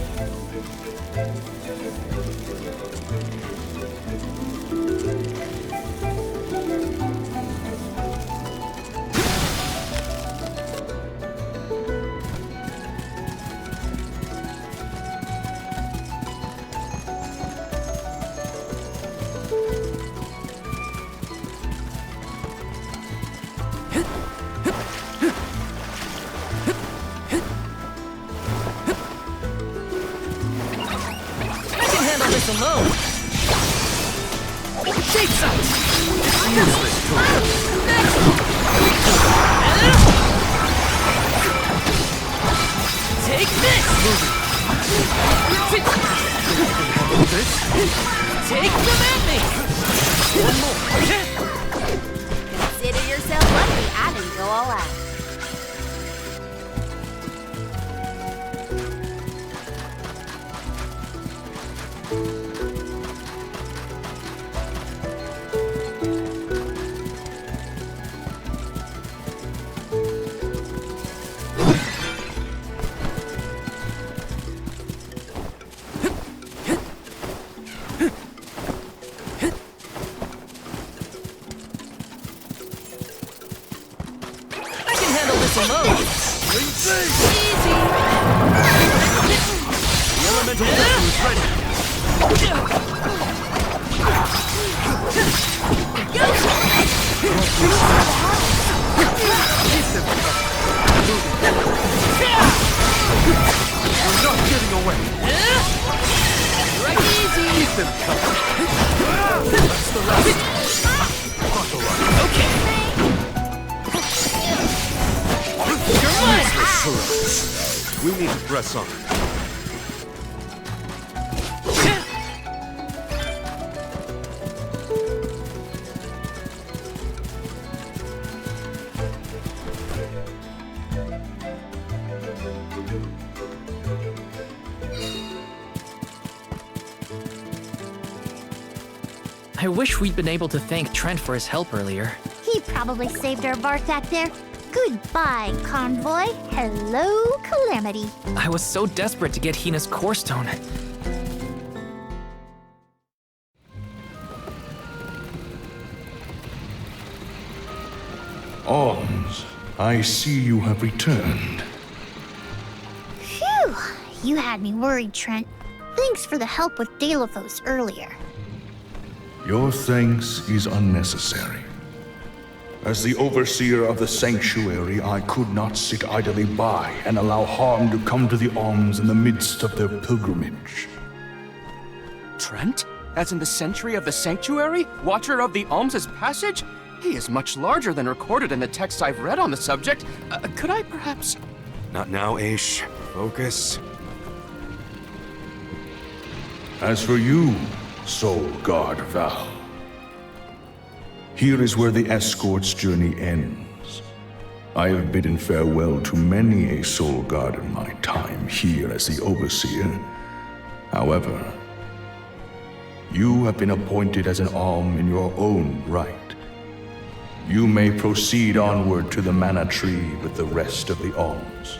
Alone. Shade sight. Useless tool. Take this. Take them at me. One more. Consider yourself lucky I didn't go all out. We need to press on. I wish we'd been able to thank Trent for his help earlier. He probably saved our bark back there. Goodbye, Convoy. Hello, Calamity. I was so desperate to get Hina's core stone. Alms, I see you have returned. Phew! You had me worried, Trent. Thanks for the help with Deilophos earlier. Your thanks is unnecessary. As the overseer of the sanctuary, I could not sit idly by and allow harm to come to the Alms in the midst of their pilgrimage. Trent? As in the sentry of the sanctuary? Watcher of the Alms' passage? He is much larger than recorded in the texts I've read on the subject. Could I perhaps... Not now, Aish. Focus. As for you, Soul Guard Val, here is where the escort's journey ends. I have bidden farewell to many a Soul Guard in my time here as the Overseer. However, You have been appointed as an Alm in your own right. You may proceed onward to the mana tree with the rest of the Alms.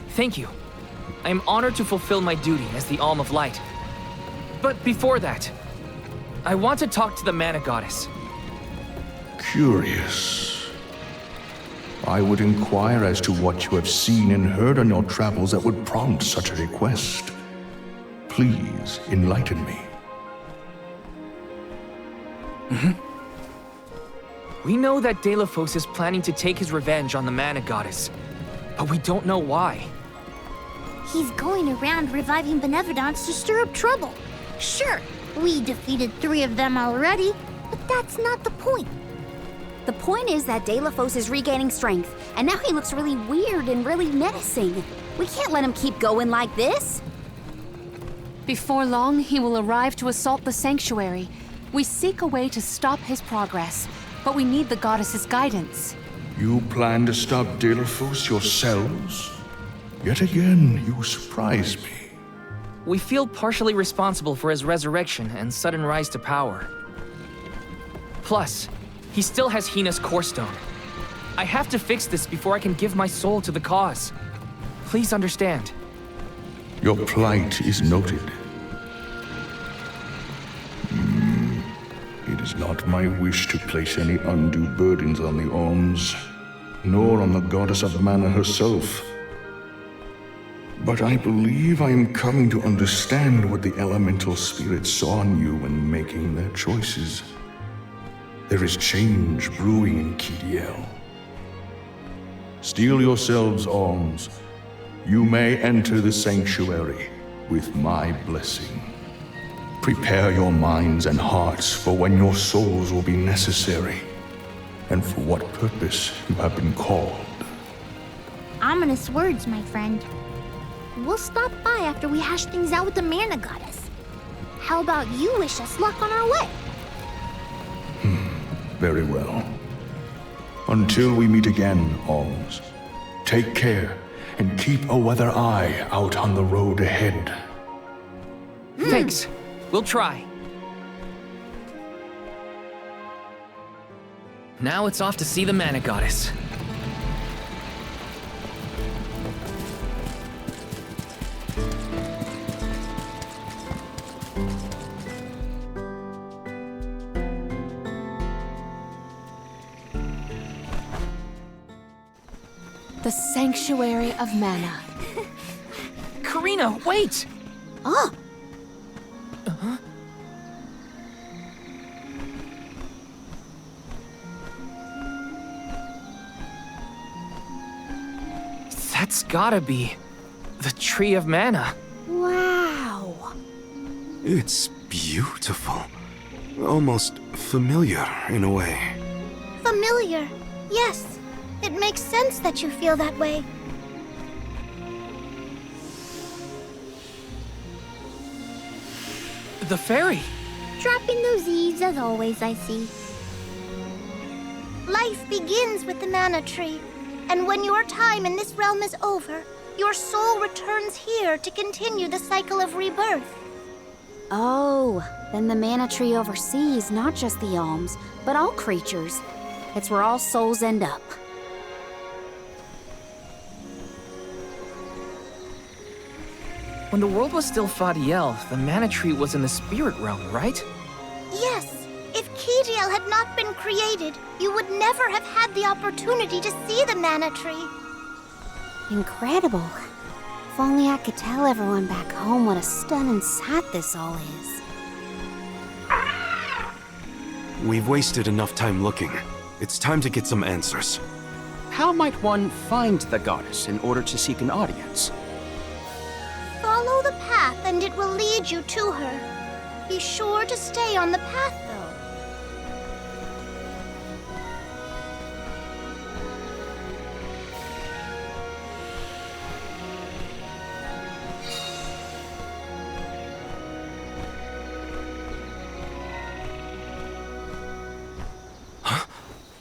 Thank you. I am honored to fulfill my duty as the Alm of Light. But before that, I want to talk to the Mana Goddess. Curious. I would inquire as to what you have seen and heard on your travels that would prompt such a request. Please enlighten me. We know that Deilophos is planning to take his revenge on the Mana Goddess, but we don't know why. He's going around reviving benevolence to stir up trouble. Sure, we defeated 3 of them already, but that's not the point. The point is that Deilophos is regaining strength, and now he looks really weird and really menacing. We can't let him keep going like this. Before long, he will arrive to assault the sanctuary. We seek a way to stop his progress, but we need the goddess's guidance. You plan to stop Deilophos yourselves? Yet again, you surprise me. We feel partially responsible for his resurrection and sudden rise to power. Plus, he still has Hina's core stone. I have to fix this before I can give my soul to the cause. Please understand. Your plight is noted. It is not my wish to place any undue burdens on the Alms, nor on the goddess of mana herself. But I believe I am coming to understand what the elemental spirits saw in you when making their choices. There is change brewing in Kidiel. Steel yourselves, Alms. You may enter the sanctuary with my blessing. Prepare your minds and hearts for when your souls will be necessary, and for what purpose you have been called. Ominous words, my friend. We'll stop by after we hash things out with the Mana Goddess. How about you wish us luck on our way? Very well. Until we meet again, Alms, take care and keep a weather eye out on the road ahead. Thanks. We'll try. Now it's off to see the Mana Goddess. The Sanctuary of Mana. Karina, wait! Oh! That's gotta be the Tree of Mana. Wow! It's beautiful. Almost familiar in a way. Familiar, yes. It makes sense that you feel that way. The fairy. Dropping those eaves as always, I see. Life begins with the mana tree, and when your time in this realm is over, your soul returns here to continue the cycle of rebirth. Oh, then the mana tree oversees not just the Alms, but all creatures. It's where all souls end up. When the world was still Fadiel, the Mana Tree was in the spirit realm, right? Yes. If Kidiel had not been created, you would never have had the opportunity to see the mana tree. Incredible. If only I could tell everyone back home what a stunning sight this all is. We've wasted enough time looking. It's time to get some answers. How might one find the goddess in order to seek an audience? Follow the path and it will lead you to her. Be sure to stay on the path, though.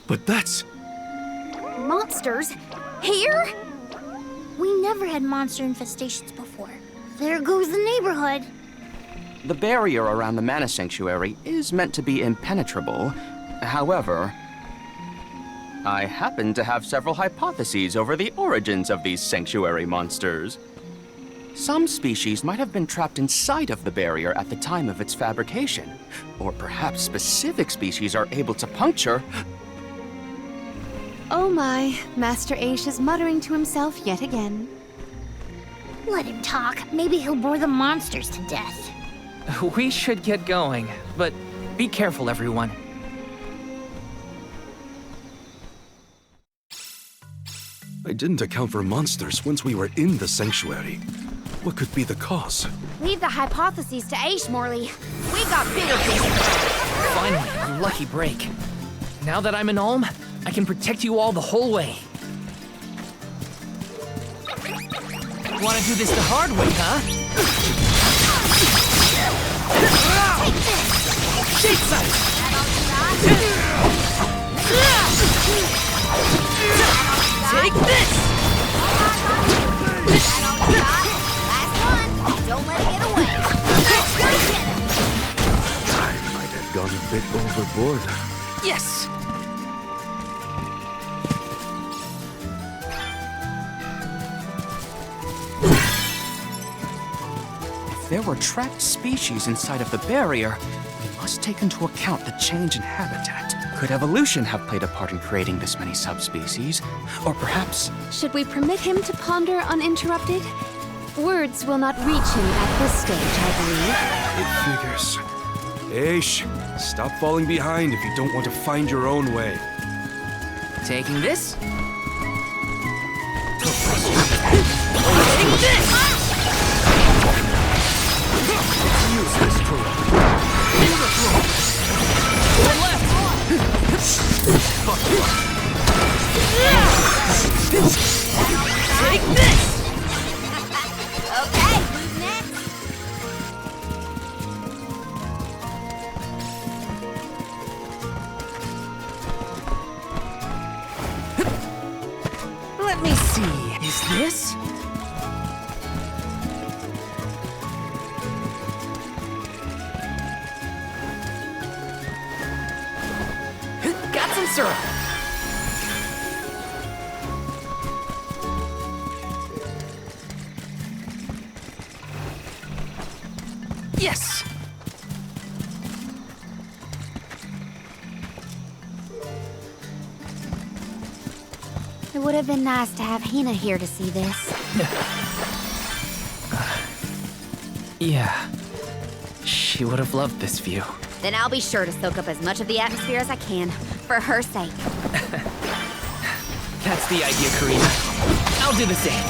But that's... Monsters? Here? We never had monster infestations before. There goes the neighborhood. The barrier around the Mana Sanctuary is meant to be impenetrable. However, I happen to have several hypotheses over the origins of these sanctuary monsters. Some species might have been trapped inside of the barrier at the time of its fabrication, or perhaps specific species are able to puncture. Oh my, Master Aish is muttering to himself yet again. Let him talk. Maybe he'll bore the monsters to death. We should get going, but be careful, everyone. I didn't account for monsters once we were in the sanctuary. What could be the cause? Leave the hypotheses to Aish, Morley. We got bigger things. Finally, a lucky break. Now that I'm an Alm, I can protect you all the whole way. Want to do this the hard way, huh? Shake sight! Take this! Last one. Don't let it get away. I might have gone a bit overboard. Yes! If there were trapped species inside of the barrier, we must take into account the change in habitat. Could evolution have played a part in creating this many subspecies? Or perhaps... Should we permit him to ponder uninterrupted? Words will not reach him at this stage, I believe. It figures. Aish, stop falling behind if you don't want to find your own way. Taking this? Taking this! Use this tool. Left! Fuck you up. Take this! Okay, who's next? Let me see. Is this? Got some syrup. Yes. It would have been nice to have Hina here to see this. Yeah. She would have loved this view. Then I'll be sure to soak up as much of the atmosphere as I can, for her sake. That's the idea, Karina. I'll do the same.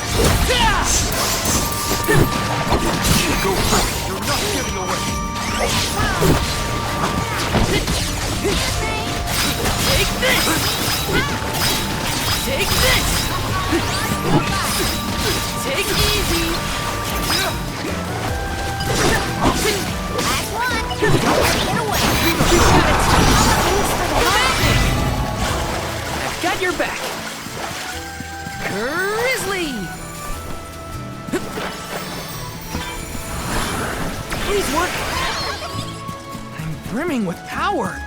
Go first. You're not getting away. Take this! Take this! Take it easy! Last one! Get away! I've got your back! Grizzly! Please work! I'm brimming with power!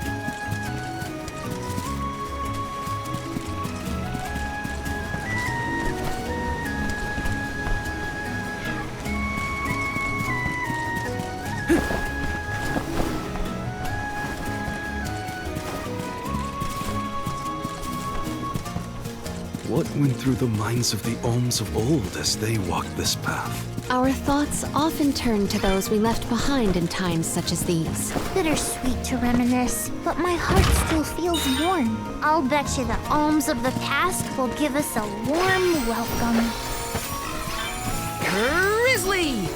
What went through the minds of the Alms of old as they walked this path? Our thoughts often turn to those we left behind in times such as these. Bittersweet to reminisce, but my heart still feels warm. I'll bet you the Alms of the past will give us a warm welcome. Grizzly!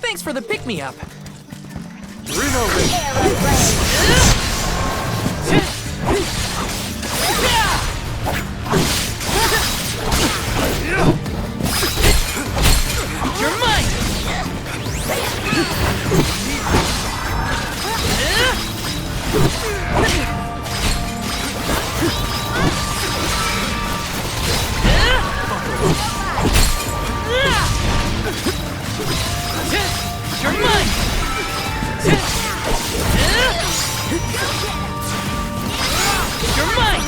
Thanks for the pick-me-up. Reno Ring! You're mine! You're mine!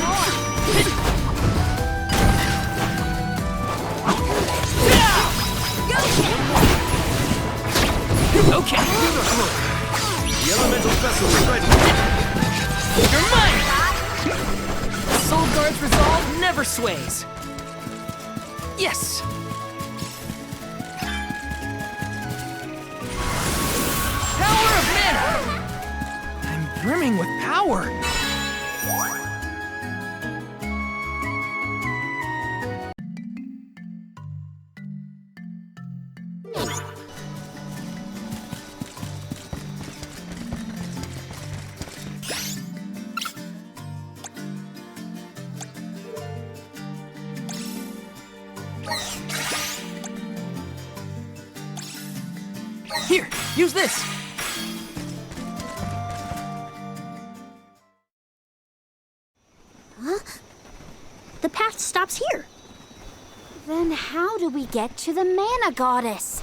Okay. The elemental vessel is ready. You're mine! Soul Guard's resolve never sways. Yes! Power of mana! I'm brimming with power. Here, use this! Huh? The path stops here. Then how do we get to the mana goddess?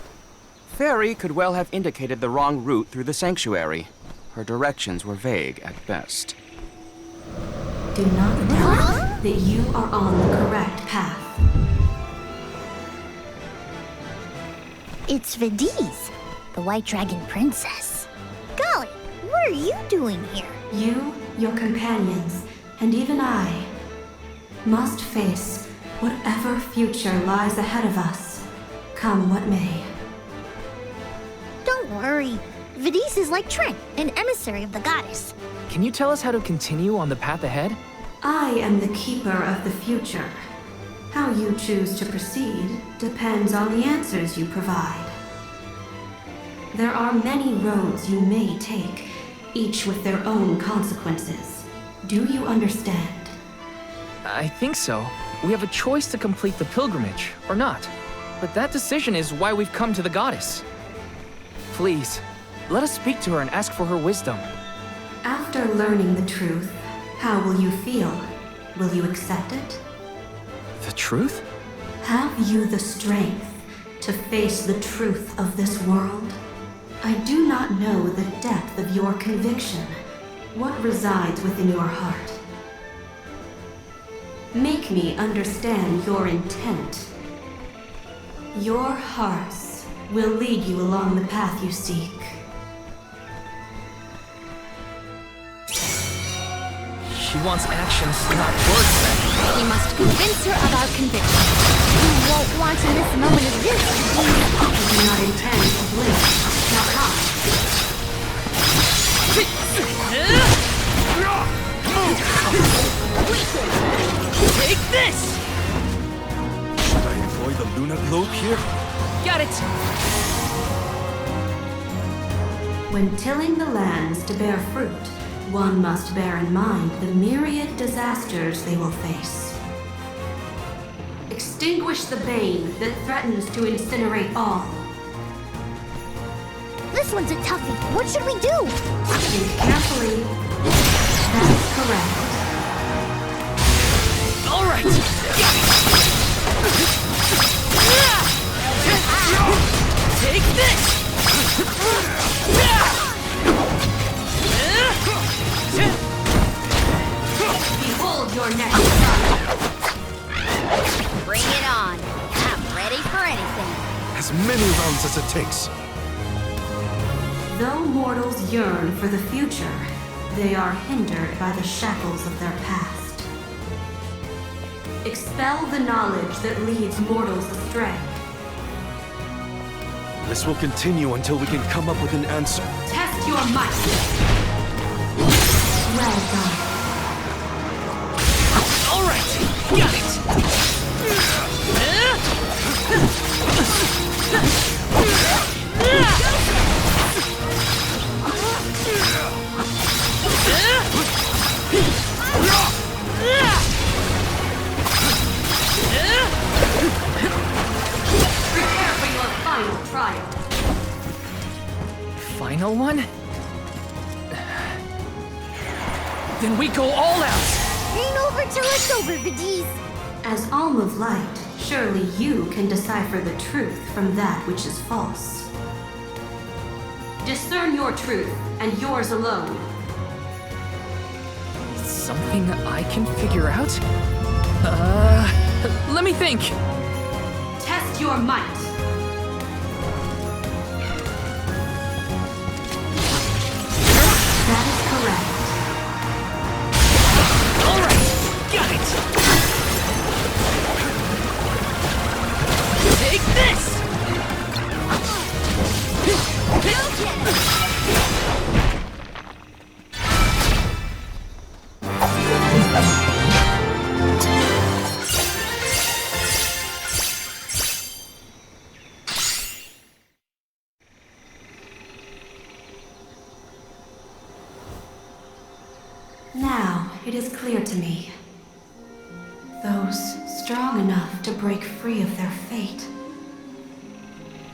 Fairy could well have indicated the wrong route through the sanctuary. Her directions were vague at best. Do not doubt that you are on the correct path. It's Vidiz, the White Dragon Princess. Golly, what are you doing here? You, your companions, and even I must face whatever future lies ahead of us, come what may. Don't worry. Vidiz is like Trent, an emissary of the goddess. Can you tell us how to continue on the path ahead? I am the keeper of the future. How you choose to proceed depends on the answers you provide. There are many roads you may take, each with their own consequences. Do you understand? I think so. We have a choice to complete the pilgrimage, or not. But that decision is why we've come to the goddess. Please, let us speak to her and ask for her wisdom. After learning the truth, how will you feel? Will you accept it? The truth? Have you the strength to face the truth of this world? I do not know the depth of your conviction, what resides within your heart. Make me understand your intent. Your hearts will lead you along the path you seek. She wants actions, not words, then. We must convince her of our conviction. You won't want to miss a moment of this. I do not intend to blink. Now come. Take this! Should I employ the Luna Globe here? Got it! When tilling the lands to bear fruit, one must bear in mind the myriad disasters they will face. Extinguish the bane that threatens to incinerate all. This one's a toughie. What should we do? Think carefully. That's correct. All right! Take this! Behold your next strike. Bring it on. I'm ready for anything. As many rounds as it takes. Though mortals yearn for the future, they are hindered by the shackles of their past. Expel the knowledge that leads mortals astray. This will continue until we can come up with an answer. Test your might. Well done. All right, got it. Prepare for your final trial. Final one? Then we go all out! Ain't over till it's over, Vidiz. As Alm of Light, surely you can decipher the truth from that which is false. Discern your truth, and yours alone. Something I can figure out? Let me think. Test your might. That is correct. All right, got it. Take this. Now it is clear to me. Those strong enough to break free of their fate.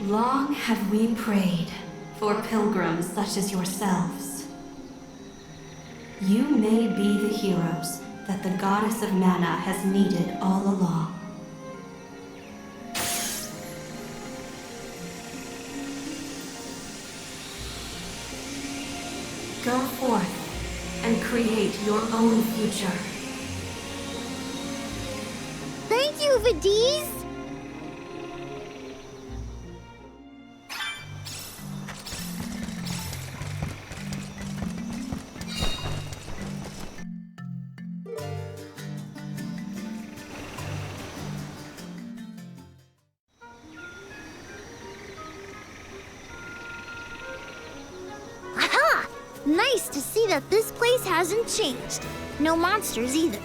Long have we prayed for pilgrims such as yourselves. You may be the heroes that the goddess of mana has needed all along. Go forth and create your own future. Thank you, Vidiz. Aha! Nice to see that this place hasn't changed. No monsters either.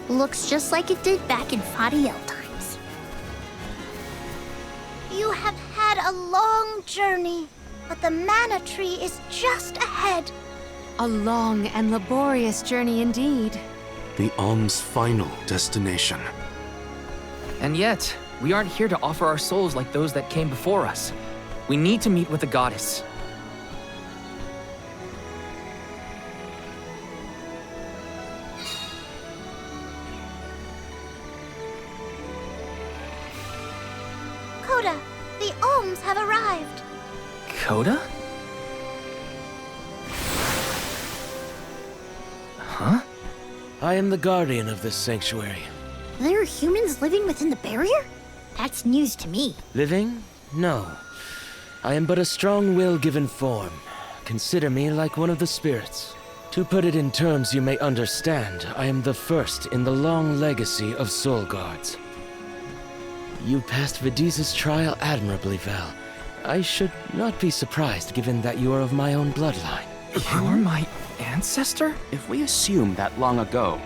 Looks just like it did back in Fadiel times. You have had a long journey, but the mana tree is just ahead. A long and laborious journey indeed. The Alms' final destination. And yet, we aren't here to offer our souls like those that came before us. We need to meet with the goddess. Coda, the Alms have arrived. Coda? Huh? I am the guardian of this sanctuary. There are humans living within the barrier? That's news to me. Living? No. I am but a strong will given form. Consider me like one of the spirits. To put it in terms you may understand, I am the first in the long legacy of soul guards. You passed Vidiz's trial admirably, Val. I should not be surprised given that you are of my own bloodline. You're my ancestor? If we assume that long ago,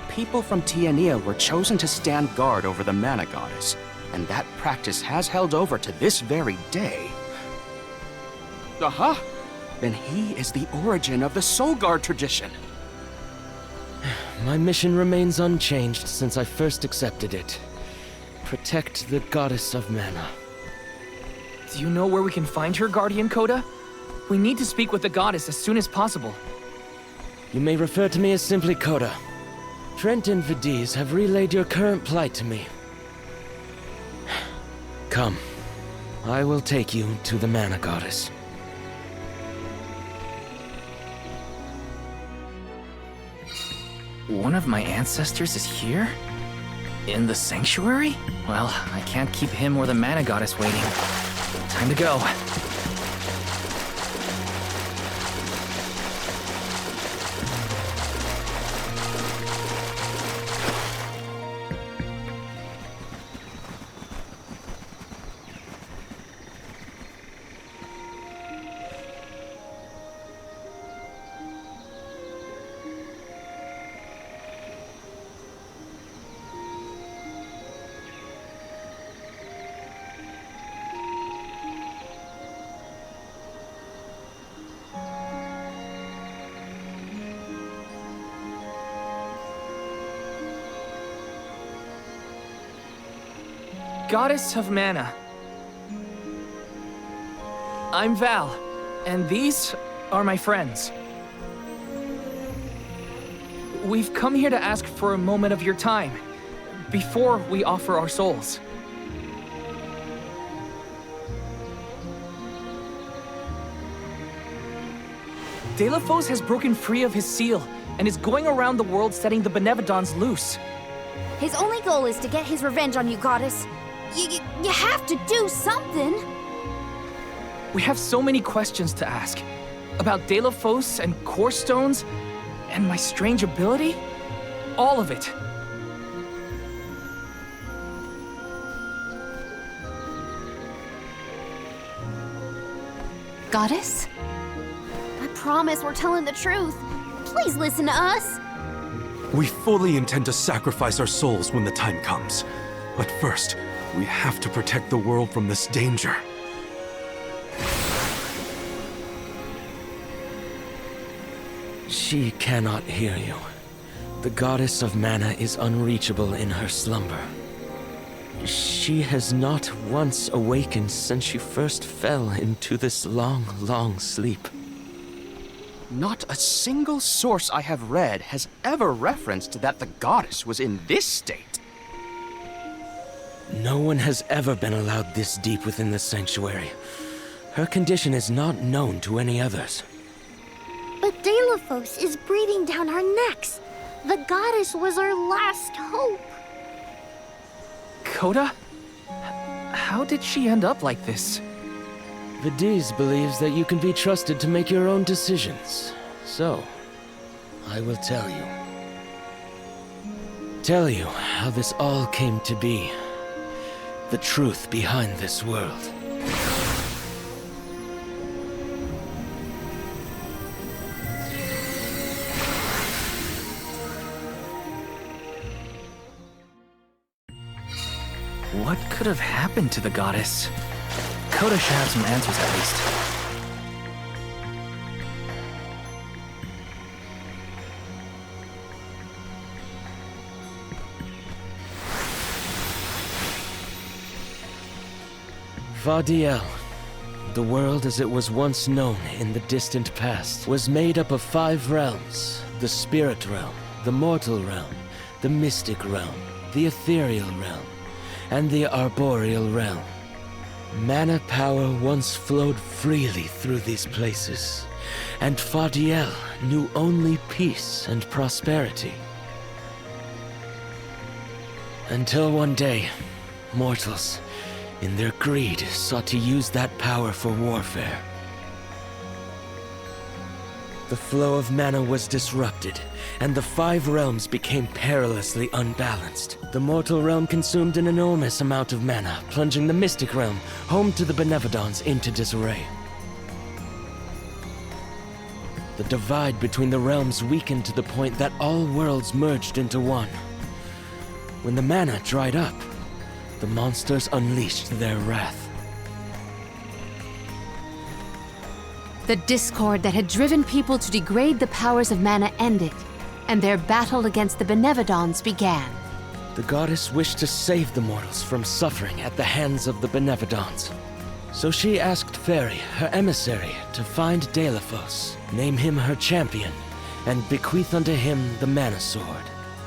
people from Tiania were chosen to stand guard over the mana goddess, and that practice has held over to this very day. Aha! Then he is the origin of the Soul Guard tradition. My mission remains unchanged since I first accepted it. Protect the goddess of mana. Do you know where we can find her, Guardian Coda? We need to speak with the goddess as soon as possible. You may refer to me as simply Coda. Trent and Vidiz have relayed your current plight to me. Come. I will take you to the mana goddess. One of my ancestors is here? In the sanctuary? Well, I can't keep him or the mana goddess waiting. Time to go. Goddess of Mana. I'm Val, and these are my friends. we've come here to ask for a moment of your time, before we offer our souls. Delafos has broken free of his seal, and is going around the world setting the Benevodons loose. His only goal is to get his revenge on you, Goddess. You have to do something! We have so many questions to ask. About Delafos and Core Stones, and my strange ability. All of it. Goddess? I promise we're telling the truth. Please listen to us. We fully intend to sacrifice our souls when the time comes. But first, we have to protect the world from this danger. She cannot hear you. The goddess of mana is unreachable in her slumber. She has not once awakened since she first fell into this long, long sleep. Not a single source I have read has ever referenced that the goddess was in this state. No one has ever been allowed this deep within the sanctuary. Her condition is not known to any others. But Delafos is breathing down our necks. The goddess was our last hope. Coda? How did she end up like this? Vidiz believes that you can be trusted to make your own decisions. So, I will tell you. Tell you how this all came to be. The truth behind this world. What could have happened to the goddess? Coda should have some answers at least. Vadiel, the world as it was once known in the distant past, was made up of 5 realms: the spirit realm, the mortal realm, the mystic realm, the ethereal realm, and the arboreal realm. Mana power once flowed freely through these places, and Fadiel knew only peace and prosperity. Until one day, mortals, in their greed, sought to use that power for warfare. The flow of mana was disrupted, and the 5 realms became perilously unbalanced. The mortal realm consumed an enormous amount of mana, plunging the mystic realm, home to the Benevodons, into disarray. The divide between the realms weakened to the point that all worlds merged into one. When the mana dried up, the monsters unleashed their wrath. The discord that had driven people to degrade the powers of mana ended, and their battle against the Benevodons began. The goddess wished to save the mortals from suffering at the hands of the Benevodons. So she asked Fairy, her emissary, to find Delafos, name him her champion, and bequeath unto him the mana sword.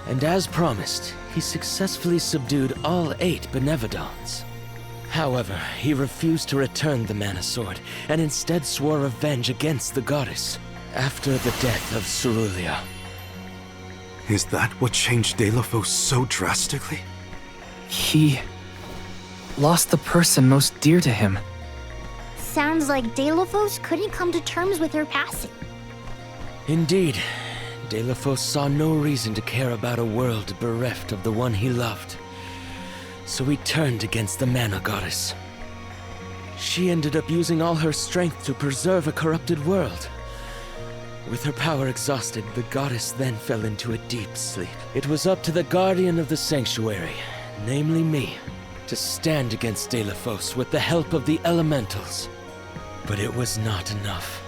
And as promised, he successfully subdued all 8 Benevodons. However, he refused to return the mana sword, and instead swore revenge against the goddess, after the death of Cerulia. Is that what changed Delafos so drastically? He lost the person most dear to him. Sounds like Delafos couldn't come to terms with her passing. Indeed, Delafos saw no reason to care about a world bereft of the one he loved. So he turned against the mana goddess. She ended up using all her strength to preserve a corrupted world. With her power exhausted, the goddess then fell into a deep sleep. It was up to the guardian of the sanctuary, namely me, to stand against Delafos with the help of the elementals. But it was not enough.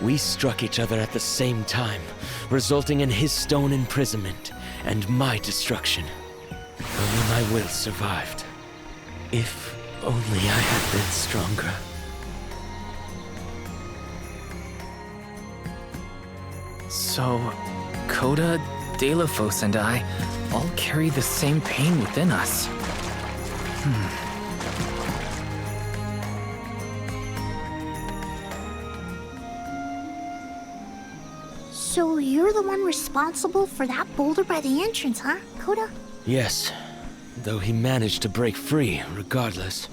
We struck each other at the same time, resulting in his stone imprisonment and my destruction. Only my will survived. If only I had been stronger. So, Coda, Delafos, and I all carry the same pain within us. So you're the one responsible for that boulder by the entrance, huh, Coda? Yes, though he managed to break free regardless.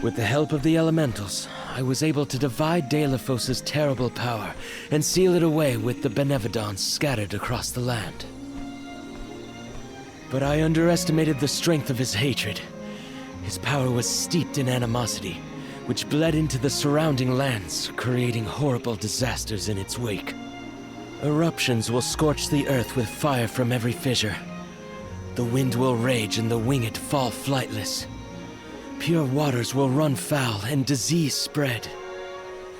With the help of the elementals, I was able to divide Delafos' terrible power and seal it away with the Benevodons scattered across the land. But I underestimated the strength of his hatred. His power was steeped in animosity, which bled into the surrounding lands, creating horrible disasters in its wake. Eruptions will scorch the earth with fire from every fissure. The wind will rage and the winged fall flightless. Pure waters will run foul and disease spread.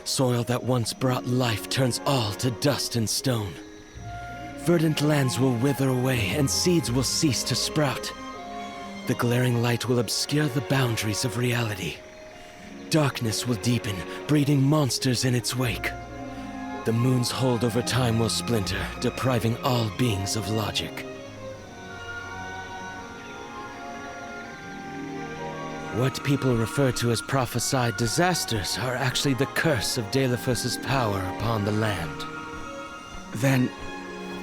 Soil that once brought life turns all to dust and stone. Verdant lands will wither away and seeds will cease to sprout. The glaring light will obscure the boundaries of reality. Darkness will deepen, breeding monsters in its wake. The moon's hold over time will splinter, depriving all beings of logic. What people refer to as prophesied disasters are actually the curse of Delafos' power upon the land. Then,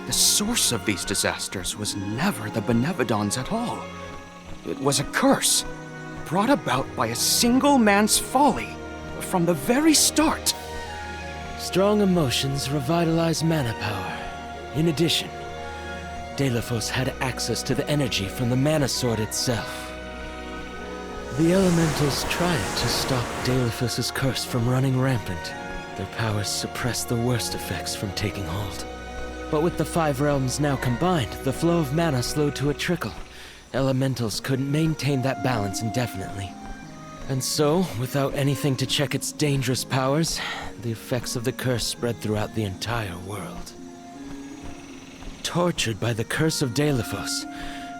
the source of these disasters was never the Benevodons at all. It was a curse, brought about by a single man's folly, from the very start. Strong emotions revitalize mana power. In addition, Delafos had access to the energy from the mana sword itself. The elementals tried to stop Delafos' curse from running rampant. Their powers suppressed the worst effects from taking hold. But with the 5 realms now combined, the flow of mana slowed to a trickle. Elementals couldn't maintain that balance indefinitely. And so, without anything to check its dangerous powers, the effects of the curse spread throughout the entire world. Tortured by the curse of Delafos,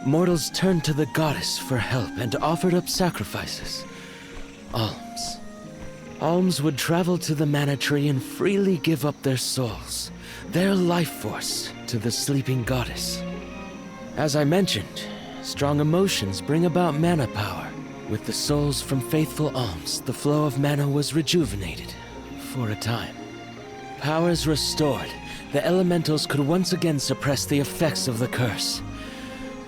mortals turned to the goddess for help and offered up sacrifices. Alms. Alms would travel to the mana tree and freely give up their souls, their life force, to the sleeping goddess. As I mentioned, strong emotions bring about mana power. With the souls from faithful alms, the flow of mana was rejuvenated, for a time. Powers restored, the elementals could once again suppress the effects of the curse.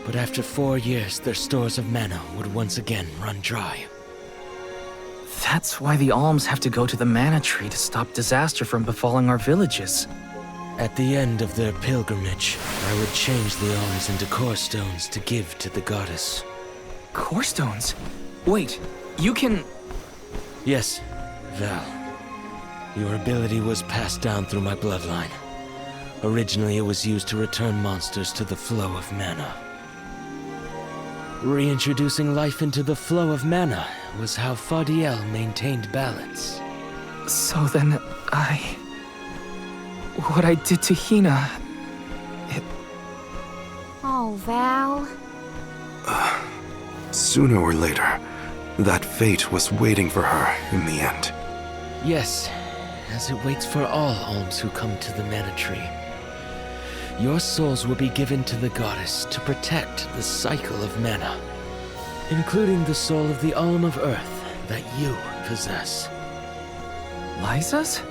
But after 4 years, their stores of mana would once again run dry. That's why the Alms have to go to the mana tree to stop disaster from befalling our villages. At the end of their pilgrimage, I would change the Alms into core stones to give to the goddess. Core stones? Wait, you can... Yes, Val. Your ability was passed down through my bloodline. Originally, it was used to return monsters to the flow of mana. Reintroducing life into the flow of mana was how Faudiel maintained balance. So then, what I did to Hina... Oh, Val. Sooner or later, that fate was waiting for her in the end. Yes, as it waits for all alms who come to the mana tree. Your souls will be given to the goddess to protect the cycle of mana, including the soul of the Alm of Earth that you possess. Liza's?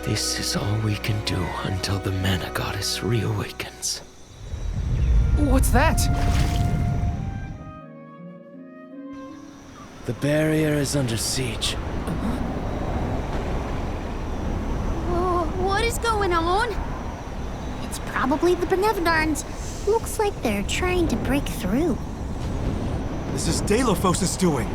This is all we can do until the mana goddess reawakens. What's that? The barrier is under siege. What is going on? It's probably the Benevodons. Looks like they're trying to break through. This is Delafos' doing.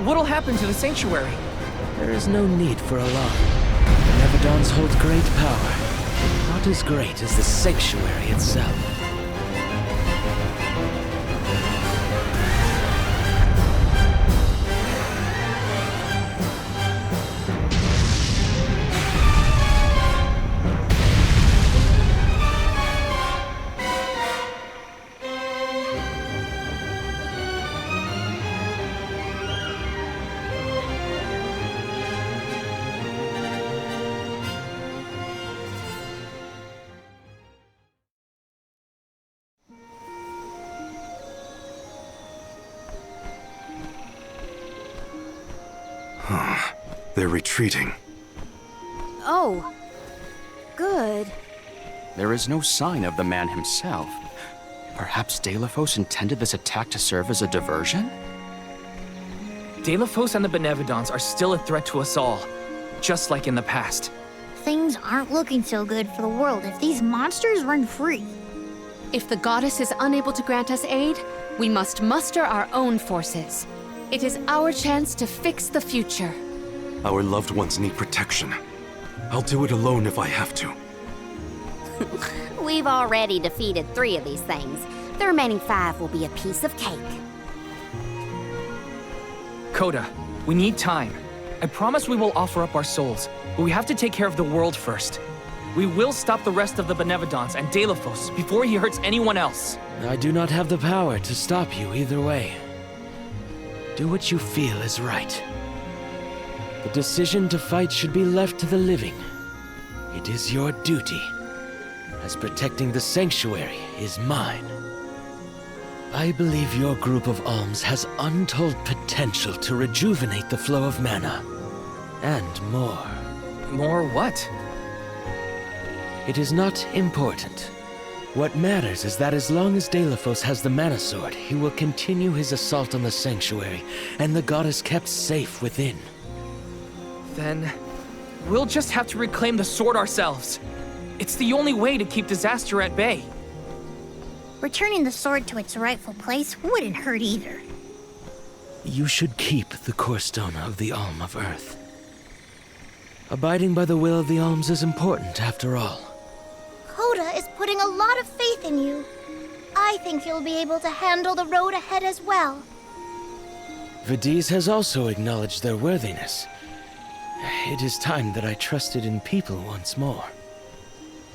What'll happen to the sanctuary? There is no need for alarm. The Nevadons hold great power, but not as great as the sanctuary itself. They're retreating. Oh, good. There is no sign of the man himself. Perhaps Deilophos intended this attack to serve as a diversion? Deilophos and the Benevodons are still a threat to us all, just like in the past. Things aren't looking so good for the world if these monsters run free. If the goddess is unable to grant us aid, we must muster our own forces. It is our chance to fix the future. Our loved ones need protection. I'll do it alone if I have to. We've already defeated 3 of these things. The remaining 5 will be a piece of cake. Coda, we need time. I promise we will offer up our souls, but we have to take care of the world first. We will stop the rest of the Benevodons and Deilophos before he hurts anyone else. I do not have the power to stop you either way. Do what you feel is right. The decision to fight should be left to the living. It is your duty, as protecting the sanctuary is mine. I believe your group of Alms has untold potential to rejuvenate the flow of mana. And more. More what? It is not important. What matters is that as long as Deilophos has the Mana Sword, he will continue his assault on the sanctuary, and the goddess kept safe within. Then we'll just have to reclaim the sword ourselves. It's the only way to keep disaster at bay. Returning the sword to its rightful place wouldn't hurt either. You should keep the core stone of the Alm of Earth. Abiding by the will of the Alms is important, after all. Coda is putting a lot of faith in you. I think you'll be able to handle the road ahead as well. Vidiz has also acknowledged their worthiness. It is time that I trusted in people once more.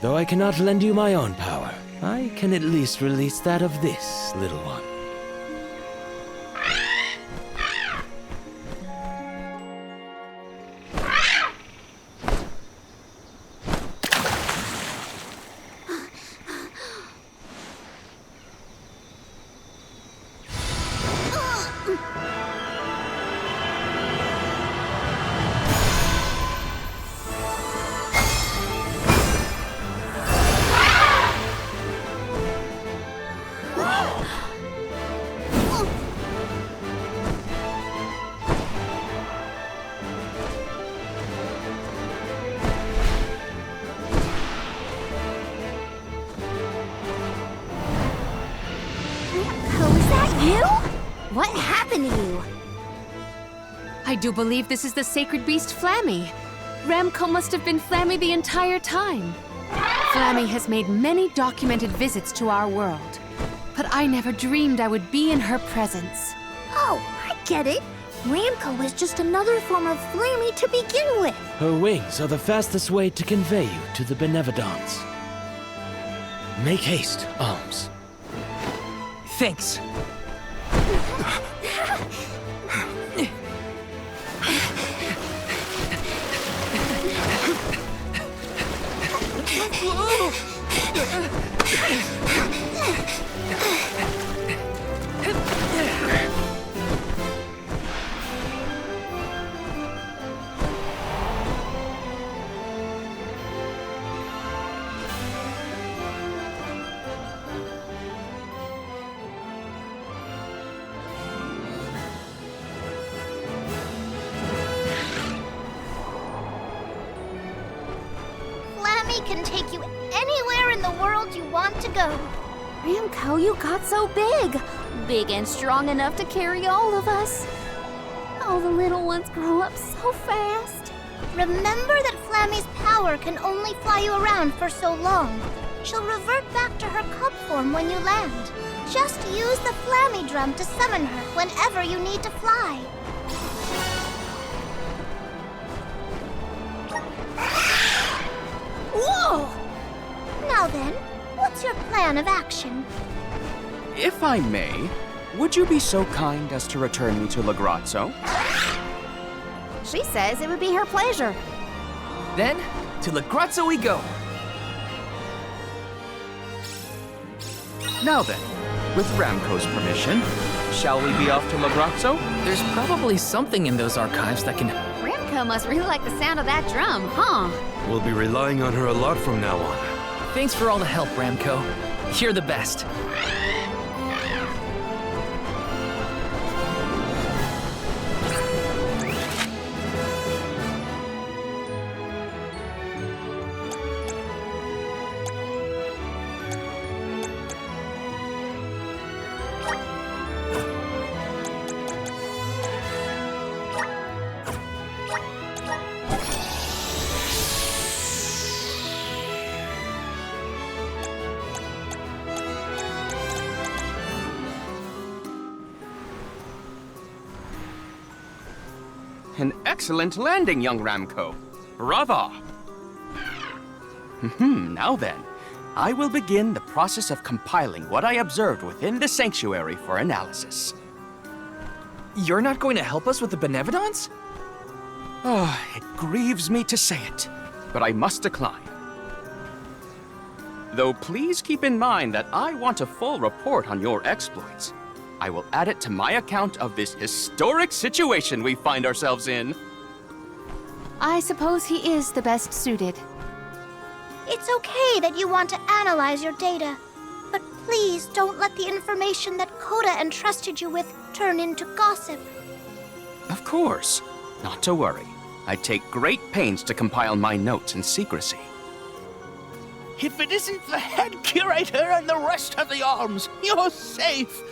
Though I cannot lend you my own power, I can at least release that of this little one. What happened to you? I do believe this is the sacred beast Flammy. Ramco must have been Flammy the entire time. Flammy has made many documented visits to our world, but I never dreamed I would be in her presence. Oh, I get it. Ramco was just another form of Flammy to begin with. Her wings are the fastest way to convey you to the Benevodons. Make haste, Alms. Thanks. Flammy can take you anywhere in the world you want to go. Ramco, you got so big. Big and strong enough to carry all of us. All the little ones grow up so fast. Remember that Flammy's power can only fly you around for so long. She'll revert back to her cub form when you land. Just use the Flammy drum to summon her whenever you need to fly. Whoa! Now then, what's your plan of action? If I may, would you be so kind as to return me to Lagrazzo? She says it would be her pleasure. Then, to Lagrazzo we go. Now then, with Ramco's permission, shall we be off to Lagrazzo? There's probably something in those archives that can... Ramco must really like the sound of that drum, huh? We'll be relying on her a lot from now on. Thanks for all the help, Ramco. You're the best. An excellent landing, young Ramco. Brava! Now then, I will begin the process of compiling what I observed within the sanctuary for analysis. You're not going to help us with the Benevodons? Oh, it grieves me to say it, but I must decline. Though please keep in mind that I want a full report on your exploits. I will add it to my account of this historic situation we find ourselves in. I suppose he is the best suited. It's okay that you want to analyze your data, but please don't let the information that Coda entrusted you with turn into gossip. Of course. Not to worry. I take great pains to compile my notes in secrecy. If it isn't the head curator and the rest of the Alms, you're safe!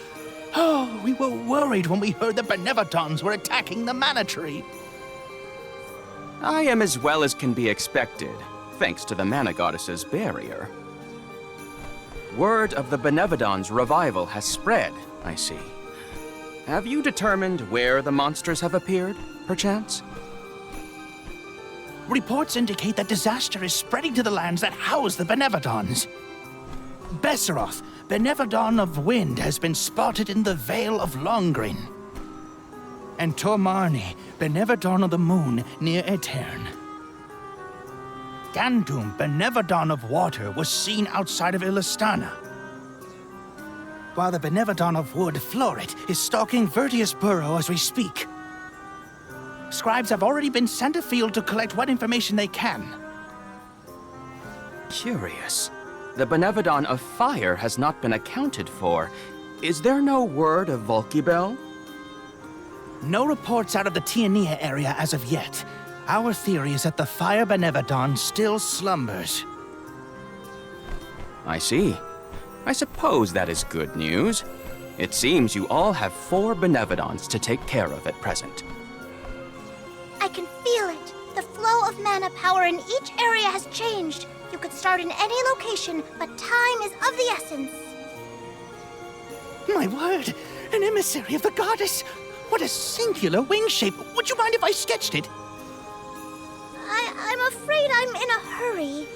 Oh, we were worried when we heard the Benevodons were attacking the Mana Tree. I am as well as can be expected, thanks to the Mana Goddess's barrier. Word of the Benevodons' revival has spread, I see. Have you determined where the monsters have appeared, perchance? Reports indicate that disaster is spreading to the lands that house the Benevodons. Besseroth, Benevodon of Wind, has been spotted in the Vale of Longrin. And Tormarni, Benevodon of the Moon, near Aetern. Gandum, Benevodon of Water, was seen outside of Illistana. While the Benevodon of Wood, Florit, is stalking Vertius Burrow as we speak. Scribes have already been sent afield to collect what information they can. Curious. The Benevodon of Fire has not been accounted for. Is there no word of Volkibel? No reports out of the Tiania area as of yet. Our theory is that the Fire Benevodon still slumbers. I see. I suppose that is good news. It seems you all have 4 Benevodons to take care of at present. I can feel it. The flow of mana power in each area has changed. You could start in any location, but time is of the essence. My word! An emissary of the goddess! What a singular wing shape! Would you mind if I sketched it? I'm afraid I'm in a hurry.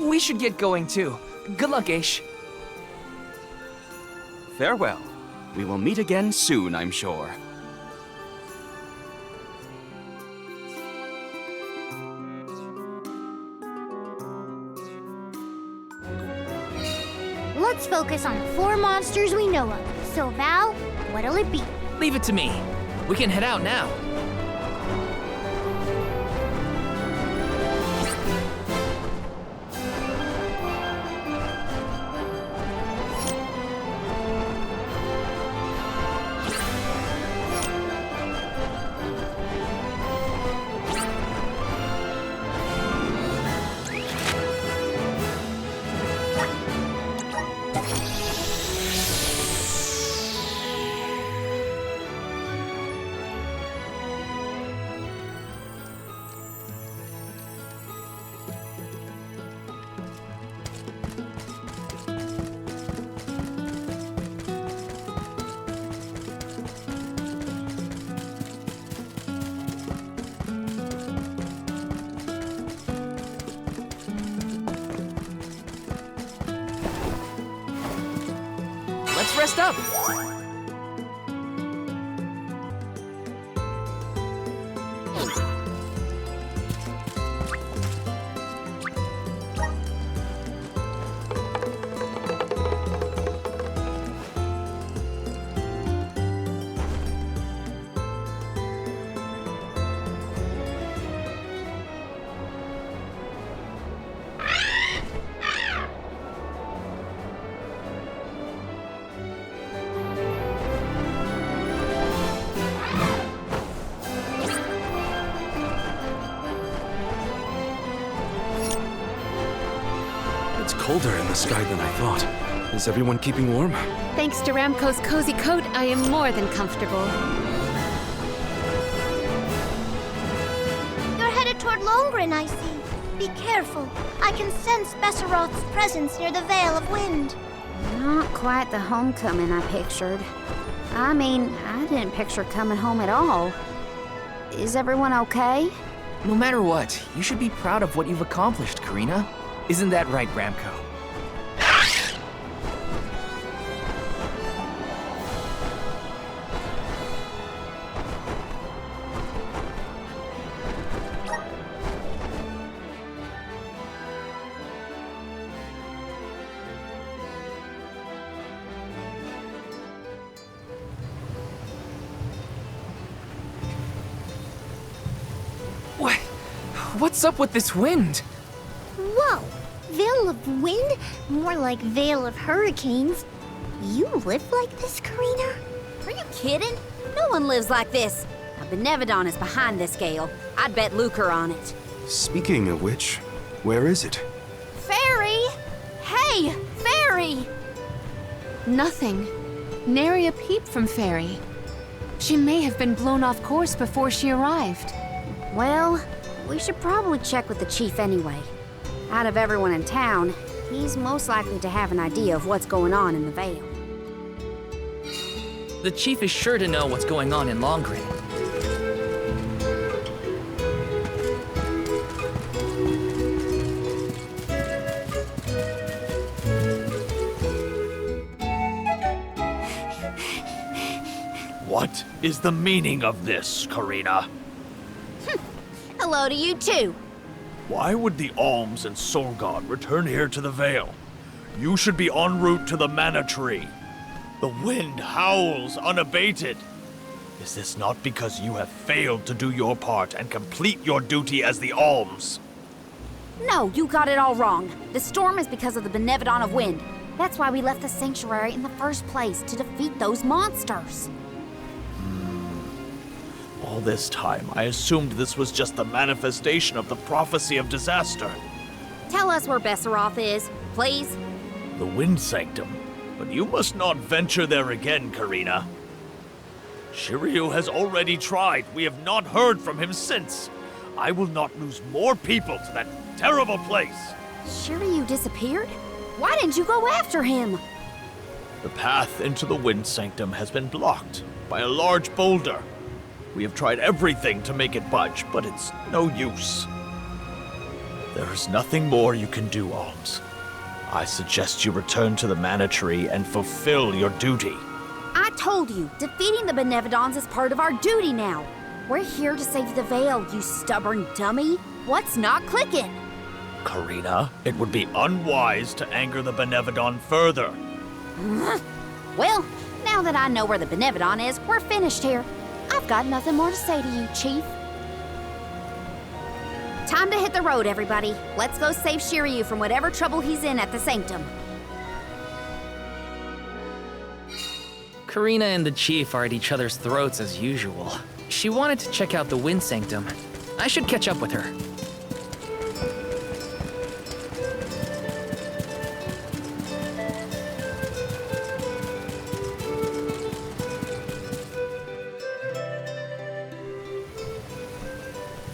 We should get going too. Good luck, Aish. Farewell. We will meet again soon, I'm sure. Let's focus on 4 monsters we know of. So, Val, what'll it be? Leave it to me. We can head out now. rest up. It's colder in the sky than I thought. Is everyone keeping warm? Thanks to Ramco's cozy coat, I am more than comfortable. You're headed toward Longrin, I see. Be careful. I can sense Besseroth's presence near the Veil of Wind. Not quite the homecoming I pictured. I mean, I didn't picture coming home at all. Is everyone okay? No matter what, you should be proud of what you've accomplished, Karina. Isn't that right, Ramco? What's up with this wind? Whoa! Veil of Wind? More like Veil of Hurricanes. You live like this, Karina? Are you kidding? No one lives like this. A Benevodon is behind this gale. I'd bet lucre on it. Speaking of which, where is it? Fairy! Hey, Fairy! Nothing. Nary a peep from Fairy. She may have been blown off course before she arrived. Well, we should probably check with the chief anyway. Out of everyone in town, he's most likely to have an idea of what's going on in the Vale. The chief is sure to know what's going on in Longrin. What is the meaning of this, Karina? Hello to you too. Why would the Alms and Solgard return here to the Vale? You should be en route to the Mana Tree. The wind howls unabated. Is this not because you have failed to do your part and complete your duty as the Alms? No, you got it all wrong. The storm is because of the Benevodon of Wind. That's why we left the sanctuary in the first place, to defeat those monsters. All this time, I assumed this was just the manifestation of the prophecy of disaster. Tell us where Besseroth is, please. The Wind Sanctum. But you must not venture there again, Karina. Shiryu has already tried. We have not heard from him since. I will not lose more people to that terrible place. Shiryu disappeared? Why didn't you go after him? The path into the Wind Sanctum has been blocked by a large boulder. We have tried everything to make it budge, but it's no use. There is nothing more you can do, Alms. I suggest you return to the Mana Tree and fulfill your duty. I told you, defeating the Benevodons is part of our duty now. We're here to save the Vale, you stubborn dummy. What's not clicking? Karina, it would be unwise to anger the Benevodon further. Well, now that I know where the Benevodon is, we're finished here. I've got nothing more to say to you, Chief. Time to hit the road, everybody. Let's go save Shiryu from whatever trouble he's in at the Sanctum. Karina and the chief are at each other's throats as usual. She wanted to check out the Wind Sanctum. I should catch up with her.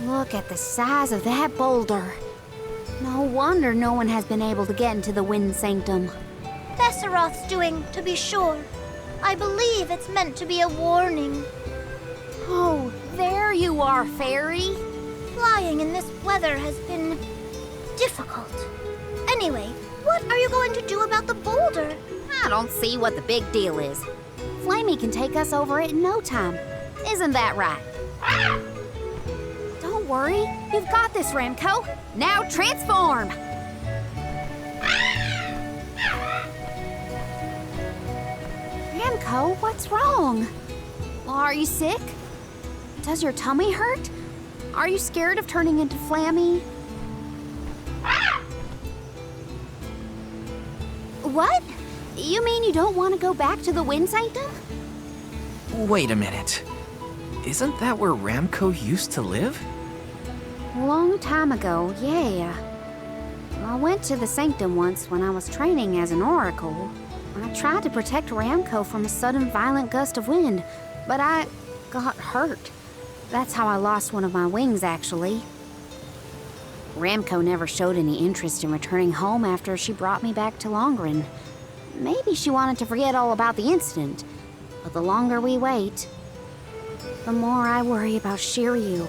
Look at the size of that boulder. No wonder no one has been able to get into the Wind Sanctum. Besseroth's doing, to be sure. I believe it's meant to be a warning. Oh, there you are, Fairy. Flying in this weather has been difficult. Anyway, what are you going to do about the boulder? I don't see what the big deal is. Flamey can take us over it in no time. Isn't that right? Don't worry. You've got this, Ramco. Now transform! Ramco, what's wrong? Are you sick? Does your tummy hurt? Are you scared of turning into Flammy? What? You mean you don't want to go back to the Wind Sanctum? Wait a minute. Isn't that where Ramco used to live? Long time ago, yeah. I went to the Sanctum once when I was training as an oracle. I tried to protect Ramco from a sudden violent gust of wind, but I got hurt. That's how I lost one of my wings, actually. Ramco never showed any interest in returning home after she brought me back to Longren. Maybe she wanted to forget all about the incident, but the longer we wait, the more I worry about Shiryu.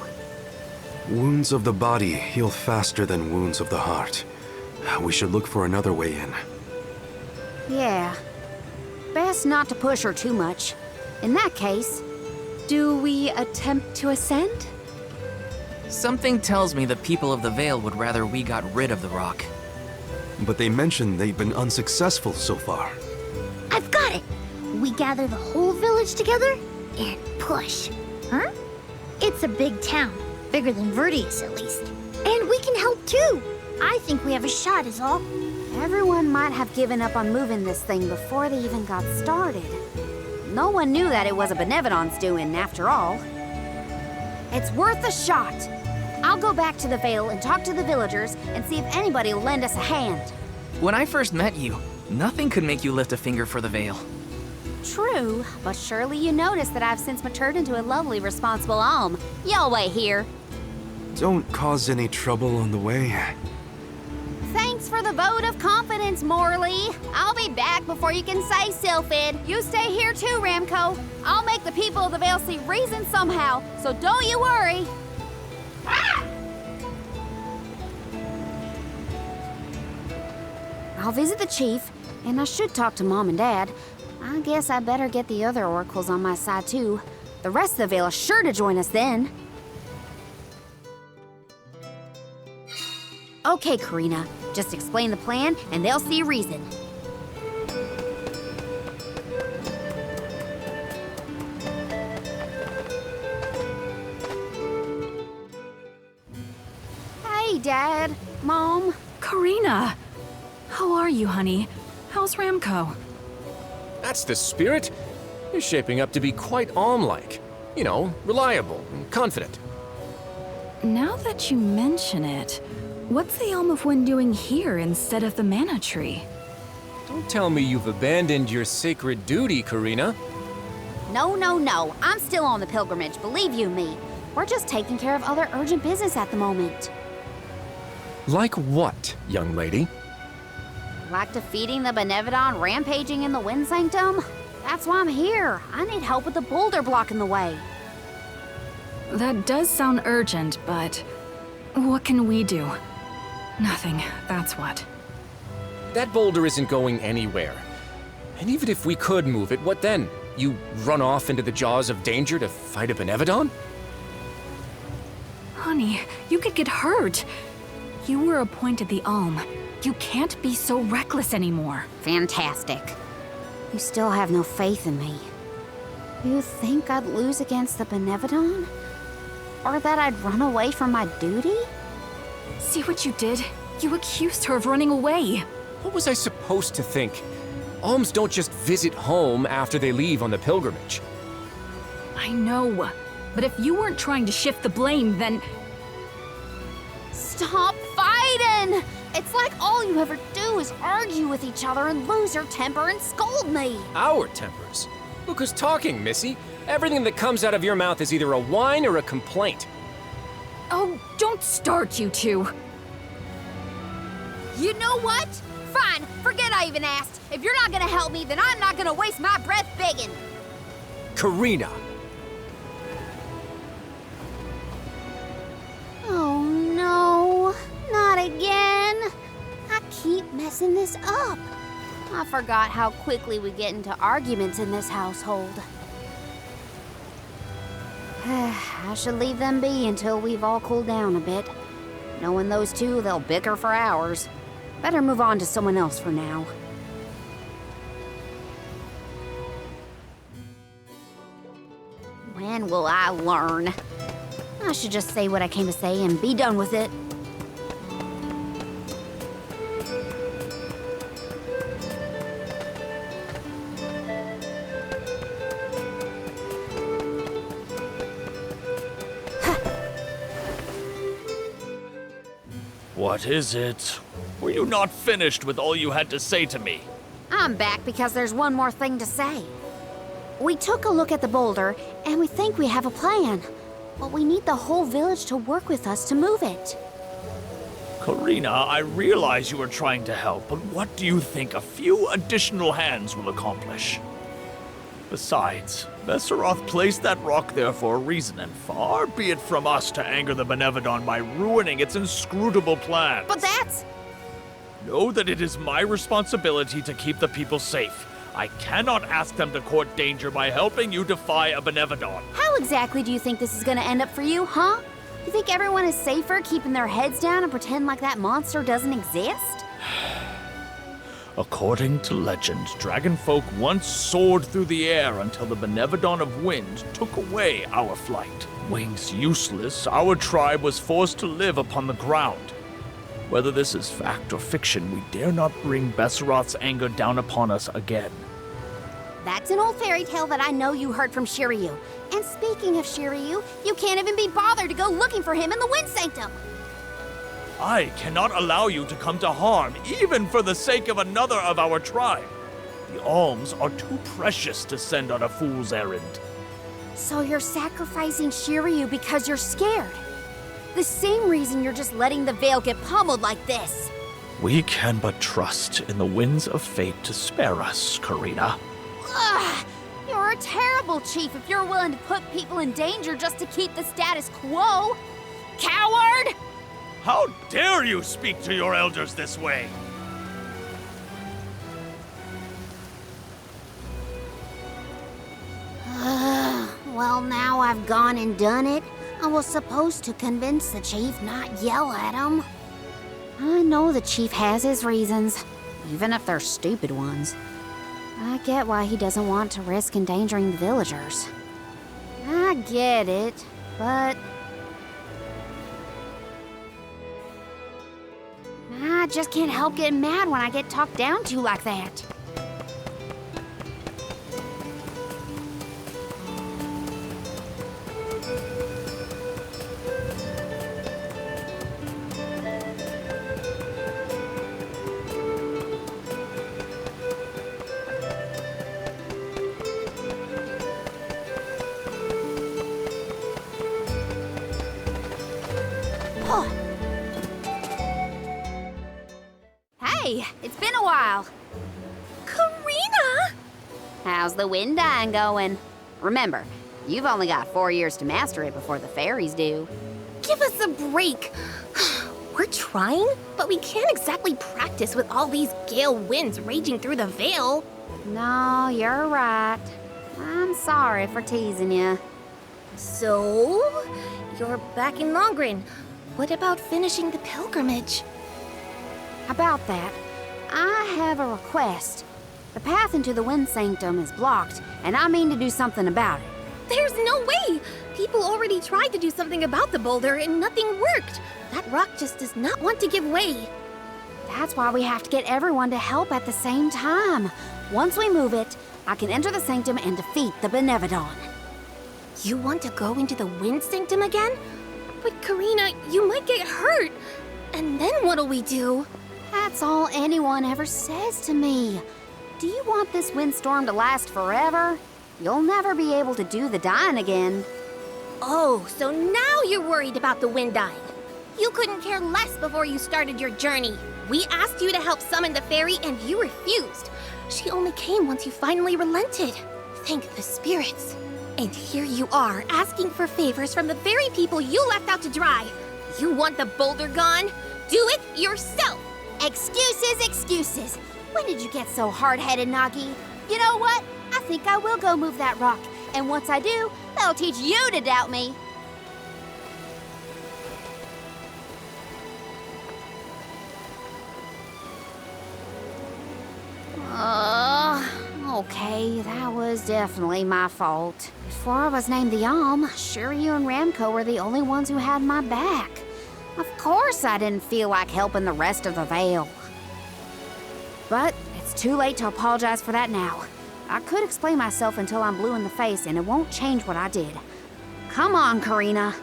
Wounds of the body heal faster than wounds of the heart. We should look for another way in. Yeah. Best not to push her too much. In that case, do we attempt to ascend? Something tells me the people of the Vale would rather we got rid of the rock. But they mentioned they've been unsuccessful so far. I've got it! We gather the whole village together and push. Huh? It's a big town. Bigger than Verdius, at least. And we can help too. I think we have a shot is all. Everyone might have given up on moving this thing before they even got started. No one knew that it was a Benevodon's doing, after all. It's worth a shot. I'll go back to the Vale and talk to the villagers and see if anybody will lend us a hand. When I first met you, nothing could make you lift a finger for the Vale. True, but surely you noticed that I've since matured into a lovely, responsible Alm. Y'all wait here. Don't cause any trouble on the way. Thanks for the vote of confidence, Morley. I'll be back before you can say Sylphid. You stay here too, Ramco. I'll make the people of the Vale see reason somehow, so don't you worry. I'll visit the chief, and I should talk to Mom and Dad. I guess I better get the other oracles on my side too. The rest of the Vale is sure to join us then. Okay, Karina. Just explain the plan, and they'll see reason. Hey, Dad. Mom. Karina! How are you, honey? How's Ramco? That's the spirit. You're shaping up to be quite Alm-like. You know, reliable and confident. Now that you mention it, what's the Alm of Wind doing here instead of the Mana Tree? Don't tell me you've abandoned your sacred duty, Karina. No, no, no. I'm still on the pilgrimage, believe you me. We're just taking care of other urgent business at the moment. Like what, young lady? Like defeating the Benevodon rampaging in the Wind Sanctum? That's why I'm here. I need help with the boulder block in the way. That does sound urgent, but what can we do? Nothing, that's what. That boulder isn't going anywhere. And even if we could move it, what then? You run off into the jaws of danger to fight a Benevodon? Honey, you could get hurt. You were appointed the Alm. You can't be so reckless anymore. Fantastic. You still have no faith in me. You think I'd lose against the Benevodon? Or that I'd run away from my duty? See what you did? You accused her of running away. What was I supposed to think? Alms don't just visit home after they leave on the pilgrimage. I know, but if you weren't trying to shift the blame, then... Stop fighting! It's like all you ever do is argue with each other and lose your temper and scold me. Our tempers? Look who's talking, Missy. Everything that comes out of your mouth is either a whine or a complaint. Oh, don't start, you two. You know what? Fine, forget I even asked. If you're not gonna help me, then I'm not gonna waste my breath begging. Karina! Oh no, not again. I keep messing this up. I forgot how quickly we get into arguments in this household. I should leave them be until we've all cooled down a bit. Knowing those two, they'll bicker for hours. Better move on to someone else for now. When will I learn? I should just say what I came to say and be done with it. What is it? Were you not finished with all you had to say to me? I'm back because there's one more thing to say. We took a look at the boulder, and we think we have a plan. But we need the whole village to work with us to move it. Karina, I realize you are trying to help, but what do you think a few additional hands will accomplish? Besides, Besseroth placed that rock there for a reason, and far be it from us to anger the Benevodon by ruining its inscrutable plans. But that's... Know that it is my responsibility to keep the people safe. I cannot ask them to court danger by helping you defy a Benevodon. How exactly do you think this is gonna end up for you, huh? You think everyone is safer keeping their heads down and pretend like that monster doesn't exist? According to legend, dragonfolk once soared through the air until the Benevodon of Wind took away our flight. Wings useless, our tribe was forced to live upon the ground. Whether this is fact or fiction, we dare not bring Besseroth's anger down upon us again. That's an old fairy tale that I know you heard from Shiryu. And speaking of Shiryu, you can't even be bothered to go looking for him in the Wind Sanctum. I cannot allow you to come to harm, even for the sake of another of our tribe. The Alms are too precious to send on a fool's errand. So you're sacrificing Shiryu because you're scared. The same reason you're just letting the Veil get pummeled like this. We can but trust in the winds of fate to spare us, Karina. Ugh, you're a terrible chief if you're willing to put people in danger just to keep the status quo. Coward! How dare you speak to your elders this way? Well, now I've gone and done it. I was supposed to convince the chief, not yell at him. I know the chief has his reasons, even if they're stupid ones. I get why he doesn't want to risk endangering the villagers. I get it, but... I just can't help getting mad when I get talked down to like that. Hey, it's been a while. Karina! How's the wind dying going? Remember, you've only got 4 years to master it before the fairies do. Give us a break. We're trying, but we can't exactly practice with all these gale winds raging through the Veil. No, you're right. I'm sorry for teasing you. So, you're back in Longrin. What about finishing the pilgrimage? About that, I have a request. The path into the Wind Sanctum is blocked, and I mean to do something about it. There's no way! People already tried to do something about the boulder and nothing worked. That rock just does not want to give way. That's why we have to get everyone to help at the same time. Once we move it, I can enter the Sanctum and defeat the Benevodon. You want to go into the Wind Sanctum again? But Karina, you might get hurt. And then what'll we do? That's all anyone ever says to me. Do you want this windstorm to last forever? You'll never be able to do the dying again. Oh, so now you're worried about the wind dying. You couldn't care less before you started your journey. We asked you to help summon the fairy and you refused. She only came once you finally relented. Thank the spirits. And here you are, asking for favors from the very people you left out to dry. You want the boulder gone? Do it yourself! Excuses, excuses. When did you get so hard-headed, Nagi? You know what? I think I will go move that rock. And once I do, that'll teach you to doubt me. Okay, that was definitely my fault. Before I was named the Alm, Shiryu and Ramco were the only ones who had my back. Of course I didn't feel like helping the rest of the Vale. But it's too late to apologize for that now. I could explain myself until I'm blue in the face, and it won't change what I did. Come on, Karina.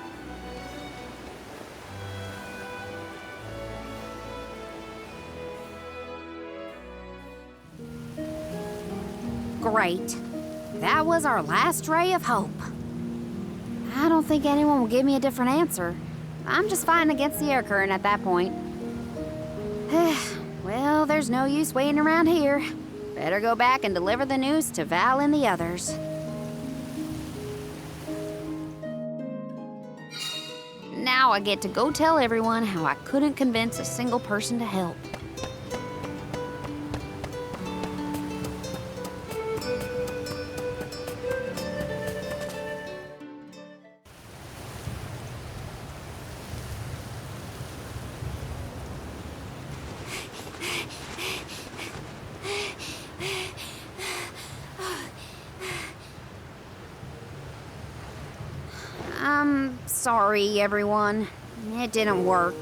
Great. That was our last ray of hope. I don't think anyone will give me a different answer. I'm just fighting against the air current at that point. Well, there's no use waiting around here. Better go back and deliver the news to Val and the others. Now I get to go tell everyone how I couldn't convince a single person to help. Sorry, everyone. It didn't work.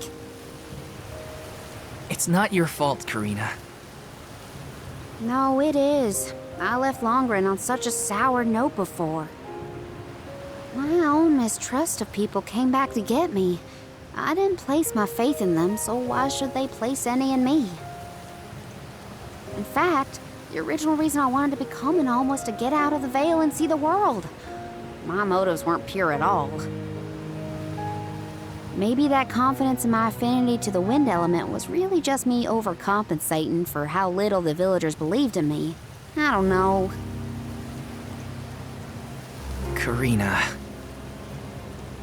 It's not your fault, Karina. No, it is. I left Longren on such a sour note before. My own mistrust of people came back to get me. I didn't place my faith in them, so why should they place any in me? In fact, the original reason I wanted to become an Alm was to get out of the Vale and see the world. My motives weren't pure at all. Maybe that confidence in my affinity to the wind element was really just me overcompensating for how little the villagers believed in me. I don't know. Karina.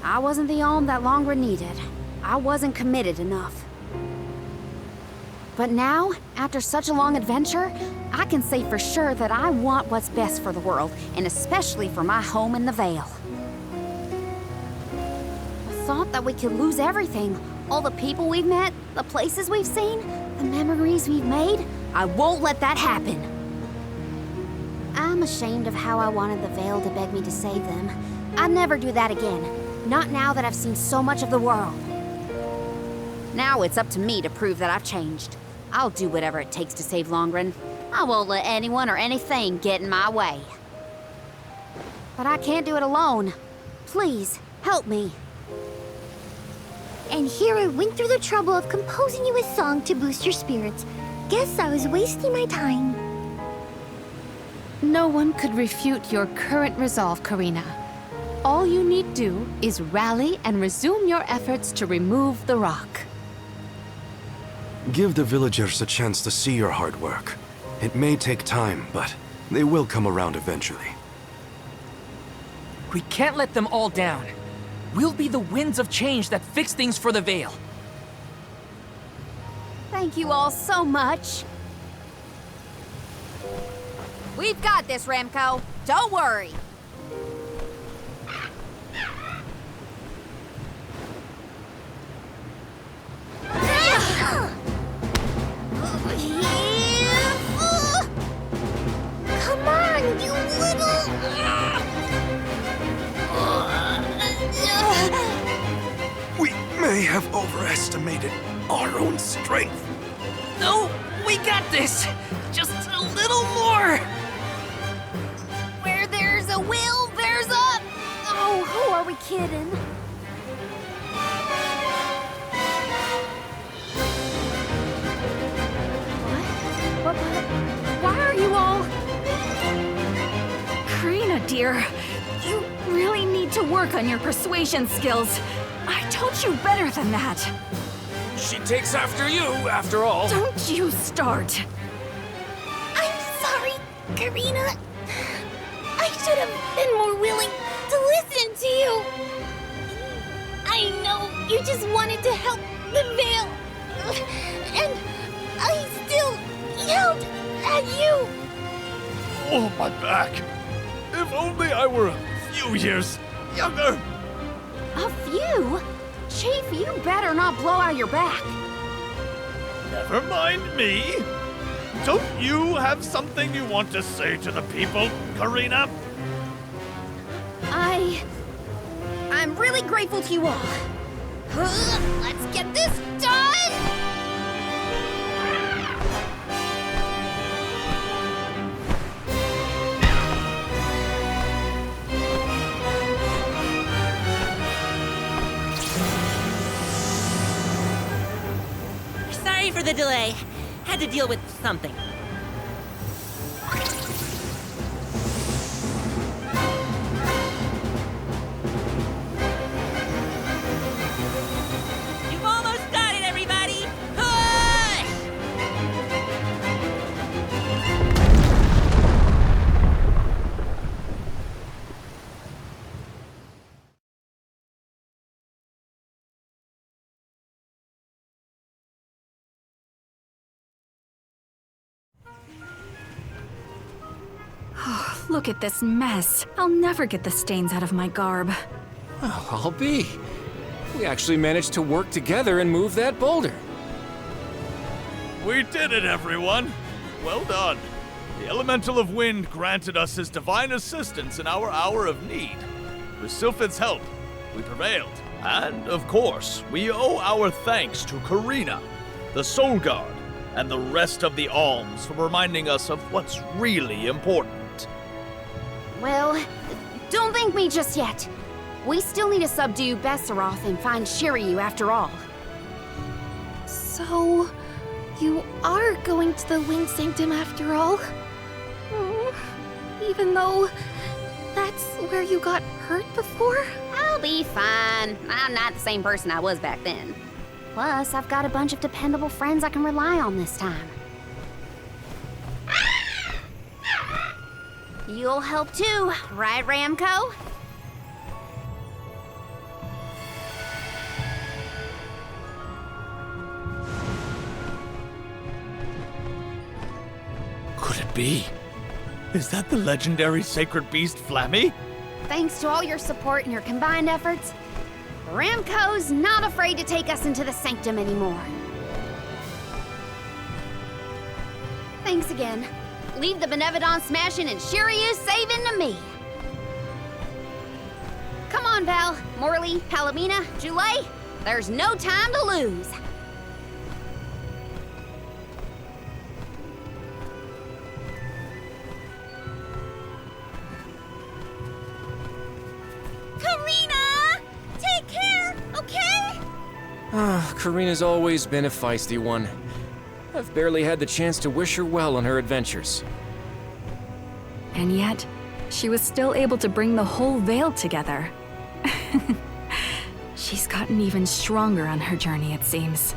I wasn't the Alm that Longren needed. I wasn't committed enough. But now, after such a long adventure, I can say for sure that I want what's best for the world, and especially for my home in the Vale. The thought that we could lose everything, all the people we've met, the places we've seen, the memories we've made, I won't let that happen. I'm ashamed of how I wanted the Vale to beg me to save them. I'd never do that again, not now that I've seen so much of the world. Now it's up to me to prove that I've changed. I'll do whatever it takes to save Longren. I won't let anyone or anything get in my way. But I can't do it alone. Please, help me. And here I went through the trouble of composing you a song to boost your spirits. Guess I was wasting my time. No one could refute your current resolve, Karina. All you need do is rally and resume your efforts to remove the rock. Give the villagers a chance to see your hard work. It may take time, but they will come around eventually. We can't let them all down. We'll be the winds of change that fix things for the Vale. Thank you all so much. We've got this, Ramco. Don't worry. Come on, you little... We may have overestimated our own strength. No, we got this! Just a little more! Where there's a will, there's a... Oh, who are we kidding? What? Why are you all... Karina, dear, you really need to work on your persuasion skills. I told you better than that. She takes after you, after all. Don't you start. I'm sorry, Karina. I should have been more willing to listen to you. I know you just wanted to help the Vale. And I still yelled at you! Oh, my back. If only I were a few years younger. A few? Chief, you better not blow out your back. Never mind me. Don't you have something you want to say to the people, Karina? I'm really grateful to you all. Let's get this done! Sorry for the delay. Had to deal with something. You've almost got it, everybody! Push! Look at this mess. I'll never get the stains out of my garb. Oh, I'll be. We actually managed to work together and move that boulder. We did it, everyone. Well done. The Elemental of Wind granted us his divine assistance in our hour of need. With Sylphid's help, we prevailed. And, of course, we owe our thanks to Karina, the Soul Guard, and the rest of the Alms for reminding us of what's really important. Well, don't thank me just yet. We still need to subdue Besseroth and find Shiryu after all. So, you are going to the Wind Sanctum after all? Even though that's where you got hurt before? I'll be fine. I'm not the same person I was back then. Plus, I've got a bunch of dependable friends I can rely on this time. You'll help too, right, Ramco? Could it be? Is that the legendary sacred beast Flammy? Thanks to all your support and your combined efforts, Ramco's not afraid to take us into the Sanctum anymore. Thanks again. Leave the Benevodon smashing and Shiryu saving to me. Come on, Val, Morley, Palomina, Jule. There's no time to lose. Karina! Take care, okay? Karina's always been a feisty one. I've barely had the chance to wish her well on her adventures. And yet, she was still able to bring the whole Vale together. She's gotten even stronger on her journey, it seems.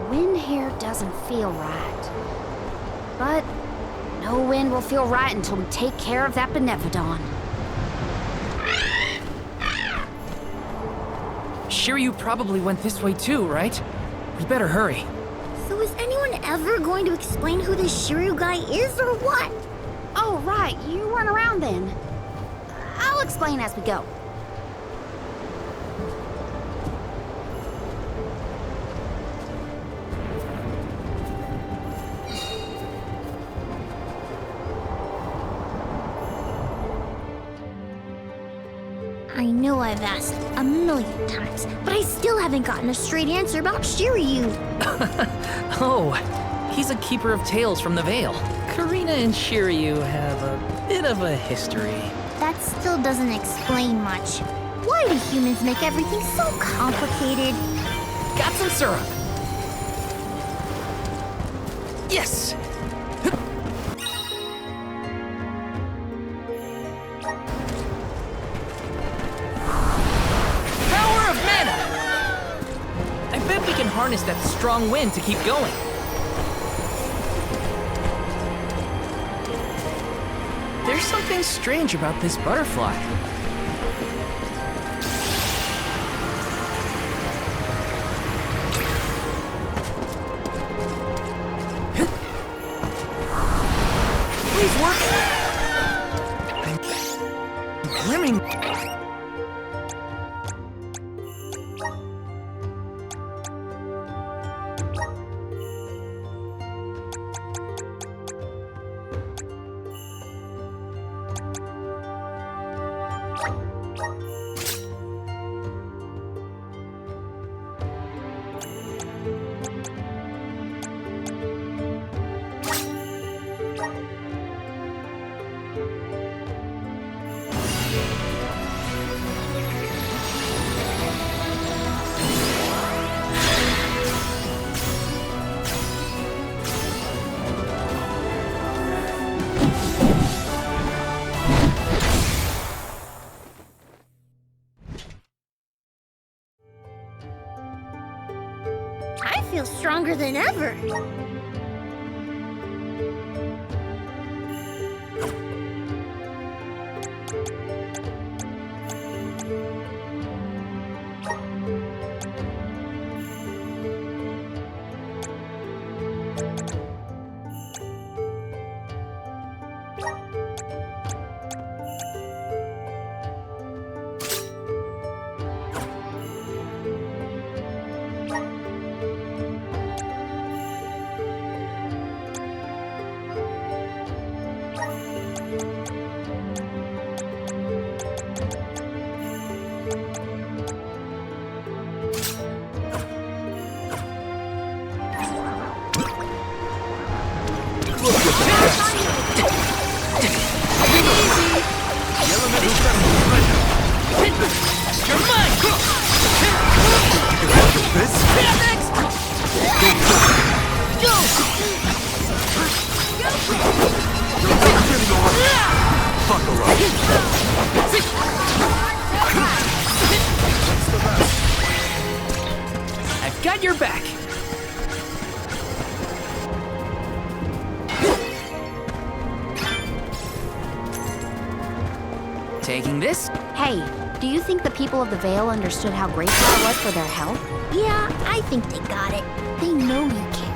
Wind here doesn't feel right. But no wind will feel right until we take care of that Benevodon. Shiryu probably went this way too, right? We better hurry. So is anyone ever going to explain who this Shiryu guy is or what? Oh, right, you weren't around then. I'll explain as we go. I know I've asked a million times, but I still haven't gotten a straight answer about Shiryu. Oh, he's a keeper of tales from the Vale. Karina and Shiryu have a bit of a history. That still doesn't explain much. Why do humans make everything so complicated? Got some syrup. Yes! Power of mana! I bet we can harness that strong wind to keep going. There's something strange about this butterfly. Please work. I'm glimmering. I feel stronger than ever. I've got your back. Taking this? Hey, do you think the people of the Vale understood how grateful I was for their help? Yeah, I think they got it. They know you care.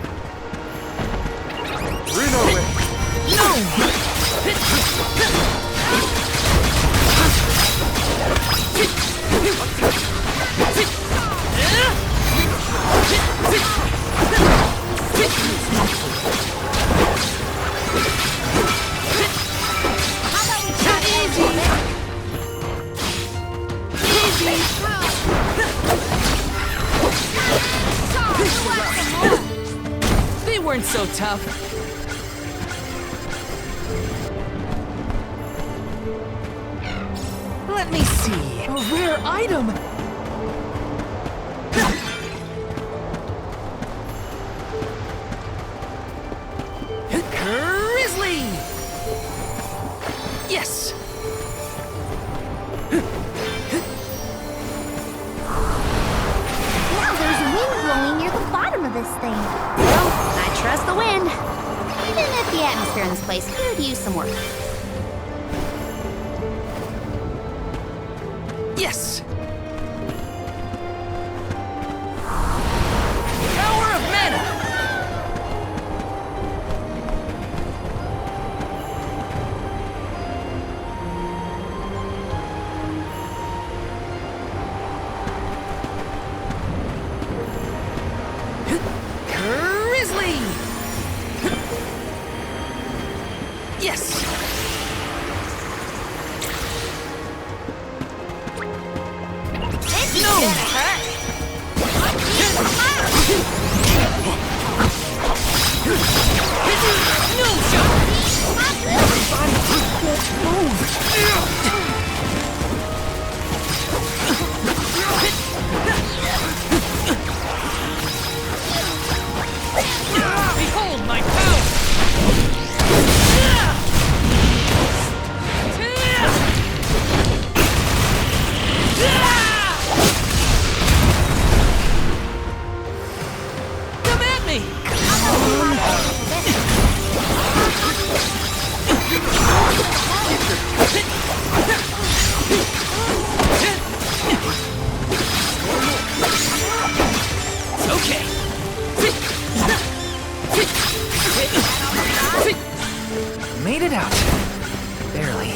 They weren't so tough. Let me see. A rare item. Grizzly! Yes! Now there's wind blowing near the bottom of this thing. Well, I trust the wind. Even if the atmosphere in this place could use some work. Yes! Power of mana! Grizzly! Yes! Okay. Made it out. Barely.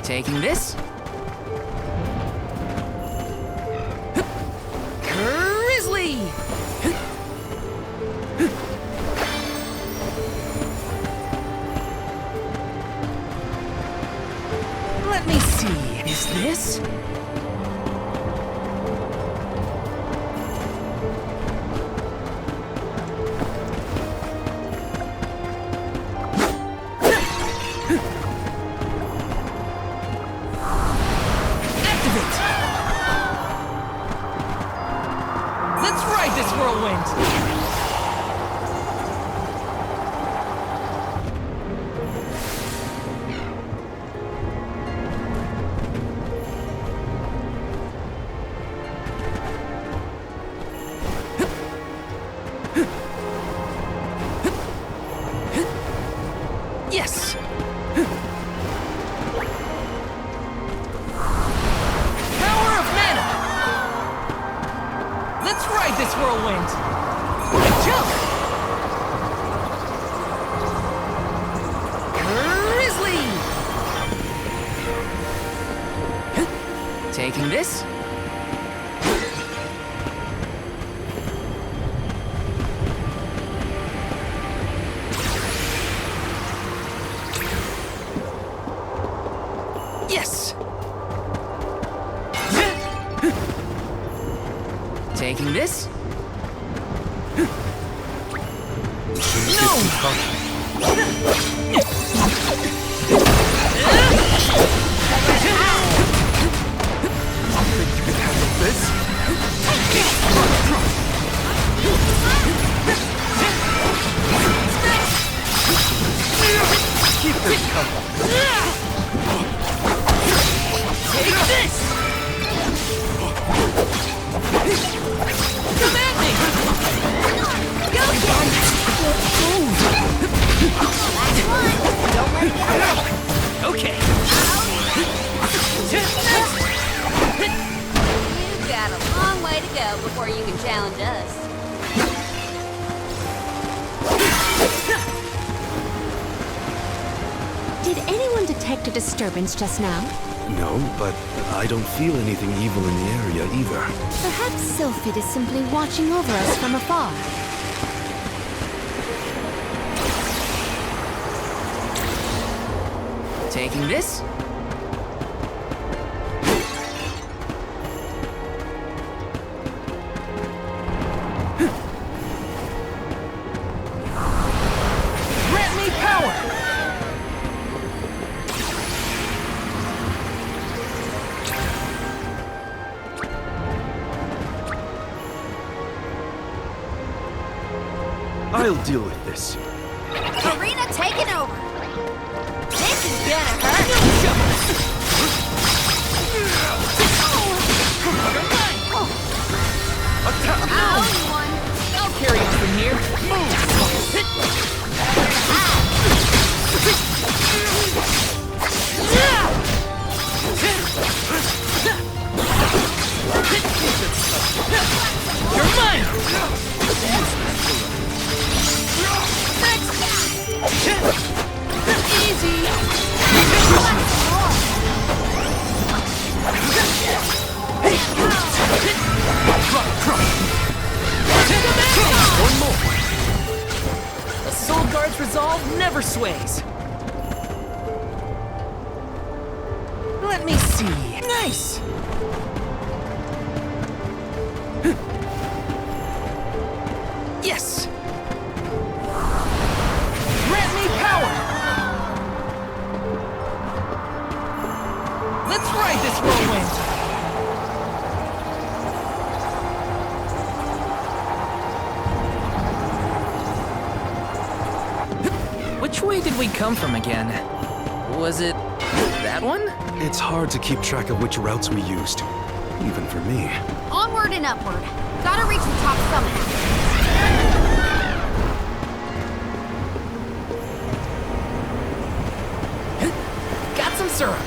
Taking this. Grizzly! Let me see. Is this? Yes! Power of mana! Let's ride this whirlwind! Jump! Grizzly! Taking this. Yes! Taking this. No! Keep this coming. Take this! Come at me! Go! Don't let it go! Okay. You've got a long way to go before you can challenge us. Did anyone detect a disturbance just now? No, but I don't feel anything evil in the area either. Perhaps Sylphid is simply watching over us from afar. Taking this. Grant me power! I'll deal with this. Arena taken over. This is gonna hurt. Attack! I owe you one. I'll carry you from here. You're mine! Easy! One more! A Soul Guard's resolve never sways. Let me see. Nice! Yes! Grant me power! Let's ride this whirlwind! Which way did we come from again? Was it that one? It's hard to keep track of which routes we used, even for me. Onward and upward. Gotta reach the top somehow. syrup!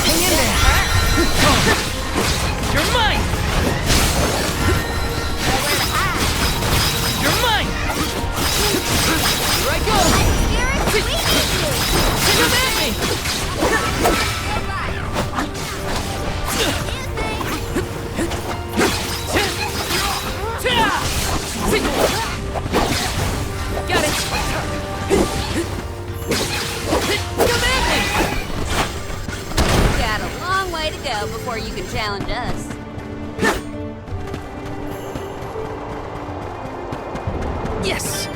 Hang in there! You're mine! You're mine! Here I go! Come at me! Got it! Come at me! Got a long way to go before you can challenge us. Yes!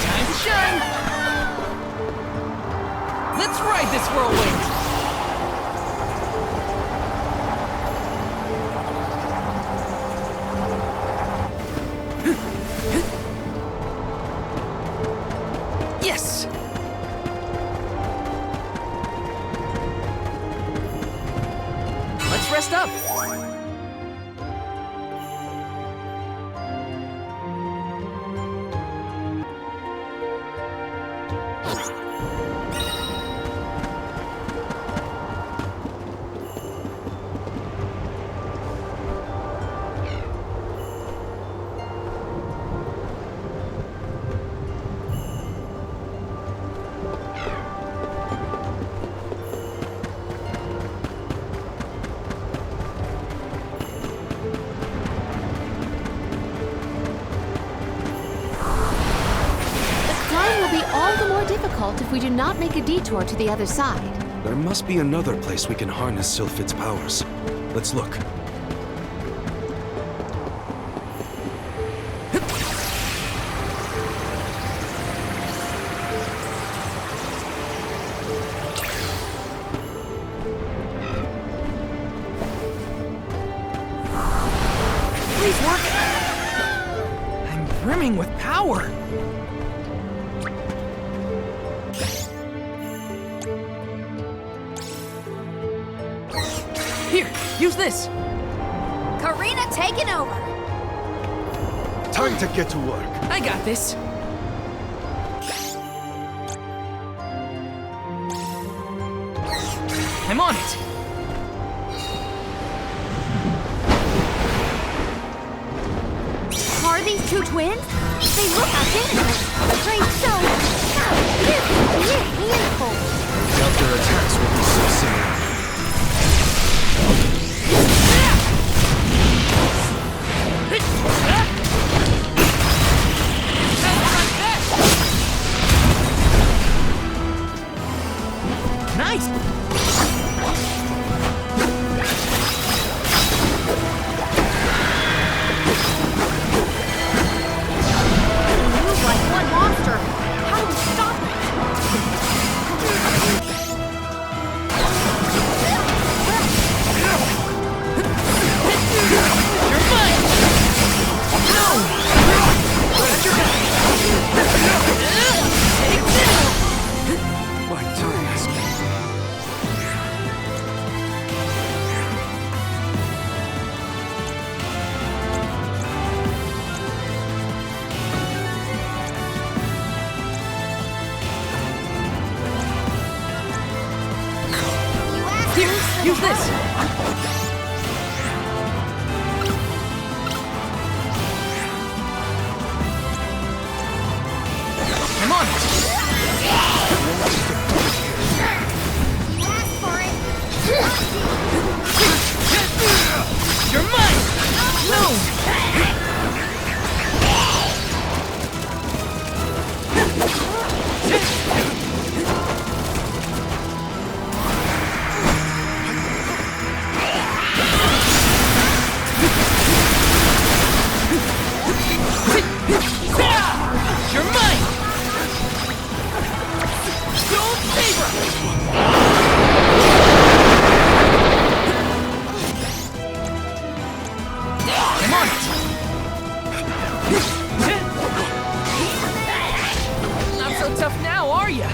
Time to shine! Let's ride this whirlwind! Yes! Let's rest up! All the more difficult if we do not make a detour to the other side. There must be another place we can harness Sylphid's powers. Let's look. Please work! I'm brimming with power! Here, use this! Karina taking over! Time to get to work. I got this! I'm on it! Are these two twins? They look identical. Afraid so. How this will be a handful. I doubt their attacks will be so similar. Nice! Move like one monster. How do we stop it? You're mine! No! Watch your back! Take this! My time has come. Here, use this! I'm on it! You asked for it. You're mine! No! You're mine! Not so tough now, are ya?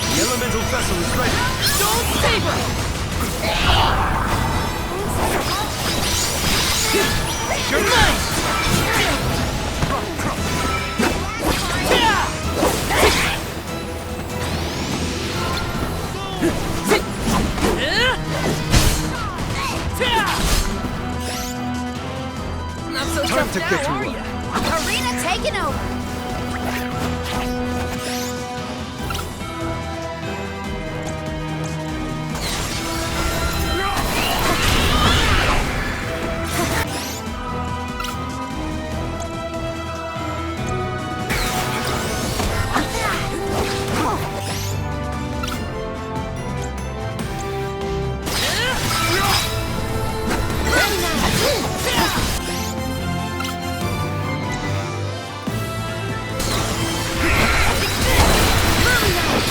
The elemental vessel is ready. Don't saber! You're mine! Not so Time tough to now, get to are work. ya? Arena taking over.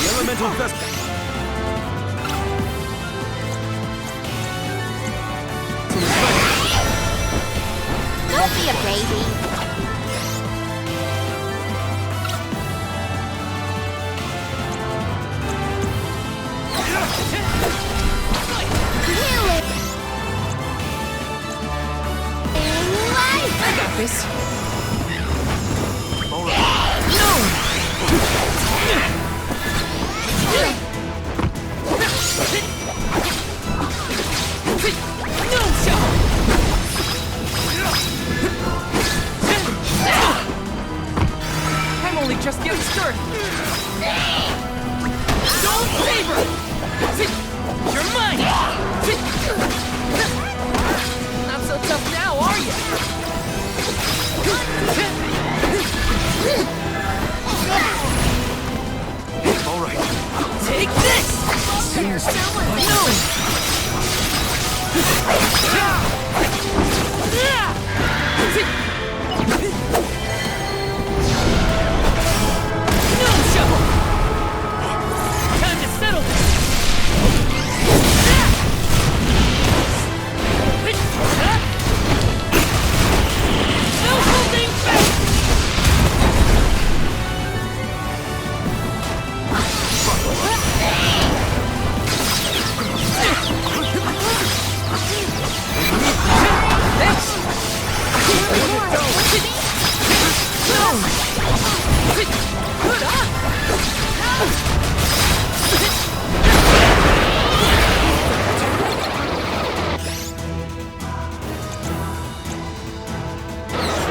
The elemental vessel. Don't be a baby. I got this. I'm only just getting started. Don't saber! You're mine! Not so tough now, are you? All right. Take this! No shovel! Time to settle this! No holding back!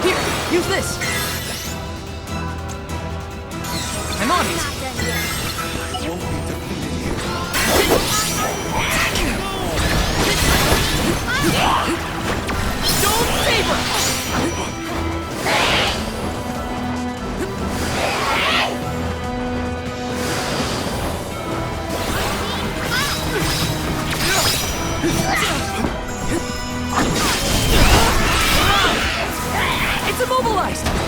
Here, use this. I'm on it. Don't saber! It's immobilized!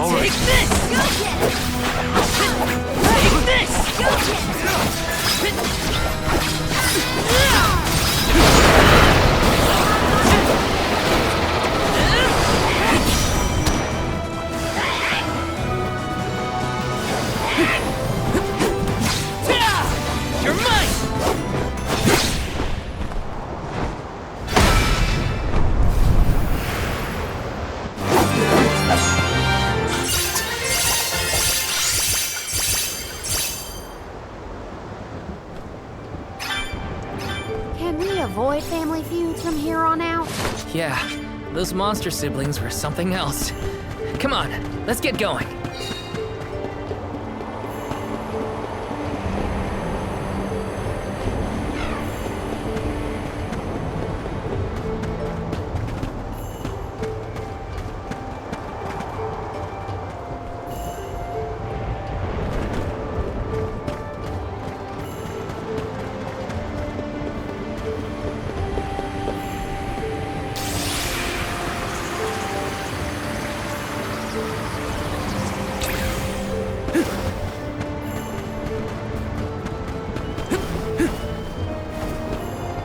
All right. Take this! Go get it! Take this! Go get You're mine! Can we avoid family feuds from here on out? Yeah, those monster siblings were something else. Come on, let's get going.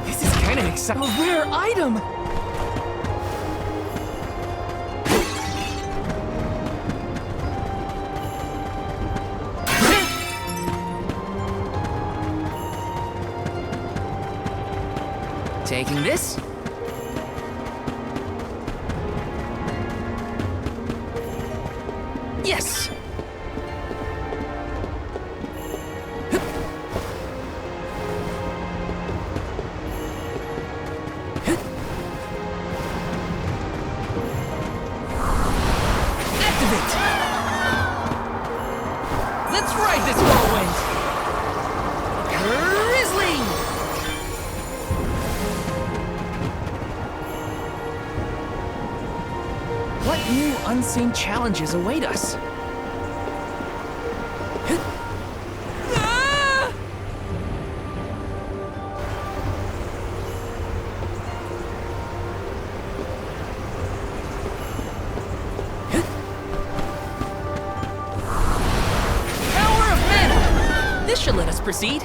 This is kind of exciting. A rare item! Taking this. Yes! Activate! Let's ride this whirlwind! Grizzly! What new unseen challenges await us? Power of mana! This should let us proceed.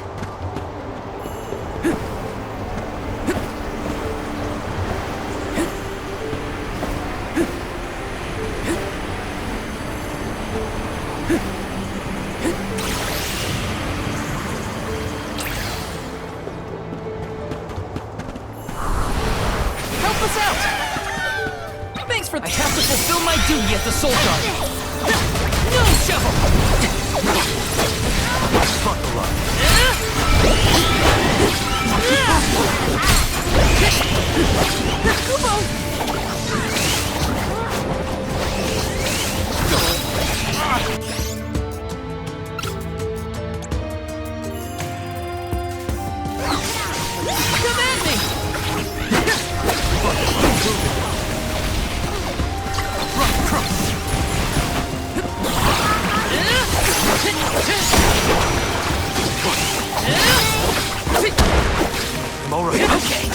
Help us out! Thanks for I have to fulfill my duty as the Soul Guard. No shovel! Buckle up. Come at me! I'm all right. Okay.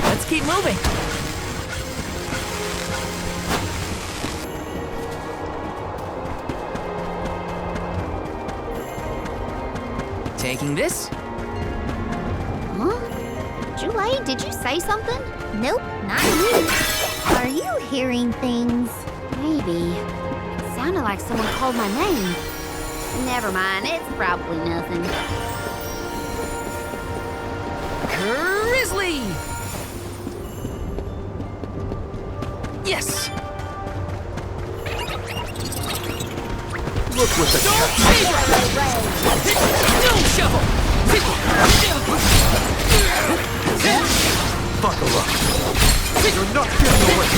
Let's keep moving. Taking this. Huh? Jule, did you say something? Nope, not you. Are you hearing things? Maybe. It sounded like someone called my name. Never mind, it's probably nothing. Grizzly! Yes! Look what the Don't favor! No shovel! Buckle up. You're not getting away.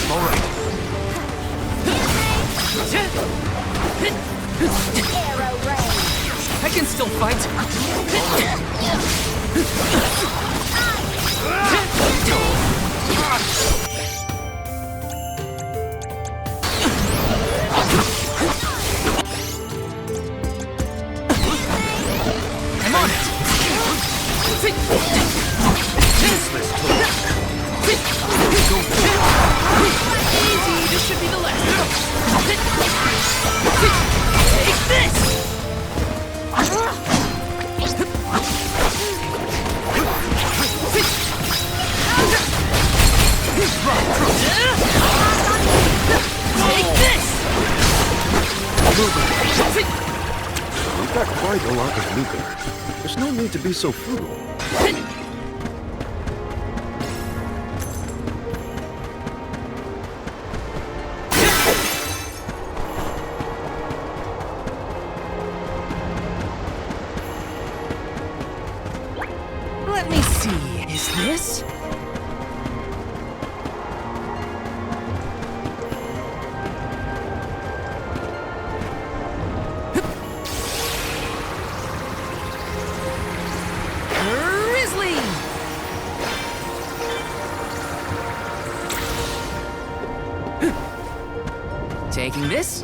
All right. I can still fight. got quite a lot of lucre. There's no need to be so frugal. Let me see. Is this? Grizzly! Taking this?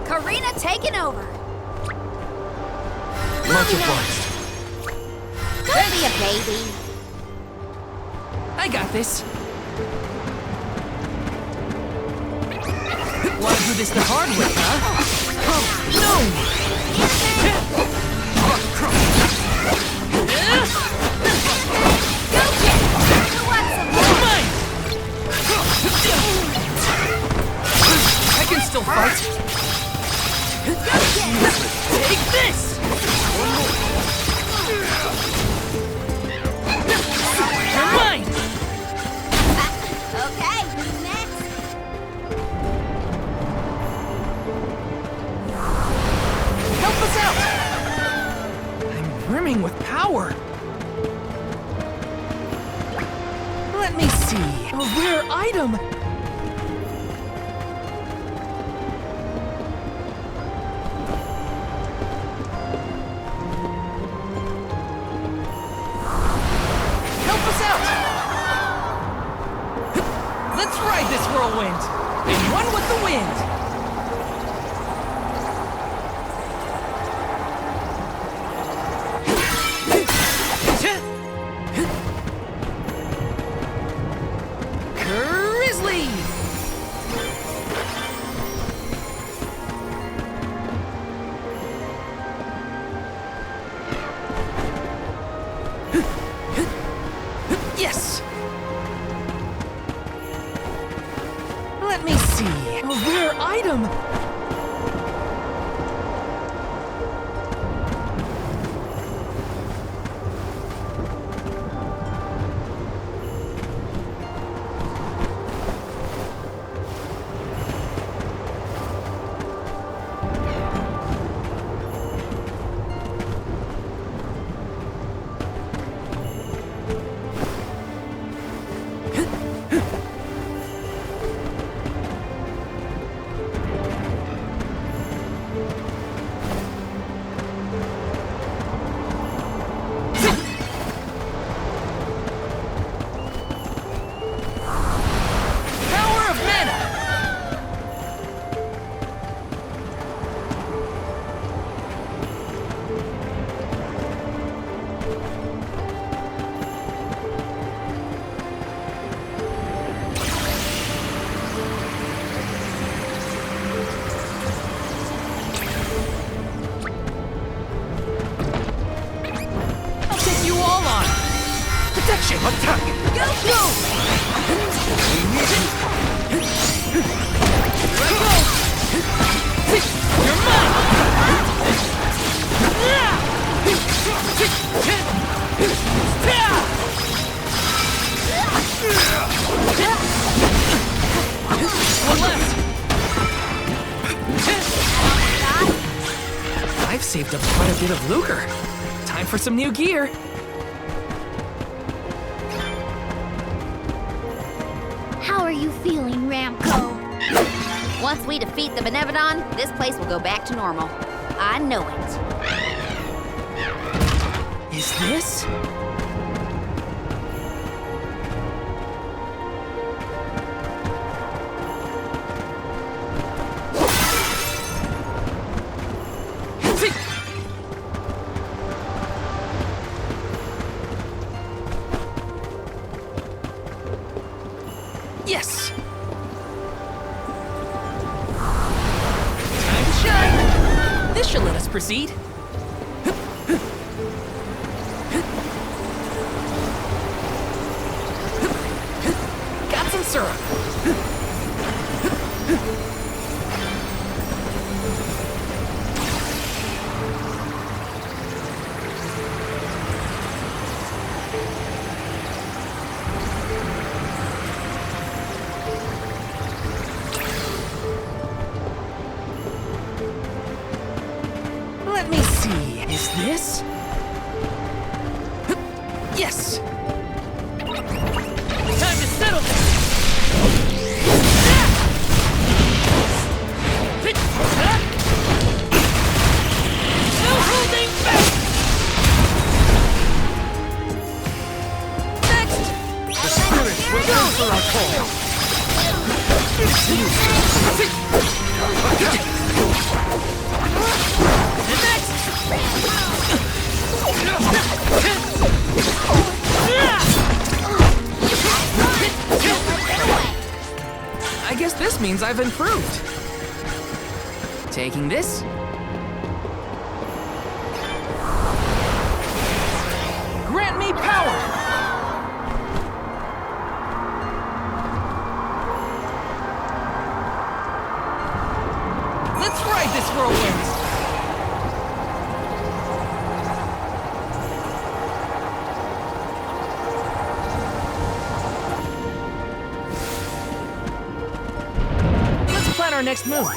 Karina taking over. Much obliged. Don't be a baby. I got this. Wanna do this the hard way, huh? Oh, no! I can still fight. Take this! You're mine! Okay, who's next? Help us out! I'm brimming with power. Let me see. A rare item. Help us out! Let's ride this whirlwind and run with the wind. Grizzly! Yes! Let me see. A rare item! Power of mana! I'll take you all on! Protection! Attack! Go! Go! Here I go! You're mine! One left! I've saved up quite a bit of lucre. Time for some new gear. How are you feeling, Ramco? Once we defeat the Benevodon, this place will go back to normal. I know it. Is this? Yes! Time to shine! This should let us proceed. Corn syrup! Let me see, is this? Yes! Time to settle this! No holding back! Next! The spirits will answer our call! I guess this means I've improved. Taking this. Grant me power! Let's ride this whirlwind! Our next move.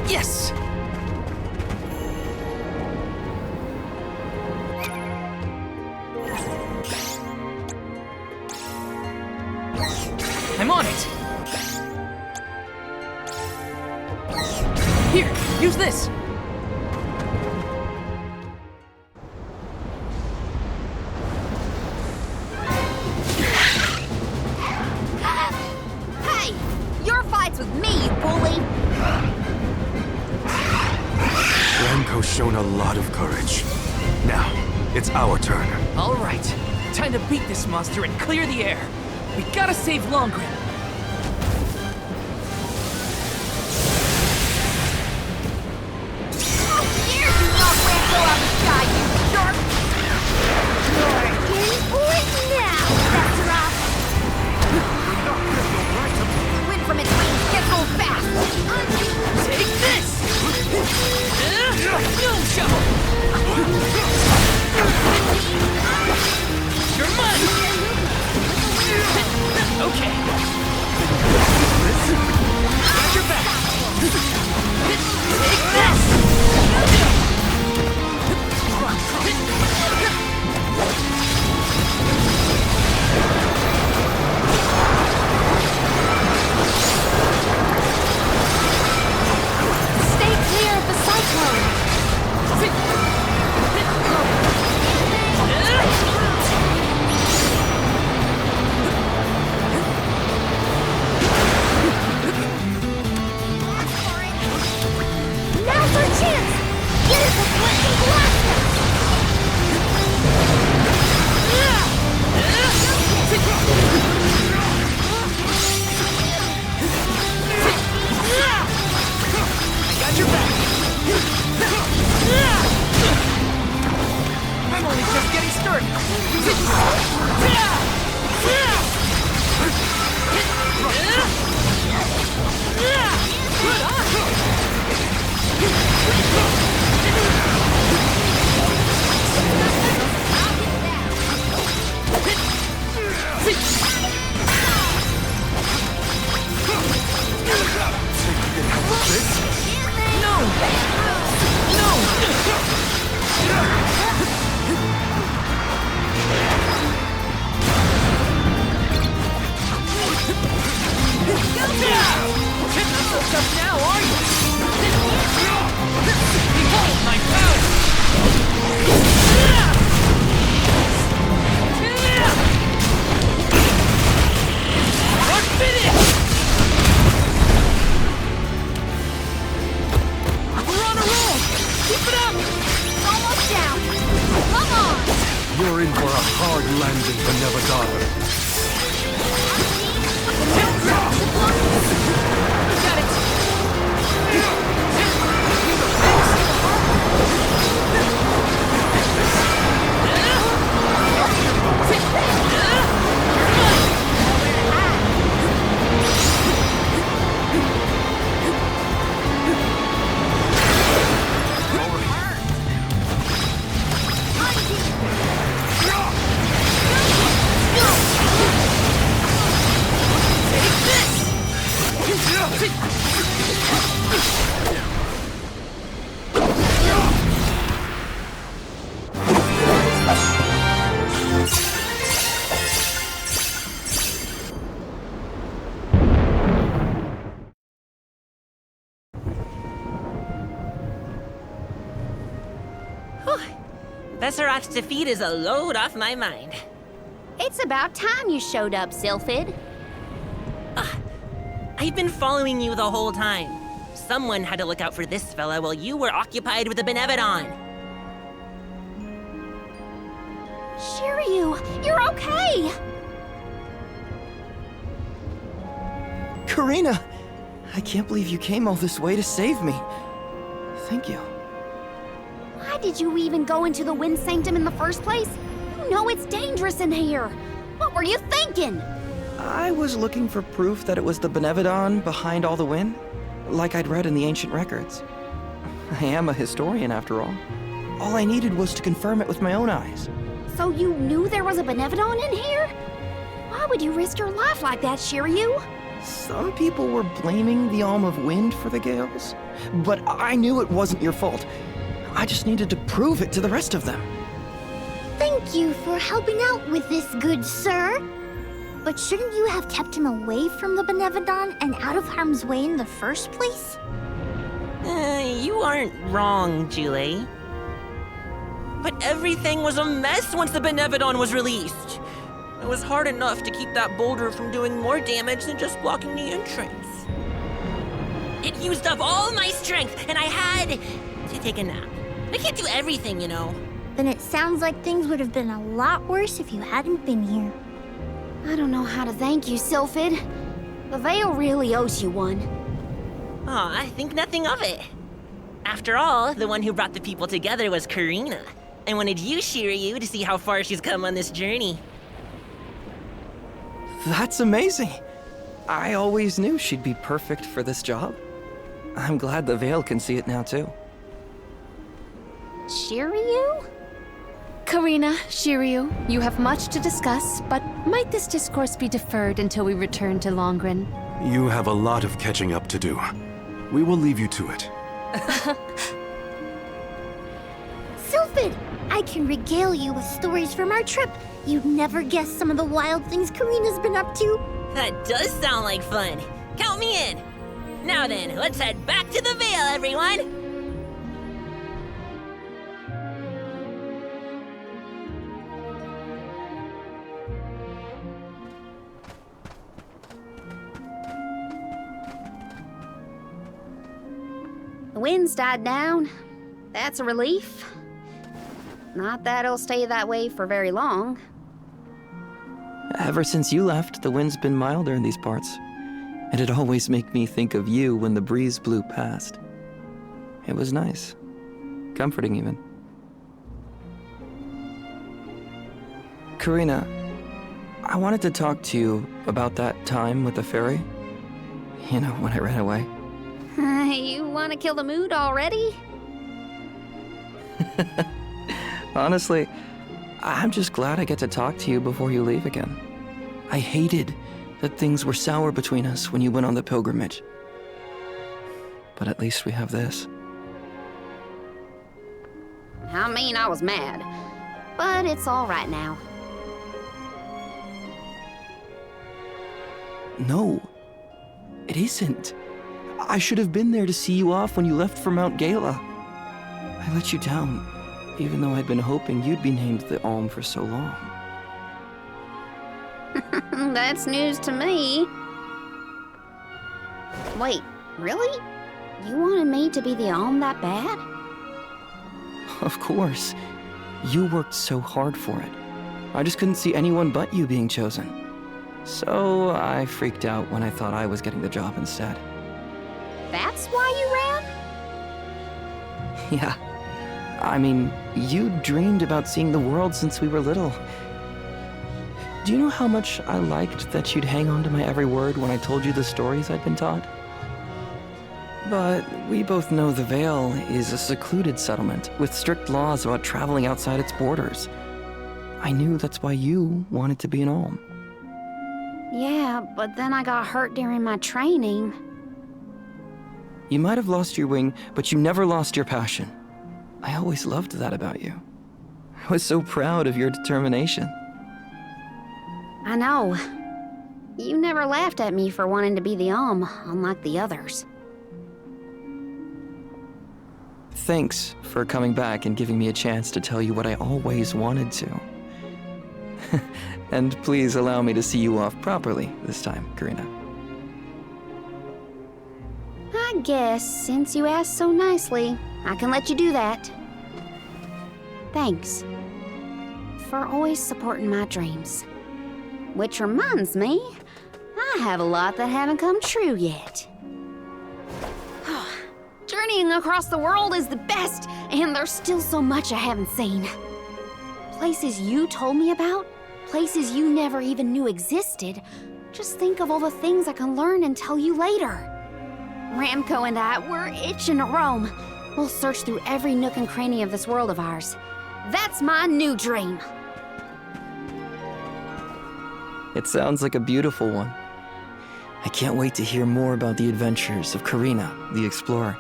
Yes! I'm on it! Here, use this! Shown a lot of courage. Now, it's our turn. All right, time to beat this monster and clear the air. We gotta save Longrin. How dare you knock Rambo out of the sky, you jerk! You're in for it now, Sephiroth! The wind from its wings gets so fast! Take this! No shovel! You're mine! Okay. Got your back! Take this! Stay clear of the cyclone! Now's our chance! Get it before it can blast us! I got your back! I'm only just getting started! Good on! No! No! Not so tough now, are you? Behold my power! We're finished! We're on a roll! Keep it up! Almost down! Come on! You're in for a hard landing, Benevadonna. Got it! Besseroth's defeat is a load off my mind. It's about time you showed up, Sylphid. I've been following you the whole time. Someone had to look out for this fella while you were occupied with the Benevodon. Shiryu, you're okay! Karina! I can't believe you came all this way to save me. Thank you. Why did you even go into the Wind Sanctum in the first place? You know it's dangerous in here. What were you thinking? I was looking for proof that it was the Benevodon behind all the wind, like I'd read in the ancient records. I am a historian, after all. All I needed was to confirm it with my own eyes. So you knew there was a Benevodon in here? Why would you risk your life like that, Shiryu? Some people were blaming the Alm of Wind for the gales, but I knew it wasn't your fault. I just needed to prove it to the rest of them. Thank you for helping out with this, good sir. But shouldn't you have kept him away from the Benevodon and out of harm's way in the first place? You aren't wrong, Jule. But everything was a mess once the Benevodon was released. It was hard enough to keep that boulder from doing more damage than just blocking the entrance. It used up all my strength, and I had to take a nap. I can't do everything, you know. Then it sounds like things would have been a lot worse if you hadn't been here. I don't know how to thank you, Sylphid. The Veil really owes you one. Aw, I think nothing of it. After all, the one who brought the people together was Karina. I wanted you, Shiryu, to see how far she's come on this journey. That's amazing. I always knew she'd be perfect for this job. I'm glad the Veil can see it now, too. Shiryu? Karina, Shiryu, you have much to discuss, but might this discourse be deferred until we return to Longren? You have a lot of catching up to do. We will leave you to it. Sylphid, I can regale you with stories from our trip. You'd never guess some of the wild things Karina's been up to. That does sound like fun. Count me in. Now then, let's head back to the Veil, everyone. The wind's died down. That's a relief. Not that it'll stay that way for very long. Ever since you left, the wind's been milder in these parts. It'd always make me think of you when the breeze blew past. It was nice. Comforting, even. Karina, I wanted to talk to you about that time with the fairy. You know, when I ran away. You want to kill the mood already? Honestly, I'm just glad I get to talk to you before you leave again. I hated that things were sour between us when you went on the pilgrimage. But at least we have this. I mean, I was mad. But it's all right now. No, it isn't. I should have been there to see you off when you left for Mount Gala. I let you down, even though I'd been hoping you'd be named the Alm for so long. That's news to me. Wait, really? You wanted me to be the Alm that bad? Of course. You worked so hard for it. I just couldn't see anyone but you being chosen. So I freaked out when I thought I was getting the job instead. That's why you ran? Yeah. I mean, you dreamed about seeing the world since we were little. Do you know how much I liked that you'd hang on to my every word when I told you the stories I'd been taught? But we both know the Veil is a secluded settlement with strict laws about traveling outside its borders. I knew that's why you wanted to be an Alm. Yeah, but then I got hurt during my training. You might have lost your wing, but you never lost your passion. I always loved that about you. I was so proud of your determination. I know. You never laughed at me for wanting to be the Alm, unlike the others. Thanks for coming back and giving me a chance to tell you what I always wanted to. And please allow me to see you off properly this time, Karina. I guess since you asked so nicely, I can let you do that. Thanks for always supporting my dreams. Which reminds me, I have a lot that haven't come true yet. Journeying across the world is the best, and there's still so much I haven't seen. Places you told me about, places you never even knew existed. Just think of all the things I can learn and tell you later. Ramco and I, we're itching to roam. We'll search through every nook and cranny of this world of ours. That's my new dream. It sounds like a beautiful one. I can't wait to hear more about the adventures of Karina, the explorer.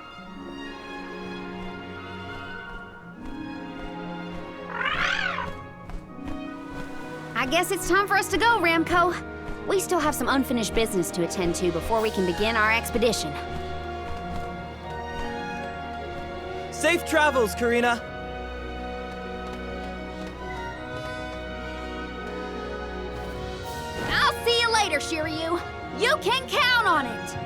I guess it's time for us to go, Ramco. We still have some unfinished business to attend to before we can begin our expedition. Safe travels, Karina. I'll see you later, Shiryu. You can count on it.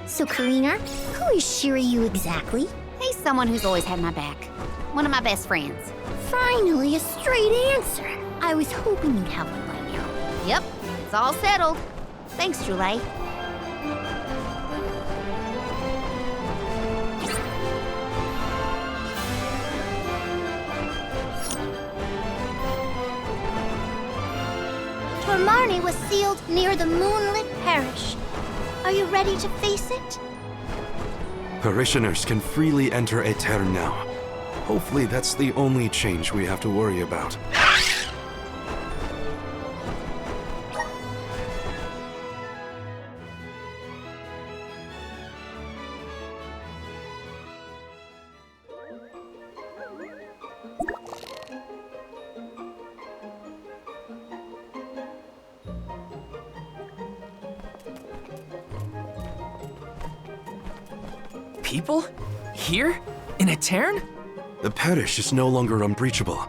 So, Karina, who is Shiryu exactly? He's someone who's always had my back. One of my best friends. Finally, a straight answer. I was hoping you'd have one by now. Yep, it's all settled. Thanks, Jule. Tormarne was sealed near the moonlit parish. Are you ready to face it? Parishioners can freely enter Aetern now. Hopefully that's the only change we have to worry about. People? Here? In Aetern? The parish is no longer unbreachable.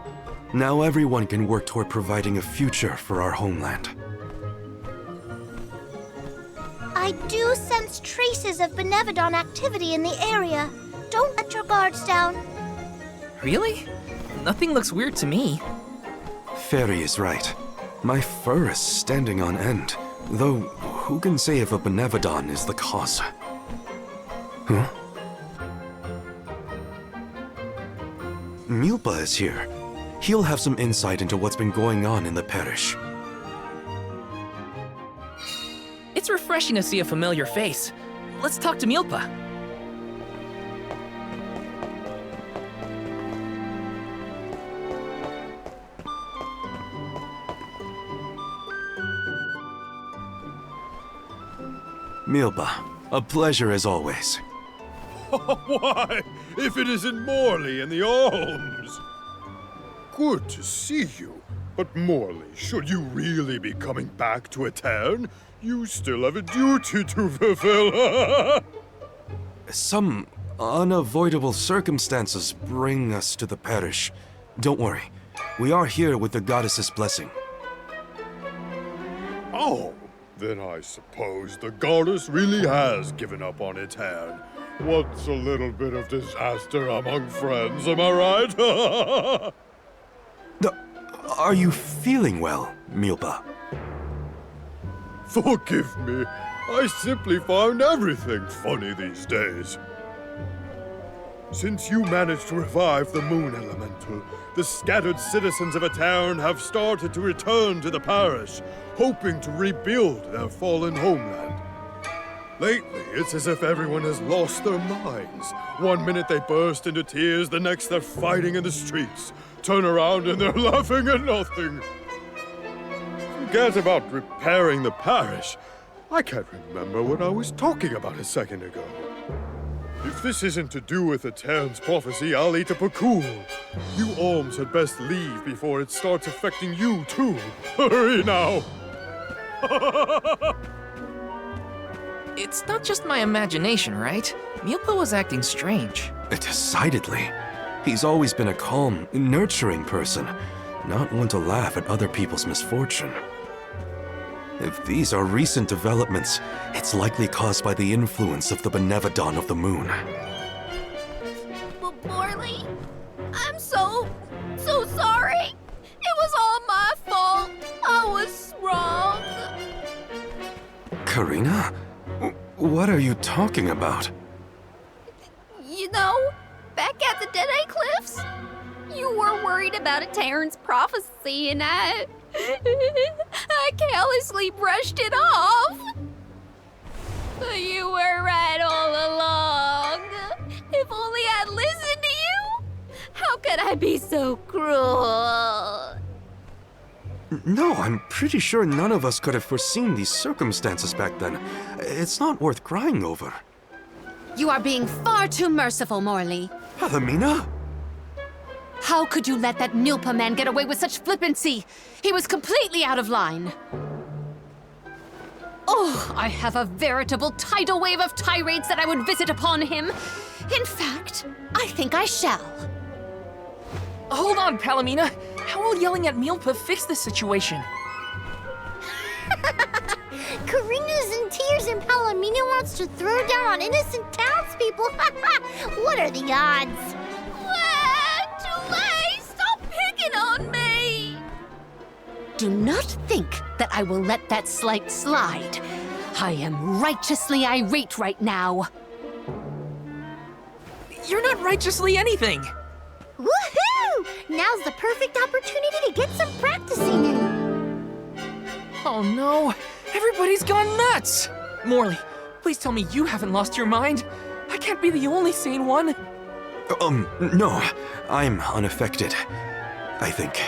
Now everyone can work toward providing a future for our homeland. I do sense traces of Benevodon activity in the area. Don't let your guards down. Really? Nothing looks weird to me. Fairy is right. My fur is standing on end. Though, who can say if a Benevodon is the cause? Huh? Milpa is here. He'll have some insight into what's been going on in the parish. It's refreshing to see a familiar face. Let's talk to Milpa. Milpa, a pleasure as always. Why, if it isn't Morley and the Alms! Good to see you. But Morley, should you really be coming back to Aetern, you still have a duty to fulfill. Some unavoidable circumstances bring us to the parish. Don't worry. We are here with the goddess's blessing. Oh, then I suppose the goddess really has given up on Aetern. What's a little bit of disaster among friends, am I right? Are you feeling well, Milpa? Forgive me. I simply find everything funny these days. Since you managed to revive the Moon Elemental, the scattered citizens of Aetern have started to return to the parish, hoping to rebuild their fallen homeland. Lately, it's as if everyone has lost their minds. One minute they burst into tears, the next they're fighting in the streets. Turn around and they're laughing at nothing. Forget about repairing the parish. I can't remember what I was talking about a second ago. If this isn't to do with the town's prophecy, I'll eat a pacool. You Alms had best leave before it starts affecting you, too. Hurry now! It's not just my imagination, right? Milpa was acting strange. Decidedly. He's always been a calm, nurturing person, not one to laugh at other people's misfortune. If these are recent developments, it's likely caused by the influence of the Benevodon of the Moon. Morley, I'm so sorry. It was all my fault. I was wrong. Karina? What are you talking about? You know, back at the Dead-Eye Cliffs, you were worried about a Terran's prophecy, and I carelessly brushed it off. But you were right all along. If only I'd listened to you. How could I be so cruel? No, I'm pretty sure none of us could have foreseen these circumstances back then. It's not worth crying over. You are being far too merciful, Morley. Palomina? How could you let that Nilpa man get away with such flippancy? He was completely out of line. Oh, I have a veritable tidal wave of tirades that I would visit upon him. In fact, I think I shall. Hold on, Palomina. How will yelling at Milpa fix the situation? Karina's in tears and Palomina wants to throw down on innocent townspeople. What are the odds? Julie, stop picking on me! Do not think that I will let that slight slide. I am righteously irate right now. You're not righteously anything. Woohoo! Now's the perfect opportunity to get some practicing in. Oh no, everybody's gone nuts! Morley, please tell me you haven't lost your mind. I can't be the only sane one. No, I'm unaffected, I think.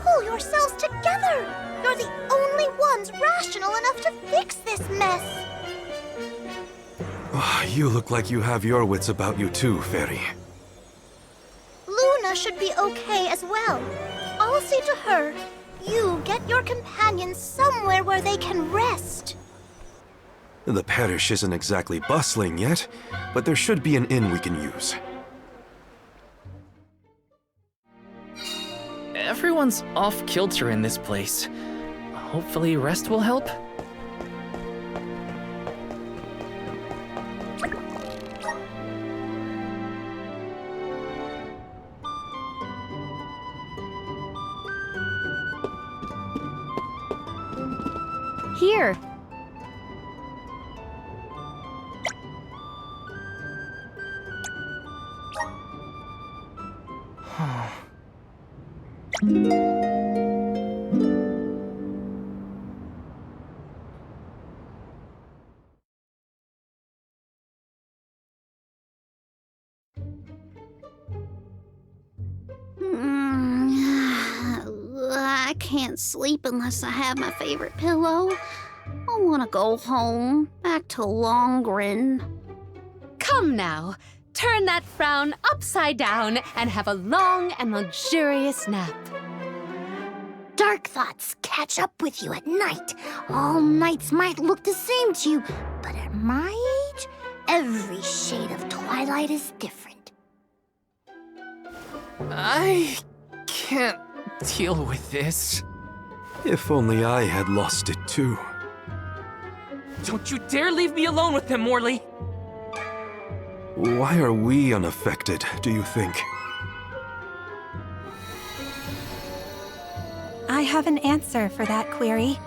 Pull yourselves together! You're the only ones rational enough to fix this mess. You look like you have your wits about you too, Fairy. Luna should be okay as well. I'll say to her, you get your companions somewhere where they can rest. The parish isn't exactly bustling yet, but there should be an inn we can use. Everyone's off kilter in this place. Hopefully rest will help. Here. I can't sleep unless I have my favorite pillow. I want to go home, back to Longrin. Come now, turn that frown upside down and have a long and luxurious nap. Dark thoughts catch up with you at night. All nights might look the same to you, but at my age, every shade of twilight is different. I can't deal with this. If only I had lost it too. Don't you dare leave me alone with him, Morley! Why are we unaffected, do you think? I have an answer for that query.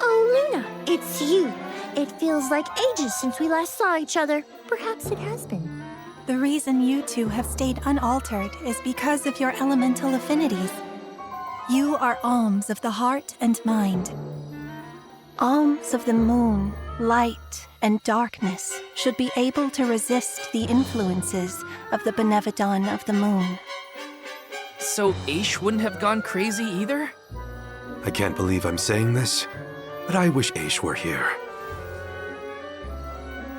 Oh, Luna, it's you. It feels like ages since we last saw each other. Perhaps it has been. The reason you two have stayed unaltered is because of your elemental affinities. You are alms of the heart and mind. Alms of the moon, light, and darkness should be able to resist the influences of the Benevodon of the moon. So Aish wouldn't have gone crazy either? I can't believe I'm saying this, but I wish Aish were here.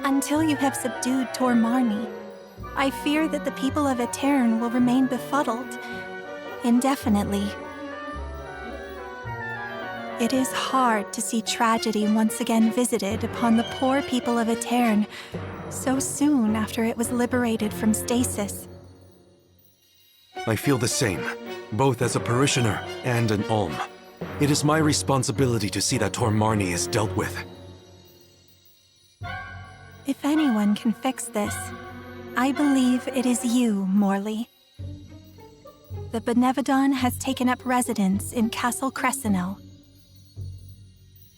Until you have subdued Tormarni, I fear that the people of Etern will remain befuddled indefinitely. It is hard to see tragedy once again visited upon the poor people of Etern so soon after it was liberated from stasis. I feel the same, both as a parishioner and an Alm. It is my responsibility to see that Tormarni is dealt with. If anyone can fix this, I believe it is you, Morley. The Benevodon has taken up residence in Castle Crescenel.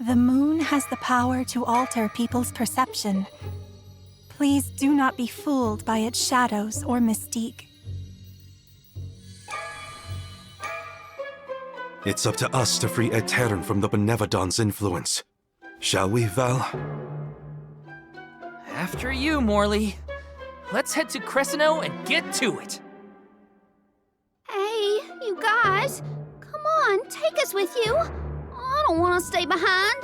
The moon has the power to alter people's perception. Please do not be fooled by its shadows or mystique. It's up to us to free Etern from the Benevodon's influence. Shall we, Val? After you, Morley. Let's head to Cresceno and get to it. Hey, you guys. Come on, take us with you. I don't want to stay behind.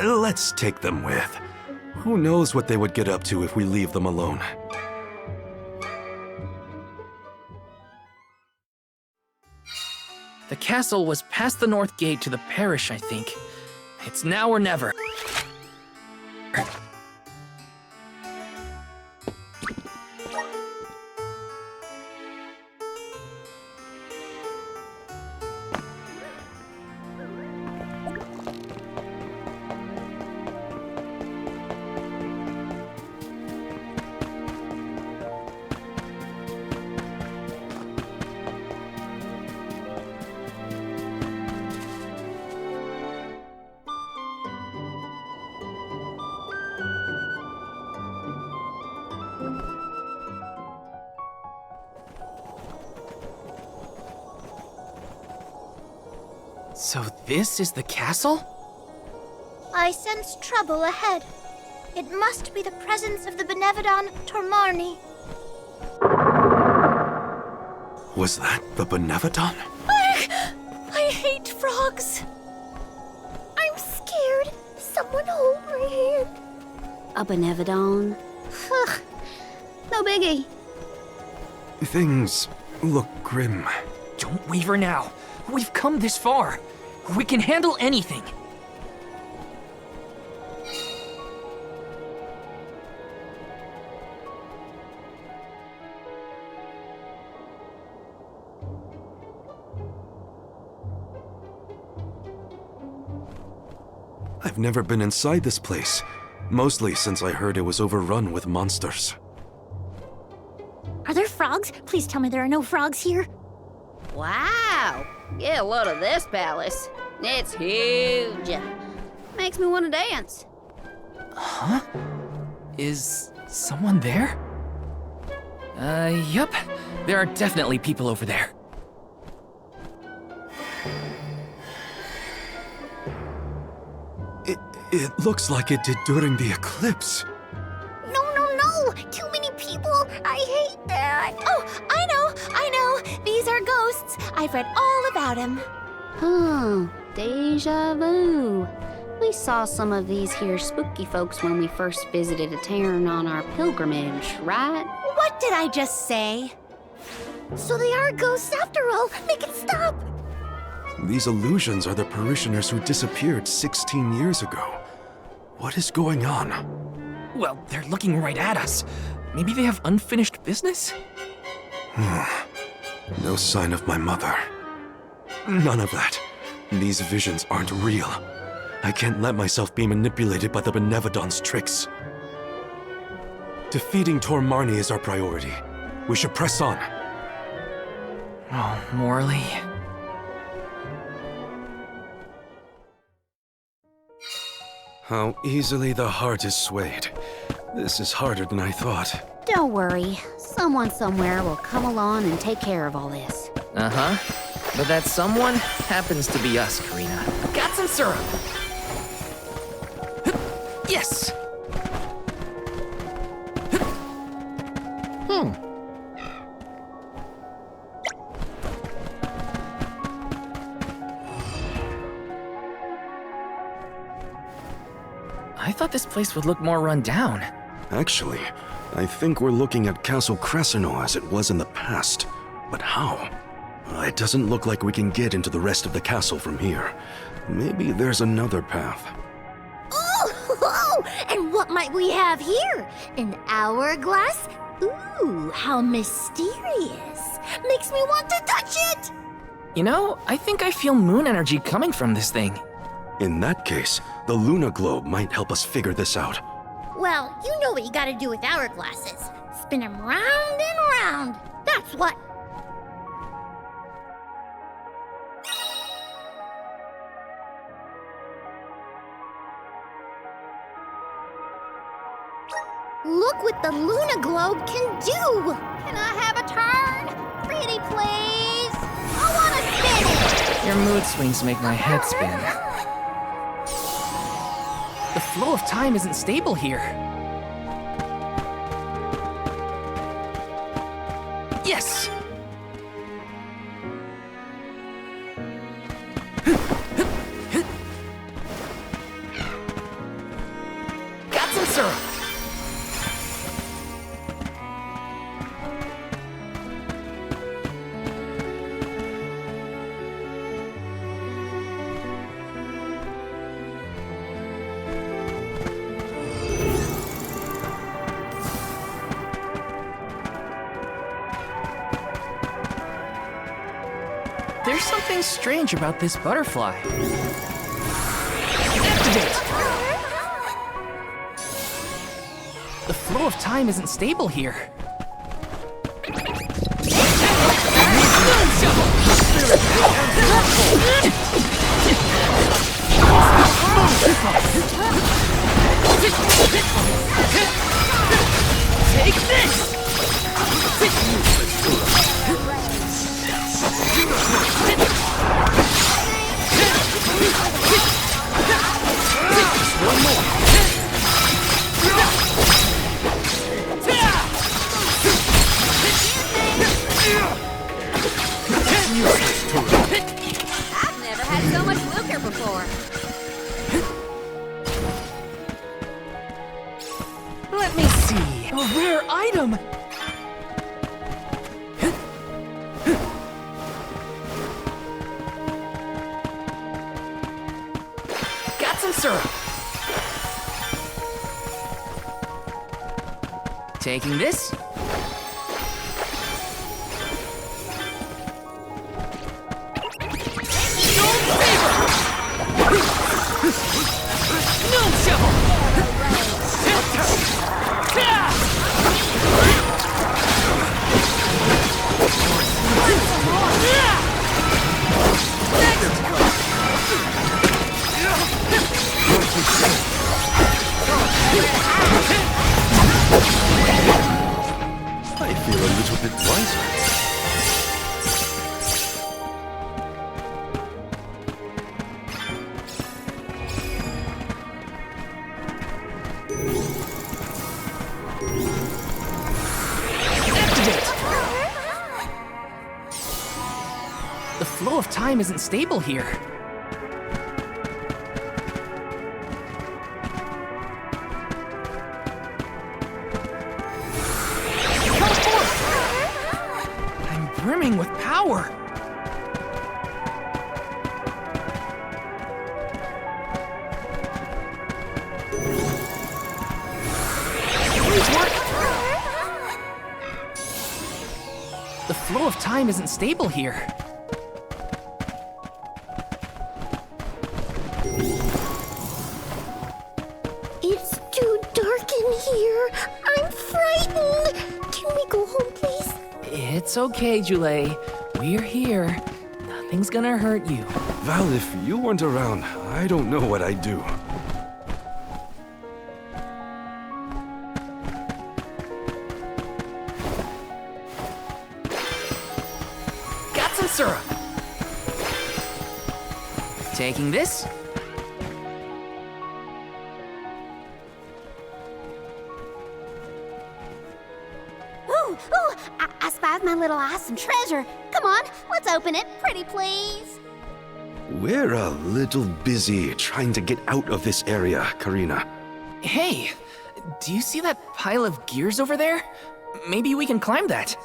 Let's take them with. Who knows what they would get up to if we leave them alone. The castle was past the north gate to the parish, I think. It's now or never. So this is the castle? I sense trouble ahead. It must be the presence of the Benevodon Tormarni. Was that the Benevodon? I hate frogs. I'm scared. Someone hold my hand. A Benevodon? Ugh, no biggie. Things look grim. Don't waver now. We've come this far. We can handle anything. I've never been inside this place, mostly since I heard it was overrun with monsters. Are there frogs? Please tell me there are no frogs here. Wow. Get a load of this palace. It's huge. Makes me want to dance. Huh? Is someone there? Yup. There are definitely people over there. It looks like it did during the eclipse. No. Too many people. I hate that. Oh, I know. These are ghosts. I've read all about them. Deja vu. We saw some of these here spooky folks when we first visited Etern on our pilgrimage, right? What did I just say? So they are ghosts after all. Make it stop. These illusions are the parishioners who disappeared 16 years ago. What is going on? Well, they're looking right at us. Maybe they have unfinished business? No sign of my mother. None of that. These visions aren't real. I can't let myself be manipulated by the Benevodon's tricks. Defeating Tormarni is our priority. We should press on. Oh, Morley. How easily the heart is swayed. This is harder than I thought. Don't worry. Someone somewhere will come along and take care of all this. Uh-huh. But that someone happens to be us, Karina. Got some syrup. Yes! thought this place would look more run down. Actually, I think we're looking at Castle Cresceno as it was in the past. But how? It doesn't look like we can get into the rest of the castle from here. Maybe there's another path. Oh, and what might we have here? An hourglass? Ooh, how mysterious. Makes me want to touch it! You know, I think I feel moon energy coming from this thing. In that case, the Luna Globe might help us figure this out. Well, you know what you gotta do with hourglasses. Spin them round and round. That's what. Look what the Luna Globe can do! Can I have a turn? Pretty please? I wanna spin it! Your mood swings make my head spin. The flow of time isn't stable here. Yes! Got some syrup! There's something strange about this butterfly. Activate! The flow of time isn't stable here. Take this! One more. I've never had so much lucre before. Let me see. A rare item! Got some syrup. Taking this. No shovel! I feel a little bit wiser. The flow of time isn't stable here. Come forth! I'm brimming with power. Please work. The flow of time isn't stable here. It's too dark in here. I'm frightened. Can we go home, please? It's okay, Jule. We're here. Nothing's gonna hurt you. Val, if you weren't around, I don't know what I'd do. Got some syrup. Taking this. Ooh, I spied my little awesome treasure. Come on, let's open it, pretty please. We're a little busy trying to get out of this area, Karina. Hey, do you see that pile of gears over there? Maybe we can climb that.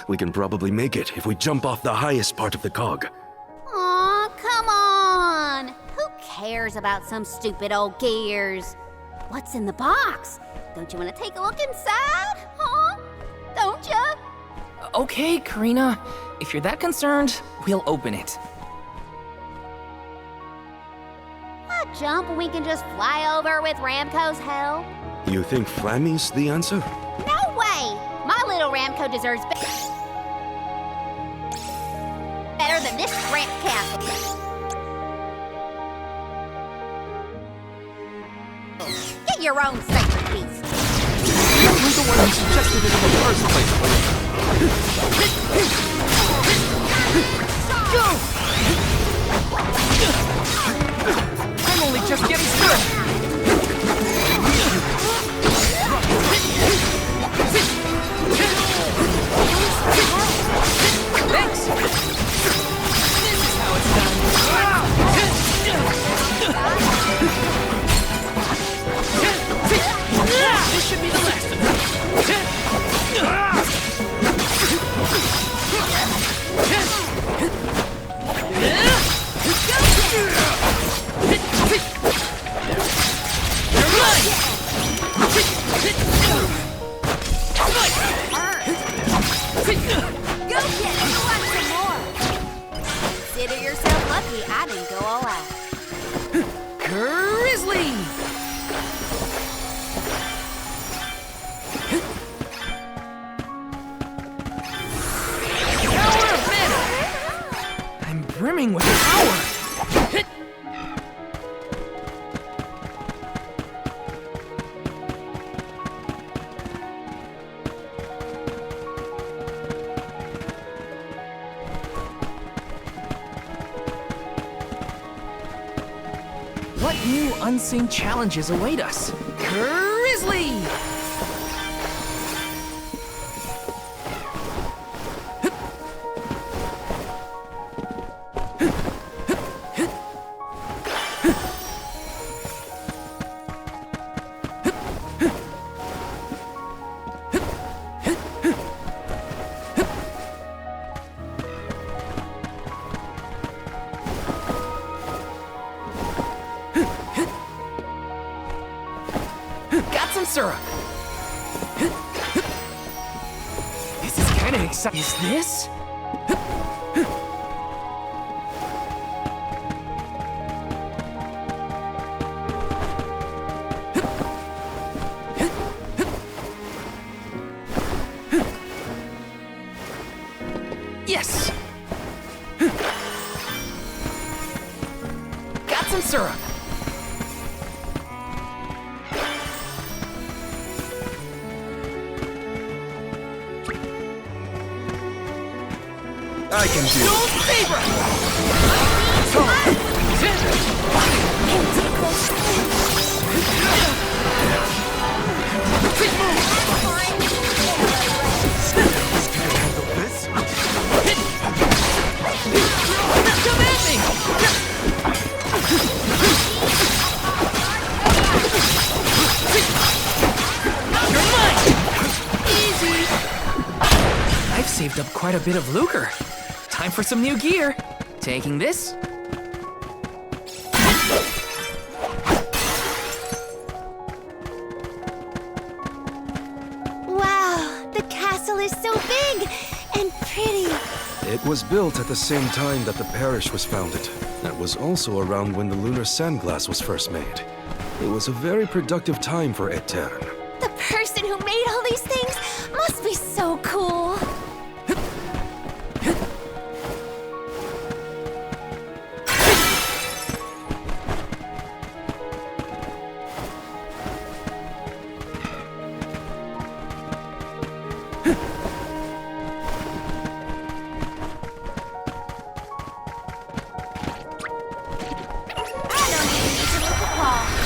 We can probably make it if we jump off the highest part of the cog. Aw, come on! Who cares about some stupid old gears? What's in the box? Don't you want to take a look inside? Huh? Don't ya? Okay, Karina. If you're that concerned, we'll open it. A jump we can just fly over with Ramco's help? You think Flammy's the answer? No way! My little Ramco deserves better than this tramp castle. Get your own sacred beast. You're the one who suggested it in the first place. Go! I'm only just getting started. Thanks. This is how it's done. This should be the last of them. You're mine! Go get it! You want some more? Consider yourself lucky I didn't go all out. Grizzly! Power of mana! I'm brimming with power! What new unseen challenges await us? Grizzly! Got some syrup! This is kind of exciting. Is this? Yes! Got some syrup! I can do it. Gold saber! Come at me! You're mine! Easy! I've saved up quite a bit of lucre. Time for some new gear. Taking this. Wow, the castle is so big and pretty. It was built at the same time that the parish was founded. That was also around when the lunar sandglass was first made. It was a very productive time for Etern. The person who made all these things must be so cool.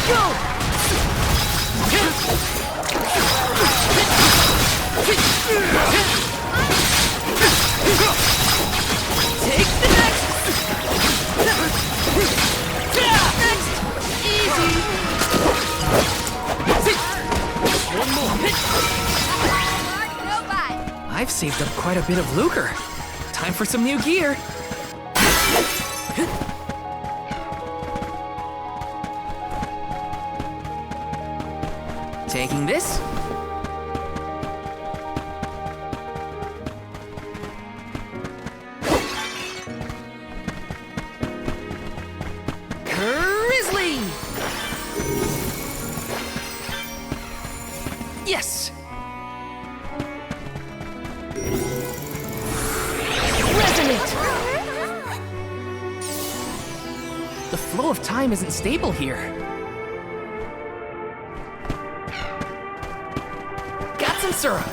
Go! Quite a bit of lucre. Time for some new gear. Taking this. Grizzly! Yes! Resonate! The flow of time isn't stable here. Got some syrup.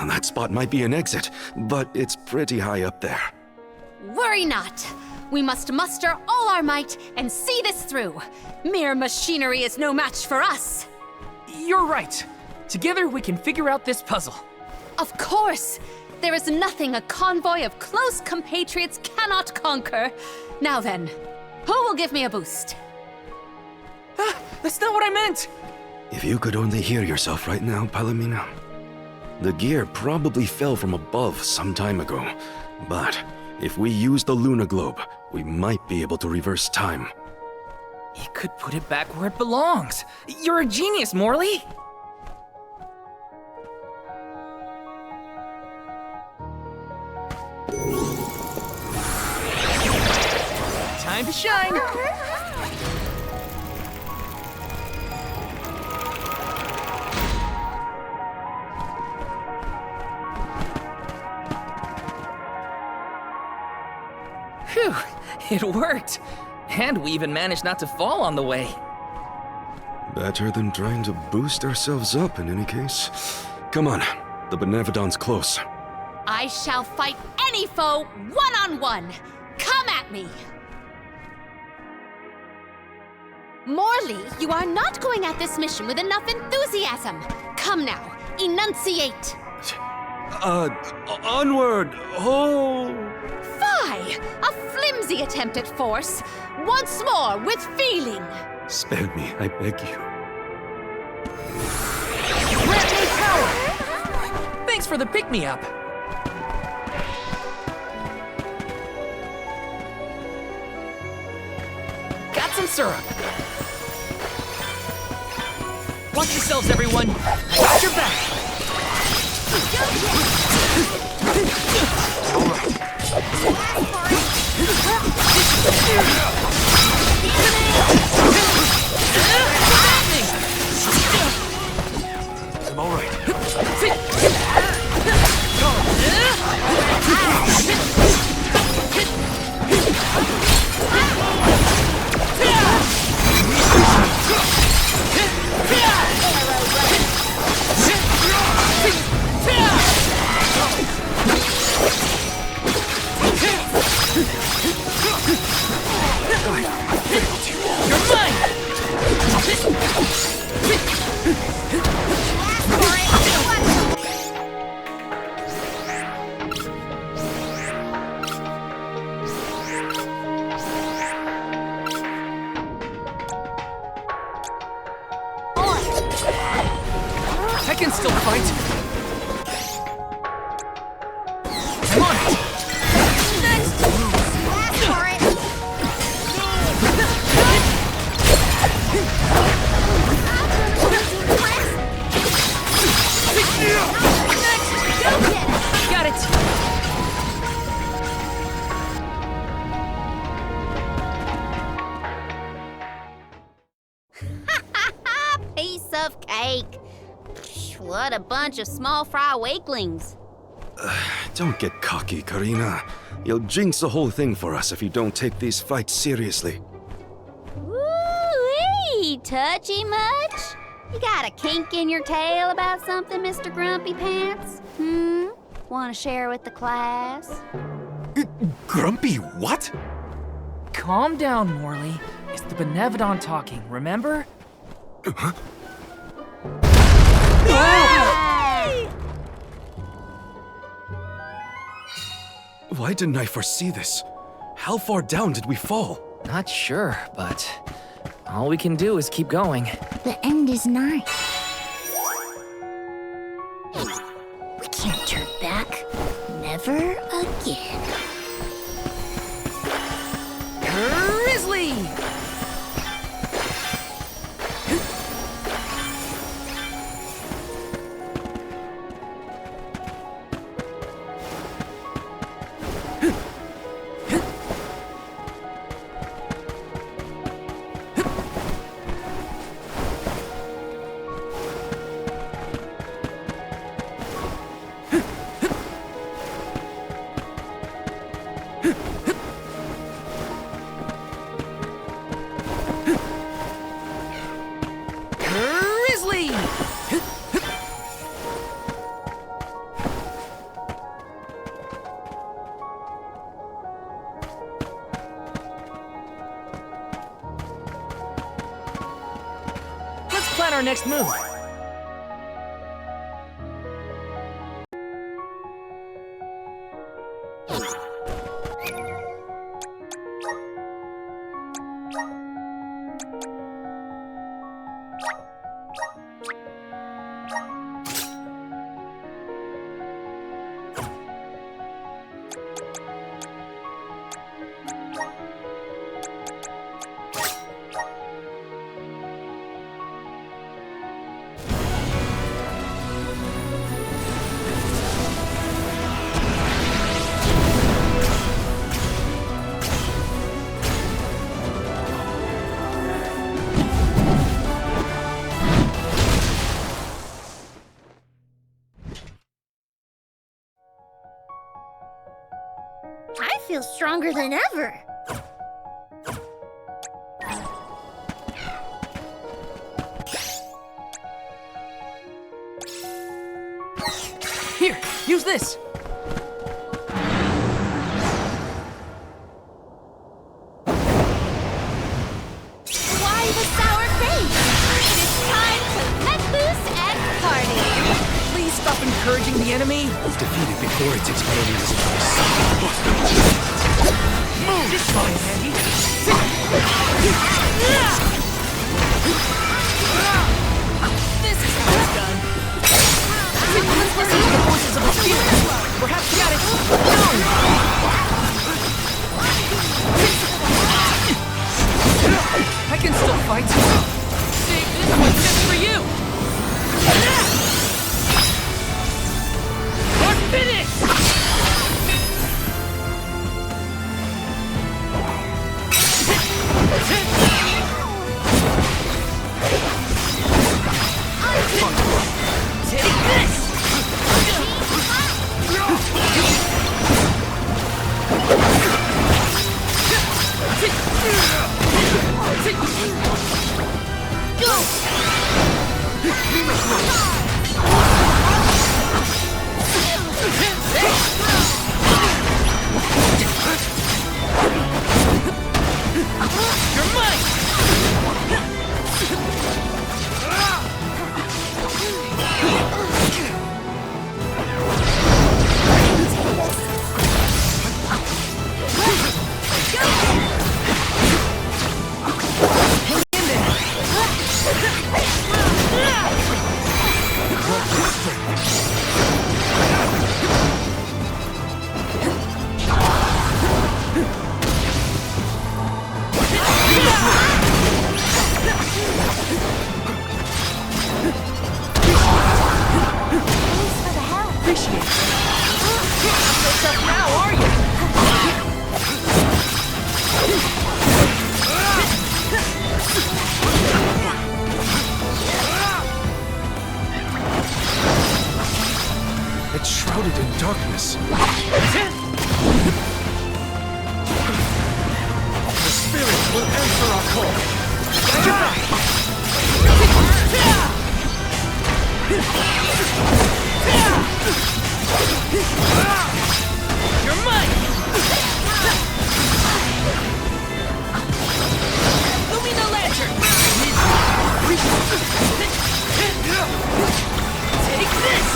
That spot might be an exit, but it's pretty high up there. Worry not. We must muster all our might and see this through. Mere machinery is no match for us. You're right. Together we can figure out this puzzle. Of course. There is nothing a convoy of close compatriots cannot conquer. Now then, who will give me a boost? That's not what I meant! If you could only hear yourself right now, Palomino. The gear probably fell from above some time ago, but if we use the Luna Globe, we might be able to reverse time. You could put it back where it belongs. You're a genius, Morley! Time to shine! Phew, it worked. And we even managed not to fall on the way. Better than trying to boost ourselves up in any case. Come on, the Benevodon's close. I shall fight any foe one-on-one. Come at me! Morley, you are not going at this mission with enough enthusiasm. Come now, enunciate. Onward! Oh! Fie! A flimsy attempt at force. Once more, with feeling. Spare me, I beg you. Grant me power! Thanks for the pick-me-up. Got some syrup. Watch yourselves, everyone. I got your back. I'm all right. I can still fight. I'm on it. Got it. Piece of cake. What a bunch of small fry wakelings. Don't get cocky, Karina. You'll jinx the whole thing for us if you don't take these fights seriously. Woo-wee! Touchy much? You got a kink in your tail about something, Mr. Grumpy Pants? Want to share with the class? Grumpy, what? Calm down, Morley. It's the Benevodon talking, remember? Why didn't I foresee this? How far down did we fall? Not sure, but all we can do is keep going. The end is nigh. We can't turn back. Never again. Grizzly! Plan our next move. I feel stronger than ever. Here, use this. Why the sour face? It is time to let loose and party. Please stop encouraging the enemy. Defeated before it takes melodies. Move! This fine, Andy. This is how it's done. Let's listen to the voices of the spirits. Perhaps we got it. I can still fight. Save this one just for you. Or finish! Take this! You're mine! It's shrouded in darkness. The spirits will answer our call. Got your back. You're mine! Lumina Lantern! Take this!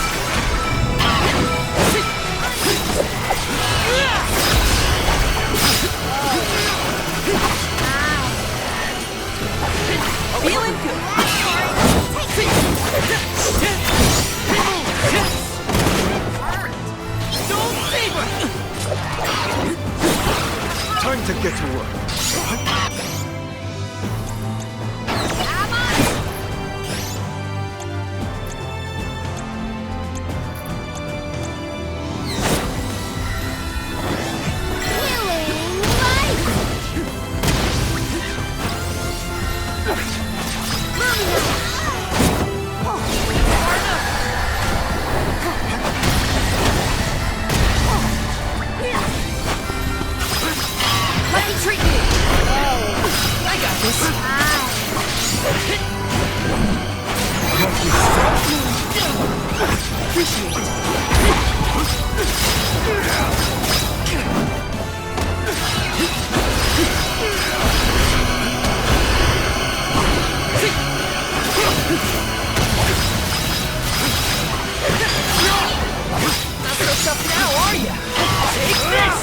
Feeling good! Don't savor! Time to get to work. Let me treat you! I got this! Appreciate Not so tough now, are ya? Take this!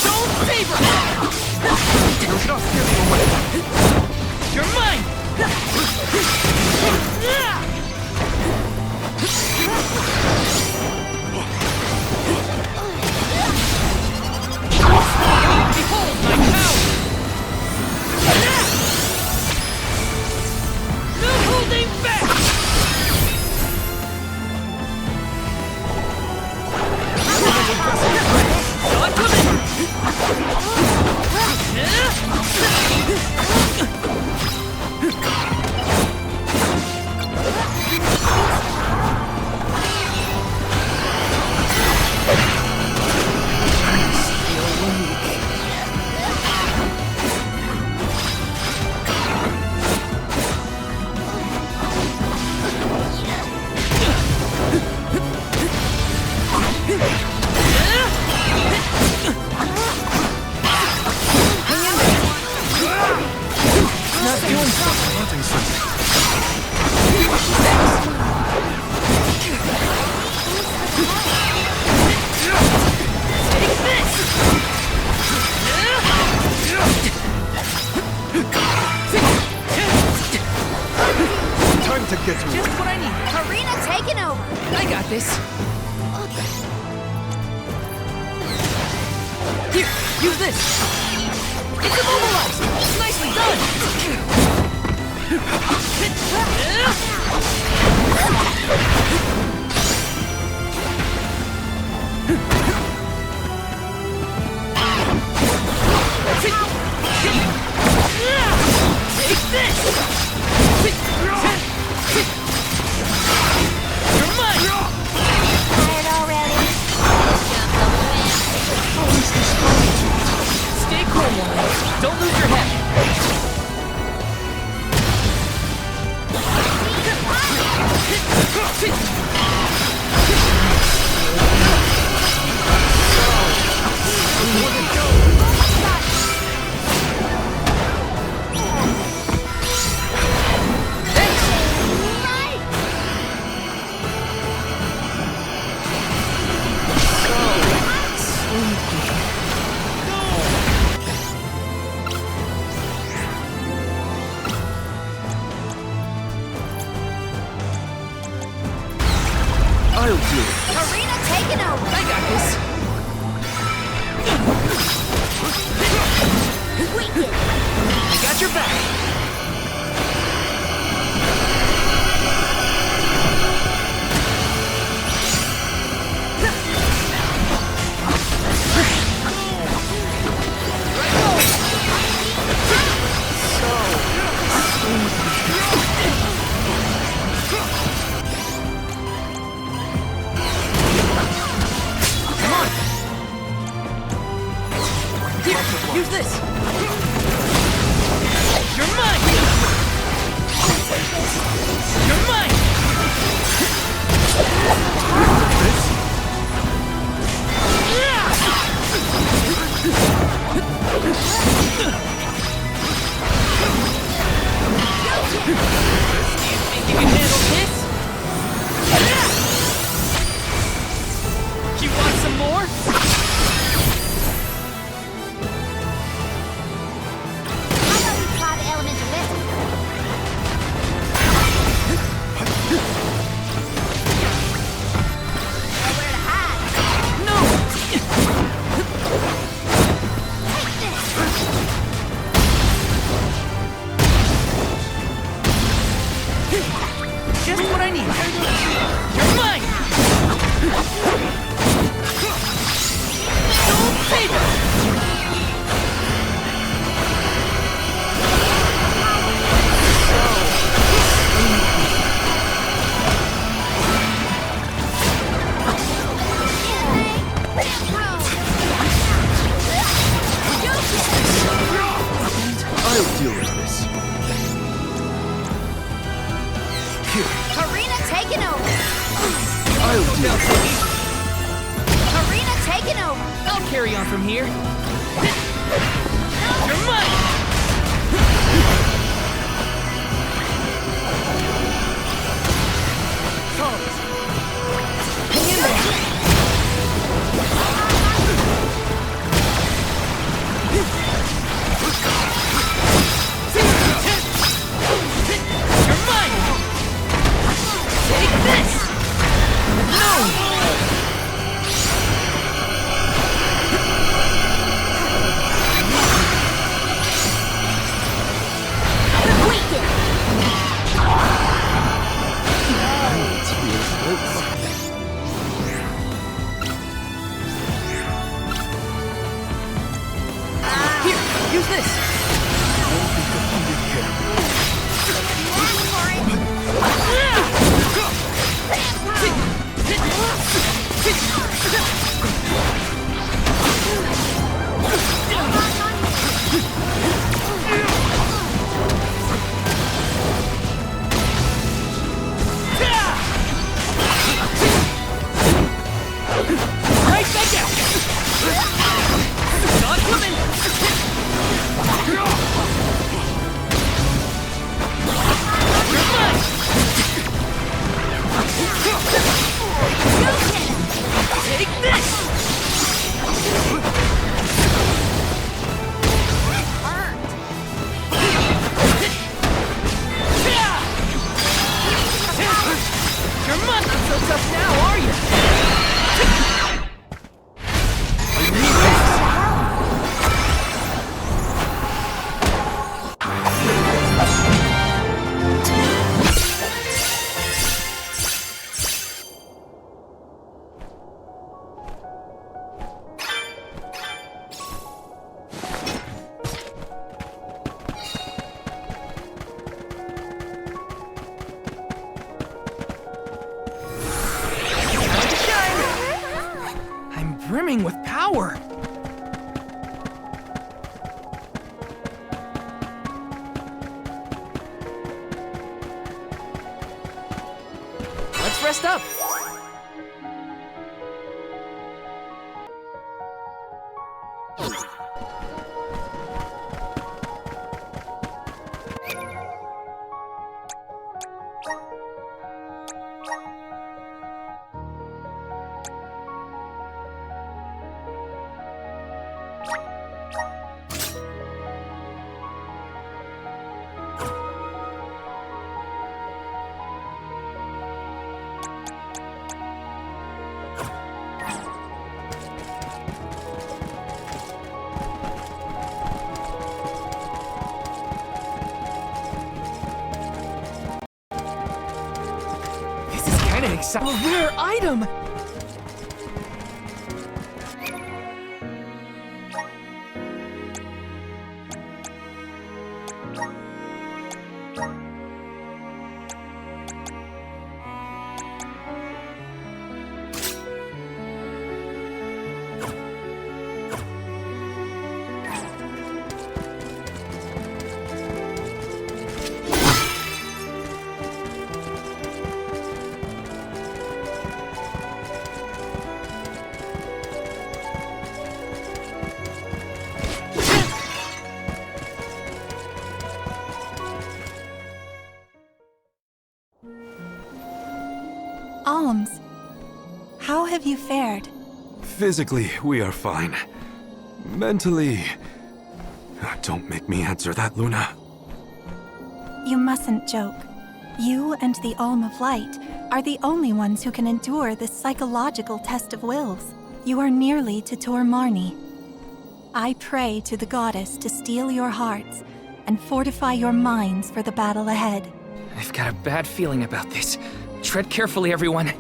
Don't savor! You're not getting away! You're mine! Behold my power! No holding back! Not coming! Not doing something. Take this! Time to get to work. Just what I need. Karina taking over. I got this. Here, use this. It's immobilized. Nicely done. Take this. You're mine. Tired already? Stay cool, woman. Don't lose your head. Here, use this! You're mine! You're mine! Think you can handle this? You want some more? Just what I need. You're mine! Soul Saber! I'll deal with this. Karina taking over. I'll deal with this. Karina taking over. I'll carry on from here. You're mine! Hang in there! You're mine! Take this! No! Here, use this! Right back at you! Not coming! You're mine! Take this! You're not so tough now, are you? I'm brimming with power. Let's rest up. A rare item! have you fared? Physically, we are fine. Mentally... Don't make me answer that, Luna. You mustn't joke. You and the Alm of Light are the only ones who can endure this psychological test of wills. You are nearly to Tor Marni. I pray to the goddess to steel your hearts and fortify your minds for the battle ahead. I've got a bad feeling about this. Tread carefully, everyone.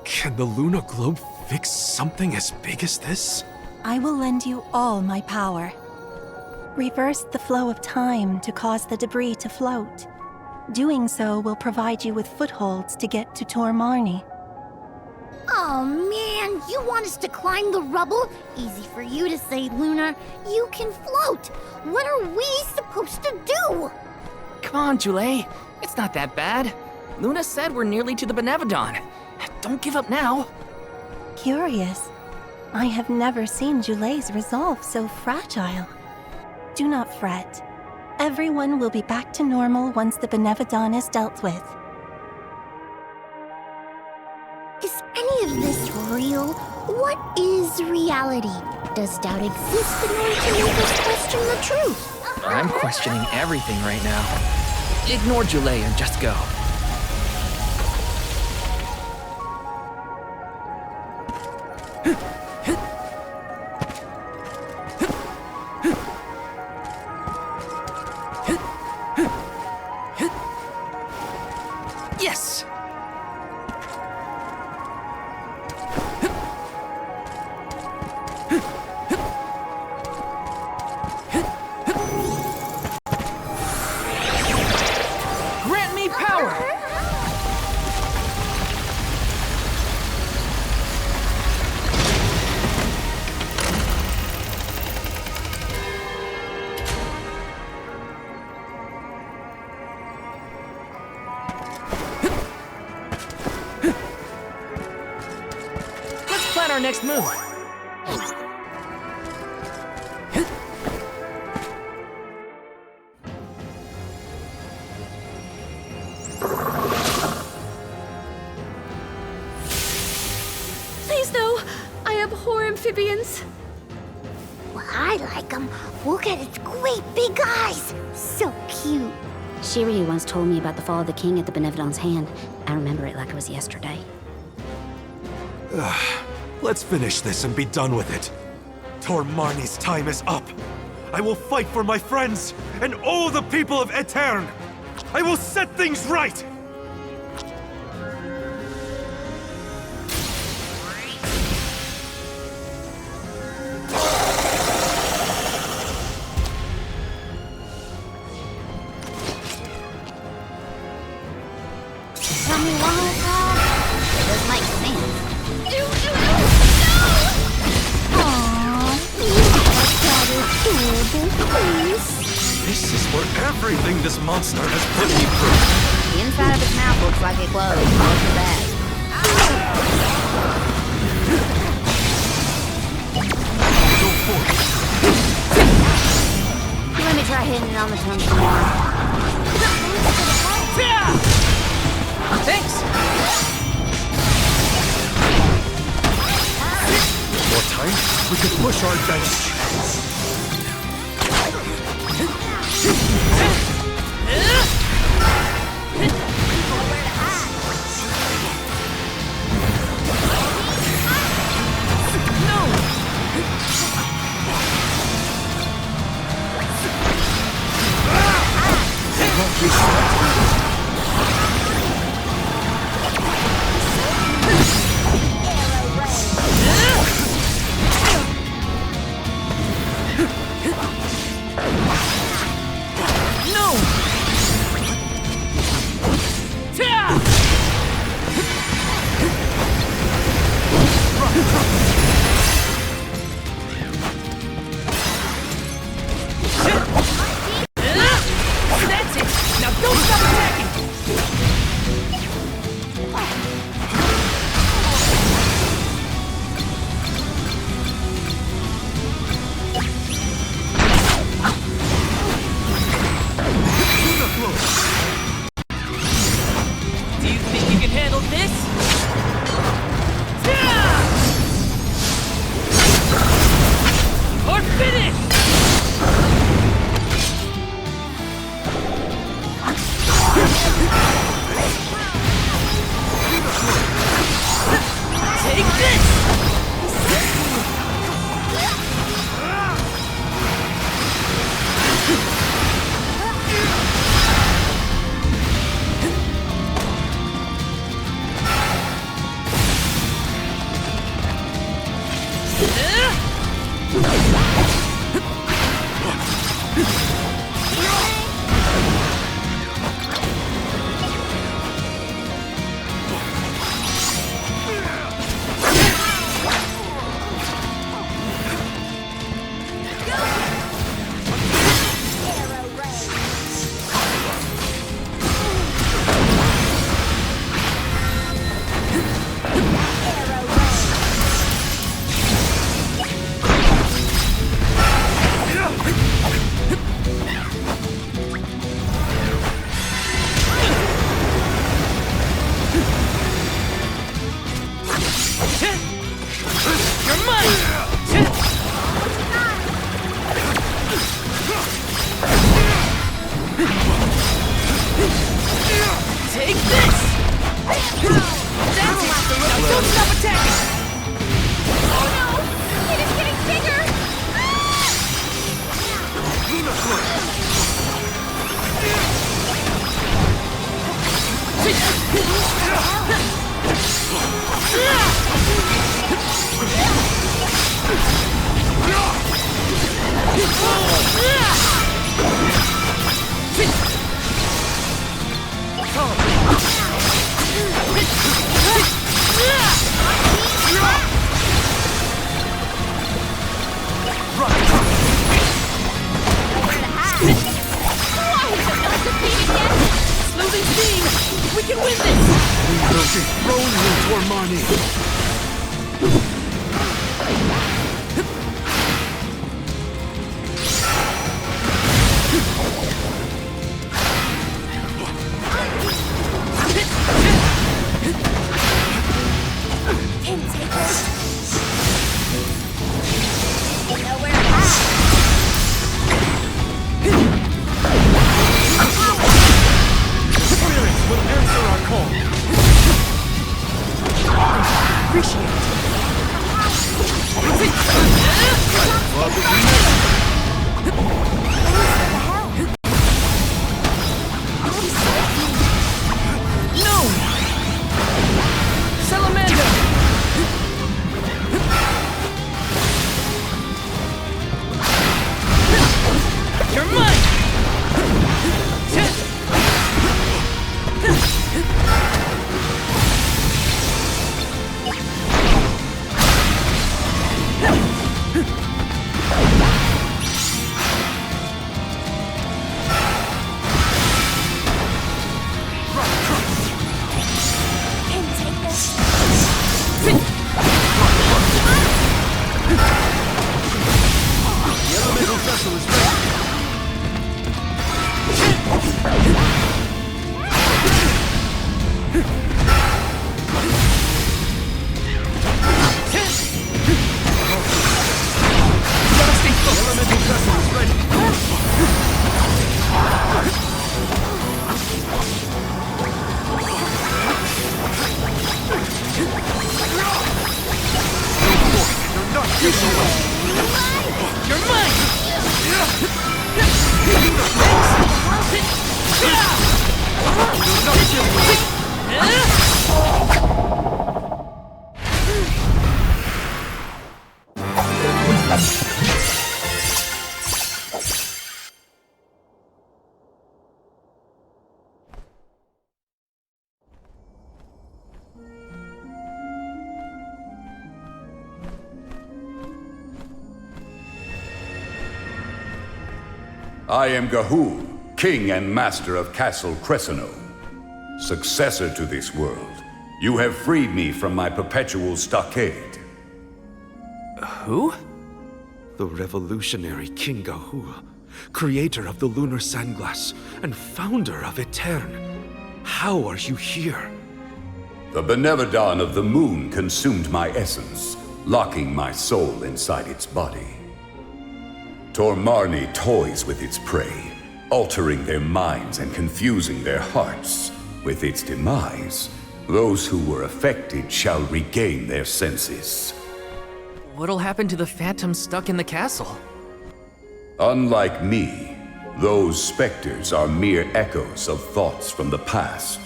Can the Luna Globe fix something as big as this? I will lend you all my power. Reverse the flow of time to cause the debris to float. Doing so will provide you with footholds to get to Tor Marni. Oh man, you want us to climb the rubble? Easy for you to say, Lunar. You can float. What are we supposed to do? Come on, Jule. It's not that bad. Luna said we're nearly to the Benevodon. Don't give up now. Curious. I have never seen Jule's resolve so fragile. Do not fret. Everyone will be back to normal once the Benevodon is dealt with. Is any of this real? What is reality? Does doubt exist in order to make us question the truth? I'm questioning everything right now. Ignore Jule and just go. Yes! Grant me power! Let's plan our next move. Please no! I abhor amphibians. Well, I like them. Look at its great big eyes. So cute. Shiryu once told me about the fall of the king at the Benevodon's hand. I remember it like it was yesterday. Let's finish this and be done with it. Tor Marni's time is up. I will fight for my friends and all the people of Aetern. I will set things right! Tell me one more time. It does make sense. This is for everything this monster has put me through. The inside of his mouth looks like it glows. Look at that. Go forth. Let me try hitting it on the tongue some more. Thanks! More time, we can push our advantage. No! You're mine! Take this! That's it! Now don't stop attacking! Oh no! It is getting bigger! Losing steam! We can win this! We will dethrone you, Tormani! I am Gahul, King and Master of Castle Cresceno, successor to this world. You have freed me from my perpetual stockade. Who? The revolutionary King Gahul, creator of the lunar sandglass and founder of Etern. How are you here? The Benevodon of the moon consumed my essence, locking my soul inside its body. Tormarni toys with its prey, altering their minds and confusing their hearts. With its demise, those who were affected shall regain their senses. What'll happen to the phantoms stuck in the castle? Unlike me, those specters are mere echoes of thoughts from the past,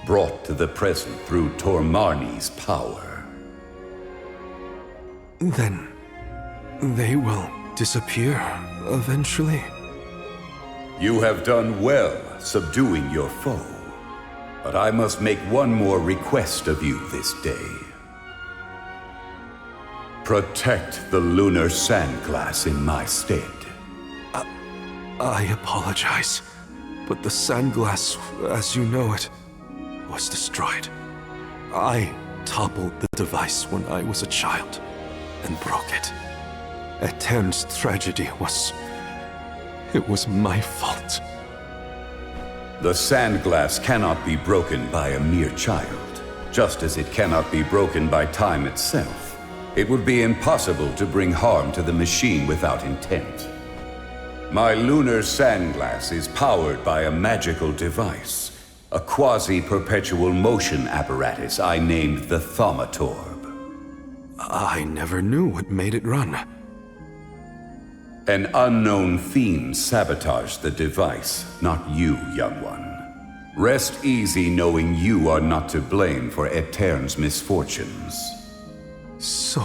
brought to the present through Tormarni's power. Then they will disappear eventually. You have done well subduing your foe, but I must make one more request of you this day. Protect the lunar sandglass in my stead. I apologize, but the sandglass, as you know it, was destroyed. I toppled the device when I was a child and broke it. Etern's tragedy was my fault. The sandglass cannot be broken by a mere child, just as it cannot be broken by time itself. It would be impossible to bring harm to the machine without intent. My lunar sandglass is powered by a magical device, a quasi-perpetual motion apparatus I named the Thaumatorb. I never knew what made it run. An unknown fiend sabotaged the device, not you, young one. Rest easy knowing you are not to blame for Etern's misfortunes. So...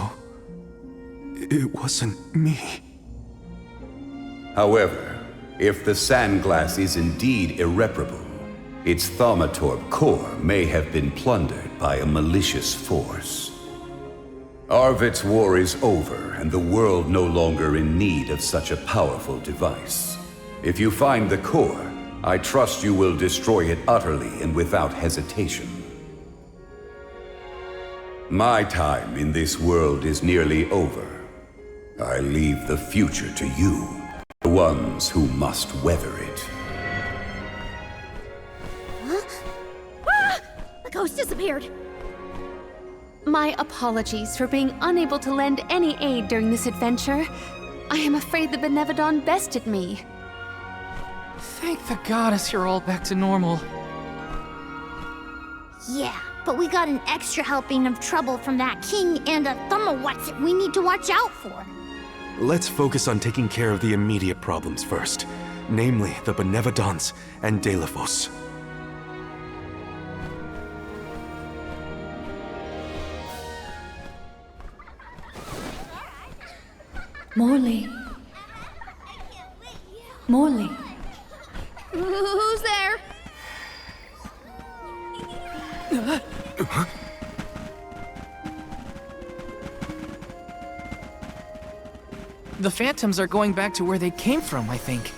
it wasn't me. However, if the sandglass is indeed irreparable, its Thaumatorb core may have been plundered by a malicious force. Arvid's war is over, and the world no longer in need of such a powerful device. If you find the core, I trust you will destroy it utterly and without hesitation. My time in this world is nearly over. I leave the future to you, the ones who must weather it. Huh? Ah! The ghost disappeared. My apologies for being unable to lend any aid during this adventure. I am afraid the Benevodon bested me. Thank the goddess you're all back to normal. Yeah, but we got an extra helping of trouble from that king and a Thumma-What's-It we need to watch out for. Let's focus on taking care of the immediate problems first, namely the Benevodons and Delafos. Morley. Morley. Who's there? The phantoms are going back to where they came from, I think.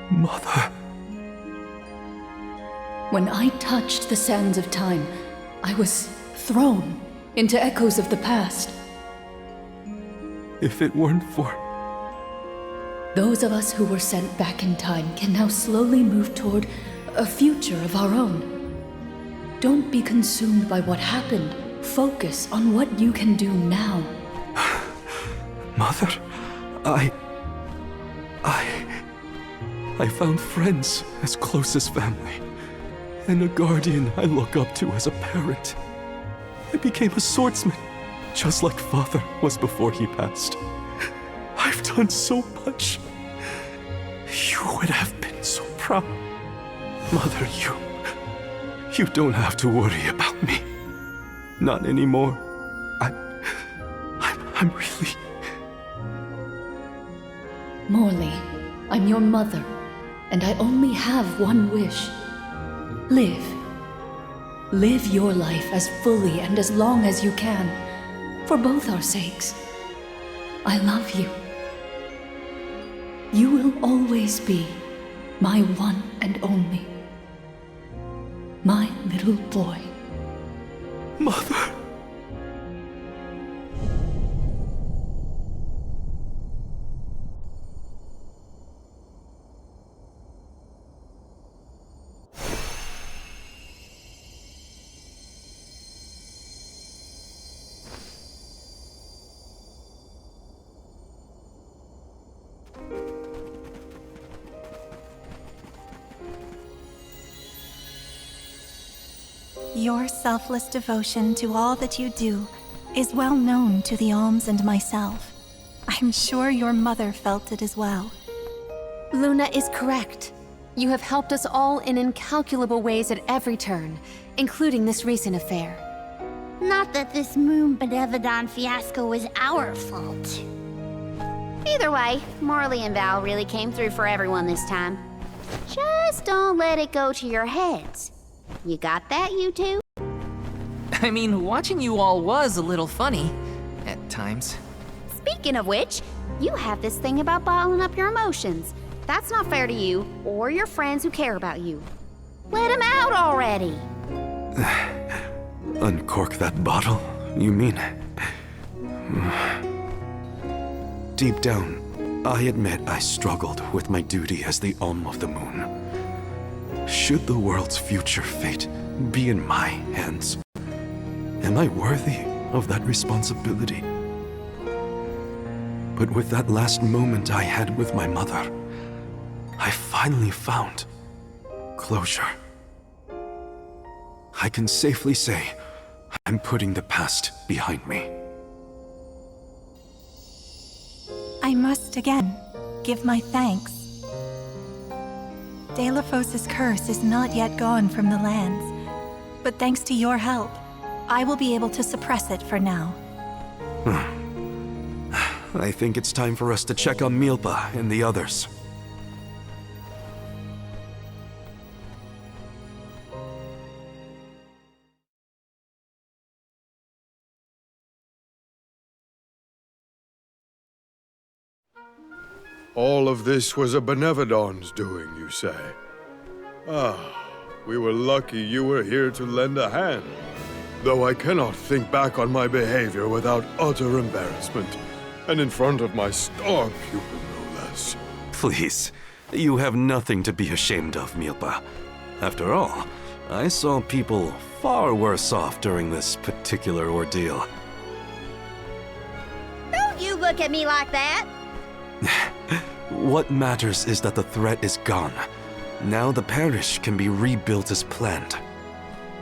Mother. When I touched the sands of time, I was thrown into echoes of the past. If it weren't for... Those of us who were sent back in time can now slowly move toward a future of our own. Don't be consumed by what happened. Focus on what you can do now. Mother, I found friends as close as family, and a guardian I look up to as a parent. I became a swordsman, just like Father was before he passed. I've done so much. You would have been so proud. Mother, you don't have to worry about me. Not anymore. I'm really... Morley, I'm your mother, and I only have one wish. Live. Live your life as fully and as long as you can, for both our sakes. I love you. You will always be my one and only. My little boy. Mother. Your selfless devotion to all that you do is well known to the Alms and myself. I'm sure your mother felt it as well. Luna is correct. You have helped us all in incalculable ways at every turn, including this recent affair. Not that this Moon Benevodon fiasco was our fault. Either way, Morley and Val really came through for everyone this time. Just don't let it go to your heads. You got that, you two? I mean, watching you all was a little funny at times. Speaking of which, you have this thing about bottling up your emotions. That's not fair to you or your friends who care about you. Let them out already. Uncork that bottle, you mean? Deep down, I admit I struggled with my duty as the Alm of the Moon. Should the world's future fate be in my hands, am I worthy of that responsibility? But with that last moment I had with my mother, I finally found closure. I can safely say I'm putting the past behind me. I must again give my thanks. Deilophos' curse is not yet gone from the lands, but thanks to your help, I will be able to suppress it for now. I think it's time for us to check on Milpa and the others. All of this was a Benevodon's doing, you say? Ah, we were lucky you were here to lend a hand. Though I cannot think back on my behavior without utter embarrassment, and in front of my star pupil, no less. Please, you have nothing to be ashamed of, Milpa. After all, I saw people far worse off during this particular ordeal. Don't you look at me like that! What matters is that the threat is gone. Now the parish can be rebuilt as planned.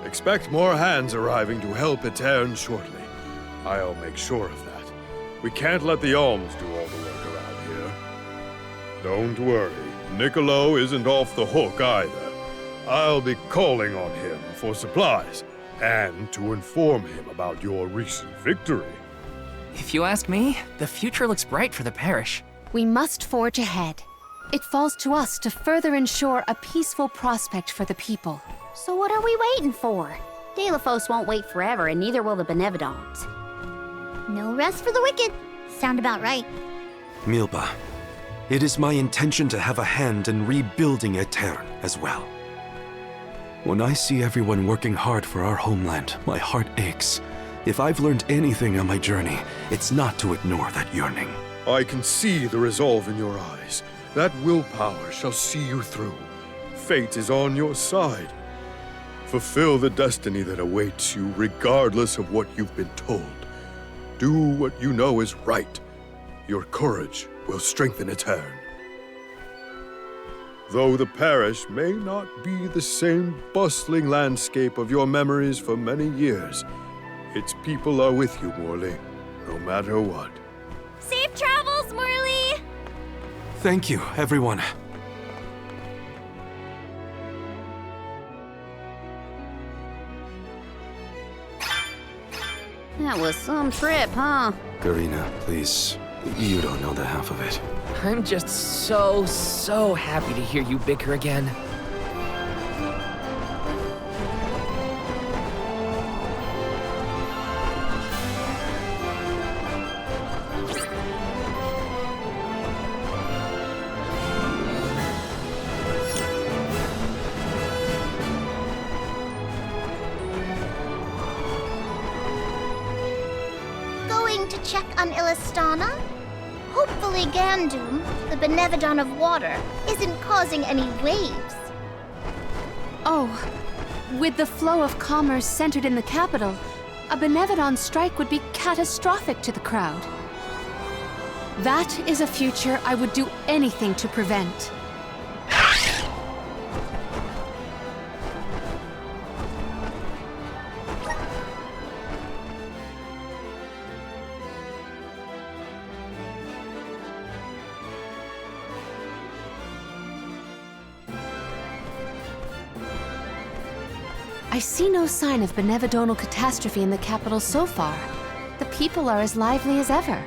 Expect more hands arriving to help Etern shortly. I'll make sure of that. We can't let the Alms do all the work around here. Don't worry, Niccolo isn't off the hook either. I'll be calling on him for supplies, and to inform him about your recent victory. If you ask me, the future looks bright for the parish. We must forge ahead. It falls to us to further ensure a peaceful prospect for the people. So what are we waiting for? Deilophos won't wait forever, and neither will the Benevodons. No rest for the wicked. Sound about right. Milpa, it is my intention to have a hand in rebuilding Etern as well. When I see everyone working hard for our homeland, my heart aches. If I've learned anything on my journey, it's not to ignore that yearning. I can see the resolve in your eyes. That willpower shall see you through. Fate is on your side. Fulfill the destiny that awaits you, regardless of what you've been told. Do what you know is right. Your courage will strengthen Etern. Though the parish may not be the same bustling landscape of your memories for many years, its people are with you, Morley, no matter what. Safe travels, Morley! Thank you, everyone. That was some trip, huh? Karina, please. You don't know the half of it. I'm just so happy to hear you bicker again. Going to check on Illistana? Hopefully Gandum, the Benevodon of water, isn't causing any waves. Oh, with the flow of commerce centered in the capital, a Benevodon strike would be catastrophic to the crowd. That is a future I would do anything to prevent. I see no sign of benevodonal catastrophe in the capital so far. The people are as lively as ever.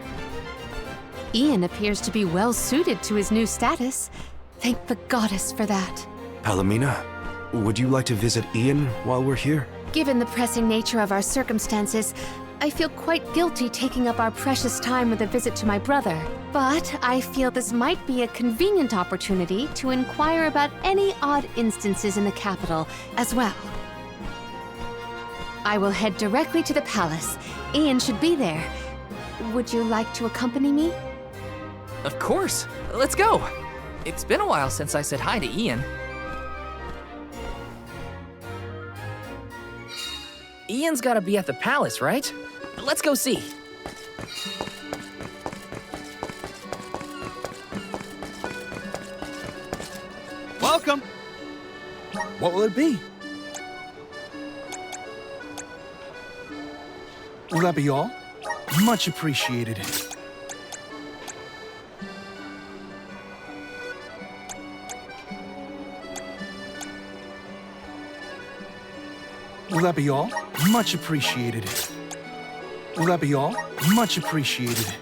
Ian appears to be well suited to his new status. Thank the goddess for that. Palomina, would you like to visit Ian while we're here? Given the pressing nature of our circumstances, I feel quite guilty taking up our precious time with a visit to my brother. But I feel this might be a convenient opportunity to inquire about any odd instances in the capital as well. I will head directly to the palace. Ian should be there. Would you like to accompany me? Of course. Let's go. It's been a while since I said hi to Ian. Ian's gotta be at the palace, right? Let's go see. Welcome! What will it be? Will that be all? Much appreciated. Will that be all? Much appreciated. Will that be all? Much appreciated.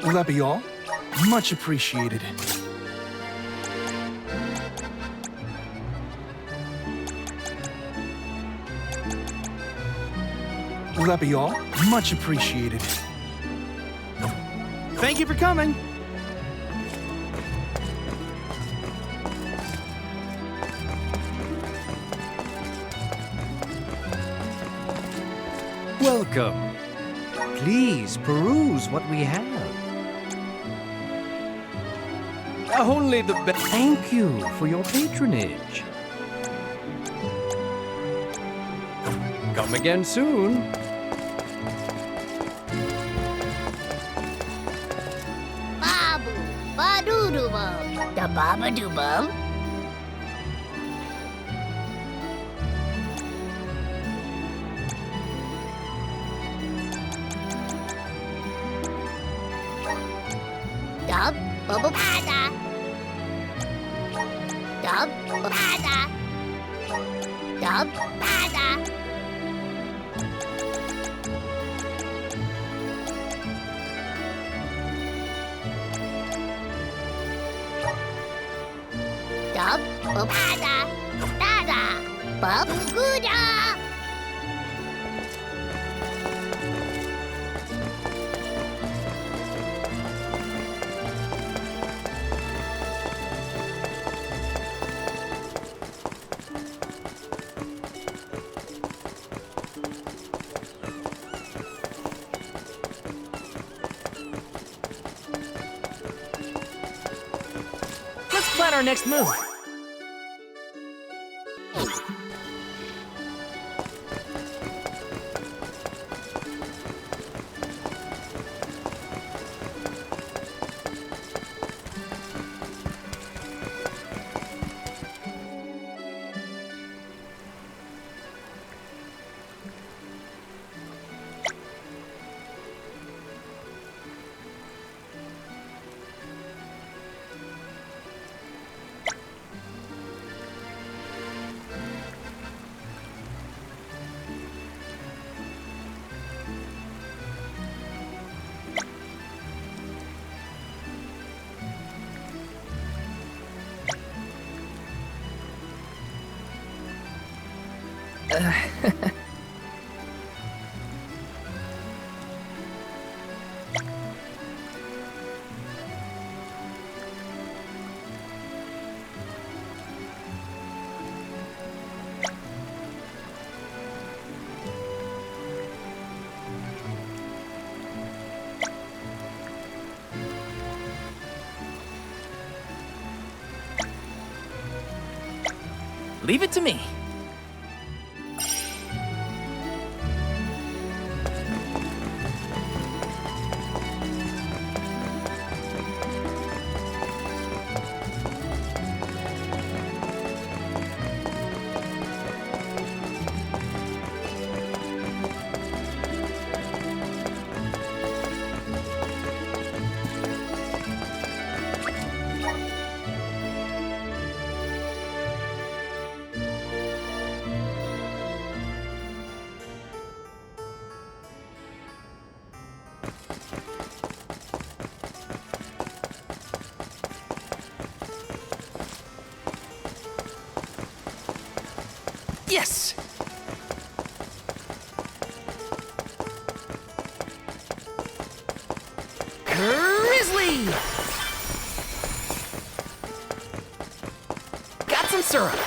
Will that be all? Much appreciated. Will that be all? Much appreciated. Thank you for coming. Welcome. Please peruse what we have. Only the best. Thank you for your patronage. Come again soon. Babu, ba-doo-doo-bum, da baba-doo-bum. Dub, bubble-bada. Dub, bada. Dub, bada. Dub, bada, dada, bub-gooda. Let's plan our next move. Leave it to me. Yes! Grizzly! Got some syrup.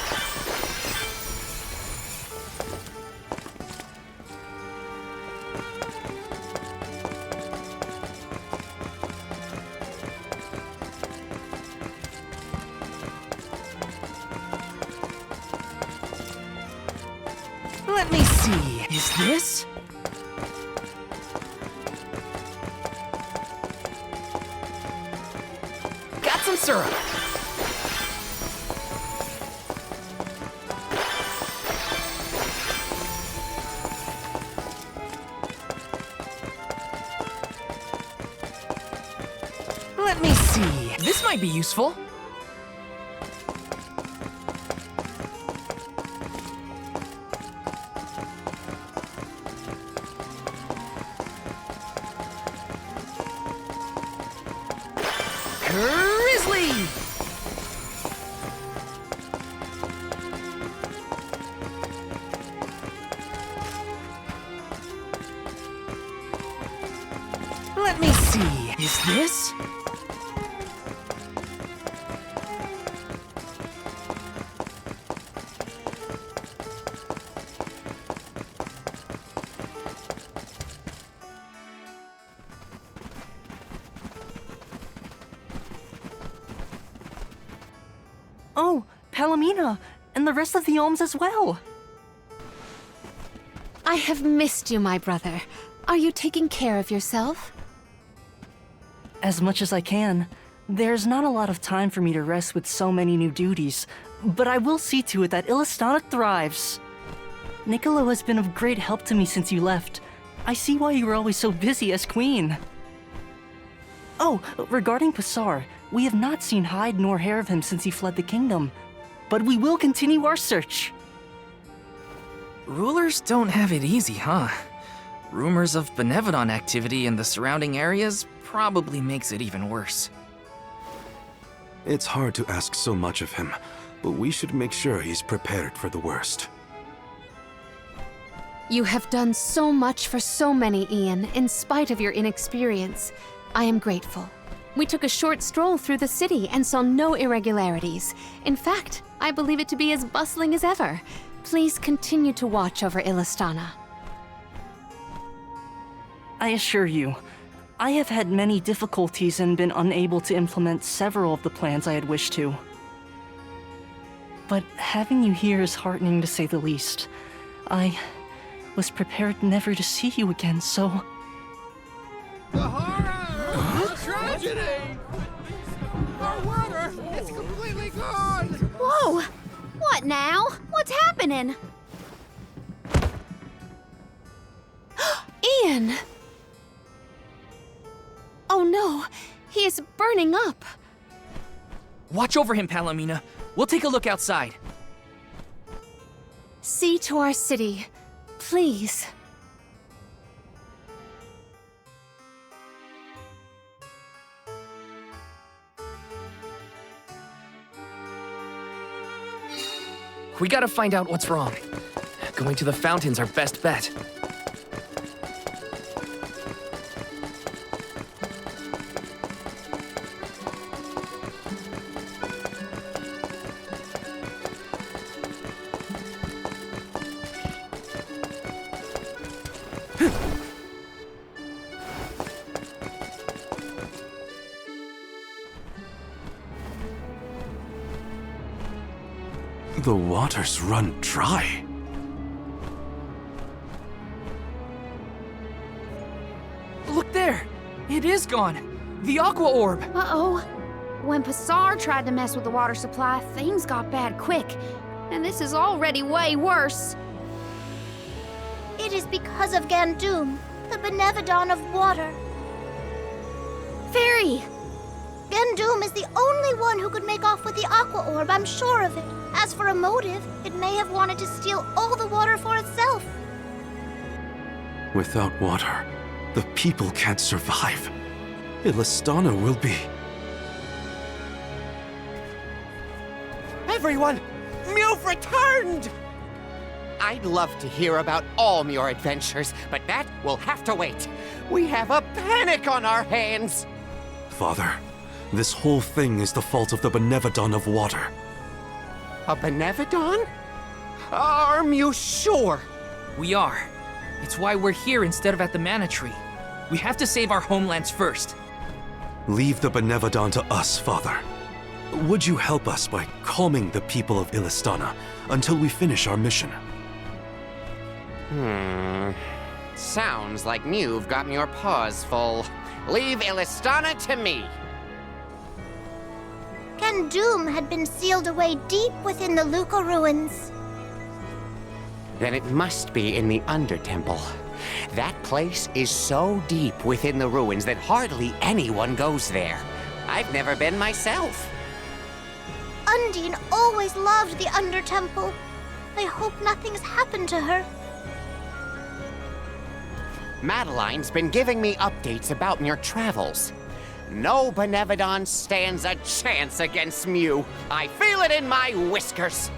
see. Is this? Got some syrup. Let me see. This might be useful. Grizzly! Let me see. Is this? Oh, Palomina, and the rest of the Alms as well. I have missed you, my brother. Are you taking care of yourself? As much as I can. There's not a lot of time for me to rest with so many new duties, but I will see to it that Illistana thrives. Niccolo has been of great help to me since you left. I see why you were always so busy as queen. Oh, regarding Passar, we have not seen hide nor hair of him since he fled the kingdom, but we will continue our search. Rulers don't have it easy, huh? Rumors of Benevodon activity in the surrounding areas probably makes it even worse. It's hard to ask so much of him, but we should make sure he's prepared for the worst. You have done so much for so many, Ian, in spite of your inexperience. I am grateful. We took a short stroll through the city and saw no irregularities. In fact, I believe it to be as bustling as ever. Please continue to watch over Illistana. I assure you, I have had many difficulties and been unable to implement several of the plans I had wished to. But having you here is heartening to say the least. I was prepared never to see you again, so... The horror! The tragedy! Our water! It's completely gone! Whoa! What now? What's happening? Ian! Oh no, he is burning up. Watch over him, Palomina. We'll take a look outside. See to our city, please. We gotta find out what's wrong. Going to the fountain's our best bet. The waters run dry. Look there! It is gone! The Aqua Orb! Uh-oh. When Passar tried to mess with the water supply, things got bad quick. And this is already way worse. It is because of Gandum, the Benevodon of water. Fairy! Gandum is the only one who could make off with the Aqua Orb, I'm sure of it. As for a motive, it may have wanted to steal all the water for itself. Without water, the people can't survive. Illistana will be... Everyone! You've returned! I'd love to hear about all your adventures, but that will have to wait. We have a panic on our hands! Father, this whole thing is the fault of the Benevodon of water. A Benevodon? Are you sure? We are. It's why we're here instead of at the Mana Tree. We have to save our homelands first. Leave the Benevodon to us, Father. Would you help us by calming the people of Illistana until we finish our mission? Sounds like you've gotten your paws full. Leave Illistana to me. Doom had been sealed away deep within the Luca ruins. Then it must be in the Undertemple. That place is so deep within the ruins that hardly anyone goes there. I've never been myself. Undine always loved the Undertemple. I hope nothing's happened to her. Madeline's been giving me updates about your travels. No Benevodon stands a chance against Mew. I feel it in my whiskers.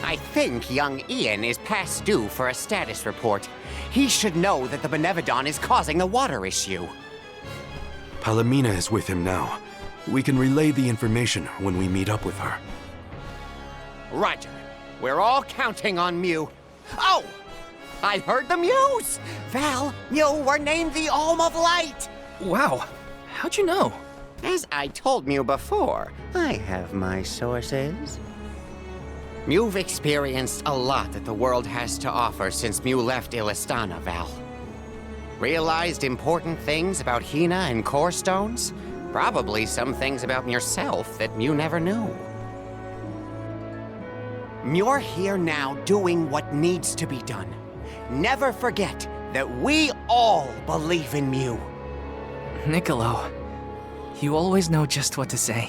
I think young Ian is past due for a status report. He should know that the Benevodon is causing the water issue. Palomina is with him now. We can relay the information when we meet up with her. Roger. We're all counting on Mew. Oh! I heard the Mews! Val, Mew were named the Alm of Light! Wow, how'd you know? As I told Mew before, I have my sources. Mew've experienced a lot that the world has to offer since Mew left Illistana, Val. Realized important things about Hina and Core Stones? Probably some things about yourself that Mew never knew. You're here now doing what needs to be done. Never forget that we all believe in Mew. Niccolo, you always know just what to say.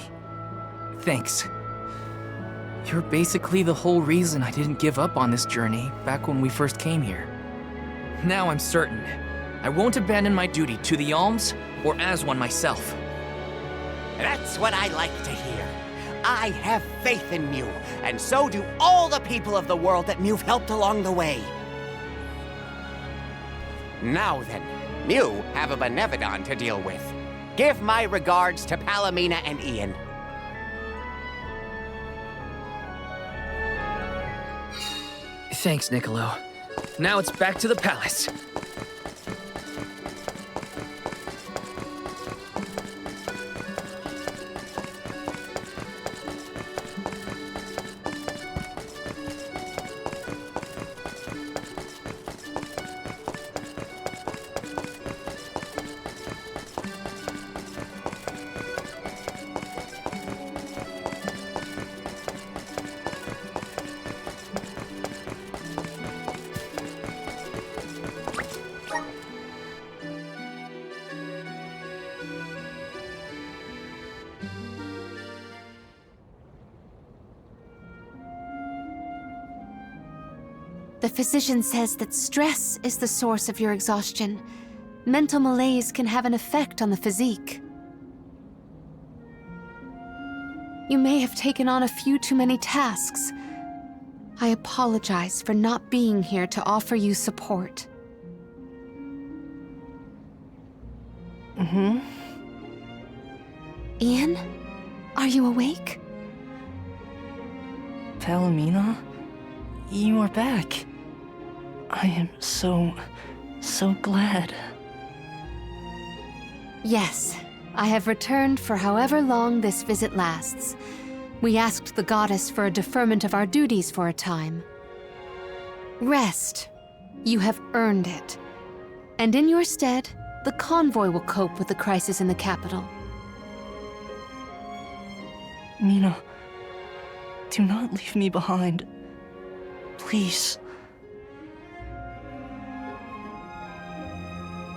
Thanks. You're basically the whole reason I didn't give up on this journey back when we first came here. Now I'm certain I won't abandon my duty to the Alms or as one myself. That's what I like to hear. I have faith in Mew, and so do all the people of the world that Mew've helped along the way. Now then, Mew have a Benevodon to deal with. Give my regards to Palomina and Ian. Thanks, Niccolo. Now it's back to the palace. The physician says that stress is the source of your exhaustion. Mental malaise can have an effect on the physique. You may have taken on a few too many tasks. I apologize for not being here to offer you support. Ian? Are you awake? Palomina? You are back. I am so glad. Yes, I have returned for however long this visit lasts. We asked the goddess for a deferment of our duties for a time. Rest. You have earned it. And in your stead, the convoy will cope with the crisis in the capital. Mina, do not leave me behind. Please.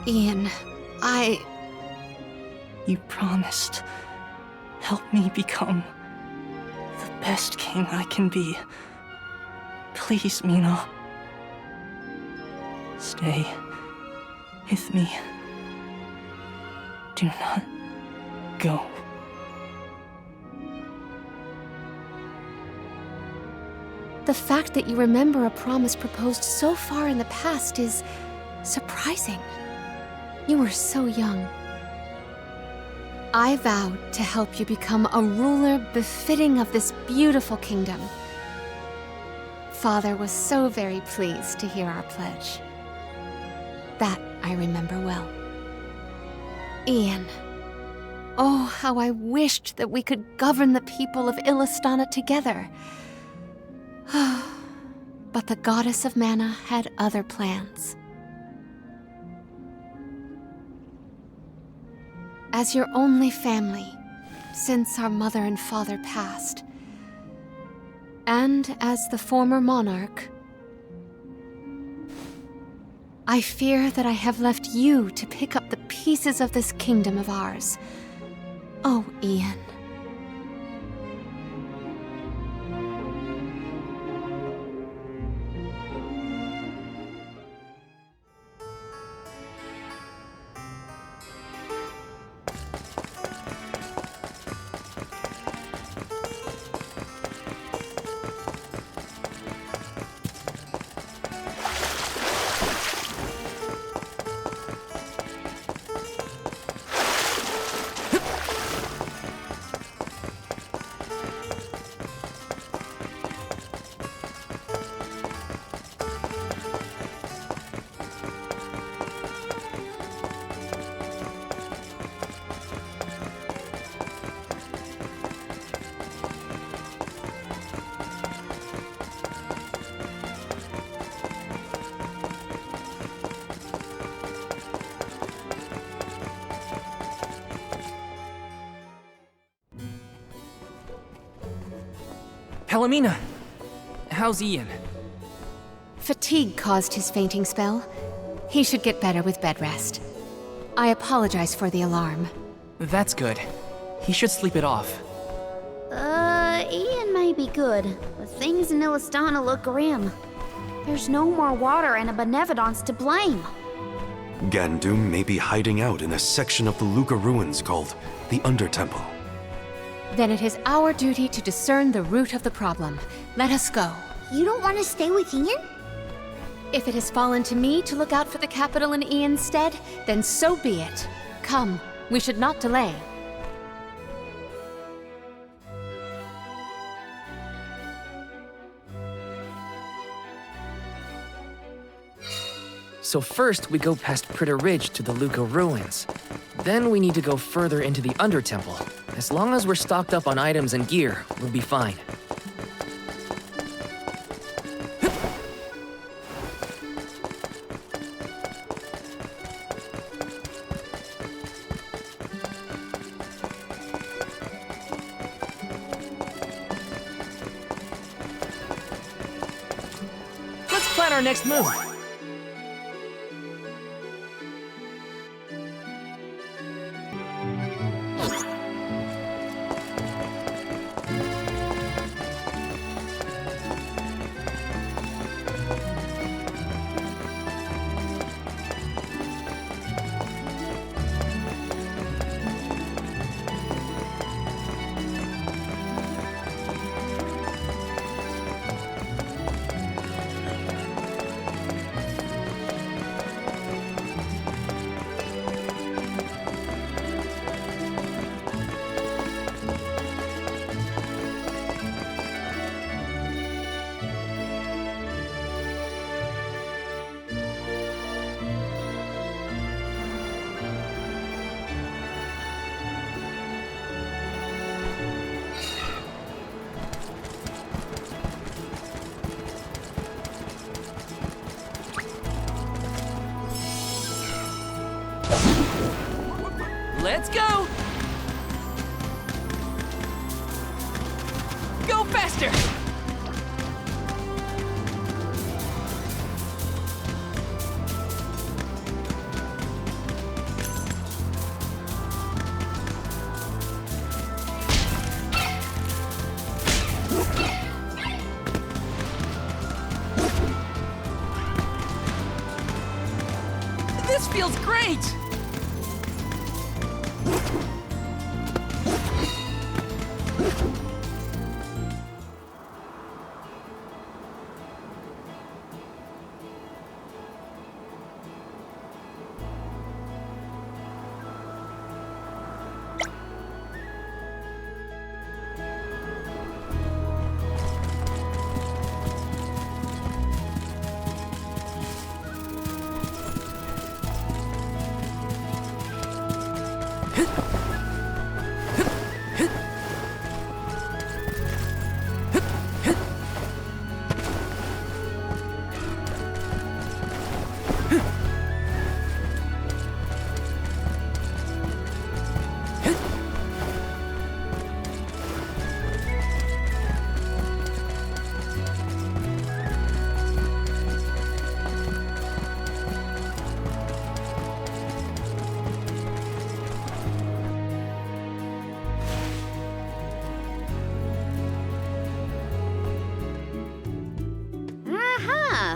Ian, You promised. Help me become the best king I can be. Please, Mina. Stay with me. Do not go. The fact that you remember a promise proposed so far in the past is surprising. You were so young. I vowed to help you become a ruler befitting of this beautiful kingdom. Father was so very pleased to hear our pledge. That I remember well. Ian. Oh, how I wished that we could govern the people of Illistana together. But But the goddess of mana had other plans. As your only family, since our mother and father passed, and as the former monarch, I fear that I have left you to pick up the pieces of this kingdom of ours. Oh, Ian. Palomina, how's Ian? Fatigue caused his fainting spell. He should get better with bed rest. I apologize for the alarm. That's good. He should sleep it off. Ian may be good, but things in Illistana look grim. There's no more water and a Benevolence to blame. Gandoom may be hiding out in a section of the Luca ruins called the Undertemple. Then it is our duty to discern the root of the problem. Let us go. You don't want to stay with Ian? If it has fallen to me to look out for the capital in Ian's stead, then so be it. Come, we should not delay. So first, we go past Pritter Ridge to the Luca ruins. Then we need to go further into the Undertemple. As long as we're stocked up on items and gear, we'll be fine. Let's plan our next move. Let's go! Go faster! This feels great!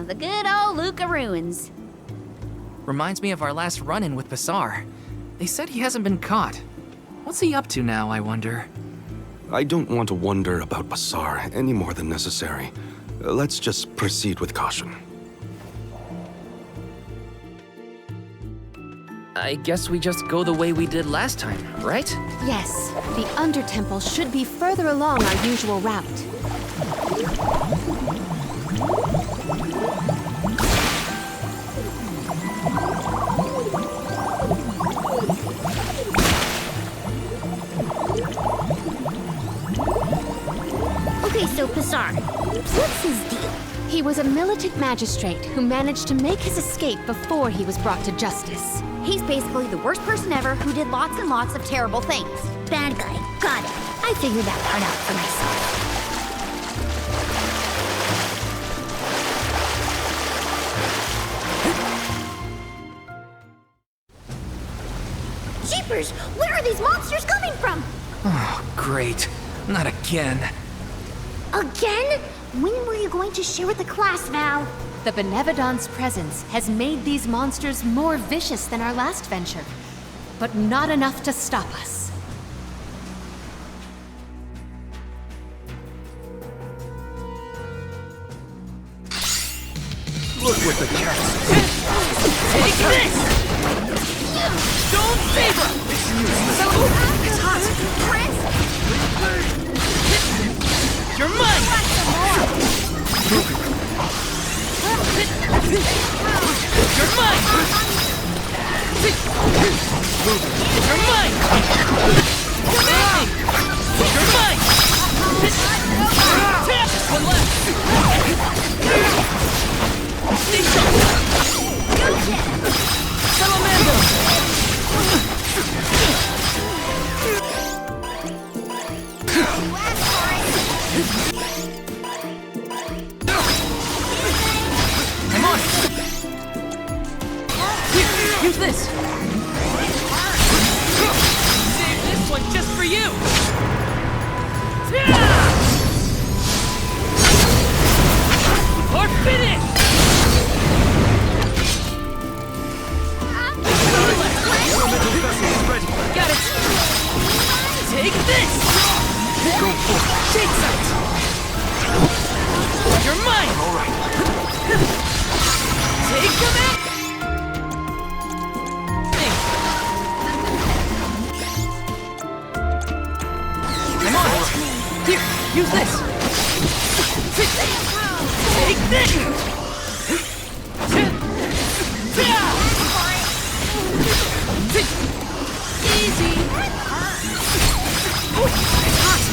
the good old Luca ruins. Reminds me of our last run-in with Basar. They said he hasn't been caught. What's he up to now, I wonder? I don't want to wonder about Basar any more than necessary. Let's just proceed with caution. I guess we just go the way we did last time, right? Yes, the Undertemple should be further along our usual route. Okay, so Basar, what's his deal? He was a militant magistrate who managed to make his escape before he was brought to justice. He's basically the worst person ever who did lots and lots of terrible things. Bad guy. Got it. I figured that part out for myself. Jeepers! Where are these monsters coming from? Oh, great. Not again. Again? When were you going to share with the class, Val? The Benevodon's presence has made these monsters more vicious than our last venture, but not enough to stop us. Look what the cat's Take this! Don't favor! It's hot! You're mine! You're mine! You're mine! Come at me! You're mine! Just one left! Salamando! I'm on it! Here, use this! Save this one just for you! Or finish! Got it! Take this! Go for it! Take sight! You're mine! Alright. Take them out! I'm on it! Here, use this! Take this! Easy! Oh, it's hot!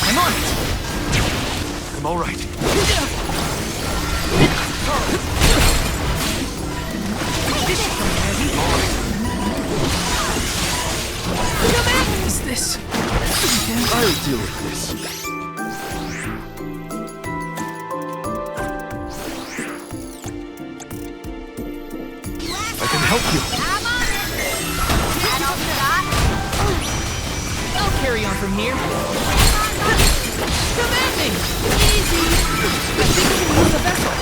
I'm on it! I'm all right. This should come in handy. What is this? I'll deal with this. I can help you. I'll carry on from here. Come at me! Easy! I think we can use the vessel.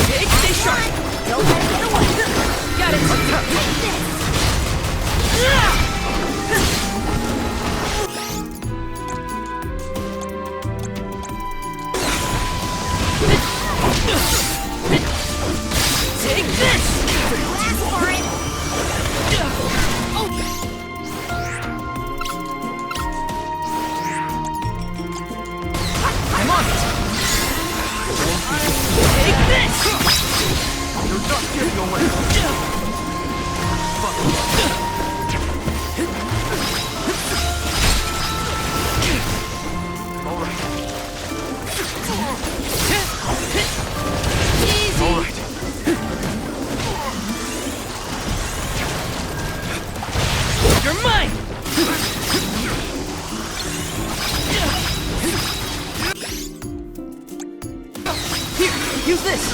Jake, stay sharp! Don't let it get away! Got it! Take this! Take this! Last for it! I'm on it! Take this! You're not getting away! All right. Easy! All right. You're mine! Here, use this!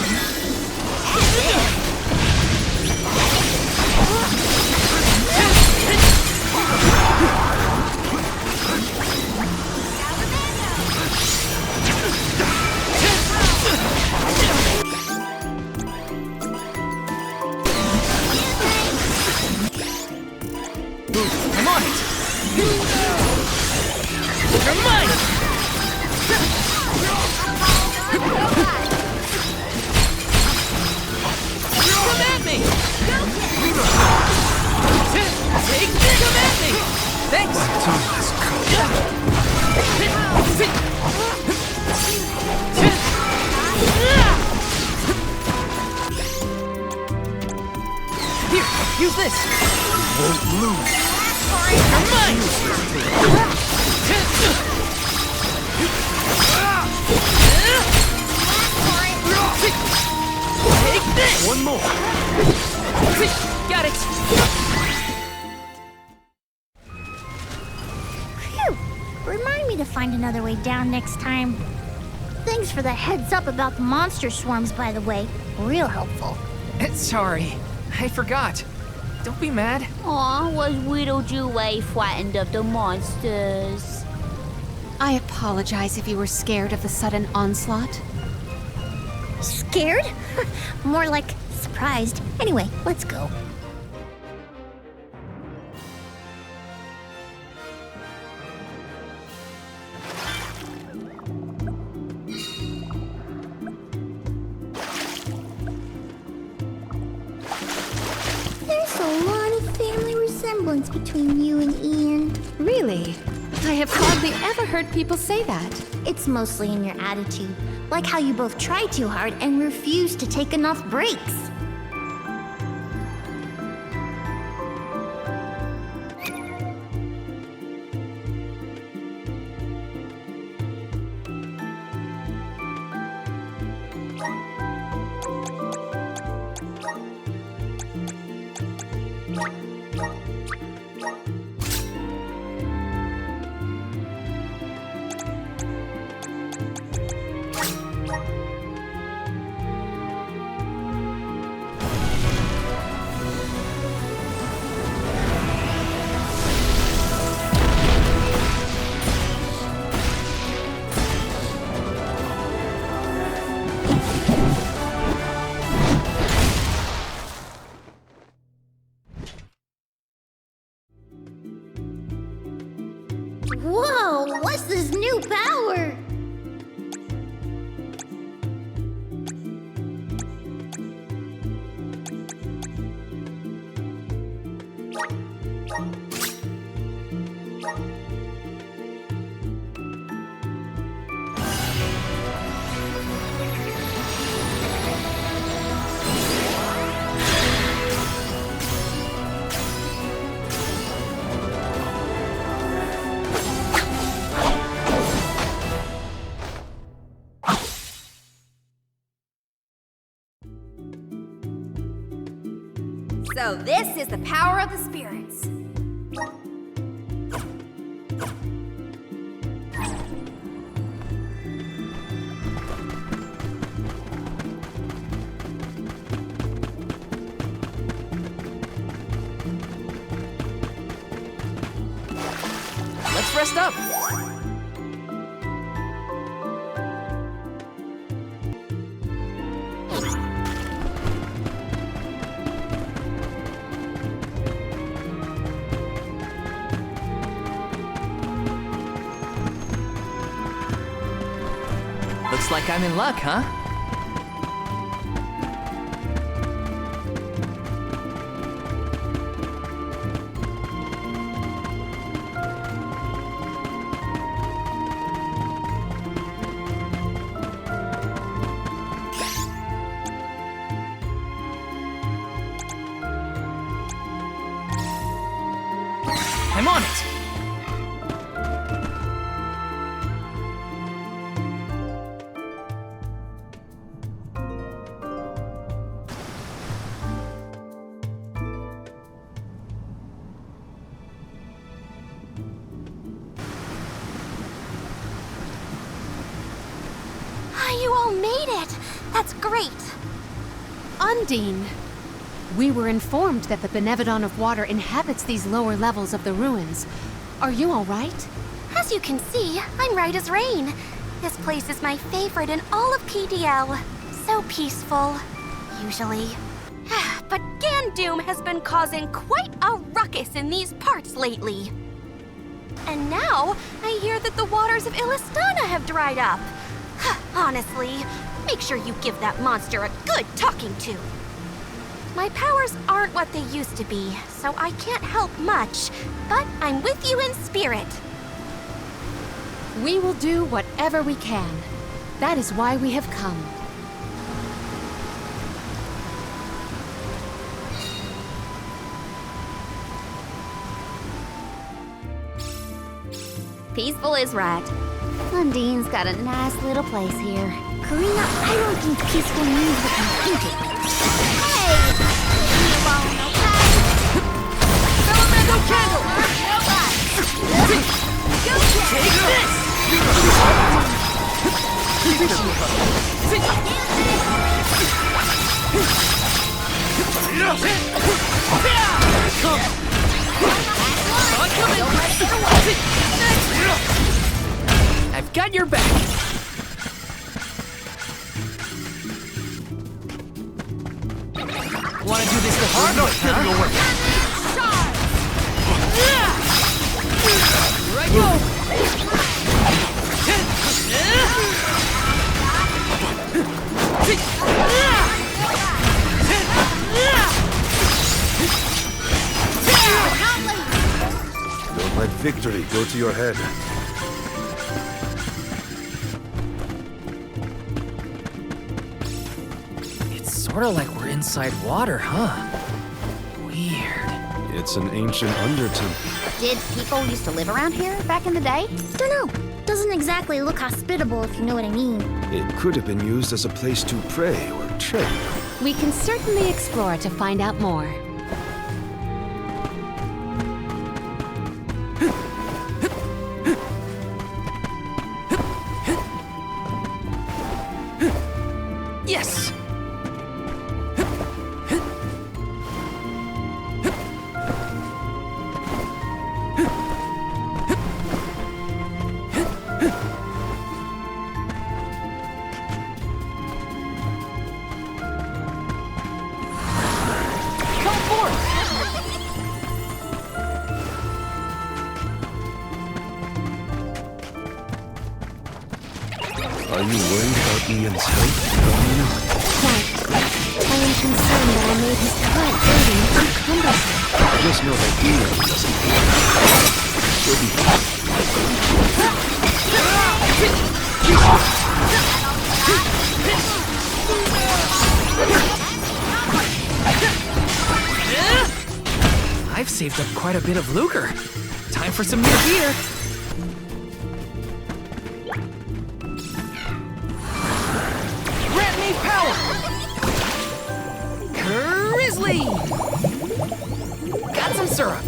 I'm on it! You're mine! Come at me! Take this! Come at me! Thanks! Here, use this! Won't lose. You're mine! Take this! One more. Got it! Phew! Remind me to find another way down next time. Thanks for the heads up about the monster swarms, by the way. Real helpful. Sorry, I forgot. Don't be mad. Aw, was Widow Jue frightened of the monsters? I apologize if you were scared of the sudden onslaught. Scared? More like surprised. Anyway, let's go. There's a lot of family resemblance between you and Ian. Really? I have hardly ever heard people say that. It's mostly in your attitude. Like how you both try too hard and refuse to take enough breaks. Whoa, what's this new power? So this is the power of the spirits. Let's rest up. Looks like I'm in luck, huh? I'm on it! You all made it! That's great! Undine! We were informed that the Benevodon of Water inhabits these lower levels of the ruins. Are you all right? As you can see, I'm right as rain. This place is my favorite in all of PDL. So peaceful. Usually. but Gandoom has been causing quite a ruckus in these parts lately. And now, I hear that the waters of Illistana have dried up. Honestly, make sure you give that monster a good talking to. My powers aren't what they used to be, so I can't help much, but I'm with you in spirit. We will do whatever we can. That is why we have come. Peaceful is right. Undine's got a nice little place here. Karina, I don't think peaceful means what you think it means. Hey! Leave me alone, okay? Elemental candle! Go take this! I've got your back. Want to do this the hard way, huh? Here I Don't let victory go to your head. It's sort of like we're inside water, huh? Weird. It's an ancient undertemple. Did people used to live around here back in the day? Dunno. Doesn't exactly look hospitable, if you know what I mean. It could have been used as a place to pray or trade. We can certainly explore to find out more. Yes! Are you worried about Ian's health, Karina? Quite. I am concerned that I made his current building too cumbersome. Just know that Ian doesn't She'll be I've saved up quite a bit of lucre. Time for some new gear. Grant me power! Grizzly! Got some syrup.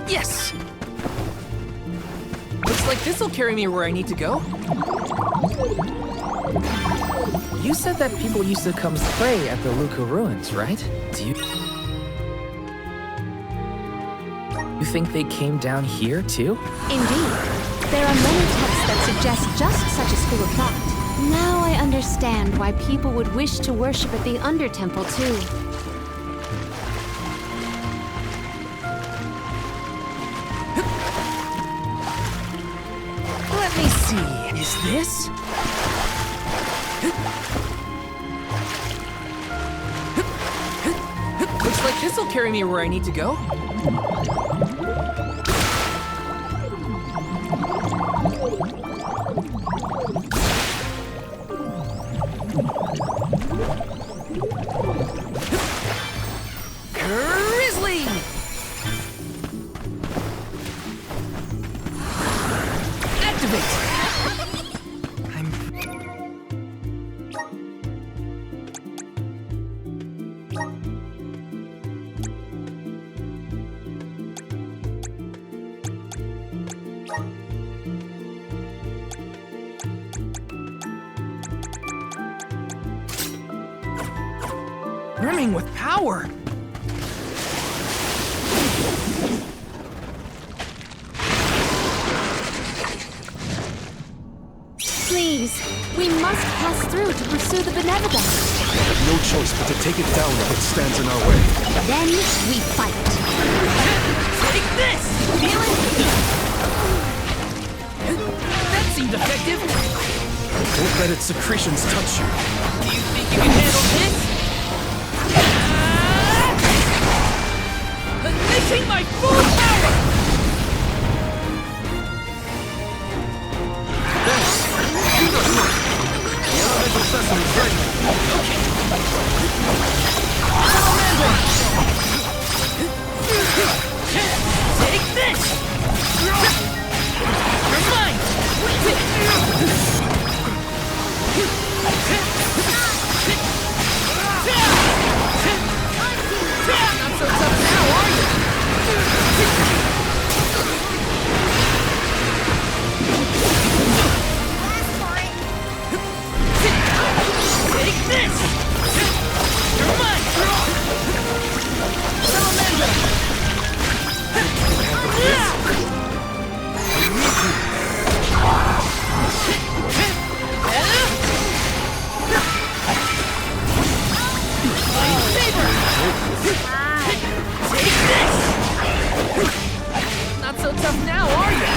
Yes! Looks like this'll carry me where I need to go. You said that people used to come pray at the Luca ruins, right? Do you think they came down here too? Indeed. There are many texts that suggest just such a school of thought. Now I understand why people would wish to worship at the Undertemple too. Let me see. Is this? Looks like this'll carry me where I need to go. Grizzly! Activate! Brimming with power! Please, please. We must pass through to pursue the Benevolent. We have no choice but to take it down if it stands in our way. Then we fight. Take this! Feel it? That seemed effective. Don't let its secretions touch you. Do you think you can handle this? Unleashing my full power! Take this! You're mine! Not so tough now, are you? Take this! You're mine! Salamander! Take this! Not so tough now, are you?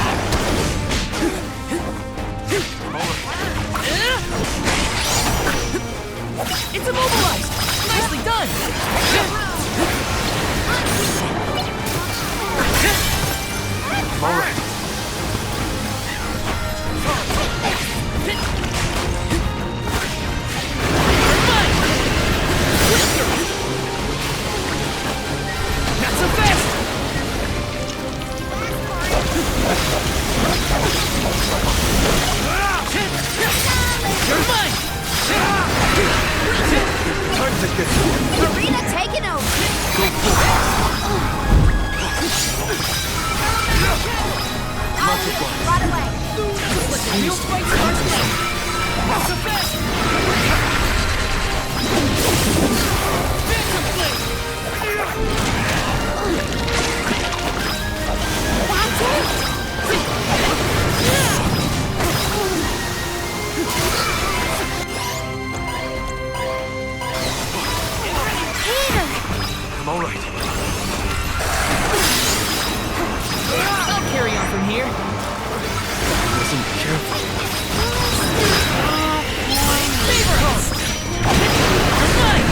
It's immobilized! Nicely done! All right. Not so fast! You're mine! Time to get to it. Arena taken over. Go for it. Right away. Let the real fight start now! Not so fast! Phantom Blade! That's it. I'm all right. I'll carry on from here. Listen carefully. Favor Host! You're mine!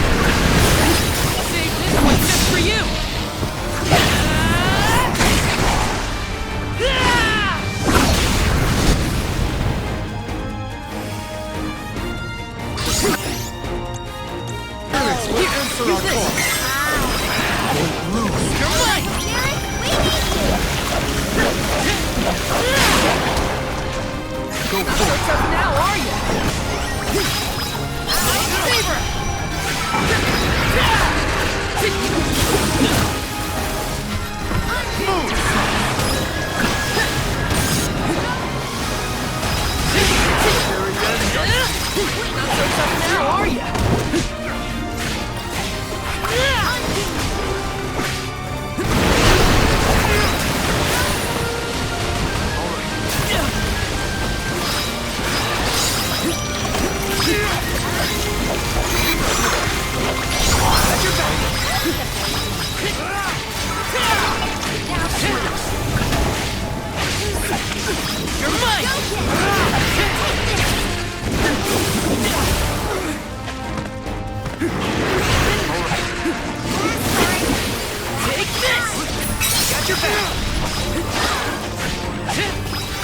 Save this one just for you! Spirits will answer our call. You're mine! Go Not so for it. tough now, are you? Favor! Not so tough now, are you? You're mine! Take this! Got your back!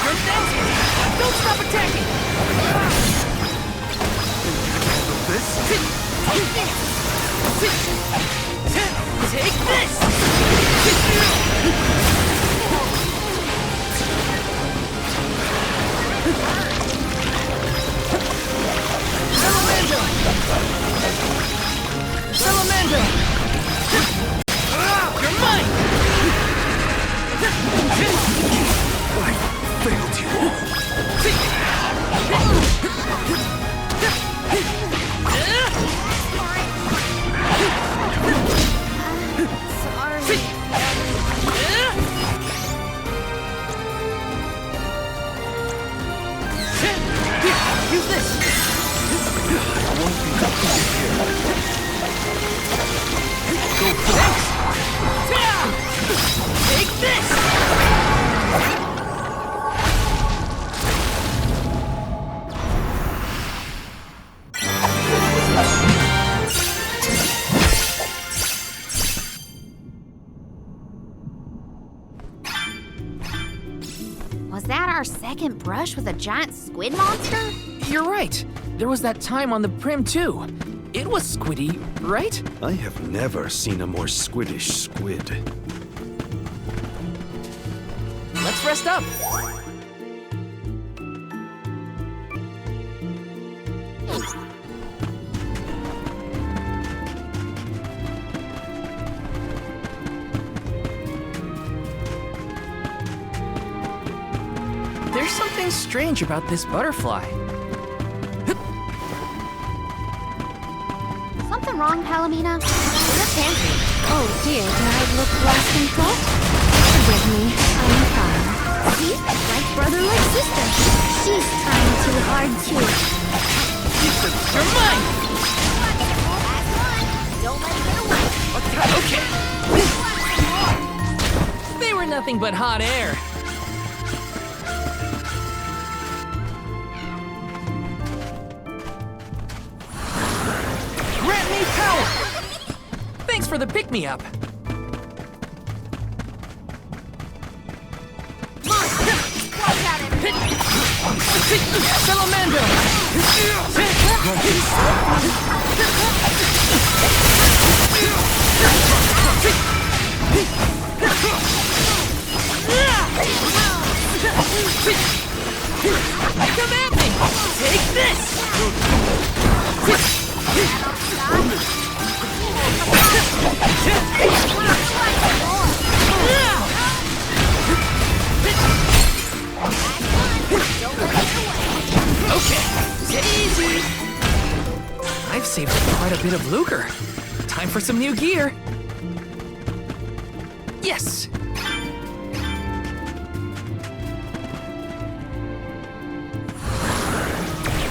You're next! Don't stop attacking! This? Take this! Take this! Salamander! Salamander! You're mine! I failed you all. You our second brush with a giant squid monster? You're right. There was that time on the Prim, too. It was squiddy, right? I have never seen a more squiddish squid. Let's rest up. There's something strange about this butterfly. Something wrong, Palomina? Where's Andrew? Oh dear, did I look lost in thought? Forgive me, I'm fine. See? Like brother, like sister. She's trying too hard, too. You're mine! Don't let it get away. Okay. They were nothing but hot air. Grant me power! Thanks for the pick-me-up. Salamando! Come at me! Take this! Okay, take it easy. I've saved quite a bit of lucre. Time for some new gear. Yes!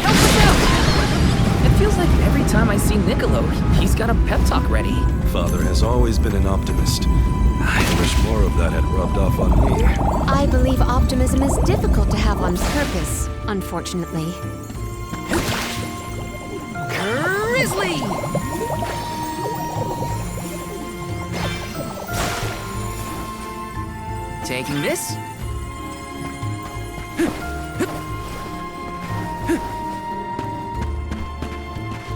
Help us out! It feels like every time I see Niccolo, he's got a pep talk ready. Father has always been an optimist. I wish more of that had rubbed off on me. I believe optimism is difficult to have on purpose, unfortunately. Grizzly! Taking this.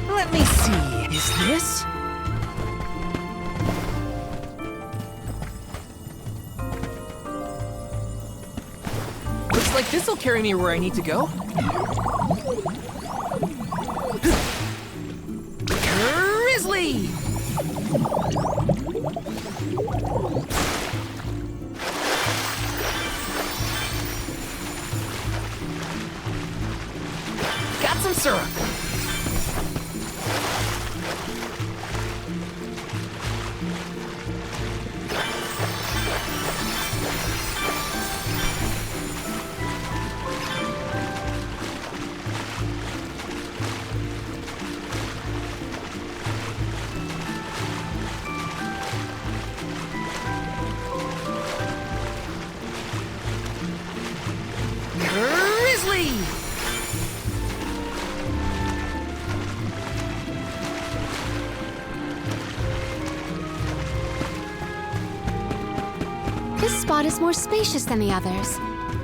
Let me see. Is this? Looks like this'll carry me where I need to go. Grizzly! Got some syrup. Grizzly! This spot is more spacious than the others.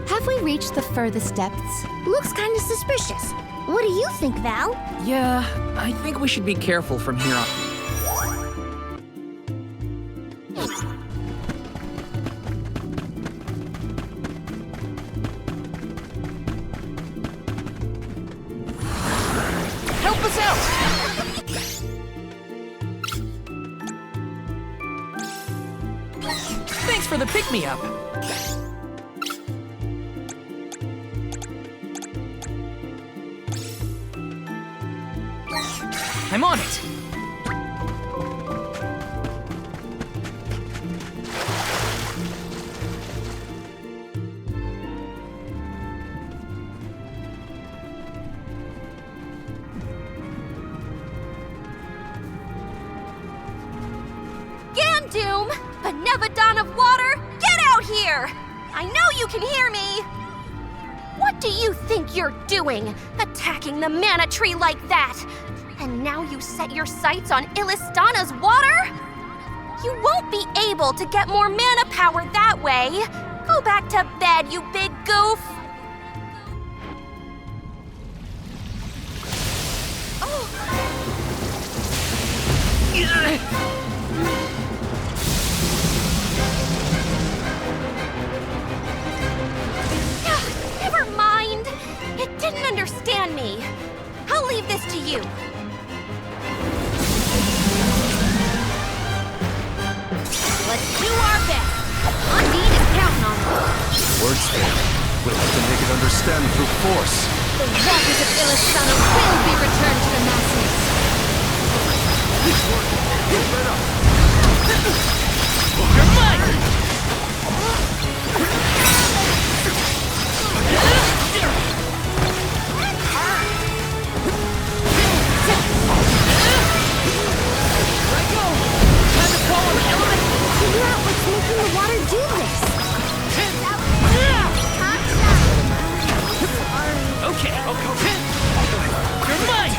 Have we reached the furthest depths? Looks kind of suspicious. What do you think, Val? Yeah, I think we should be careful from here on. Help us out! Thanks for the pick-me-up. I'm on it. Gandoom! Benevodon of water, get out here! I know you can hear me! What do you think you're doing, attacking the mana tree like that? And now you set your sights on Illistana's water? You won't be able to get more mana power that way. Go back to bed, you big goof. Never mind. It didn't understand me. I'll leave this to you. Let's do our best. Undine is counting on us. Words fail. We'll have to make it understand through force. The waters of Illustana will be returned to the masses. You're mine! Let go! Time to call on the element! Figure out what's making the water do this. Okay, you're mine!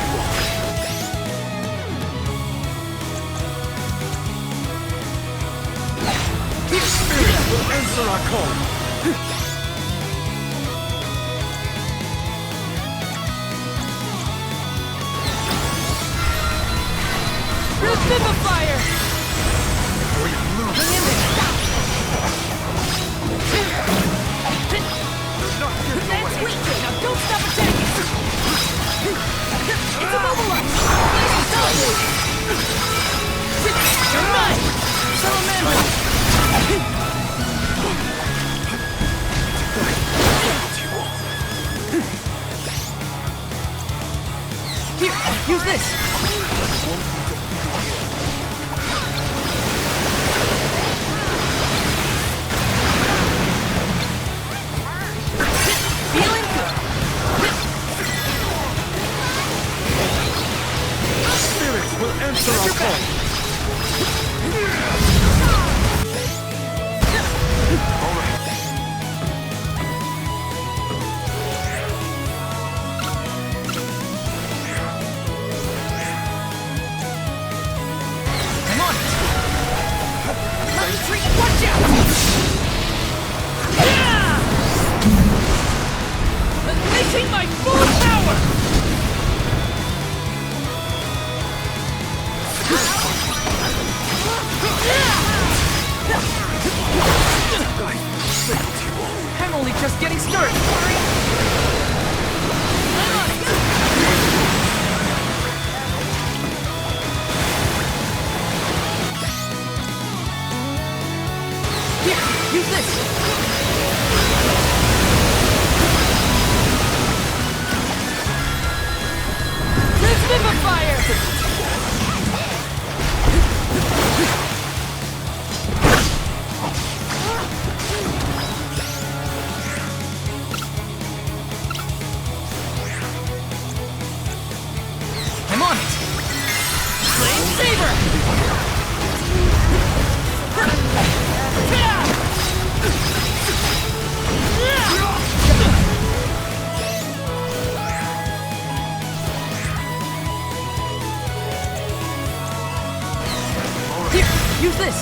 Spirit will answer our call. Revivifier! Hang in there! That's weak! Now don't stop attacking! It's immobilized! Blazing solid! You're mine! Salamander! Here, use this! Feeling good! Spirits will answer our call. I'm on it! Retreat! Watch out! Unleashing my full power! I'm only just getting started. I'm on it! Here, use this! Revivifier! I'm on it! Flame Saber! Here, use this!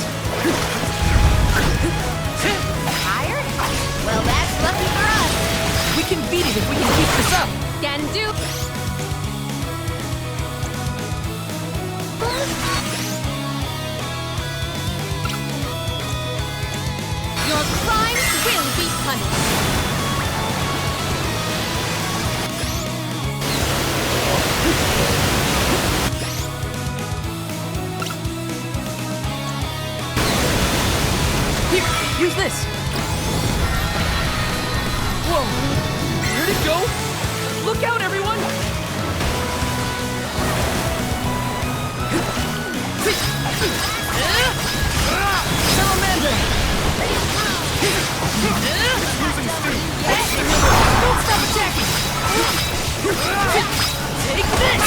Tired? Well, that's lucky for us. We can beat it if we can keep this up! Can do. Your crimes will be punished. Here, use this! Whoa! Where'd it go? Look out, everyone! Salamander! Don't stop attacking! Take this!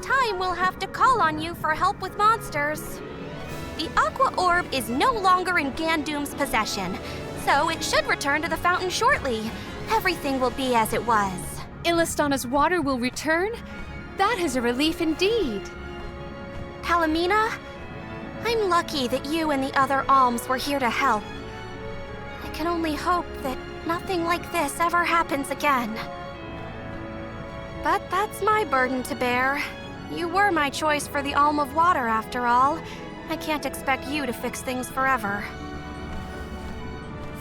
time we'll have to call on you for help with monsters. The Aqua Orb is no longer in Gandoom's possession, so it should return to the fountain shortly. Everything will be as it was. Illistana's water will return? That is a relief indeed. Palomina, I'm lucky that you and the other Alms were here to help. I can only hope that nothing like this ever happens again. But that's my burden to bear. You were my choice for the Alm of Water, after all. I can't expect you to fix things forever.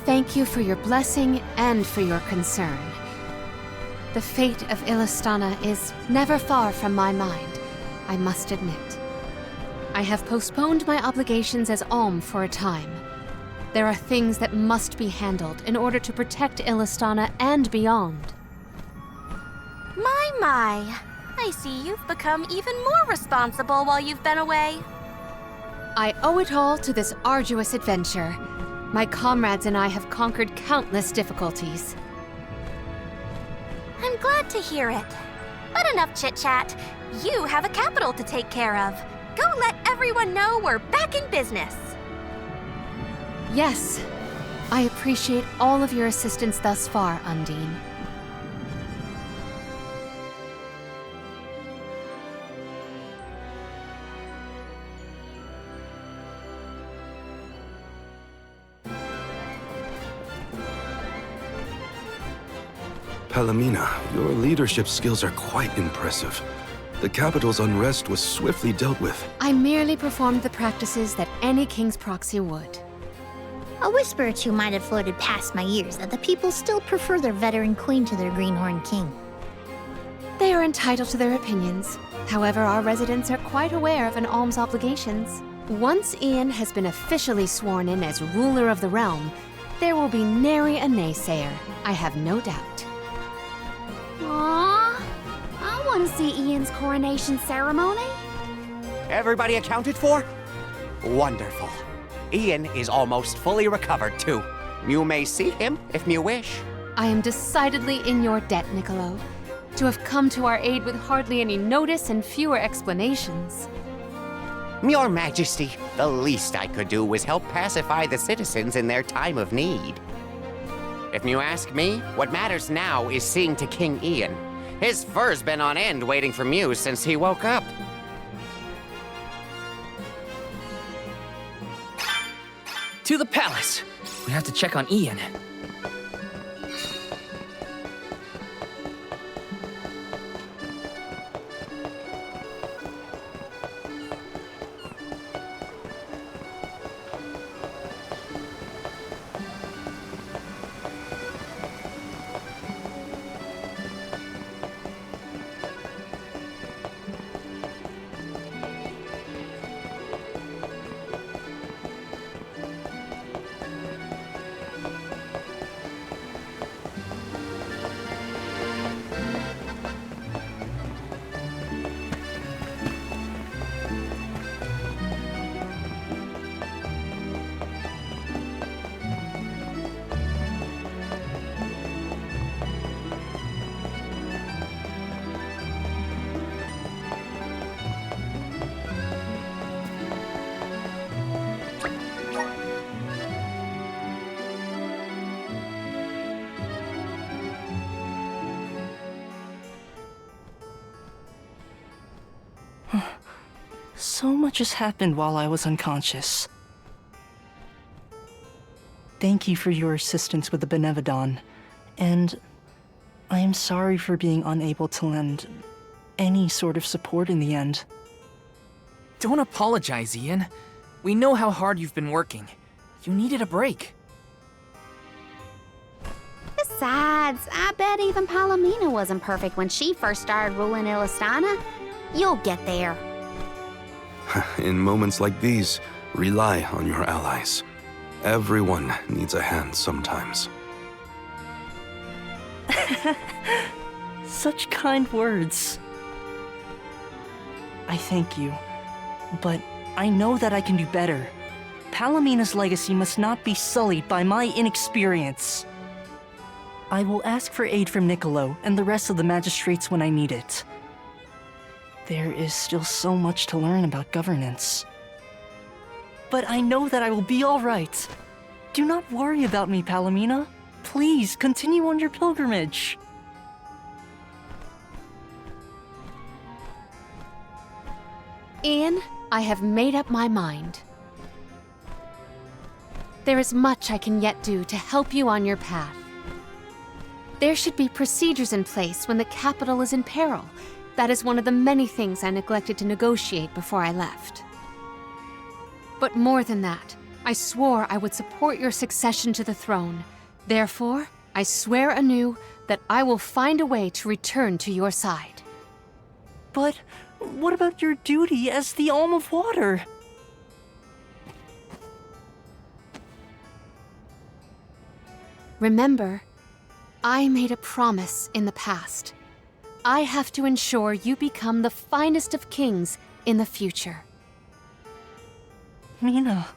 Thank you for your blessing and for your concern. The fate of Illistana is never far from my mind, I must admit. I have postponed my obligations as Alm for a time. There are things that must be handled in order to protect Illistana and beyond. My. I see you've become even more responsible while you've been away. I owe it all to this arduous adventure. My comrades and I have conquered countless difficulties. I'm glad to hear it. But enough chit-chat. You have a capital to take care of. Go let everyone know we're back in business. Yes. I appreciate all of your assistance thus far, Undine. Palomina, your leadership skills are quite impressive. The capital's unrest was swiftly dealt with. I merely performed the practices that any king's proxy would. A whisper or two might have floated past my ears that the people still prefer their veteran queen to their greenhorn king. They are entitled to their opinions. However, our residents are quite aware of an alm's obligations. Once Ian has been officially sworn in as ruler of the realm, there will be nary a naysayer, I have no doubt. Aww, I want to see Ian's coronation ceremony. Everybody accounted for? Wonderful. Ian is almost fully recovered, too. You may see him if you wish. I am decidedly in your debt, Niccolo. To have come to our aid with hardly any notice and fewer explanations. Your Majesty, the least I could do was help pacify the citizens in their time of need. If you ask me, what matters now is seeing to King Ian. His fur's been on end waiting for Mew since he woke up. To the palace! We have to check on Ian. So much has happened while I was unconscious. Thank you for your assistance with the Benevodon, and I am sorry for being unable to lend any sort of support in the end. Don't apologize, Ian. We know how hard you've been working. You needed a break. Besides, I bet even Palomina wasn't perfect when she first started ruling Illistana. You'll get there. In moments like these, rely on your allies. Everyone needs a hand sometimes. Such kind words. I thank you, but I know that I can do better. Palomina's legacy must not be sullied by my inexperience. I will ask for aid from Niccolo and the rest of the magistrates when I need it. There is still so much to learn about governance. But I know that I will be all right. Do not worry about me, Palomina. Please, continue on your pilgrimage. Ian, I have made up my mind. There is much I can yet do to help you on your path. There should be procedures in place when the capital is in peril. That is one of the many things I neglected to negotiate before I left. But more than that, I swore I would support your succession to the throne. Therefore, I swear anew that I will find a way to return to your side. But what about your duty as the Alm of Water? Remember, I made a promise in the past. I have to ensure you become the finest of kings in the future. Mina,